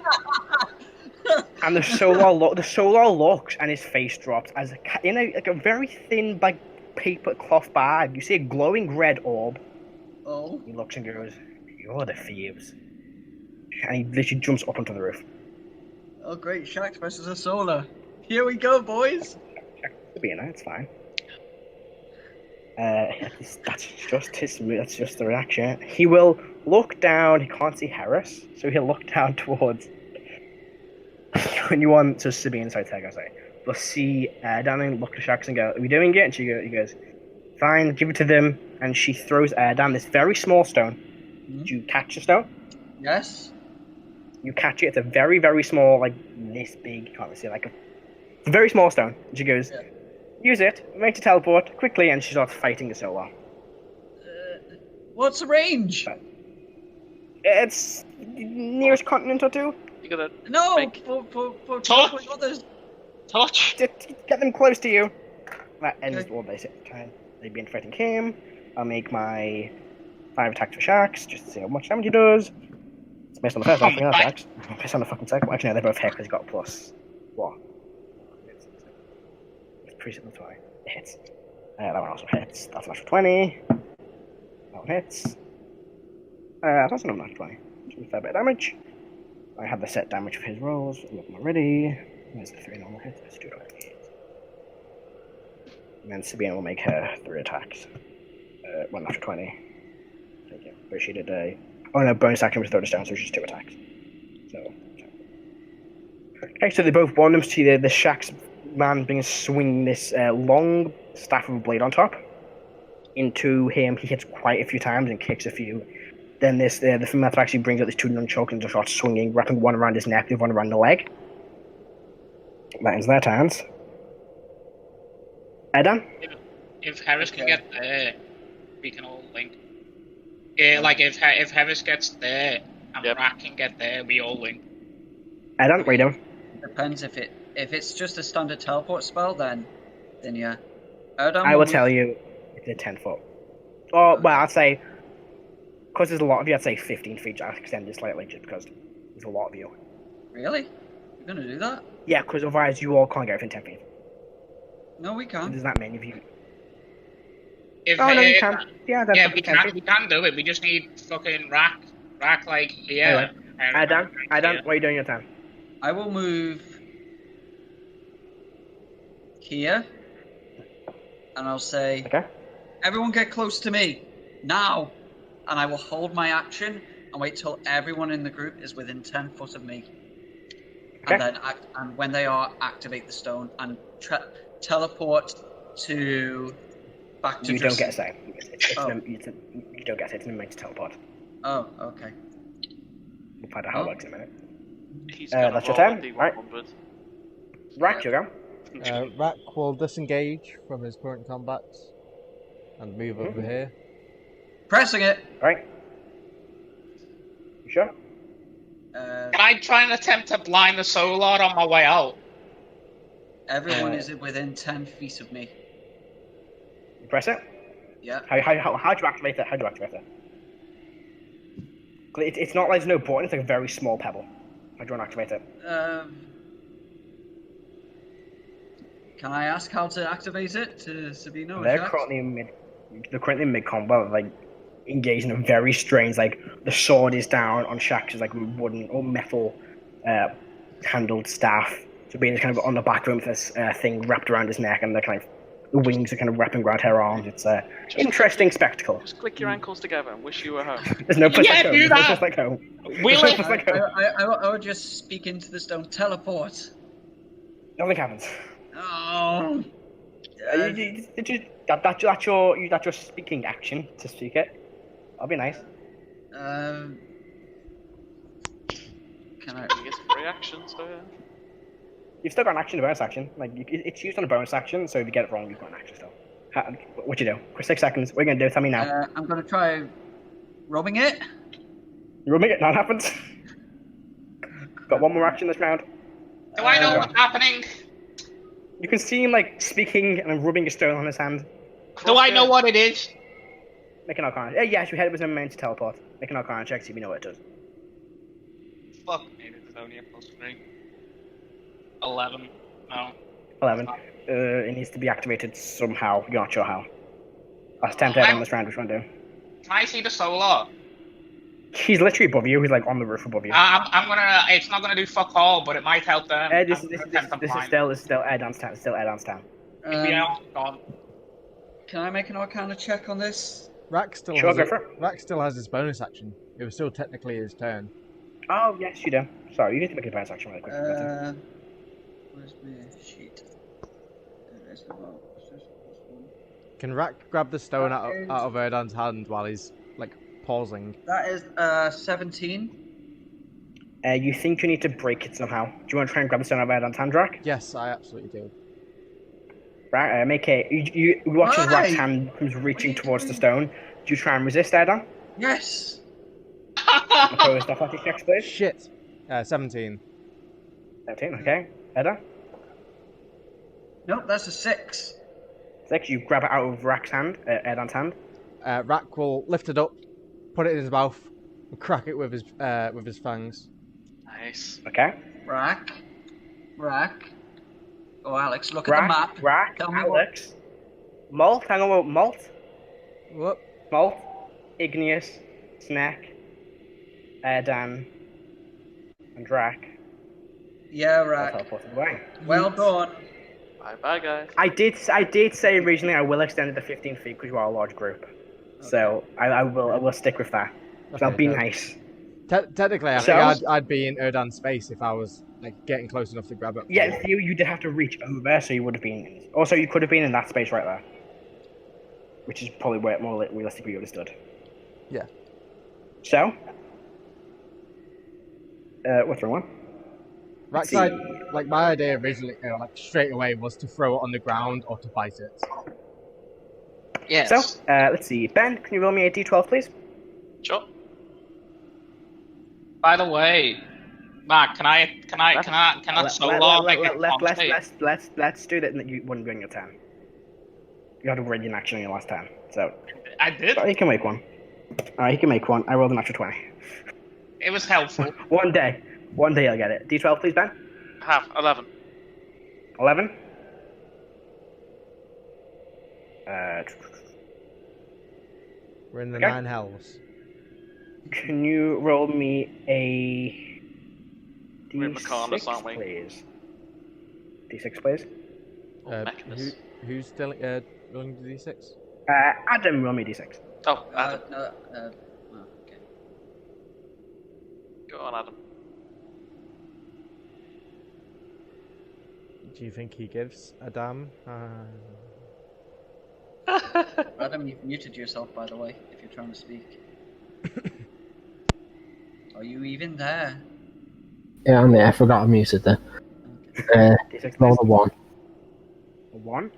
And the Solar looks and his face drops as in a very thin paper cloth bag. You see a glowing red orb. Oh. He looks and goes, "You're the thieves." And he literally jumps up onto the roof. Oh, great. Shax versus a Solar. Here we go, boys. It's fine. That's just the reaction. He will look down. He can't see Heris, so he'll look down towards. When you want to Sabine, sorry, I say, we'll see Erdan and look at Shax and go, "Are we doing it?" And he goes, "Fine, give it to them." And she throws Erdan this very small stone. Mm-hmm. Do you catch the stone? Yes. You catch it. It's a very, very small, like this big. You can't really see, it's a very small stone. And she goes, Yeah. "Use it. Make it teleport quickly." And she starts fighting the Solar. What's the range? It's nearest continent or two. You gotta No, for Touch. others. Touch. Get them close to you. That ends all basic time. They've been fighting him. I'll make my 5 attacks for Shax just to see how much damage he does. It's based on the first one, Shax. Based on the fucking second one. Actually, no, they're both hit because he got a plus. What? It's pretty simple. That's why it hits. That one also hits. That's a natural 20. That one hits. That's another natural 20. Which is a fair bit of damage. I have the set damage for his rolls. I'm looking already. There's the 3 normal hits. Let's do it. And then Sabine will make her 3 attacks. 1 natural 20. Thank you. But she did a. Oh no, bonus action was throw this down, so it's just 2 attacks. So. Okay, so they both want them to see the Shax man being swinging this long staff of a blade on top. Into him, he hits quite a few times and kicks a few. Then the female actually brings out these 2 nunchucks and just starts swinging, wrapping one around his neck, the other one around the leg. That ends their turns. Erdan? If Heris can get there, we can all link. Yeah, like if Heris gets there and Rrak can get there, we all link. Erdan, what are you doing? Depends if it's just a standard teleport spell, then yeah. Erdan I will tell you, it's a 10-foot. Or well, I'd say. Because there's a lot of you, I'd say 15 feet. I'll extend it slightly just because there's a lot of you. Really? You're gonna do that? Yeah, because otherwise you all can't get within 10 feet. No, we can't. There's that many of you. You can. Yeah, we can do it. We just need fucking Rrak like here. Erdan, what are you doing your time? I will move here, and I'll say, "Okay, everyone get close to me now." And I will hold my action and wait till everyone in the group is within 10 foot of me. Okay. And then, and when they are, activate the stone and teleport back to. You don't get a say. You don't get it. It's an immense teleport. Oh, okay. We'll find out how it works in a minute. That's your turn, right? Rrak, you go. Rrak will disengage from his current combat and move over here. Pressing it. Right. You sure? Can I try and attempt to blind the Solar on my way out? Everyone is within 10 feet of me. You press it? Yeah. How do you activate it? It's not like there's no button, it's like a very small pebble. How do you want to activate it? Can I ask how to activate it to Sabino? They're currently mid combat, like engaged in a very strange, like the sword is down on Shax's like wooden or metal handled staff. So being kind of on the back of him with this thing wrapped around his neck, and the wings are kind of wrapping around her arms. It's an interesting spectacle. Just click your ankles together and wish you were home. There's no place like home. Do that. No place like home. I would just speak into the stone. Teleport. Nothing happens. Oh. That's your speaking action to speak it. That'll be nice. Can I get some reactions? You've still got an action, a bonus action. Like it's used on a bonus action, so if you get it wrong, you've got an action still. What you do? For 6 seconds. What are you gonna do? Tell me now. I'm gonna try rubbing it. You're rubbing it. That happens. Got one more action this round. Do I know what's happening? You can see him like speaking and rubbing a stone on his hand. Do I know what it is? Make an Arcana. Yes, we had it was meant to teleport. Make an Arcana check, see if we know what it does. Fuck me, this is only a +3. 11. No. 11. It needs to be activated somehow. You're not sure how. That's 10 to on this round. Which one do? Can I see the solar? He's literally above you. He's like on the roof above you. I'm gonna. It's not gonna do fuck all, but it might help them. This is still Erdan's town. Still Erdan's town. Gone. Can I make an Arcana check on this? Rrak still has his bonus action. It was still technically his turn. Oh yes, you do. Sorry, you need to make a bonus action really quick. Where's my sheet? There's the one. Can Rrak grab the stone out of Erdan's hand while he's like pausing? That is 17. You think you need to break it somehow? Do you want to try and grab the stone out of Erdan's hand, Rrak? Yes, I absolutely do. Right, make a. You watch as Rrak's hand comes reaching towards the stone. Do you try and resist, Erdan? Yes. Opposed athletic checks, please. Shit. 17. 17. Okay. Erdan. Nope, that's a 6. 6. You grab it out of Rrak's hand, Erdan's hand. Rrak will lift it up, put it in his mouth, and crack it with his fangs. Nice. Okay. Rrak. Oh, Alex, look at the map. Rrak, Alex. Molt, hang on, Molt. What? Molt, Igneous, Snek, Erdan, and Rrak. Yeah, Rrak. Well done. Bye, guys. I did say originally I will extend it to 15 feet because you are a large group. Okay. So I will stick with that. Okay, I'll be nice. Technically, I think I'd be in Erdan's space if I was like getting close enough to grab it. Yeah, you did have to reach over, so you would have been. Also, you could have been in that space right there, which is probably where more realistically you would have stood. Yeah. So, what's the wrong one? Rrak's side, like my idea originally, like straight away, was to throw it on the ground or to fight it. Yes. So, let's see. Ben, can you roll me a d12, please? Sure. By the way, Mark, can I solo make it? Let's do that. You wouldn't bring your turn. You had to bring an action on your last turn. So I did. But he can make one. Alright, he can make one. I rolled a natural 20. It was helpful. One day I'll get it. D12, please, Ben. Have 11. 11. We're in the 9 hells. Can you roll me a D6, aren't we? Please? D6, please. Who's still rolling the D6? Adam, roll me D6. Oh, Adam. Okay. Go on, Adam. Do you think he gives a damn? Adam, you've muted yourself, by the way, if you're trying to speak. Are you even there? Yeah, I'm there. I forgot I muted there. Roll a 1. A 1?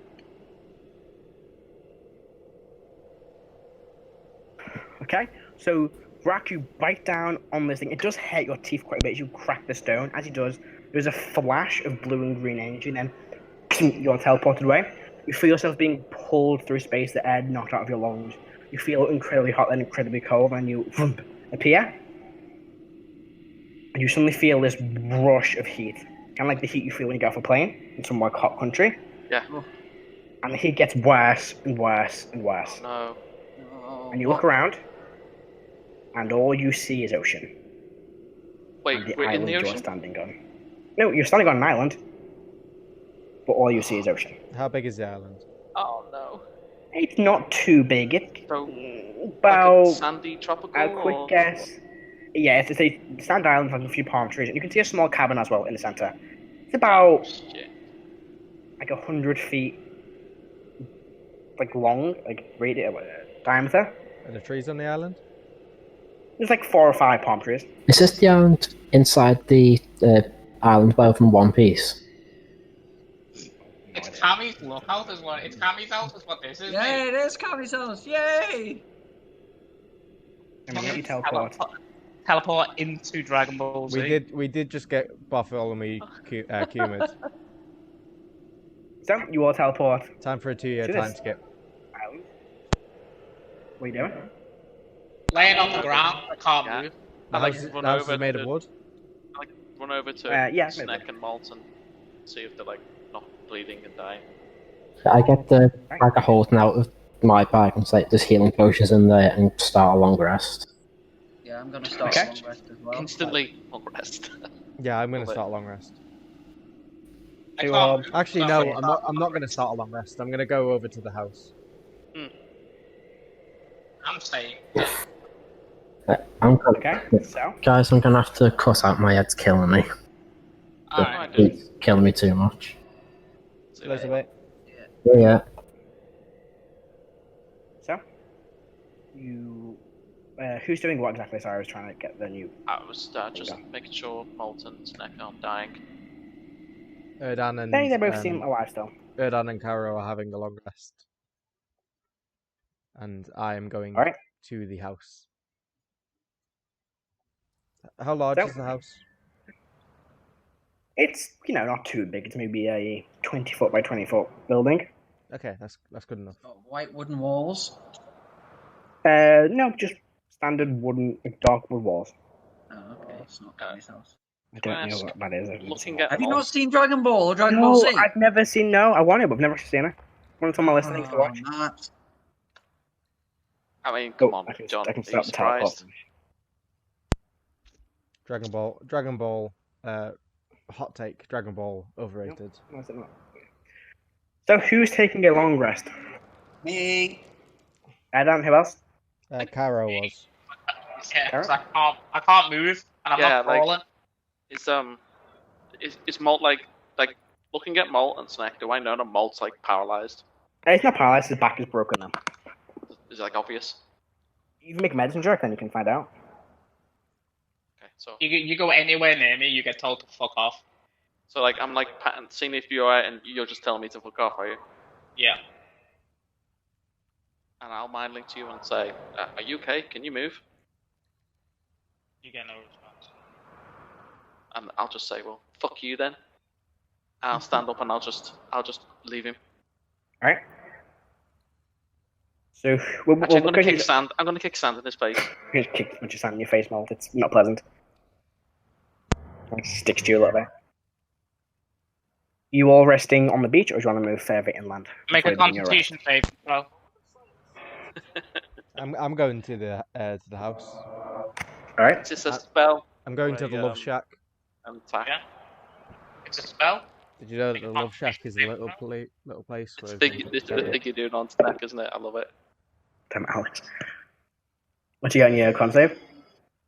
Okay, so Rrak, you bite down on this thing. It does hurt your teeth quite a bit as you crack the stone. As he does, there's a flash of blue and green energy, and then you're teleported away. You feel yourself being pulled through space, the air knocked out of your lungs. You feel incredibly hot and incredibly cold, and you appear. And you suddenly feel this rush of heat. Kind of like the heat you feel when you get off a plane in some like hot country. Yeah. And the heat gets worse and worse and worse. Oh, no. And you look around, and all you see is ocean. Wait, we're in the ocean? You're standing on. No, you're standing on an island, but all you see is ocean. How big is the island? Oh no. It's not too big. It's about like a sandy tropical. A quick guess. Yeah, it's a sand island with a few palm trees. And you can see a small cabin as well in the center. It's about like 100 feet, like long, like diameter. Are there trees on the island? There's like 4 or 5 palm trees. Is this the island inside the island both in one piece? It's Camis lookout as well. It's Camis house is what this is. Yeah, it is Camis house. Yay! I mean, you teleport. Teleport into Dragon Ball Z. We did just get Bartholomew Cumin. So you all teleport. Time for a 2-year time skip. What are you doing? Laying on the ground, I can't move. The house is made of wood? I like run over to Snek and Molt and see if they're like not bleeding and dying. I get the bag of holding out of my bag and say there's healing potions in there and start a long rest. Yeah, I'm gonna start a long rest as well. Instantly long rest. Yeah, I'm gonna start a long rest. I Actually, no, I'm not gonna start a long rest. I'm gonna go over to the house. I'm staying. Guys, I'm gonna have to cut out my head's killing me. Alright. It's killing me too much. Elizabeth. Yeah. So, you. Who's doing what exactly? Sorry, I was trying to get the new. I was just making sure Molt and Snek aren't dying. Erdan and They both seem alive still. Erdan and Karo are having a long rest. And I am going to the house. How large is the house? It's, not too big. It's maybe a 20-foot by 20-foot building. Okay, that's good enough. White wooden walls? No, just standard dark wood walls. Oh, okay. It's not Canis' house. I don't know what that is. Have you not seen Dragon Ball or Dragon Ball Z? I've never seen. No, I want it, but I've never seen it. One on my list of things to watch. Matt. I mean, come on, John. I can Are you start the surprised? Dragon Ball. Hot take. Dragon Ball overrated. No, is it not? So who's taking a long rest? Me. Erdan, who else? Karo was. Yeah, 'cause I can't move, and I'm not crawling. Is Molt like looking at Molt and Snek? Do I know that Molt's like paralyzed? It's not paralyzed. His back is broken now. Is it like obvious? You can make a medicine check, then you can find out. Okay, so You go anywhere near me, you get told to fuck off. so like I'm like seeing if you're alright, and you're just telling me to fuck off, are you? Yeah. And I'll mind link to you and say, "Are you okay? Can you move?" You get no response. And I'll just say, "Well, fuck you then." And I'll stand up and I'll just leave him. All right. So Actually, I'm gonna kick sand. I'm gonna kick sand in his face. You're gonna kick a bunch of sand in your face, Molt. It's not pleasant. It sticks to you a little bit. You all resting on the beach, or do you want to move further inland? Make a constitution save, bro. I'm going to the house. All right. It's just a spell. I'm going to the Love Shack. And attack. Yeah. It's a spell. Did you know that the Love Shack is a little place? It's the thing you're doing on Snek, isn't it? I love it. Damn it, Alex. What you got in your con save?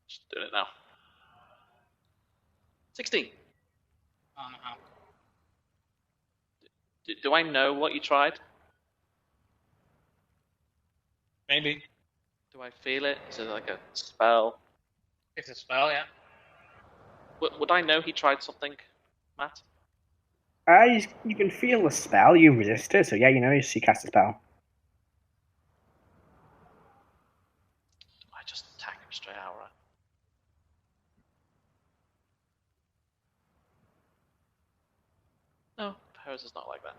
Just doing it now. 16. Oh, no. Do I know what you tried? Maybe. Do I feel it? Is it like a spell? It's a spell, yeah. Would I know he tried something, Matt? You can feel the spell. You resist it, so yeah, you cast a spell. Do I just attack him straight out, right? No, Heris is not like that.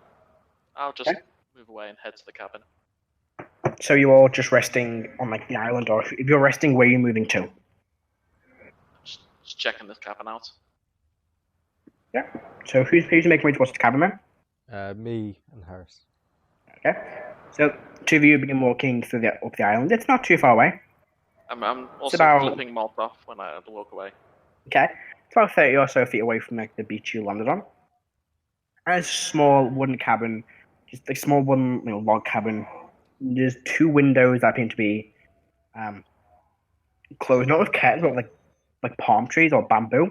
I'll just move away and head to the cabin. So you're all just resting on the island, or if you're resting, where are you moving to? Just checking this cabin out. Yeah. So who's making way towards the cabin then? Me and Heris. Okay. So two of you begin walking through up the island. It's not too far away. I'm also flipping Molt off when I walk away. Okay. It's about 30 or so feet away from the beach you landed on. And it's a small wooden cabin, just a small wooden log cabin. There's two windows that appear to be closed, not with curtains, but like palm trees or bamboo,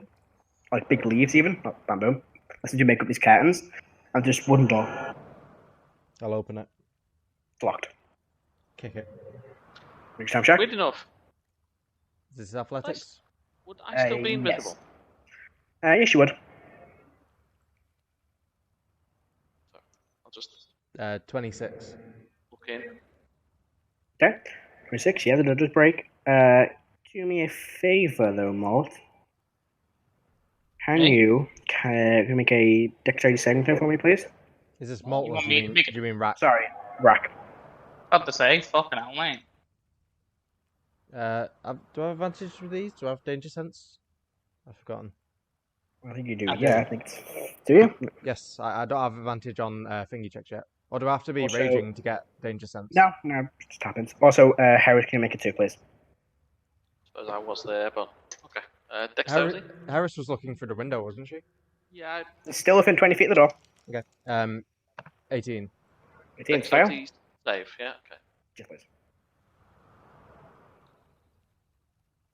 like big leaves even, not bamboo. That's you make up these curtains, and just wooden door. I'll open it. It's locked. Kick it. Make a time check. Weird enough. Is this athletics? Would I still be invisible? Yes, you would. So I'll just 26. look in. Okay. 26, yeah, the door does break. Do me a favour though, Molt. Can you make a dexterity saving throw for me, please? Is this Molt or do you mean Rrak? Sorry, Rrak. What to say? Fucking hell, mate. Do I have advantage with these? Do I have danger sense? I've forgotten. I think you do. I Yeah, do. I think. Do you? Yes, I don't have advantage on thingy checks yet. Or do I have to be Also- raging to get danger sense? No, it just happens. Also, Heris, can you make it 2, please? Suppose I was there, but okay. Dexterity? Heris was looking through the window, wasn't she? Yeah. Still within 20 feet of the door. Okay. 18. 18 fail. Dexterity save. Yeah. Okay. Yes, please.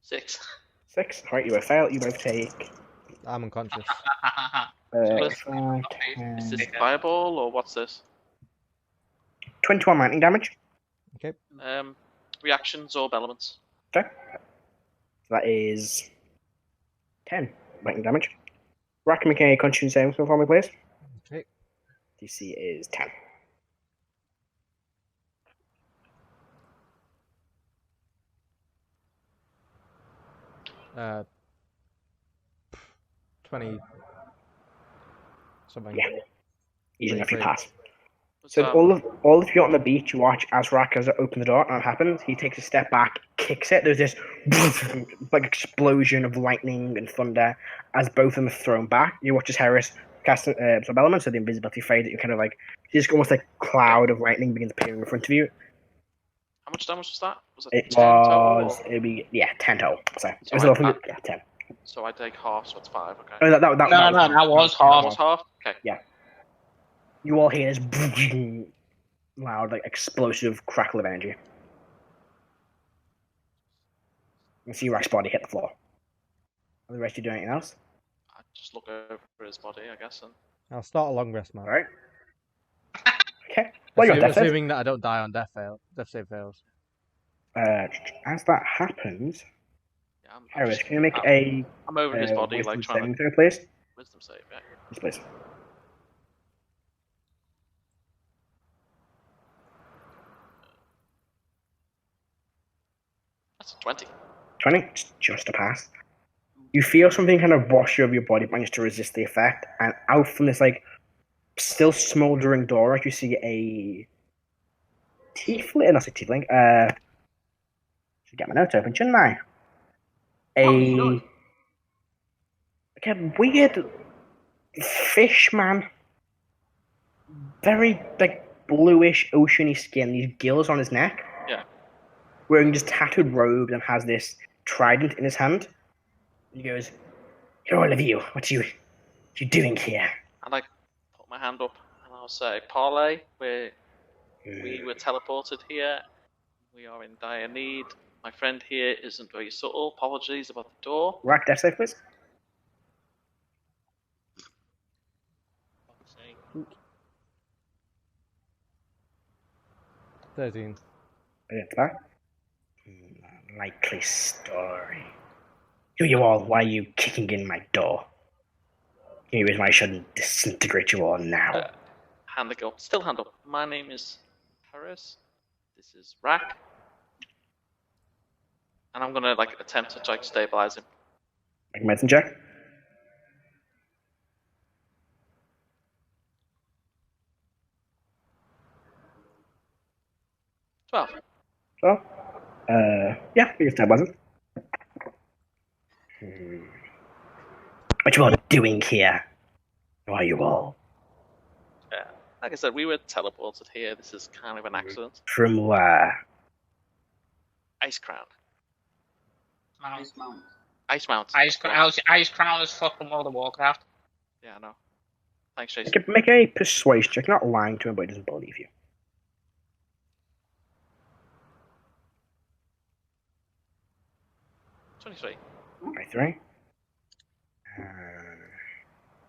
6. 6. Alright, you both fail. You both take. I'm unconscious. 5, Is 10, this fireball or what's this? 21 lightning damage. Okay. Reactions, orb elements. Okay. That is 10 lightning damage. Rrak, make a constitution saving throw for me, please. Okay. DC is 10. Uh, 20 something. Yeah. Easy enough, you 23. pass. What's So that? all of you on the beach watch as Rrak has opened the door, and that happens. He takes a step back, kicks it. There's this like explosion of lightning and thunder as both of them are thrown back. You watch as Heris cast absorb elements, so the invisibility fades. You kind of like just almost like cloud of lightning begins appearing in front of you. How much damage was that? Was it It 10 total? was it'd be 10 total. So it So was I- 1100, 10. So I take half, so it's 5. Okay. Oh, that No, that was That half. was half. Okay. You all hear this loud, like explosive crackle of energy. You see Rak's body hit the floor. Are the rest of you doing anything else? I just look over his body, I guess, and I'll start a long rest, man. Alright. Okay. Well, you got death save. Assuming that I don't die on death save fails. As that happens, yeah, I'm Heris, just- can you make I'm over his body, wisdom like trying saving to throw, please? wisdom save. Yeah. Yes, please. That's a 20. 20, just a pass. You feel something kind of wash over your body, manage to resist the effect, and out from this like still smoldering door, you see a tiefling. Not a tiefling. Should get my notes open, shouldn't I? Like a weird fish man, very like bluish, oceany skin. These gills on his neck. Yeah. Wearing just tattooed robes and has this trident in his hand. He goes, "Here, all of you. What you doing here?" And I put my hand up and I'll say, Parlay, we were teleported here. We are in dire need. My friend here isn't very subtle. Apologies about the door. Rrak, death save, please. Fuck's sake. 13. Against that. Likely story. Who you all? Why are you kicking in my door? Any reason why I shouldn't disintegrate you all now? Hand up. Still hand up. My name is Heris. This is Rrak. And I'm gonna attempt to stabilize him. Make a medicine check. Well, yeah, you can stabilize him. What you all doing here? Who are you all? like I said, we were teleported here. This is kind of an accident. From where? Icecrown. Icemount. Icemount. Icecrown is fucking World of Warcraft. Yeah, I know. Thanks, Jason. Make a persuasion check. Not lying to him, but he doesn't believe you. 23. 23.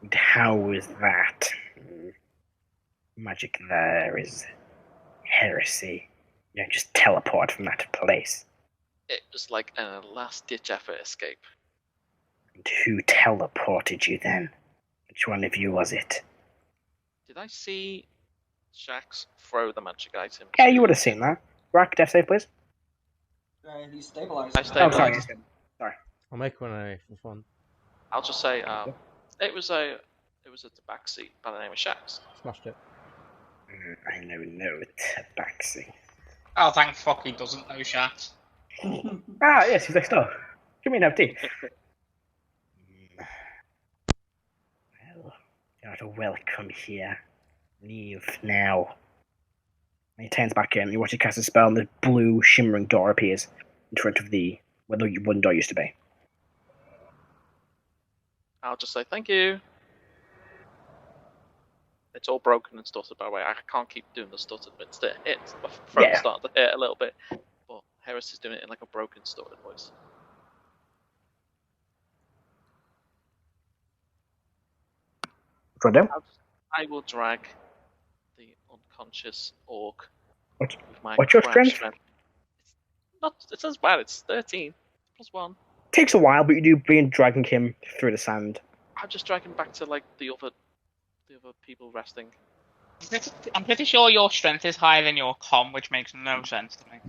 And how is that? Magic there is heresy. You don't just teleport from that place. It was like a last-ditch effort escape. And who teleported you then? Which one of you was it? Did I see Shax throw the magic item? Yeah, you would have seen that. Rrak, death save, please. He's stabilized. I stabilized. Oh, sorry. I'll make one anyway for fun. I'll just say, it was a tabaxi by the name of Shax. Smashed it. I know no tabaxi. Oh, thank fuck he doesn't know, Shax. Ah, yes, he's next door. Give me an FT. Well, you're not welcome here. Leave now. And he turns back in. You watch it cast a spell, and the blue shimmering door appears in front of where the wooden door used to be. I'll just say thank you. It's all broken and stuttered, by the way. I can't keep doing the stuttered bits. It's my throat's starting to hurt a little bit, but Heris is doing it in like a broken, stuttered voice. I will drag the unconscious orc with my what's your strength? It's as bad. It's 13 plus 1. Takes a while, but you do begin dragging him through the sand. I'll just drag him back to like the other people resting. I'm pretty sure your strength is higher than your con, which makes no sense to me.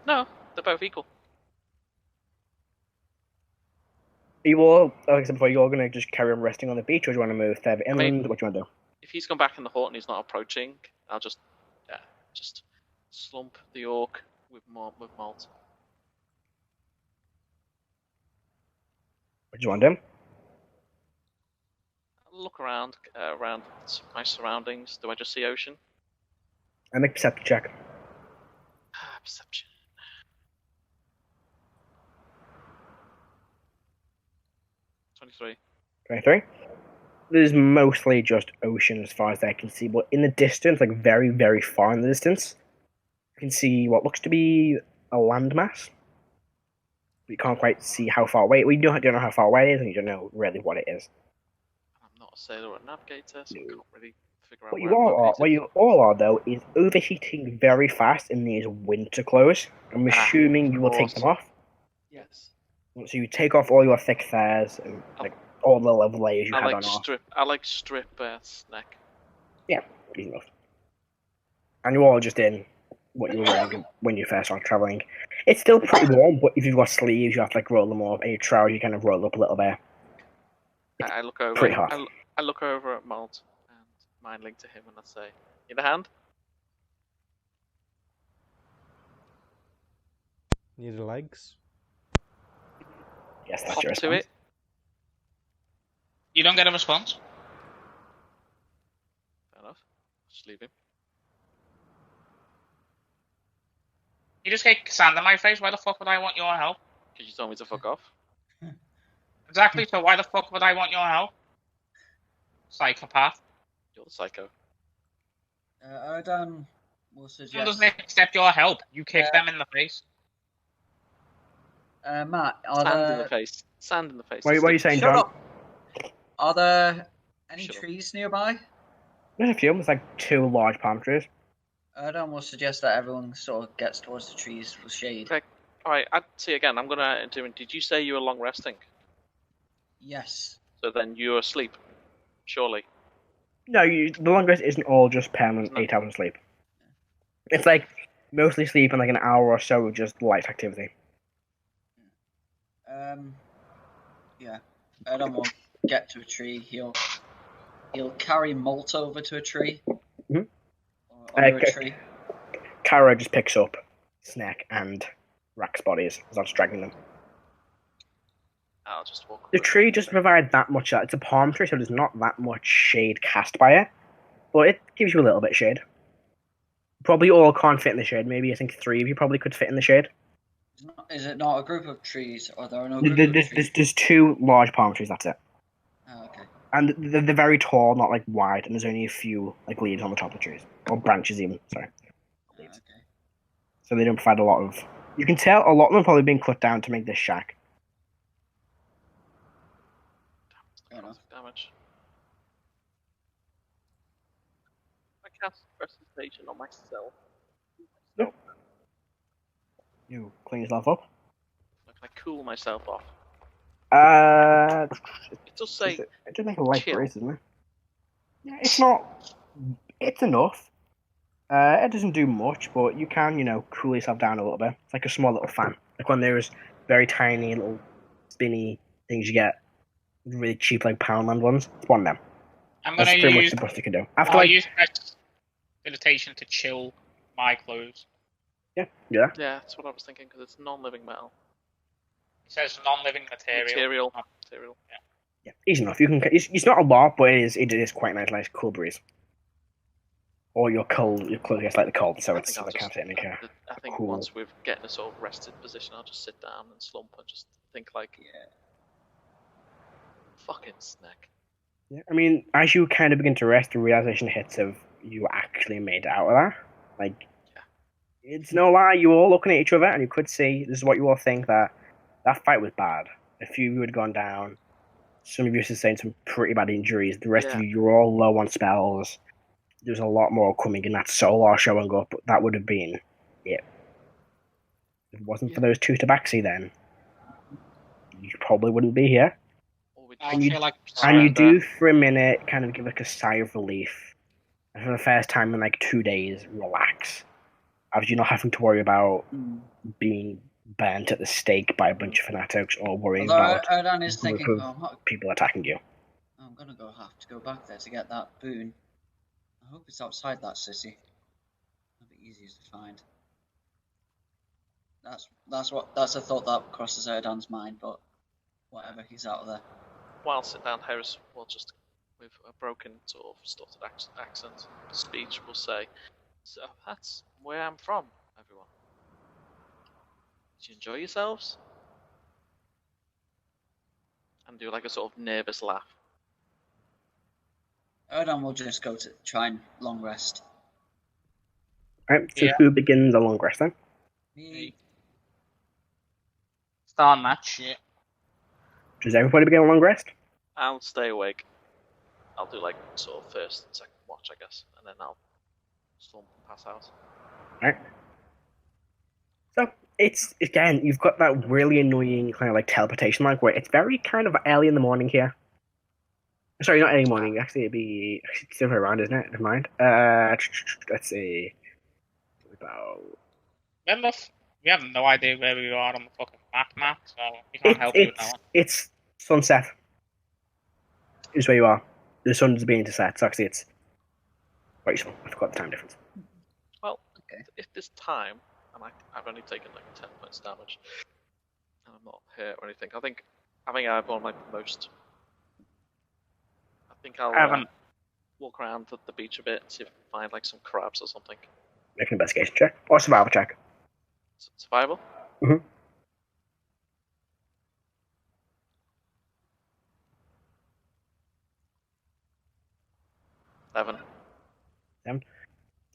No, they're both equal. You all, like I said before, you're going to just carry on resting on the beach, or do you want to move further inland? What do you want to do? If he's gone back in the hut and he's not approaching, I'll just slump the orc with Molt. What do you want to do? Look around my surroundings. Do I just see ocean? I make a perception check. Perception. 23. 23? There's mostly just ocean as far as I can see, but in the distance, like very, very far in the distance, you can see what looks to be a landmass. But you can't quite see how far away. We don't know how far away it is, and you don't know really what it is. I'm not a sailor or a navigator, so I can't really figure out what you all are, though, is overheating very fast in these winter clothes. I'm assuming you will take them off. Yes. So you take off all your thick furs and all the level layers you had on off. I like strip Snek. Yeah, easy enough. And you're all just in what you were wearing when you first started traveling. It's still pretty warm, but if you've got sleeves, you have to roll them up, and your trousers you kind of roll up a little bit. I look over. Pretty hot. I look over at Molt and mind link to him, and I say, "Need a hand?" Need the legs? Yes, that's Hop your to response. it. You don't get a response? Fair enough. Just leave him. You just get sand in my face. Why the fuck would I want your help? Because you told me to fuck off. Exactly. So why the fuck would I want your help? Psychopath. You're the psycho. Erdan will suggest. Someone doesn't accept your help. You kick them in the face. Matt, Sand in the face. Sand in the face. What are you saying, Shut John? up. Are there any trees nearby? There's a few. There's 2 large palm trees. Erdan will suggest that everyone sort of gets towards the trees for shade. Okay. Alright, I'd see again. I'm gonna do. Did you say you were long resting? Yes. So then you're asleep. Surely. No, the long rest isn't all just permanent 8 hours of sleep. It's mostly sleep and an hour or so of just light activity. Yeah. Erdan will get to a tree. He'll carry Molt over to a tree. Mm-hmm. Or under a tree. Karo just picks up Snek and Rrak's bodies as I'm dragging them. I'll just walk. The tree doesn't provide that much. It's a palm tree, so there's not that much shade cast by it, but it gives you a little bit of shade. Probably all can't fit in the shade. Maybe I think 3 of you probably could fit in the shade. Is it not a group of trees, or there are no group of trees? There's 2 large palm trees. That's it. Oh, okay. And they're very tall, not wide, and there's only a few leaves on the top of the trees, or branches even. Sorry. Okay. So they don't provide a lot of. You can tell a lot of them probably being cut down to make this shack. Damage. I cast Resuscitation on myself. Yep. You clean yourself up. Can I cool myself off? It does say. It does make a light chill. brace, isn't it? Yeah, it's not. It's enough. It doesn't do much, but you can, cool yourself down a little bit. It's like a small little fan. Like when there's very tiny little spinny things you get, really cheap Poundland ones. It's one of them. That's pretty much the best you can do. I'll use meditation to chill my clothes. Yeah. Yeah, that's what I was thinking, because it's non-living metal. It says non-living material. Material. Yeah, easy enough. You can. It's not a lot, but it is quite nice cool breeze. Or your clothes gets like the cold, so it's I can't sit in here. I think cool. Once we've get in a sort of rested position, I'll just sit down and slump and just think like, fucking Snek. Yeah, I mean, as you kind of begin to rest, the realization hits of you actually made it out of that. Like, it's no lie, you were all looking at each other, and you could see, this is what you all think, that fight was bad. A few of you had gone down, some of you sustained some pretty bad injuries, the rest of you were all low on spells. There's a lot more coming, and that Solar showing up, that would have been it. If it wasn't for those two tabaxi then, you probably wouldn't be here. And you do, for a minute, kind of give like a sigh of relief. And for the first time in like 2 days, relax. After you're not having to worry about being burnt at the stake by a bunch of fanatics or worrying about Erdan is thinking, people attacking you. I'm going to have to go back there to get that boon. I hope it's outside that city. That'll be easiest to find. That's a thought that crosses Erdan's mind, but whatever, he's out of there. While sit down, Heris will just, with a broken sort of stuttered accent speech, will say, "So that's where I'm from, everyone. Did you enjoy yourselves?" And do like a sort of nervous laugh. Erdan will just go to try and long rest. Alright, so who begins the long rest then? Me. Start match. Yeah. Does everybody begin a long rest? I'll stay awake. I'll do like sort of first and second watch, I guess, and then I'll slump and pass out. Alright. So it's again, you've got that really annoying kind of like teleportation lag where it's very kind of early in the morning here. Sorry, not early morning. Actually, it'd be it's the other way around, isn't it? Never mind. Let's see. About. We have no idea where we are on the fucking map, so we can't help you with that one. It's sunset. Is where you are. The sun's beginning to set, so actually it's quite useful. I forgot the time difference. Well, if this time, and I've only taken like 10 points damage, and I'm not hurt or anything, I think I've won like the most. I think I'll walk around the beach a bit and see if I can find like some crabs or something. Make an investigation check or survival check. Survival? Mm-hmm. Seven.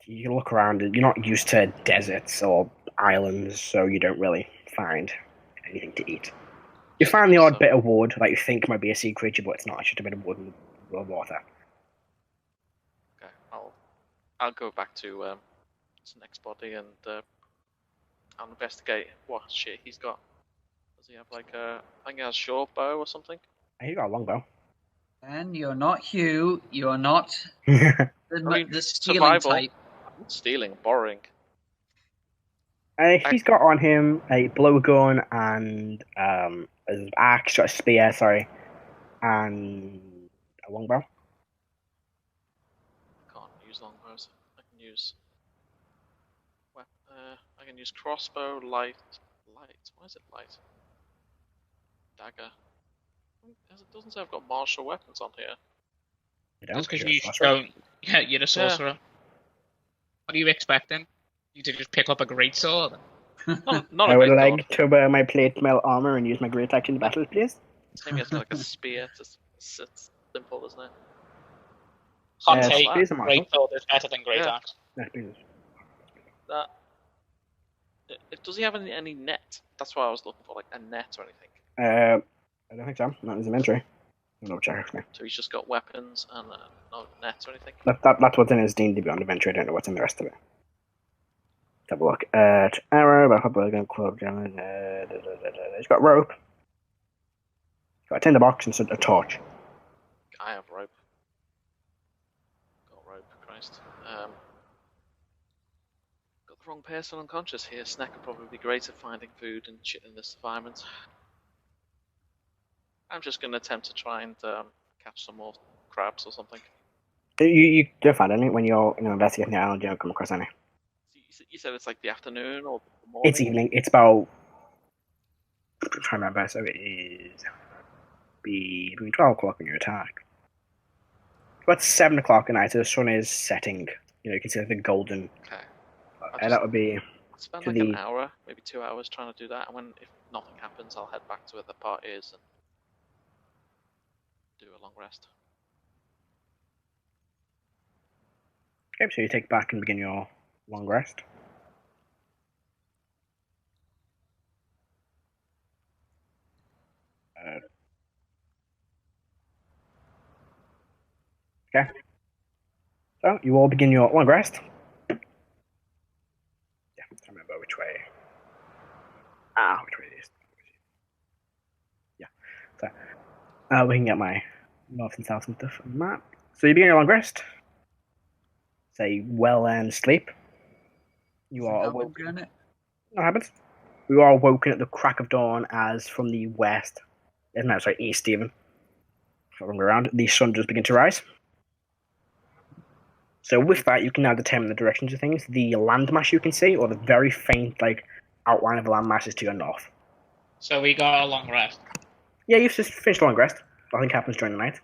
You can look around. You're not used to deserts or islands, so you don't really find anything to eat. You find the odd bit of wood that you think might be a sea creature, but it's not. It's just a bit of wood and water. Okay, I'll go back to Snek's body and I'll investigate what shit he's got. Does he have like I think he has a short bow or something? He got a long bow. And you're not Hugh. You're not the stealing type. Stealing, borrowing. He's got on him a blowgun and an axe, or a spear, and a longbow. I can't use longbows. I can use. I can use crossbow, light. Why is it light? Dagger. It doesn't say I've got martial weapons on here. That's because you don't. Yeah, you're a sorcerer. Yeah. What are you expecting? You to just pick up a great sword? Not I would like to wear my plate mail armor and use my great axe in battle, please. Same as like a spear. It's simple, isn't it? Hot take. Great sword is better than great axe. Does he have any net? That's what I was looking for, like a net or anything. I don't think so. Not in his inventory. No check. So he's just got weapons and no nets or anything? That's what's in his D&D Beyond inventory. I don't know what's in the rest of it. Let's have a look at arrow, club, he's got rope. He's got a tinder box and a torch. I have rope. Got rope, Christ. Got the wrong person unconscious here. Snek would probably be great at finding food and shit in this environment. I'm just going to attempt to try and catch some more crabs or something. You don't find any when you're investigating the island. You don't come across any. You said it's like the afternoon or the morning? It's evening. It's about... I'm trying to remember. So it is... between 12 o'clock when you attack. About 7 o'clock at night, so the sun is setting. You know, you can see like the golden... Okay. That would be... Spend like an hour, maybe 2 hours trying to do that, and if nothing happens, I'll head back to where the part is and do a long rest. Okay, so you take back and begin your long rest. Okay. So you all begin your long rest. Yeah, I'm trying to remember which way. Which way it is. Yeah. So we can get my north and south and stuff on the map. So you begin your long rest. Say well-earned sleep. You are awoken. What happens? We are awoken at the crack of dawn as from the west. No, sorry, east even. Around, the sun does begin to rise. So with that, you can now determine the directions of things. The landmass you can see, or the very faint like outline of the landmass, is to your north. So we got a long rest. Yeah, you've just finished a long rest. Nothing happens during the night.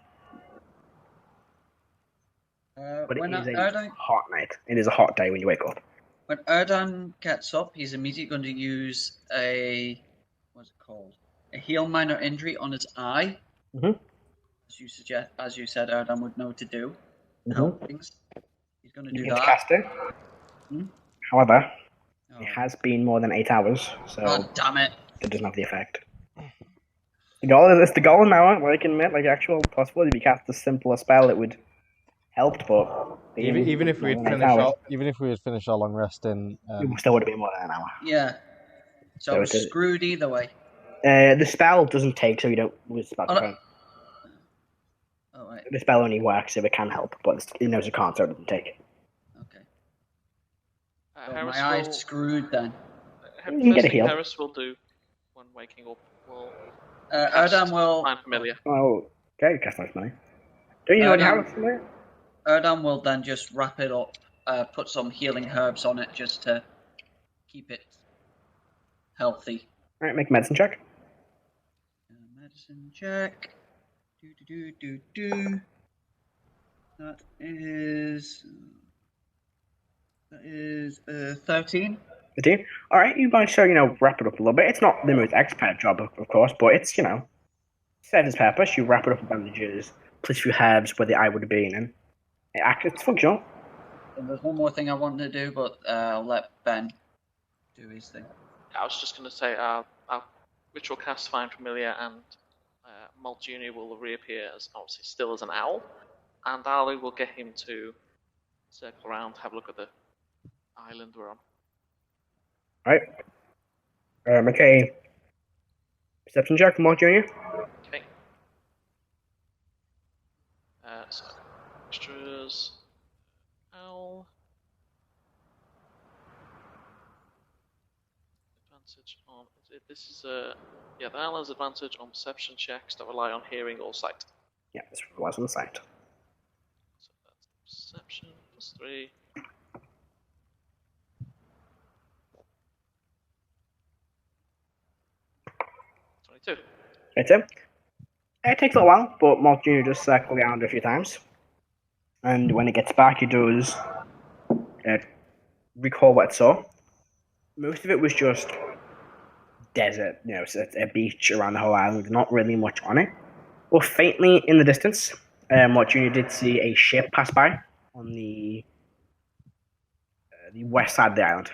But it is a hot night. It is a hot day when you wake up. When Erdan gets up, he's immediately going to use a... what's it called? A heal minor injury on his eye. Mm-hmm. As you said, Erdan would know to do. Mm-hmm. Help things. He's going to do that. Cast it. However, it has been more than 8 hours, so God damn it! It doesn't have the effect. The goal is the goal now. Where I can admit, like actual possibility, if you cast a simpler spell, it would help. But even if we had finished our long rest in, it still would have been more than an hour. Yeah. So it's screwed either way. The spell doesn't take, so you don't lose the spell. Oh, right. The spell only works if it can help, but it knows it can't, so it doesn't take it. Okay. So my eye's screwed then. You can get a heal. Heris will do when waking up. Erdan will. Find familiar. Oh, okay, cast Find Familiar. Don't you already have familiar? Erdan will then just wrap it up, put some healing herbs on it just to keep it healthy. All right, make a medicine check. Medicine check. That is 13. 13. All right, you managed to wrap it up a little bit. It's not the most expert job, of course, but it's serves its purpose. You wrap it up with bandages, place a few herbs where the eye would have been, and it's functional. And there's one more thing I want to do, but I'll let Ben do his thing. I was just going to say, I'll ritual cast Find Familiar, and Molt Jr. will reappear as obviously still as an owl, and Ali will get him to circle around, have a look at the island we're on. Right. Make a perception check for Molt Jr. Okay. So extras. Owl. Advantage on. This is the owl has advantage on perception checks that rely on hearing or sight. Yeah, this relies on sight. So that's perception +3. Right, so it takes a little while, but Molt Jr. just circles around a few times. And when it gets back, it does recall what it saw. Most of it was just desert, a beach around the whole island, not really much on it. But faintly in the distance, Molt Jr. did see a ship pass by on the west side of the island.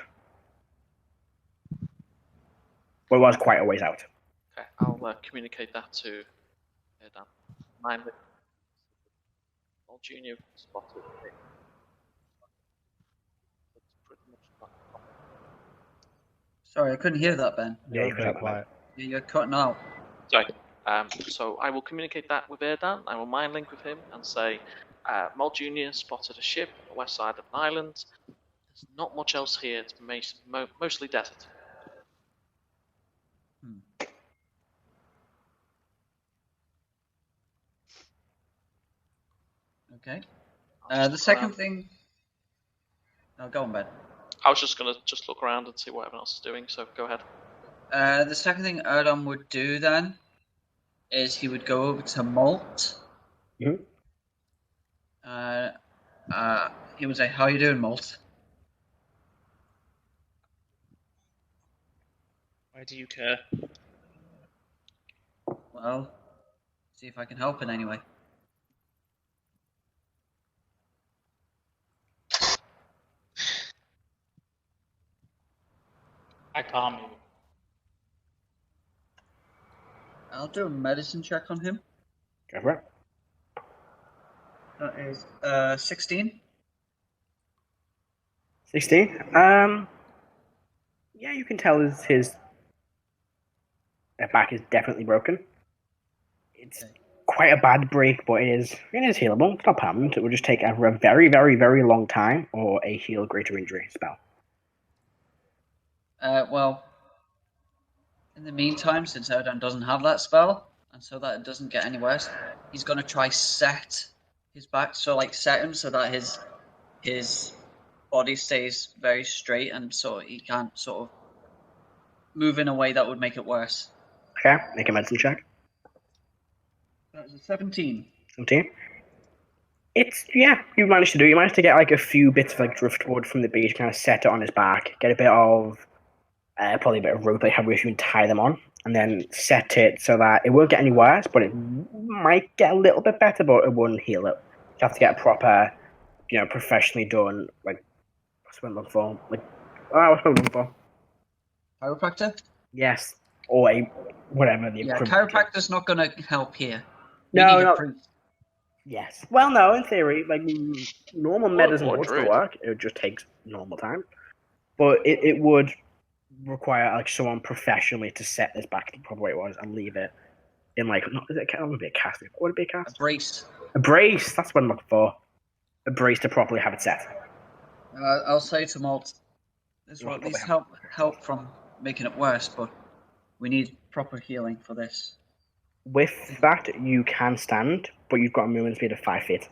But it was quite a ways out. Okay, I'll communicate that to Erdan. Mind that Molt Jr. spotted it. Sorry, I couldn't hear that, Ben. Yeah, you very quiet. Yeah, you're cutting out. Sorry. So I will communicate that with Erdan. I will mind link with him and say, Molt Jr. spotted a ship on the west side of an island. There's not much else here. It's mostly desert. Okay. The second thing... Oh, go on, Ben. I was just gonna look around and see what everyone else is doing. So go ahead. The second thing Erdan would do then is he would go over to Molt. Mm-hmm. He would say, "How you doing, Molt?" Why do you care? Well, see if I can help in any way. I can't move. I'll do a medicine check on him. Go for it. That is 16. 16. Yeah, you can tell his back is definitely broken. It's quite a bad break, but it is healable. It's not permanent. It will just take either a very, very, very long time or a heal greater injury spell. Well, in the meantime, since Erdan doesn't have that spell, and so that it doesn't get any worse, he's going to try set his back, so like set him so that his body stays very straight, and so he can't sort of move in a way that would make it worse. Okay, make a medicine check. That's a 17. 17. You managed to do. You managed to get like a few bits of like driftwood from the beach, kind of set it on his back, get a bit of probably a bit of rope that you have with you and tie them on, and then set it so that it won't get any worse, but it might get a little bit better, but it wouldn't heal it. You have to get a proper, professionally done, like, what's what I'm looking for? What's what I'm looking for? Chiropractor? Yes. Or whatever the Yeah, equivalent. chiropractor's not going to help here. No. Yes. Well, no, in theory, like, normal medicine would still work. It just takes normal time. But it would require like someone professionally to set this back the proper way it was and leave it in like not is it would be a cast? What would it be a cast? A brace. A brace. That's what I'm looking for. A brace to properly have it set. I'll say to Molt, this will at least help from making it worse, but we need proper healing for this. With that, you can stand, but you've got a movement speed of 5 feet,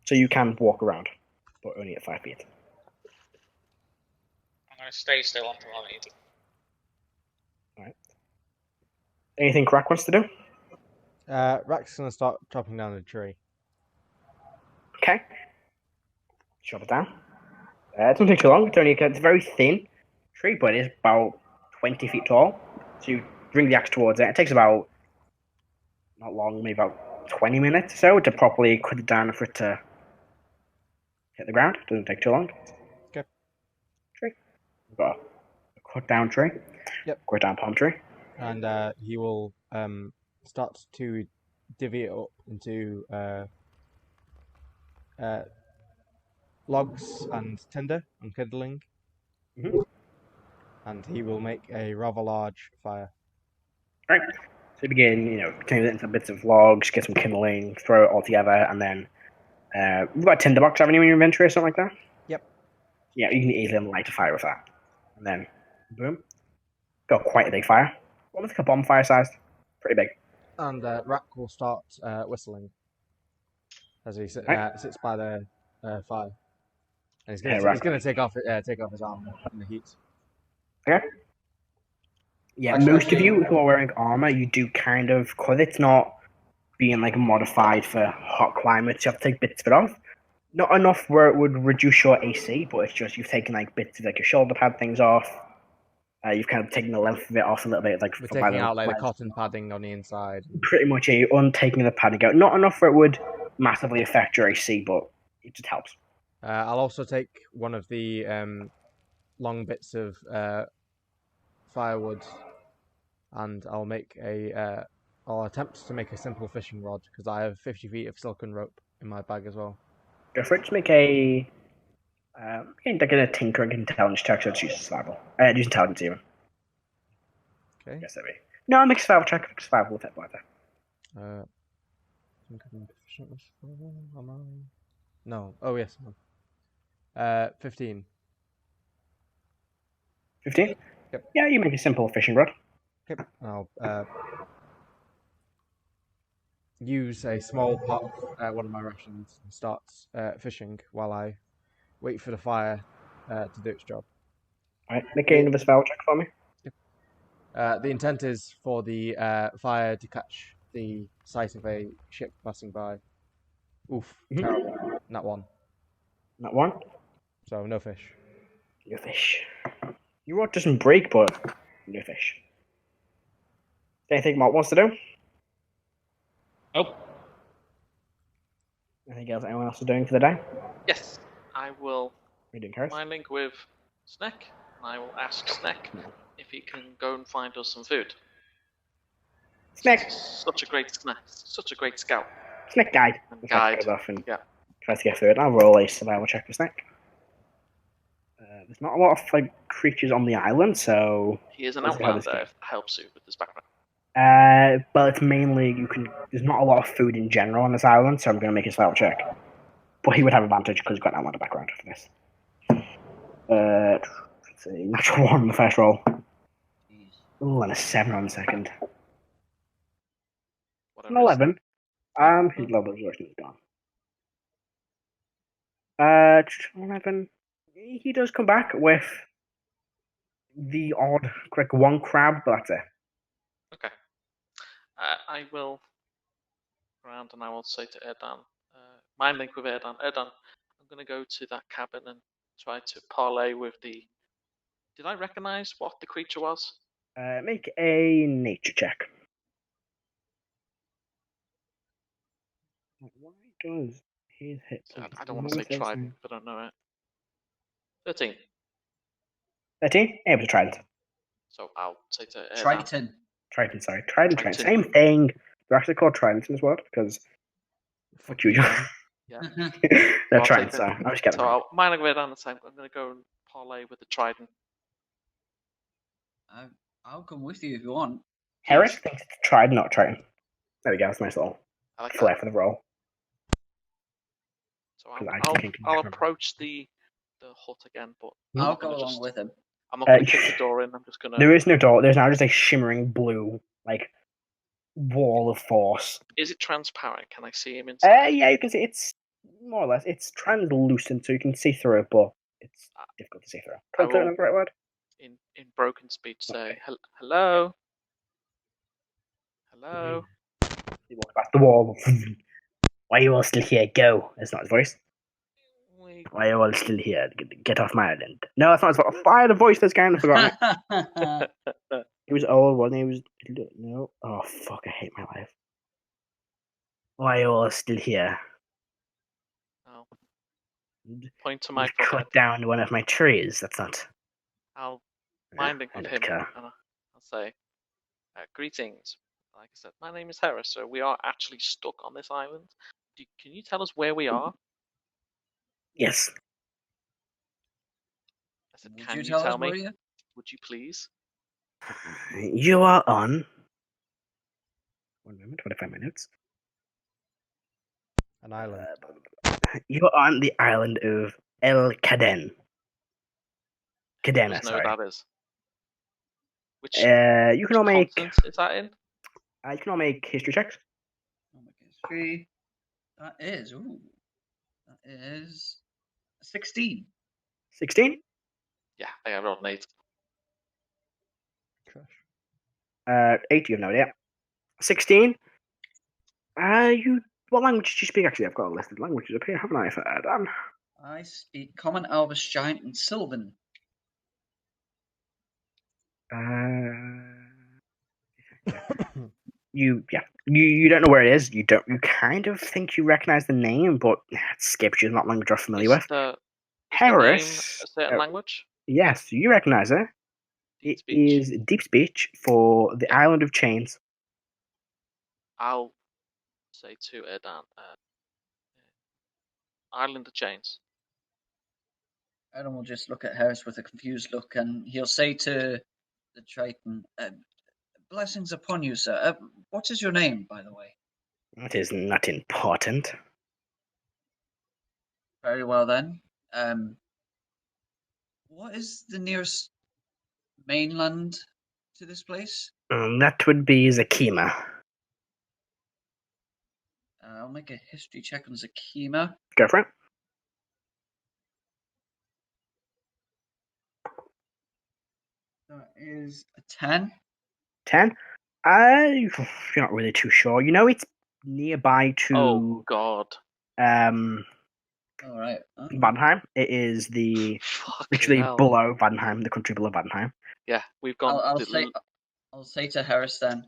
so you can walk around, but only at 5 feet. I'm gonna stay still until I need it. Alright. Anything Rrak wants to do? Rrak's gonna start chopping down a tree. Okay. Chop it down. It doesn't take too long. It's a very thin tree, but it is about 20 feet tall. So you bring the axe towards it. It takes about, not long, maybe about 20 minutes or so to properly cut it down for it to hit the ground. It doesn't take too long. Okay. Tree. We've got a cut down tree. Yep. Cut down palm tree. And he will start to divvy it up into logs and tinder and kindling. Mm-hmm. And he will make a rather large fire. Right. So you begin, turn it into bits of logs, get some kindling, throw it all together, and then you've got a tinderbox, haven't you, in your inventory or something like that? Yep. Yeah, you can easily light a fire with that. And then, boom. Got quite a big fire. Almost like a bonfire sized. Pretty big. And Rrak will start whistling as he sits by the fire. And he's going to take off his armor in the heat. Okay. Yeah, most of you who are wearing armor, you do kind of, because it's not being like modified for hot climates, you have to take bits of it off. Not enough where it would reduce your AC, but it's just you've taken like bits of like your shoulder pad things off. You've kind of taken the length of it off a little bit, like we're taking out like the cotton padding on the inside. Pretty much, you're untaking the padding out. Not enough where it would massively affect your AC, but it just helps. I'll also take one of the long bits of firewood, and I'll make I'll attempt to make a simple fishing rod because I have 50 feet of silken rope in my bag as well. Go for it. Just make a tinkering intelligence check, so it's use survival. Use intelligence even. Okay. Yes, that be. No, make a survival check. Make a survival with it, either. Am I? No. Oh yes. 15. 15? Yep. Yeah, you make a simple fishing rod. Okay. I'll use a small pot, one of my rations, and start fishing while I wait for the fire to do its job. Alright, make another spell check for me. The intent is for the fire to catch the sight of a ship passing by. Oof, terrible. Not one. Not one? So, no fish. No fish. Your rod doesn't break, but no fish. Anything Molt wants to do? Nope. Anything else anyone else is doing for the day? Yes, I will What are you doing, Heris? mind link with Snek, and I will ask Snek if he can go and find us some food. Snek! Such a great snack, such a great scout. Snek guide. And guide. Goes off and Yeah. tries to get through it. I'll roll a survival check for Snek. There's not a lot of creatures on the island, so... He is an Let's see how this outlander, goes. if that helps you with his background. But it's mainly there's not a lot of food in general on this island, so I'm going to make a survival check. But he would have advantage because he's got an outlander background for this. Let's see, natural 1 on the first roll. Ooh, and a 7 on the second. Whatever An it is. 11. His level of exhaustion is gone. 11. He does come back with the odd quick one crab, but that's it. Okay. I will around and I will say to Erdan, mind link with Erdan. Erdan, I'm going to go to that cabin and try to parlay with the... Did I recognize what the creature was? Make a nature check. Why does his hit points? I don't want to say trident, but I don't know it. 13. 13? Able to trident. So I'll say to Erdan. Triton. Trident, sorry. Trident. Triton. Same thing. They're actually called tridents in this world because... Fuck you, John. Yeah. They're I'll tridents, take sorry. I was getting So I'll mind link with Erdan this time. I'm going to go and parlay with the trident. I'll come with you if you want. Heris thinks it's trident, not trident. There we go. That's a nice little I like flair that. for the roll. So 'Cause I I'll think I'll remember. approach the hut again, but I'll I'm go gonna along just- with him. I'm not going to kick the door in. I'm just going to... There is no door. There's now just a shimmering blue, wall of force. Is it transparent? Can I see him inside? Yeah, you can see it's more or less. It's translucent, so you can see through it, but it's difficult to see through. I will- Translucent is the right word? In broken speech, say, hello? Hello? He walks past the wall. Why are you all still here? Go. That's not his voice. Why are you all still here? Get off my island. No, that's not his voice. Fire the voice this guy and I forgot it. He was old, wasn't he? He was... No. Oh, fuck, I hate my life. Why are you all still here? I'll point to my You've forehead. cut down one of my trees. That's not... I'll mind link with him, Rebeca. and I'll say, greetings. Like I said, my name is Heris, so we are actually stuck on this island. Can you tell us where we are? Yes. I said, Would can you you tell tell us me? where you? Would you please? You are on... 1 moment, 25 minutes. An island. You are on the island of El Caden. Cadena, Just know sorry. what that is. Which You can all make... continent is that in? You can all make history checks. History. That is. Ooh. That is 16. 16? Yeah, I think I rolled an 8. Trash. 8, you have no idea. 16? What language did you speak? Actually, I've got a list of languages up here, haven't I, for Erdan? I speak Common, Elvish, Giant, and Sylvan. You don't know where it is. You kind of think you recognize the name, but it skips you. It's not language you're familiar with. Is the Heris. name a certain language? Yes, you recognize it. Deep It speech. is deep speech for the island of chains. I'll say to Erdan, Island of Chains. Erdan will just look at Heris with a confused look, and he'll say to the Triton, "Blessings upon you, sir. What is your name, by the way?" That is not important. Very well then. What is the nearest mainland to this place? That would be Zakima. I'll make a history check on Zakima. Go for it. That is a 10. 10? You're not really too sure. You know it's nearby to... Oh, God. All right. Vanheim. It is literally below Vanheim, the country below Vanheim. Yeah, we've gone... I'll say to Heris then,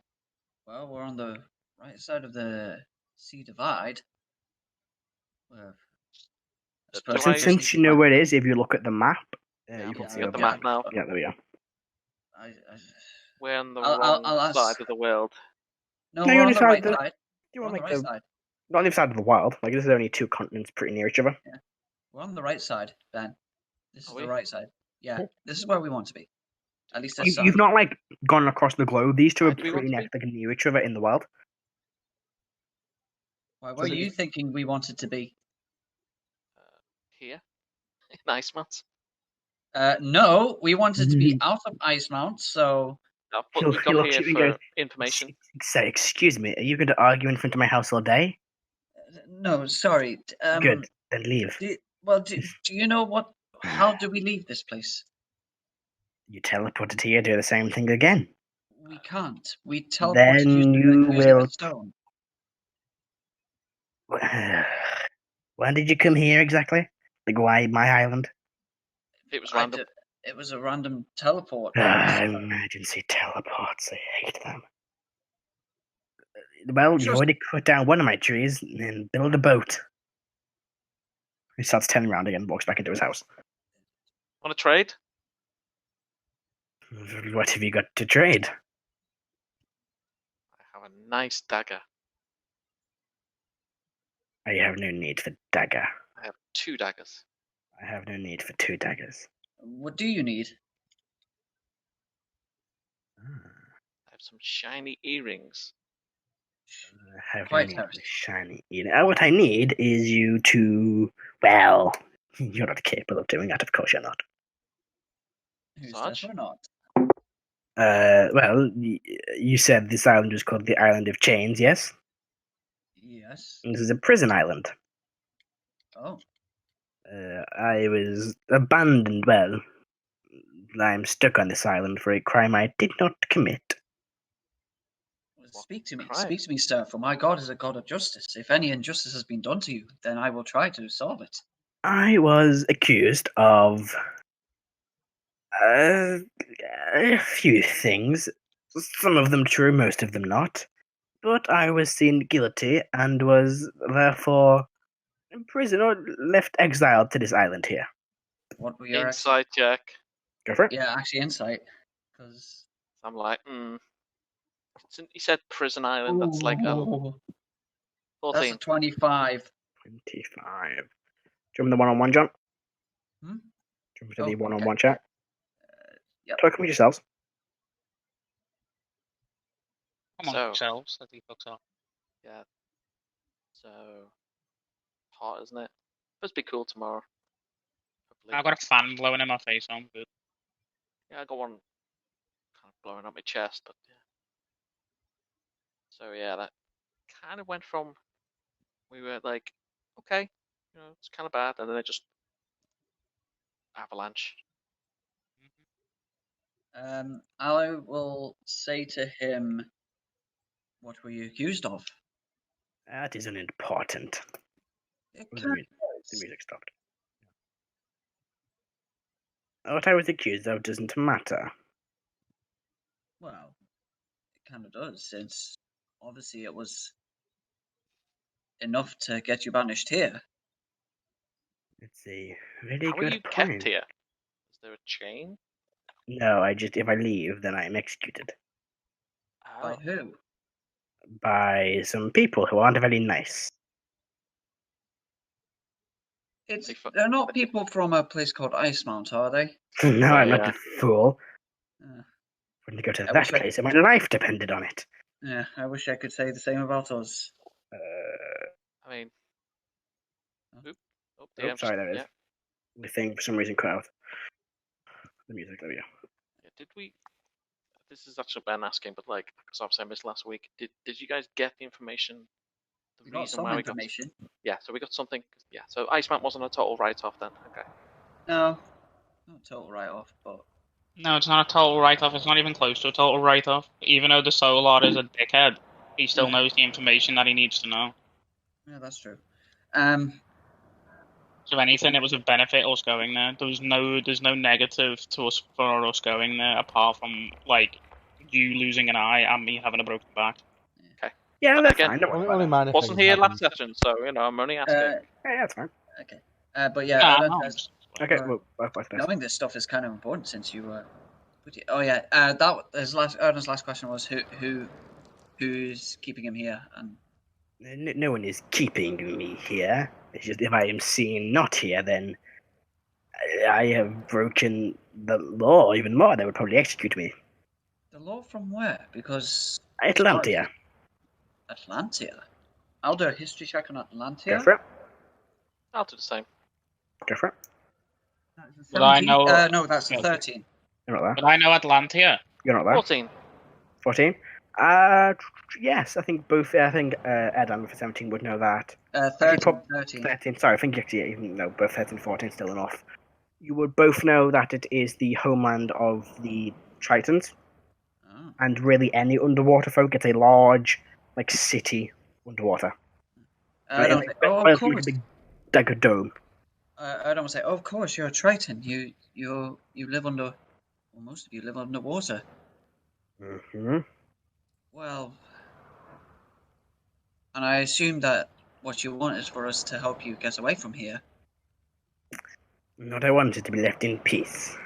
well, we're on the right side of the Sea Divide. Since you know where it is, if you look at the map... you can see the map now. Yeah, there we go. We're on the wrong side of the world. No, we're on the right side. We're on the right side. Not on the other side of the world. Like, this is only two continents pretty near each other. Yeah. We're on the right side, Ben. This is the right side. Yeah, this is where we want to be. At least you've not, like, gone across the globe. These two are pretty near each other in the world. Why were you thinking we wanted to be? Here? In Icemount? No, we wanted to be out of Icemount, so... But we got here for information. Say, excuse me, are you going to argue in front of my house all day? No, sorry. Good, then leave. Do you know how do we leave this place? You teleported here, do the same thing again. We can't. We teleported then you will... stone. When did you come here exactly? Like, why my island? It was random. It was a random teleport. Emergency teleports. I hate them. Well, you've already cut down one of my trees and build a boat. He starts turning around again and walks back into his house. Want to trade? What have you got to trade? I have a nice dagger. I have no need for dagger. I have 2 daggers. I have no need for 2 daggers. What do you need? I have some shiny earrings. I have no need for shiny earrings. What I need is you to... Well, you're not capable of doing that, of course you're not. Who's that or not? Well, you said this island was called the Island of Chains, yes? Yes. This is a prison island. Oh. I was abandoned. Well, I'm stuck on this island for a crime I did not commit. Speak to me, sir, for my God is a God of justice. If any injustice has been done to you, then I will try to solve it. I was accused of a few things. Some of them true, most of them not. But I was seen guilty and was therefore imprisoned or left exiled to this island here. What were your insight check? Go for it. Yeah, actually insight. Because I'm like, He said prison island. That's like 14. That's a 25. 25. Do you remember the one-on-one, John? Do you remember the one-on-one chat? Yep. Talk with yourselves. Come on, yourselves. Let the folks up. Yeah. So hot, isn't it? Supposed to be cool tomorrow. Hopefully. I've got a fan blowing in my face. I'm good. Yeah, I got one kind of blowing up my chest, but yeah. So yeah, that kind of went from we were like, okay, it's kind of bad, and then it just avalanche. I will say to him, what were you accused of? That is unimportant. The music stopped. What I was accused of doesn't matter. Well, it kind of does, since obviously it was enough to get you banished here. It's a really How good are you point. kept here? Is there a chain? No, if I leave, then I am executed. By who? By some people who aren't very nice. They're not people from a place called Icemount, are they? No, I'm not a fool. When I go to that place, my life depended on it. Yeah, I wish I could say the same about us. I mean... sorry, there is. Yeah. The thing, for some reason, cut out. The music, there we go. Yeah, did we... This is actually Ben asking, but because obviously I missed last week, did you guys get the information? We got some information. Yeah, so we got something. Yeah, so Icemount wasn't a total write-off then. Okay. No, not total write-off, but No, it's not a total write-off. It's not even close to a total write-off. Even though the Solar is a dickhead, he still knows the information that he needs to know. Yeah, that's true. So if anything, it was a benefit us going there. There's no negative to us for us going there, apart from like you losing an eye and me having a broken back. Okay. Yeah, that's Again, fine. Don't worry about Only it. minor Wasn't things here last happen. session, so I'm only asking. Yeah, that's fine. Okay. But yeah, Erdan no, says, Okay, well, both knowing this stuff is kind of important since you oh yeah, Erdan's last question was who's keeping him here, and no one is keeping me here. It's just if I am seen not here, then I have broken the law even more. They would probably execute me. the law from where? Because Atlantia. Atlantia. I'll do a history check on Atlantia. Go for it. I'll do the same. Go for it. That's a But I 17. know- No, that's a 13. You're not But there. I know Atlantia. You're not there. 14. 14. Yes, I think both. I think Erdan for 17 would know that. 13. 13. Sorry, I think actually even though both 13 and 14 still enough. You would both know that it is the homeland of the Tritons, Oh. and really any underwater folk. It's a large, like, city underwater. I don't. Like, Oh, like of course. like a dome. I don't say. Oh, of course, you're a Triton. You live under. Well, most of you live underwater. Mm-hmm. Well, and I assume that what you want is for us to help you get away from here. Not I wanted to be left in peace.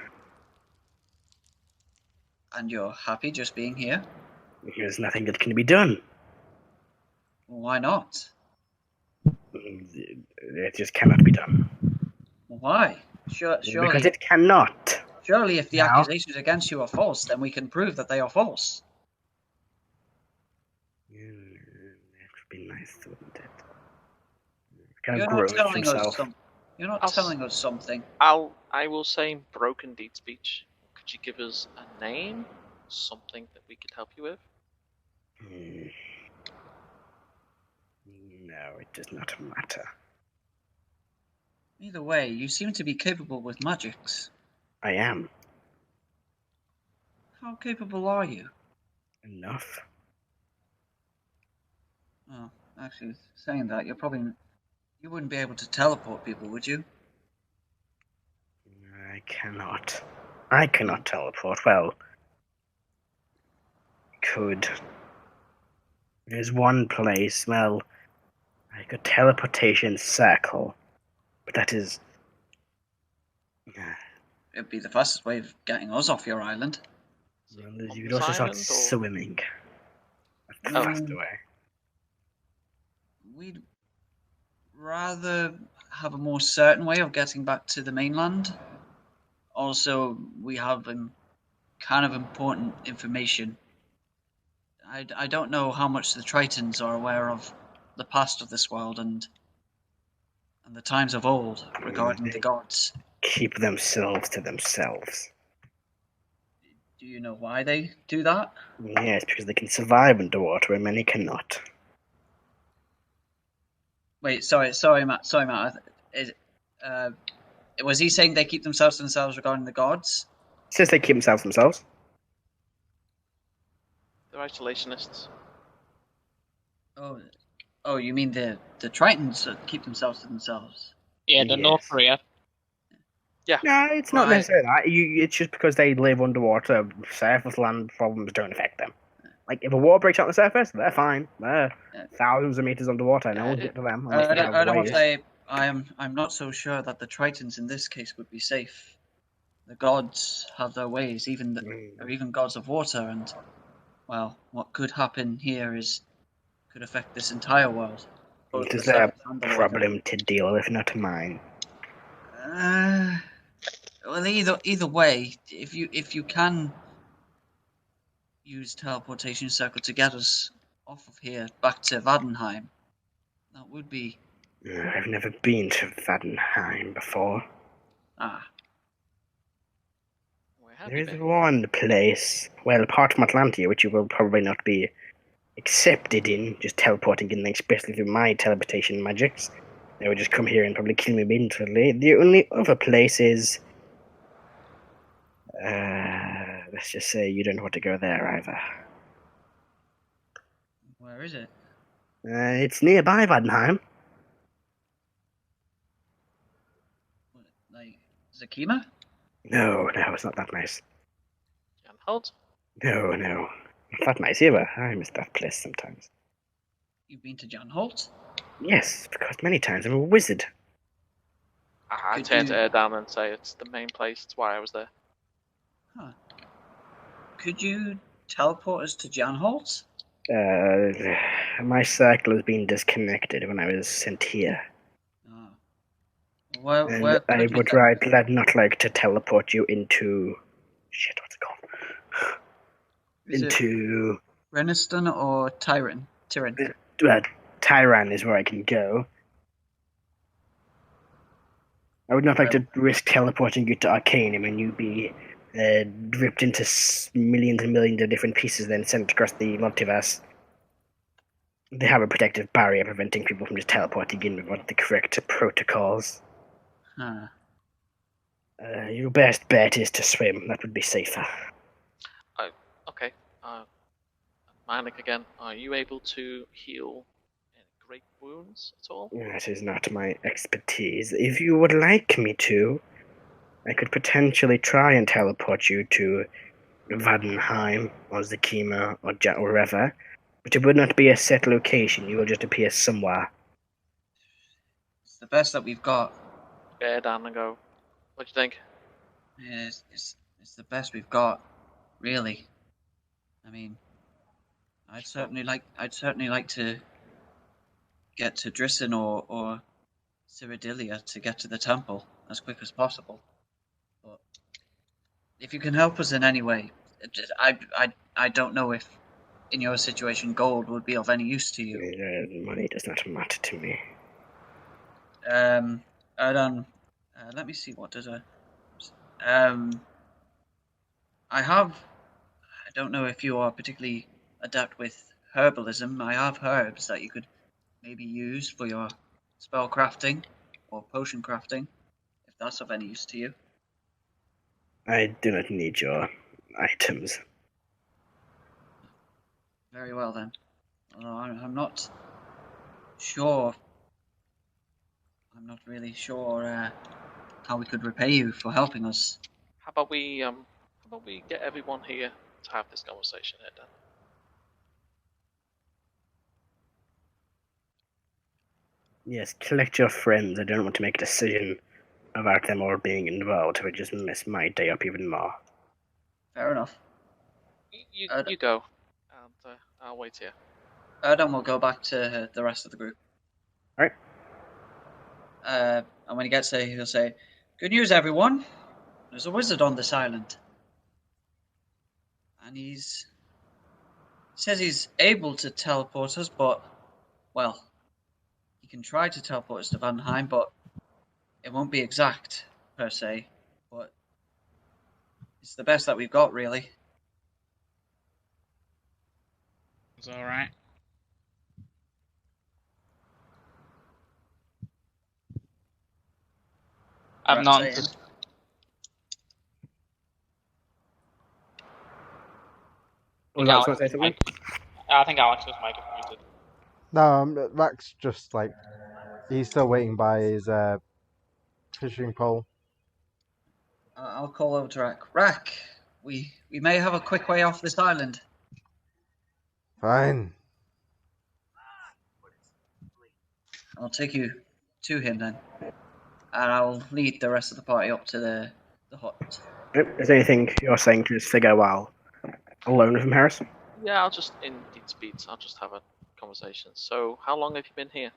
And you're happy just being here? There's nothing that can be done. Well, why not? It just cannot be done. Why? Because Surely, it cannot. surely, if the No. accusations against you are false, then we can prove that they are false. It would be nice, wouldn't it? Kind You're of not grows telling us himself. something. You're not I'll telling us something. I will say in broken deed speech. Could you give us a name? Something that we could help you with? No, it does not matter. Either way, you seem to be capable with magics. I am. How capable are you? Enough. Oh, actually, saying that, you wouldn't be able to teleport people, would you? I cannot. I cannot teleport. Well, could. There's one place, well, like a teleportation circle. But that is. It'd be the fastest way of getting us off your island. Well, you could also start swimming. That's the fast way. We'd rather have a more certain way of getting back to the mainland. Also, we have kind of important information. I don't know how much the Tritons are aware of the past of this world and the times of old regarding the gods. Keep themselves to themselves. Do you know why they do that? Yes, because they can survive underwater and many cannot. Wait, sorry, Matt. Was he saying they keep themselves to themselves regarding the gods? It says they keep themselves to themselves. They're isolationists. Oh, you mean the Tritons keep themselves to themselves? Yeah, the North Korea. Yeah. No, it's not Right. necessarily that. It's just because they live underwater, surface land problems don't affect them. Like, if a war breaks out on the surface, they're fine. They're thousands of meters underwater. No one can get to them. I don't want to say I'm not so sure that the Tritons in this case would be safe. The gods have their ways, or even gods of water, and well, what could happen here could affect this entire world. It is their problem to deal with, not mine. Well, either way, if you can use teleportation circle to get us off of here back to Vadenheim, that would be. I've never been to Vadenheim before. There is one place, well, apart from Atlantia, which you will probably not be accepted in, just teleporting in, especially through my teleportation magics. They would just come here and probably kill me instantly. The only other place is Let's just say you don't want to go there either. Where is it? It's nearby Vadnheim. What, like Zakima? No, it's not that nice. Janholt? No, not that nice either. I miss that place sometimes. You've been to Janholt? Yes, because many times I'm a wizard. I turn to Erdan and say it's the main place. It's why I was there. Huh. Could you teleport us to Janholt? My circle has been disconnected when I was sent here. Oh. Where I would not like to teleport you into... Shit, what's it called? Is into... it Reniston or Tyran? Tyran is where I can go. I would not like to risk teleporting you to Arcanum and you be ripped into millions and millions of different pieces, then sent across the multiverse. They have a protective barrier preventing people from just teleporting in without the correct protocols. Huh. Your best bet is to swim. That would be safer. Okay. Manik again. Are you able to heal any great wounds at all? That is not my expertise. If you would like me to, I could potentially try and teleport you to Vadnheim or Zakima or wherever, but it would not be a set location. You will just appear somewhere. It's the best that we've got. Bear down and go. What do you think? Yeah, it's the best we've got, really. I mean, I'd certainly like to get to Drisson or Cyrodilia to get to the temple as quick as possible. But if you can help us in any way, I don't know if in your situation gold would be of any use to you. Money does not matter to me. Erdan, let me see, what does I don't know if you are particularly adept with herbalism. I have herbs that you could maybe use for your spell crafting or potion crafting, if that's of any use to you. I do not need your items. Very well then. Although I'm not sure. I'm not really sure how we could repay you for helping us. How about we get everyone here to have this conversation, Erdan? Yes, collect your friends. I don't want to make a decision about them all being involved. It would just mess my day up even more. Fair enough. You go, and I'll wait here. Erdan will go back to the rest of the group. Alright. And when he gets there, he'll say, "Good news, everyone. There's a wizard on this island. And he says he's able to teleport us, but, well, he can try to teleport us to Vadnheim, but it won't be exact, per se. But it's the best that we've got, really." It's alright. I'm not. I think Alex's mic is muted. No, Rrak's just like he's still waiting by his fishing pole. I'll call over to Rrak. Rrak, we may have a quick way off this island. Fine. I'll take you to him then, and I'll lead the rest of the party up to the hut. Is there anything you're saying to this figure while alone with him, Heris? Yeah, I'll just, in Deeds Beats, I'll just have a conversation. So, how long have you been here?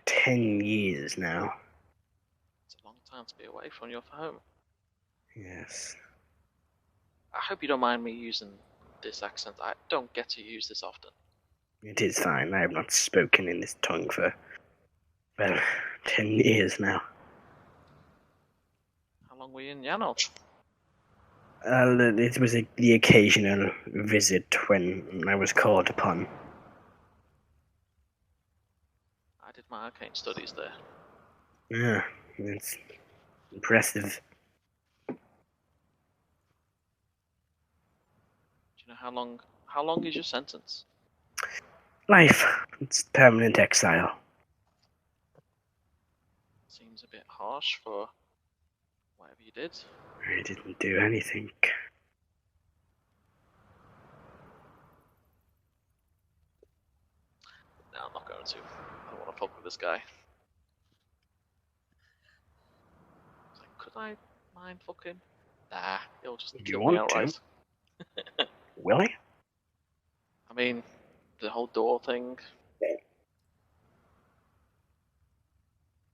10 years now. It's a long time to be away from your home. Yes. I hope you don't mind me using this accent. I don't get to use this often. It is fine. I have not spoken in this tongue for, 10 years now. How long were you in Janholt? It was the occasional visit when I was called upon. I did my arcane studies there. Yeah, it's impressive. you know how long is your sentence? Life. It's permanent exile. Seems a bit harsh for whatever you did. I didn't do anything. No, I'm not going to. I don't want to fuck with this guy. Like, could I mind fuck him? Nah, he'll just kill me outright. Will he? I mean, the whole door thing.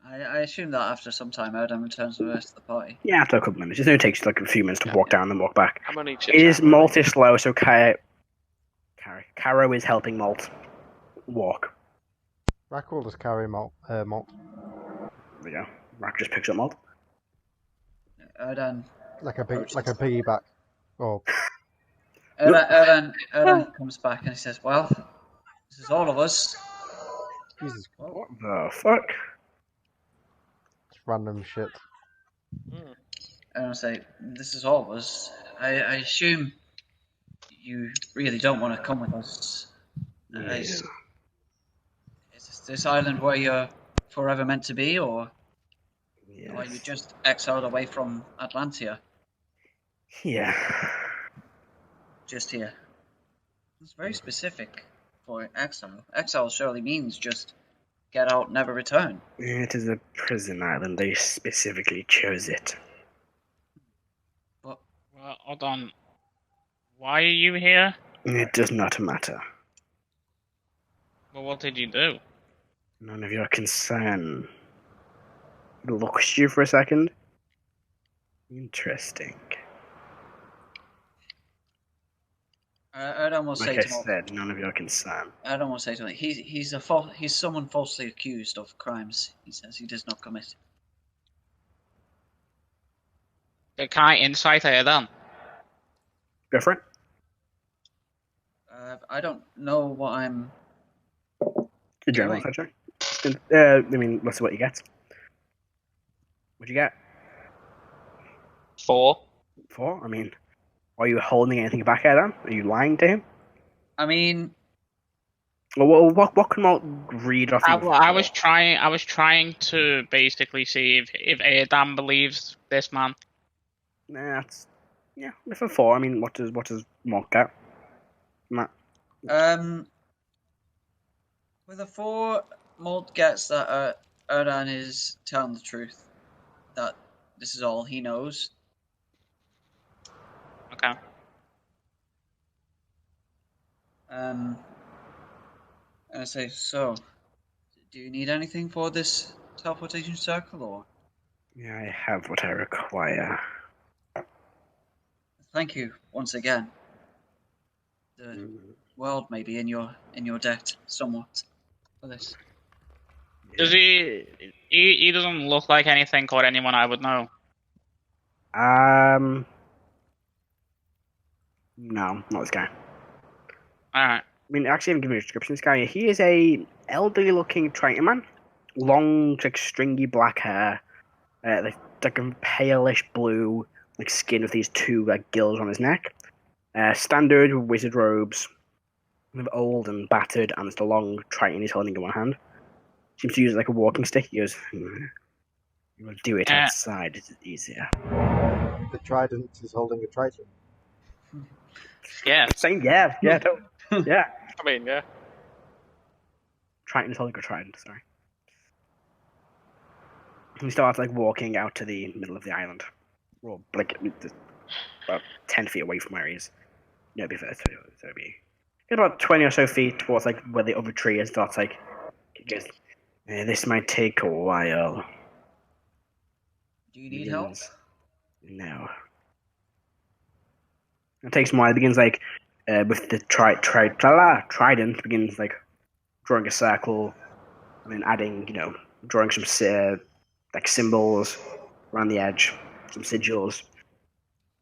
I assume that after some time, Erdan returns to the rest of the party. Yeah, after a couple minutes. It only takes like a few minutes to walk down and walk back. I'm only It is Molt is slow, so Karo is helping Molt walk. Rrak will just carry Molt. There we go. Rrak just picks up Molt. Erdan. Like a piggyback. Oh. Erdan comes back and he says, "Well, this is all of us." Jesus. What the fuck? It's random shit. And I say, "This is all of us. I assume you really don't want to come with us. Yeah. Is this island where you're forever meant to be, or are you just exiled away from Atlantia?" Yeah. Just here. It's very specific for exile. Exile surely means just get out, never return. It is a prison island. They specifically chose it. Well, hold on. Why are you here? It does not matter. Well, what did you do? None of your concern. Looks you for a second. Interesting. Erdan will say Like I to him, said, none of your concern. Erdan will say to him, he's someone falsely accused of crimes. He says he does not commit. Can I insight Erdan? Go for it. I don't know what I'm. The general check. I mean, let's see what you get. What'd you get? 4. 4? I mean, are you holding anything back, Erdan? Are you lying to him? I mean, Well, what can Molt read off? I was trying to basically see if Erdan believes this man. Nah, that's for 4. I mean, what does Molt get? Matt. With a 4, Molt gets that Erdan is telling the truth. That this is all he knows. Okay. And I say, so, do you need anything for this teleportation circle, or? Yeah, I have what I require. Thank you once again. The world may be in your debt somewhat for this. Does he doesn't look like anything or anyone I would know. No, not this guy. Alright. I mean, actually, I'm giving you a description. This guy, he is a elderly-looking Triton man, long, like stringy black hair, like a palish blue, like skin with these 2 like gills on his neck. Standard wizard robes, kind of old and battered, and it's a long Triton he's holding in one hand. Seems to use it like a walking stick. He goes, "You will do it outside. It's easier." The trident is holding a Triton. Yeah. Same, yeah. Yeah. I mean, yeah. Triton is holding a trident, sorry. He starts like walking out to the middle of the island. Well, like about 10 feet away from where he is. No, be fair, so it'll be about 20 or so feet towards like where the other tree is. Starts like, he goes, this might take a while. Do you need help? No. It takes more. It begins like with the trident. Begins like drawing a circle, and then adding, drawing some like symbols around the edge, some sigils.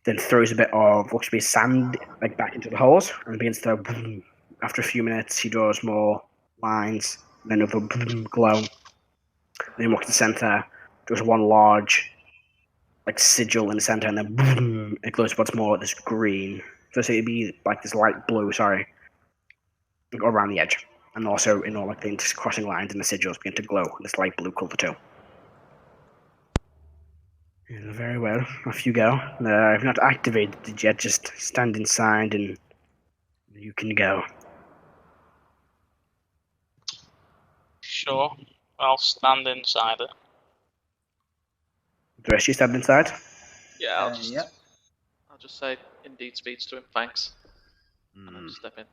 Then throws a bit of what should be sand like back into the holes, and begins to. After a few minutes, he draws more lines, and then another glow. Then he walks to the center. Draws one large, like sigil in the center, and then it glows once more with this green. So it'd be like this light blue, around the edge. And also in all like the crossing lines and the sigils begin to glow this light blue colour too. Yeah, very well. Off you go. I've not activated it yet. Just stand inside and you can go. Sure. I'll stand inside it. The rest of you stand inside? Yeah, I'll just Yep. I'll just say indeed speeds to him, thanks. And then step in.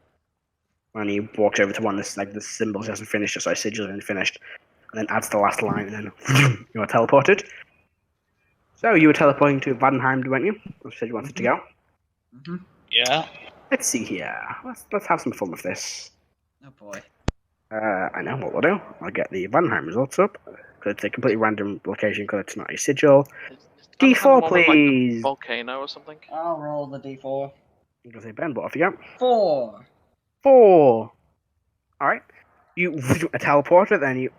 And he walks over to one that's like the symbols hasn't finished, so sigil hasn't finished. And then adds the last line and then you are teleported. So you were teleporting to Vadenheim, weren't you? You said you wanted to go. Mm-hmm. Yeah. Let's see here. Let's have some fun with this. Oh boy. I know what we'll do. I'll get the Vadenheim results up. Because it's a completely random location because it's not a sigil. D4, please! Like volcano or something? I'll roll the D4. I'm going to say Ben, but off you go. 4. 4! Alright. You teleport it, then you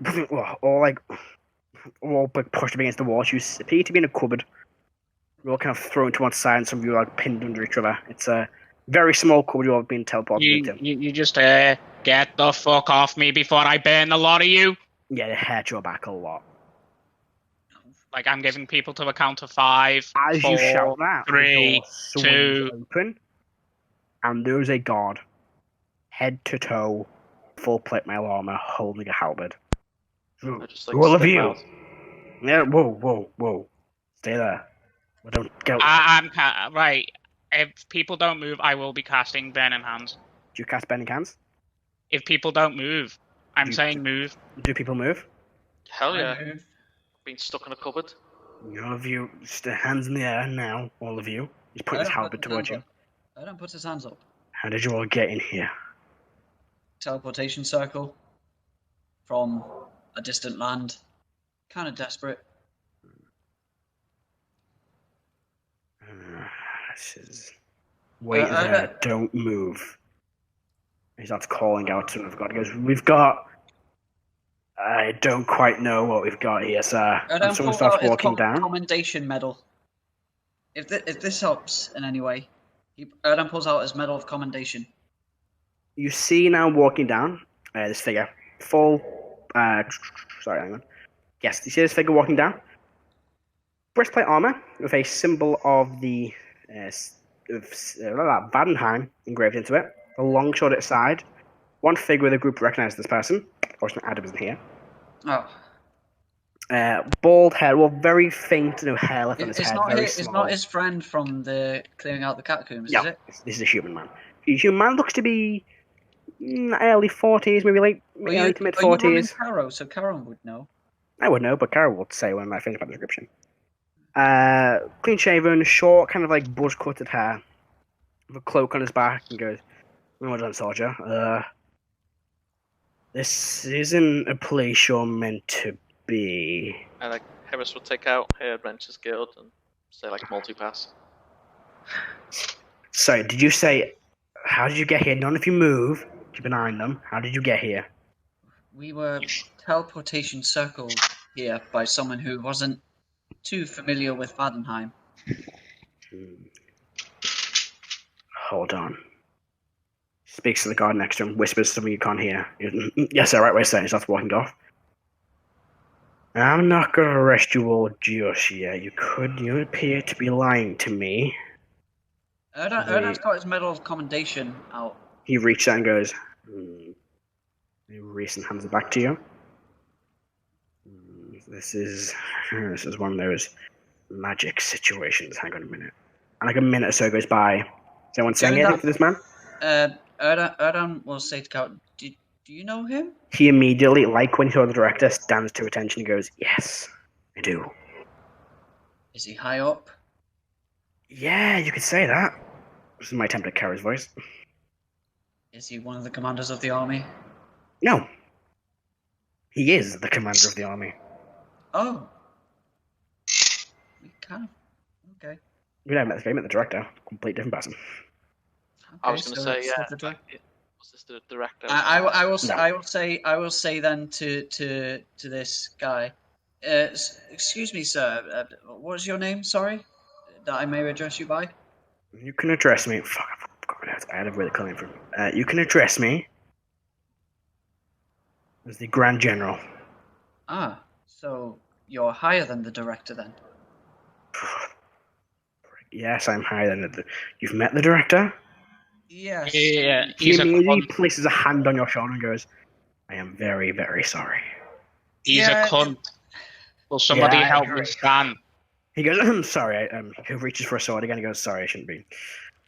all pushed up against the wall. You appear to be in a cupboard. You're all kind of thrown to one side and some of you are like pinned under each other. It's a very small cupboard you're all being teleported into. You just get the fuck off me before I burn the lot of you. Yeah, it hurt your back a lot. Like I'm giving people to a count of 5. As 4, you shout that, 3, the door 2. open, and there's a guard, head to toe, full plate mail armor, holding a halberd. I just, like, All of step you. out. Yeah, whoa. Stay there. We don't go. I'm right. If people don't move, I will be casting Burning Hands. Do you cast Burning Hands? If people don't move, I'm saying move. Do people move? Hell I yeah. move. Been stuck in a cupboard. All of you, just hands in the air now, all of you. He's putting his halberd towards you. Erdan puts his hands up. How did you all get in here? Teleportation circle. From a distant land. Kind of desperate. This is... Wait there, don't move. He starts calling out to another god. He goes, we've got... I don't quite know what we've got here, sir. And someone starts walking down. Commendation medal. If this helps in any way, Erdan pulls out his medal of commendation. You see now walking down this figure, full. Sorry, hang on. Yes, you see this figure walking down. Breastplate armor with a symbol of the Vadenheim engraved into it. A long sword at its side. One figure with a group recognizes this person. Fortunately, Adam isn't here. Oh. Bald hair, well, very faint, hair left on his head. It's not his friend from the clearing out the catacombs, is it? This is a human man. The human man looks to be early 40s, maybe early to mid 40s. Karo, so Karo would know. I would know, but Karo will say when I finish my description. Clean shaven, short, kind of like buzz cutted hair, with a cloak on his back, and goes, "Well done, soldier. This isn't a place you're meant to be." And like Heris will take out her Adventures Guild and say like multi-pass. So, did you say, how did you get here? None of you move. Keep an eye on them. How did you get here? We were teleportation circled here by someone who wasn't too familiar with Vadenheim. Hold on. Speaks to the guard next to him, whispers something you can't hear. Yes, sir, right way, sir. He starts walking off. I'm not going to arrest you all just yet. You appear to be lying to me. Erdan's got his medal of commendation out. He reaches out and goes, he reaches and hands it back to you. This is one of those magic situations. Hang on a minute. And like a minute or so goes by. Is anyone saying anything for this man? Erdan will say to Karo, do you know him? He immediately, like when he saw the director, stands to attention and goes, yes, I do. Is he high up? Yeah, you could say that. This is my attempt at Karo's voice. Is he one of the commanders of the army? No. He is the commander of the army. Oh. We kind of... Okay. We never met the director. Complete different person. Okay, I was going to say, yeah. Was this the director? I will say then to this guy. Excuse me, sir. What is your name? Sorry, that I may address you by. You can address me. Fuck. I had a really clear name for him. You can address me as the Grand General. Ah, so you're higher than the director then? Yes, I'm higher than the... You've met the director? Yes. Yeah, He he's a immediately cunt. places a hand on your shoulder and goes, I am very, very sorry. He's a cunt. Will somebody help me stand? He goes, I'm sorry. He reaches for a sword again. He goes, sorry, I shouldn't be.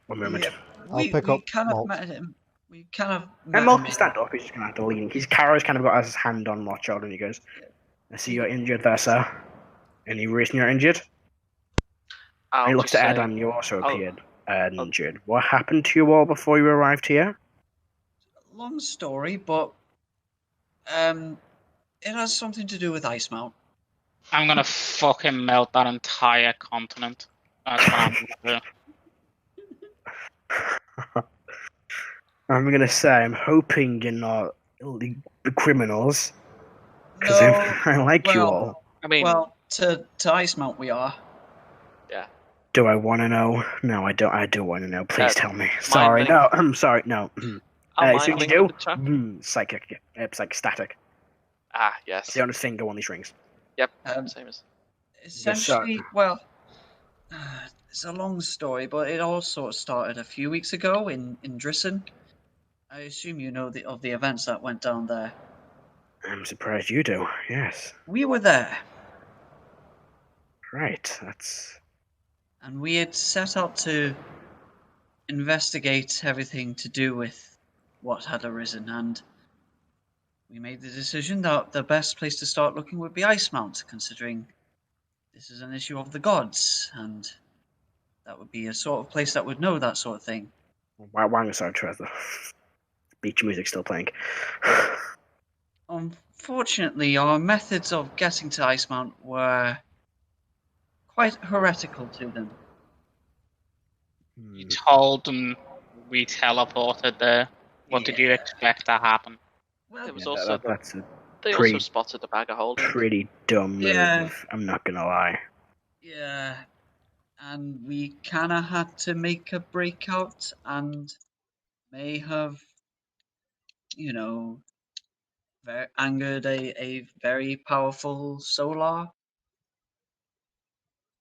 One moment. Yeah, I'll pick up kind of Molt. met him. We kind of met And Molt him can stand up. He's just going to have to lean. Karo's kind of got his hand on Molt's shoulder and he goes, I see you're injured there, sir. Any reason you're injured? And he looks at Erdan. You also appeared injured. What happened to you all before you arrived here? Long story, but it has something to do with Icemount. I'm gonna fucking melt that entire continent. That's what I'm gonna do. I'm gonna say I'm hoping you're not illegal criminals. Because No, I like you all. I mean, well, to Icemount we are. Yeah. Do I want to know? No, I don't. I do want to know. Please tell me. Sorry, link. no. I'm sorry, no. As soon as you do, psychic, static. Ah, yes. It's the only thing go on these rings. Yep. Same as. Essentially, well, it's a long story, but it all sort of started a few weeks ago in Drissen. I assume you know of the events that went down there. I'm surprised you do. Yes. We were there. Right. That's. And we had set out to investigate everything to do with what had arisen, and we made the decision that the best place to start looking would be Icemount, considering this is an issue of the gods, and that would be a sort of place that would know that sort of thing. Why am I sorry, Trevor? Beach music's still playing. Unfortunately, our methods of getting to Icemount were quite heretical to them. You told them we teleported there. What did you expect to happen? Well, It was Yeah, also that's a they pretty- also spotted a bag of holding. pretty dumb move. Yeah. I'm not gonna lie. Yeah, and we kind of had to make a breakout and may have, angered a very powerful Solar.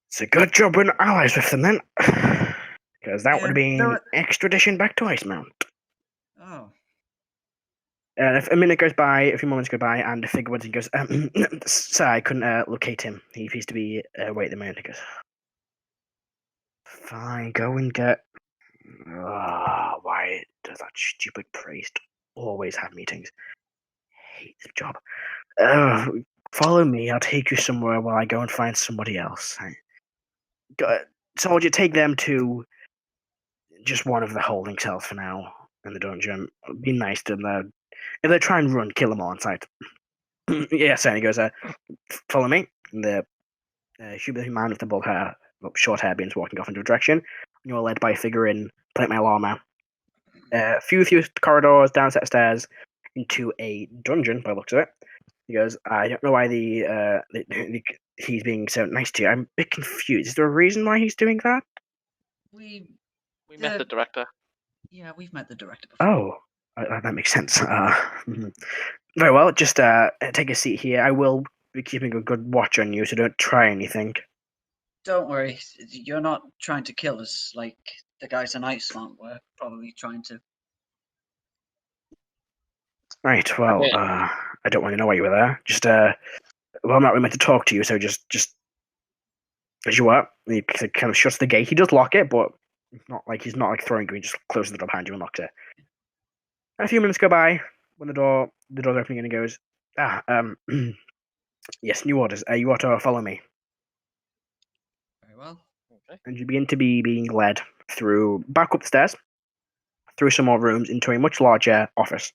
It's a good job we're not allies with them then. Because that would have been they're- extradition back to Icemount. Oh, If a minute goes by, a few moments go by, and the figure and goes, sorry, I couldn't locate him. He appears to be away at the moment. He goes, fine, go and get... why does that stupid priest always have meetings? I hate this job. Follow me, I'll take you somewhere while I go and find somebody else. Soldier, take them to just one of the holding cells for now in the dungeon. Be nice to them. If they try and run, kill them all on sight. Yes, and he goes, follow me. And the human man with the bald hair, short hair, begins walking off into a direction. You're led by a figure in plate mail armor. A few corridors, down a set of stairs, into a dungeon, by the looks of it. He goes, I don't know why he's being so nice to you. I'm a bit confused. Is there a reason why he's doing that? we met the director. Yeah, we've met the director before. Oh, that makes sense. Very well, just take a seat here. I will be keeping a good watch on you, so don't try anything. Don't worry, you're not trying to kill us like the guys in Icemount were probably trying to. Right, well, I don't want to know why you were there. Just, well, I'm not really meant to talk to you, so just as you are. He kind of shuts the gate. He does lock it, but he's not throwing you. He just closes the door behind you and locks it. And a few minutes go by when the door's opening and he goes, yes, new orders. You ought to follow me. Very well. Okay. And you begin to be being led back up the stairs, through some more rooms, into a much larger office.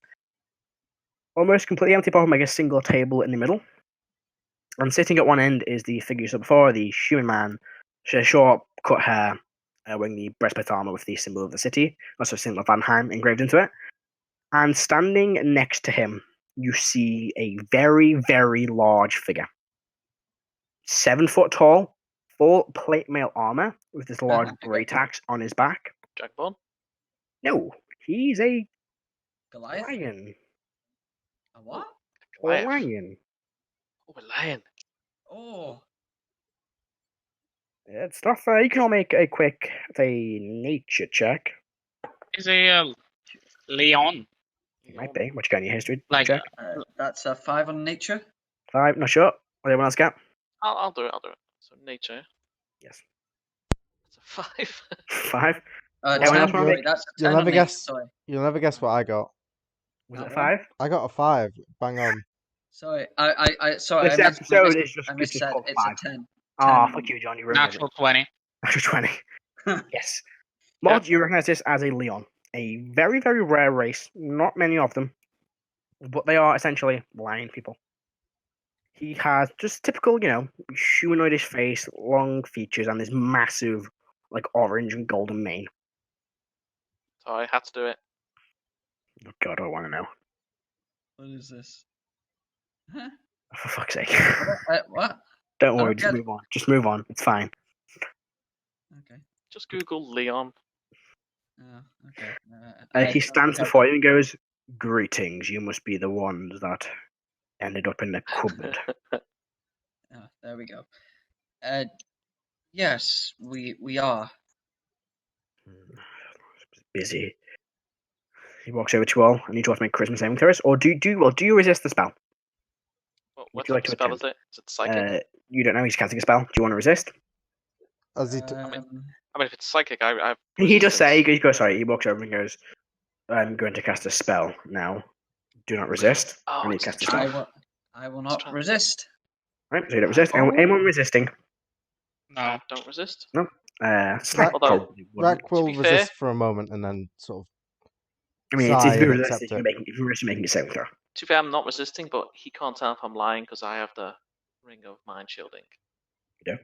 Almost completely empty, apart from a single table in the middle. And sitting at one end is the figure you saw before, the human man, short, cut hair, wearing the breastplate armor with the symbol of the city, also symbol of Vanheim engraved into it. And standing next to him, you see a very, very large figure. 7 foot tall, full plate mail armor with this large great axe on his back. Dragonborn? No, he's a Goliath? lion. A what? A lion. Oh, a lion. Oh. It's stuff. You can all make a quick, say, nature check. Is a Leon? It might be. What you got in your history Like, check? That's a 5 on nature. 5. Not sure. What anyone else got? I'll do it. So nature. Yes. It's a 5. 5. Anyone else You'll, that's you'll never guess. You'll never guess what I got. Was it a 5? I got a 5. Bang on. Sorry, sorry. This episode is just I missaid. called It's 5. a 10. Oh, fuck you, John. You ruined natural 20. Natural 20. Yes. Molt, you recognize this as a Leon. A very, very rare race. Not many of them. But they are essentially lion people. He has just typical, humanoidish face, long features, and this massive, orange and golden mane. So I had to do it. Oh, God, I want to know. What is this? Huh? For fuck's sake. What? Don't worry, just move on. Just move on. It's fine. Okay. Just Google Leon. Oh, okay. He stands before you and goes, "Greetings, you must be the ones that ended up in the cupboard." There we go. Yes, we are. Busy. He walks over to you all. I need you all to make Charisma saving throws. Or do you resist the spell? What type of spell is it? Is it psychic? You don't know. He's casting a spell. Do you want to resist? I mean, if it's psychic, I've. He does say. He goes. Sorry. He walks over and goes, "I'm going to cast a spell now. Do not resist." Oh, and he casts a spell. I will not resist. Right. So you don't resist. Anyone resisting? No, don't resist. No. Although Rrak will resist for a moment and then sort of. I mean, it's very resisting if you're making a saving throw. To be fair, I'm not resisting, but he can't tell if I'm lying because I have the ring of mind shielding. You do.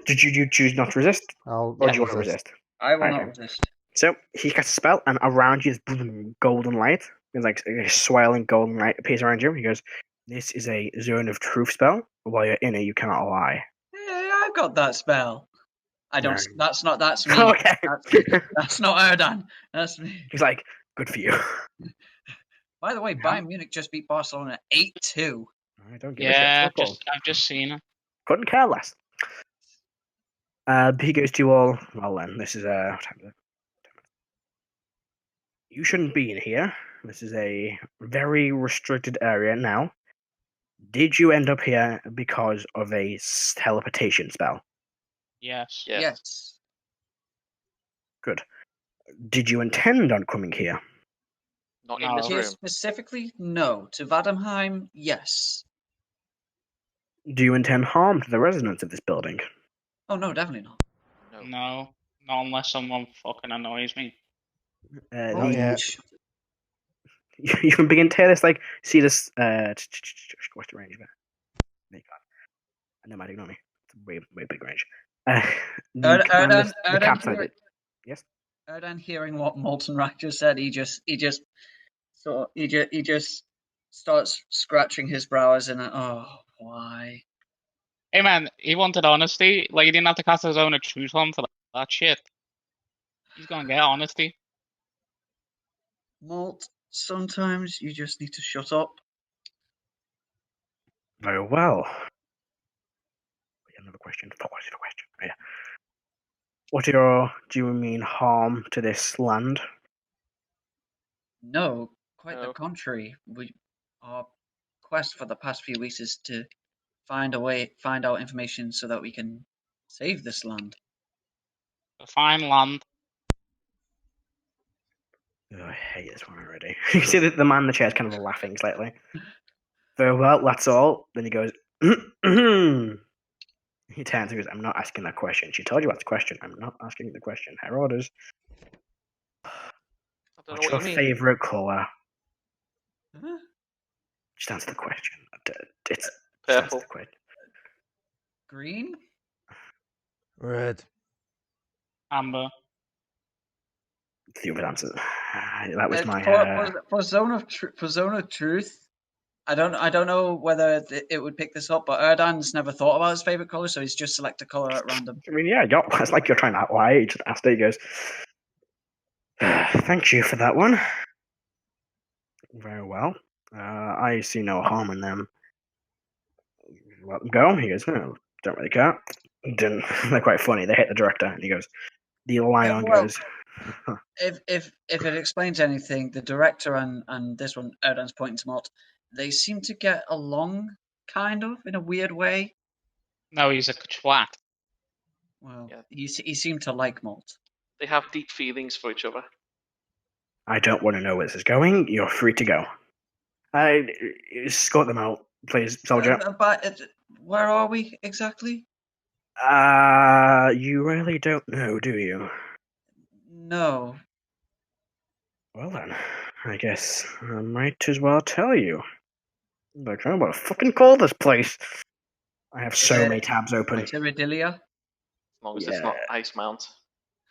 Did you choose not to resist? Or do you want to resist? I will not resist. So he casts a spell, and around you is golden light. It's like a swirling golden light appears around you. He goes, "This is a zone of truth spell. While you're in it, you cannot lie." Hey, I've got that spell. I don't. No. That's me. Okay. That's not Erdan. That's me. He's like, "Good for you." By the way, Bayern Munich just beat Barcelona 8-2. I don't give a shit. I've just seen it. Couldn't care less. He goes to you all. Well then, this is what time is it? You shouldn't be in here. This is a very restricted area now. Did you end up here because of a teleportation spell? Yes. Good. Did you intend on coming here? Not in this room. Specifically, no. To Vadamheim, yes. Do you intend harm to the residents of this building? Oh, no, definitely not. No. Not unless someone fucking annoys me. Yeah. You can begin to hear this, see this. What's the range? There you go. And they might ignore me. It's a way big range. Yes. Erdan, hearing what Molt and Rrak just said, he just starts scratching his brows and why? Hey man, he wanted honesty. He didn't have to cast his own truth on for that shit. He's gonna get honesty. Molt, sometimes you just need to shut up. Very well. Another question. What was the question? Yeah. Do you mean harm to this land? No, quite the contrary. Our quest for the past few weeks is to find out information so that we can save this land. Find land. Oh, I hate this one already. You see the man in the chair is kind of laughing slightly. Very well, that's all. Then he goes, he turns and goes, "I'm not asking that question. She told you what's the question. I'm not asking the question. Her orders." What's your favourite colour? Huh? Just answer the question. It's purple. Green? Red. Amber. The other answer. That was my. For Zone of Truth, I don't know whether it would pick this up, but Erdan's never thought about his favourite colour, so he's just select a colour at random. I mean, yeah, it's like you're trying to lie. He just asked it. He goes, Thank you for that one. Very well. I see no harm in them. Let them go. He goes, no, don't really care. They're quite funny. They hit the director, and he goes, the lion goes. Huh. If it explains anything, the director and this one, Erdan's pointing to Molt, they seem to get along, kind of, in a weird way. No, he's a twat. Well, yeah. he seemed to like Molt. They have deep feelings for each other. I don't want to know where this is going. You're free to go. Escort them out, please, soldier. But where are we exactly? You really don't know, do you? No. Well then, I guess I might as well tell you. Like, I'm gonna fucking call this place. I have so many tabs open. Cyrodilia? As long as it's not Icemount.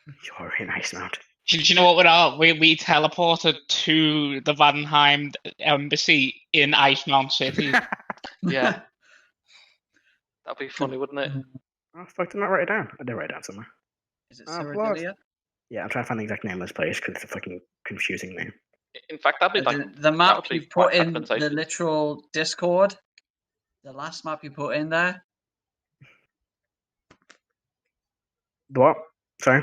You're in Icemount. Do you know what we teleported to the Vanheim embassy in Icemount City? Yeah. That'd be funny, wouldn't it? Oh, fuck, did I not write it down? I did write it down somewhere. Is it Cyrodilia? Yeah, I'm trying to find the exact name of this place because it's a fucking confusing name. In fact, that'd be like... The map you put in the literal Discord, the last map you put in there. The what? Sorry?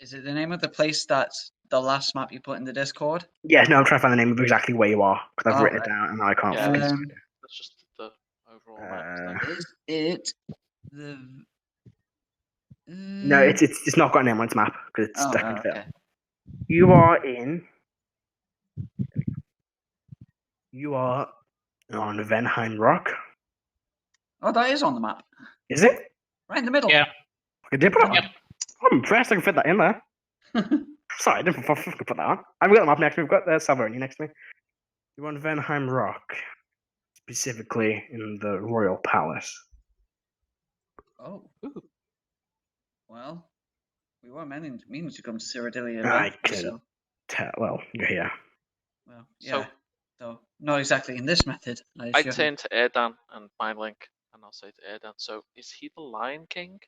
Is it the name of the place that's the last map you put in the Discord? Yeah, no, I'm trying to find the name of exactly where you are because I've written it down and I can't find it. That's just the overall map. Is it the... No, it's not got a name on its map because it's definitely there. You are on Venheim Rock. Oh, that is on the map. Is it? Right in the middle. Yeah. I did put it on. I'm impressed I can fit that in there. Sorry, I didn't fucking put that on. I've got the map next to me. We've got Salvernia next to me. You're on Venheim Rock, specifically in the Royal Palace. Oh. Ooh. Well, we were meaning to come to Cyrodilia. I can tell. Well, you're here. Well, yeah. So, not exactly in this method. I turn to Erdan and Mindlink, and I'll say to Erdan, so is he the Lion King?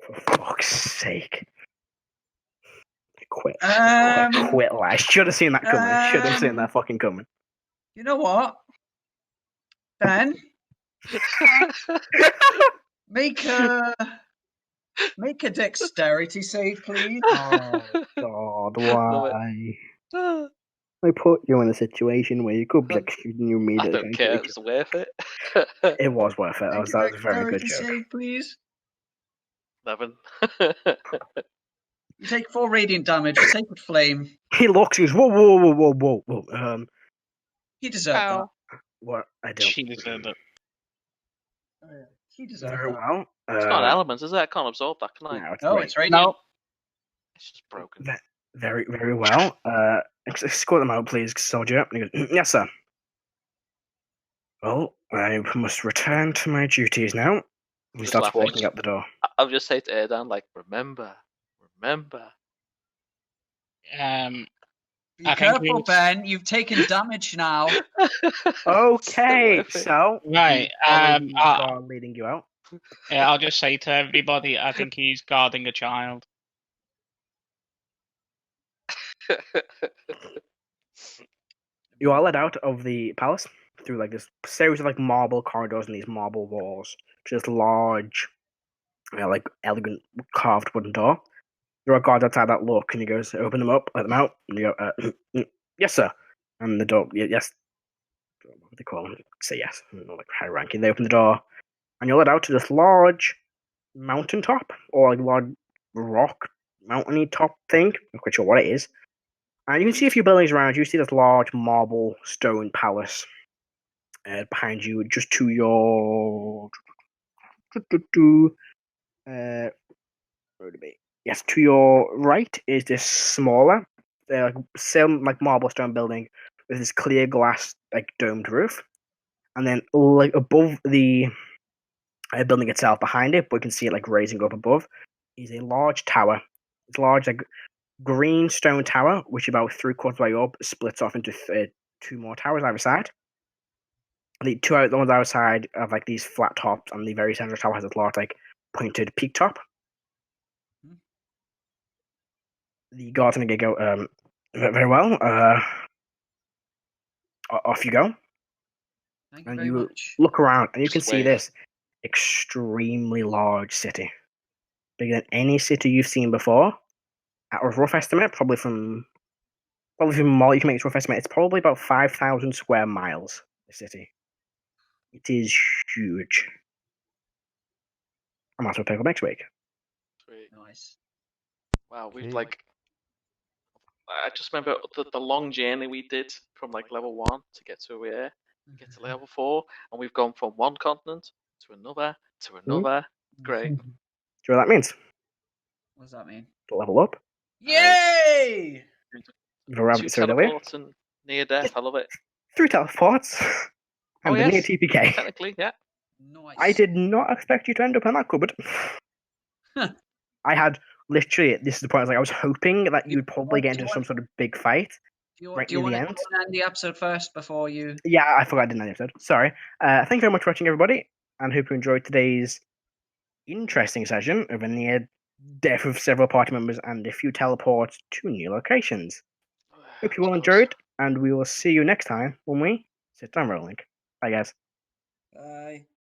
For fuck's sake. Quit, lad. Should have seen that coming. Should have seen that fucking coming. You know what? Ben? Make a dexterity save, please. Oh, God, why? I put you in a situation where you could be executing you immediately. I don't care, it was worth it. It was worth it. That was a very good joke. Save, please. 11. You take 4 radiant damage, sacred flame. He looks, he goes, whoa. He deserved that. What? I don't. She deserved it. Oh, yeah. He deserved Very that. well. It's not elements, is it? I can't absorb that, can I? No, it's radiant. No. It's just broken. Very, very well. Escort them out, please, soldier. And he goes, yes, sir. Well, I must return to my duties now. He starts walking up the door. I'll just say to Erdan, like, remember. Be careful, Ben. You've taken damage now. Okay, so right. leading you out. Yeah, I'll just say to everybody, I think he's guarding a child. You are led out of the palace through like this series of like marble corridors and these marble walls to this large, like elegant carved wooden door. There are guards outside that look, and he goes, "Open them up, let them out." And you go, "Yes, sir." And the door, yes. What do they call them? Say yes. Like high ranking. They open the door, and you're led out to this large mountaintop or like large rock mountainy top thing. I'm not quite sure what it is. And you can see a few buildings around you. You see this large marble stone palace behind you, just to your where would it be? Yes, to your right is this smaller, same like marble stone building with this clear glass like domed roof, and then like above the building itself, behind it, but you can see it like raising up above, is a large tower. It's large like green stone tower, which about 3/4 way up splits off into 2 more towers either side. The ones either side have like these flat tops, and the very central tower has this large like pointed peak top. The guard's gonna go. Very well. Off you go. Thank you And very you much. look around, and you Just can see wave. this extremely large city, bigger than any city you've seen before. At a rough estimate, probably from Molt, you can make a rough estimate. It's probably about 5,000 square miles. The city. It is huge. I might as well pick up next week. Sweet. Nice. Wow, we've Okay. like. I just remember the long journey we did from like level 1 to get to where get to level 4, and we've gone from one continent to another to another. Great. Do you know what that means? What does that mean? To level up. Yay! Two teleports and near death. I love it. 3 teleports. And the near TPK. Technically, yeah. Nice. I did not expect you to end up in that cupboard. I had literally, this is the point, I was hoping that you'd probably get into some sort of big fight. Do you right want near to the end. end the episode first before you? Yeah, I forgot I didn't end the episode. Sorry. Thank you very much for watching, everybody, and hope you enjoyed today's interesting session of a near death of several party members and a few teleports to new locations. Hope you all enjoyed, and we will see you next time when we sit down rolling. Bye, guys. Bye.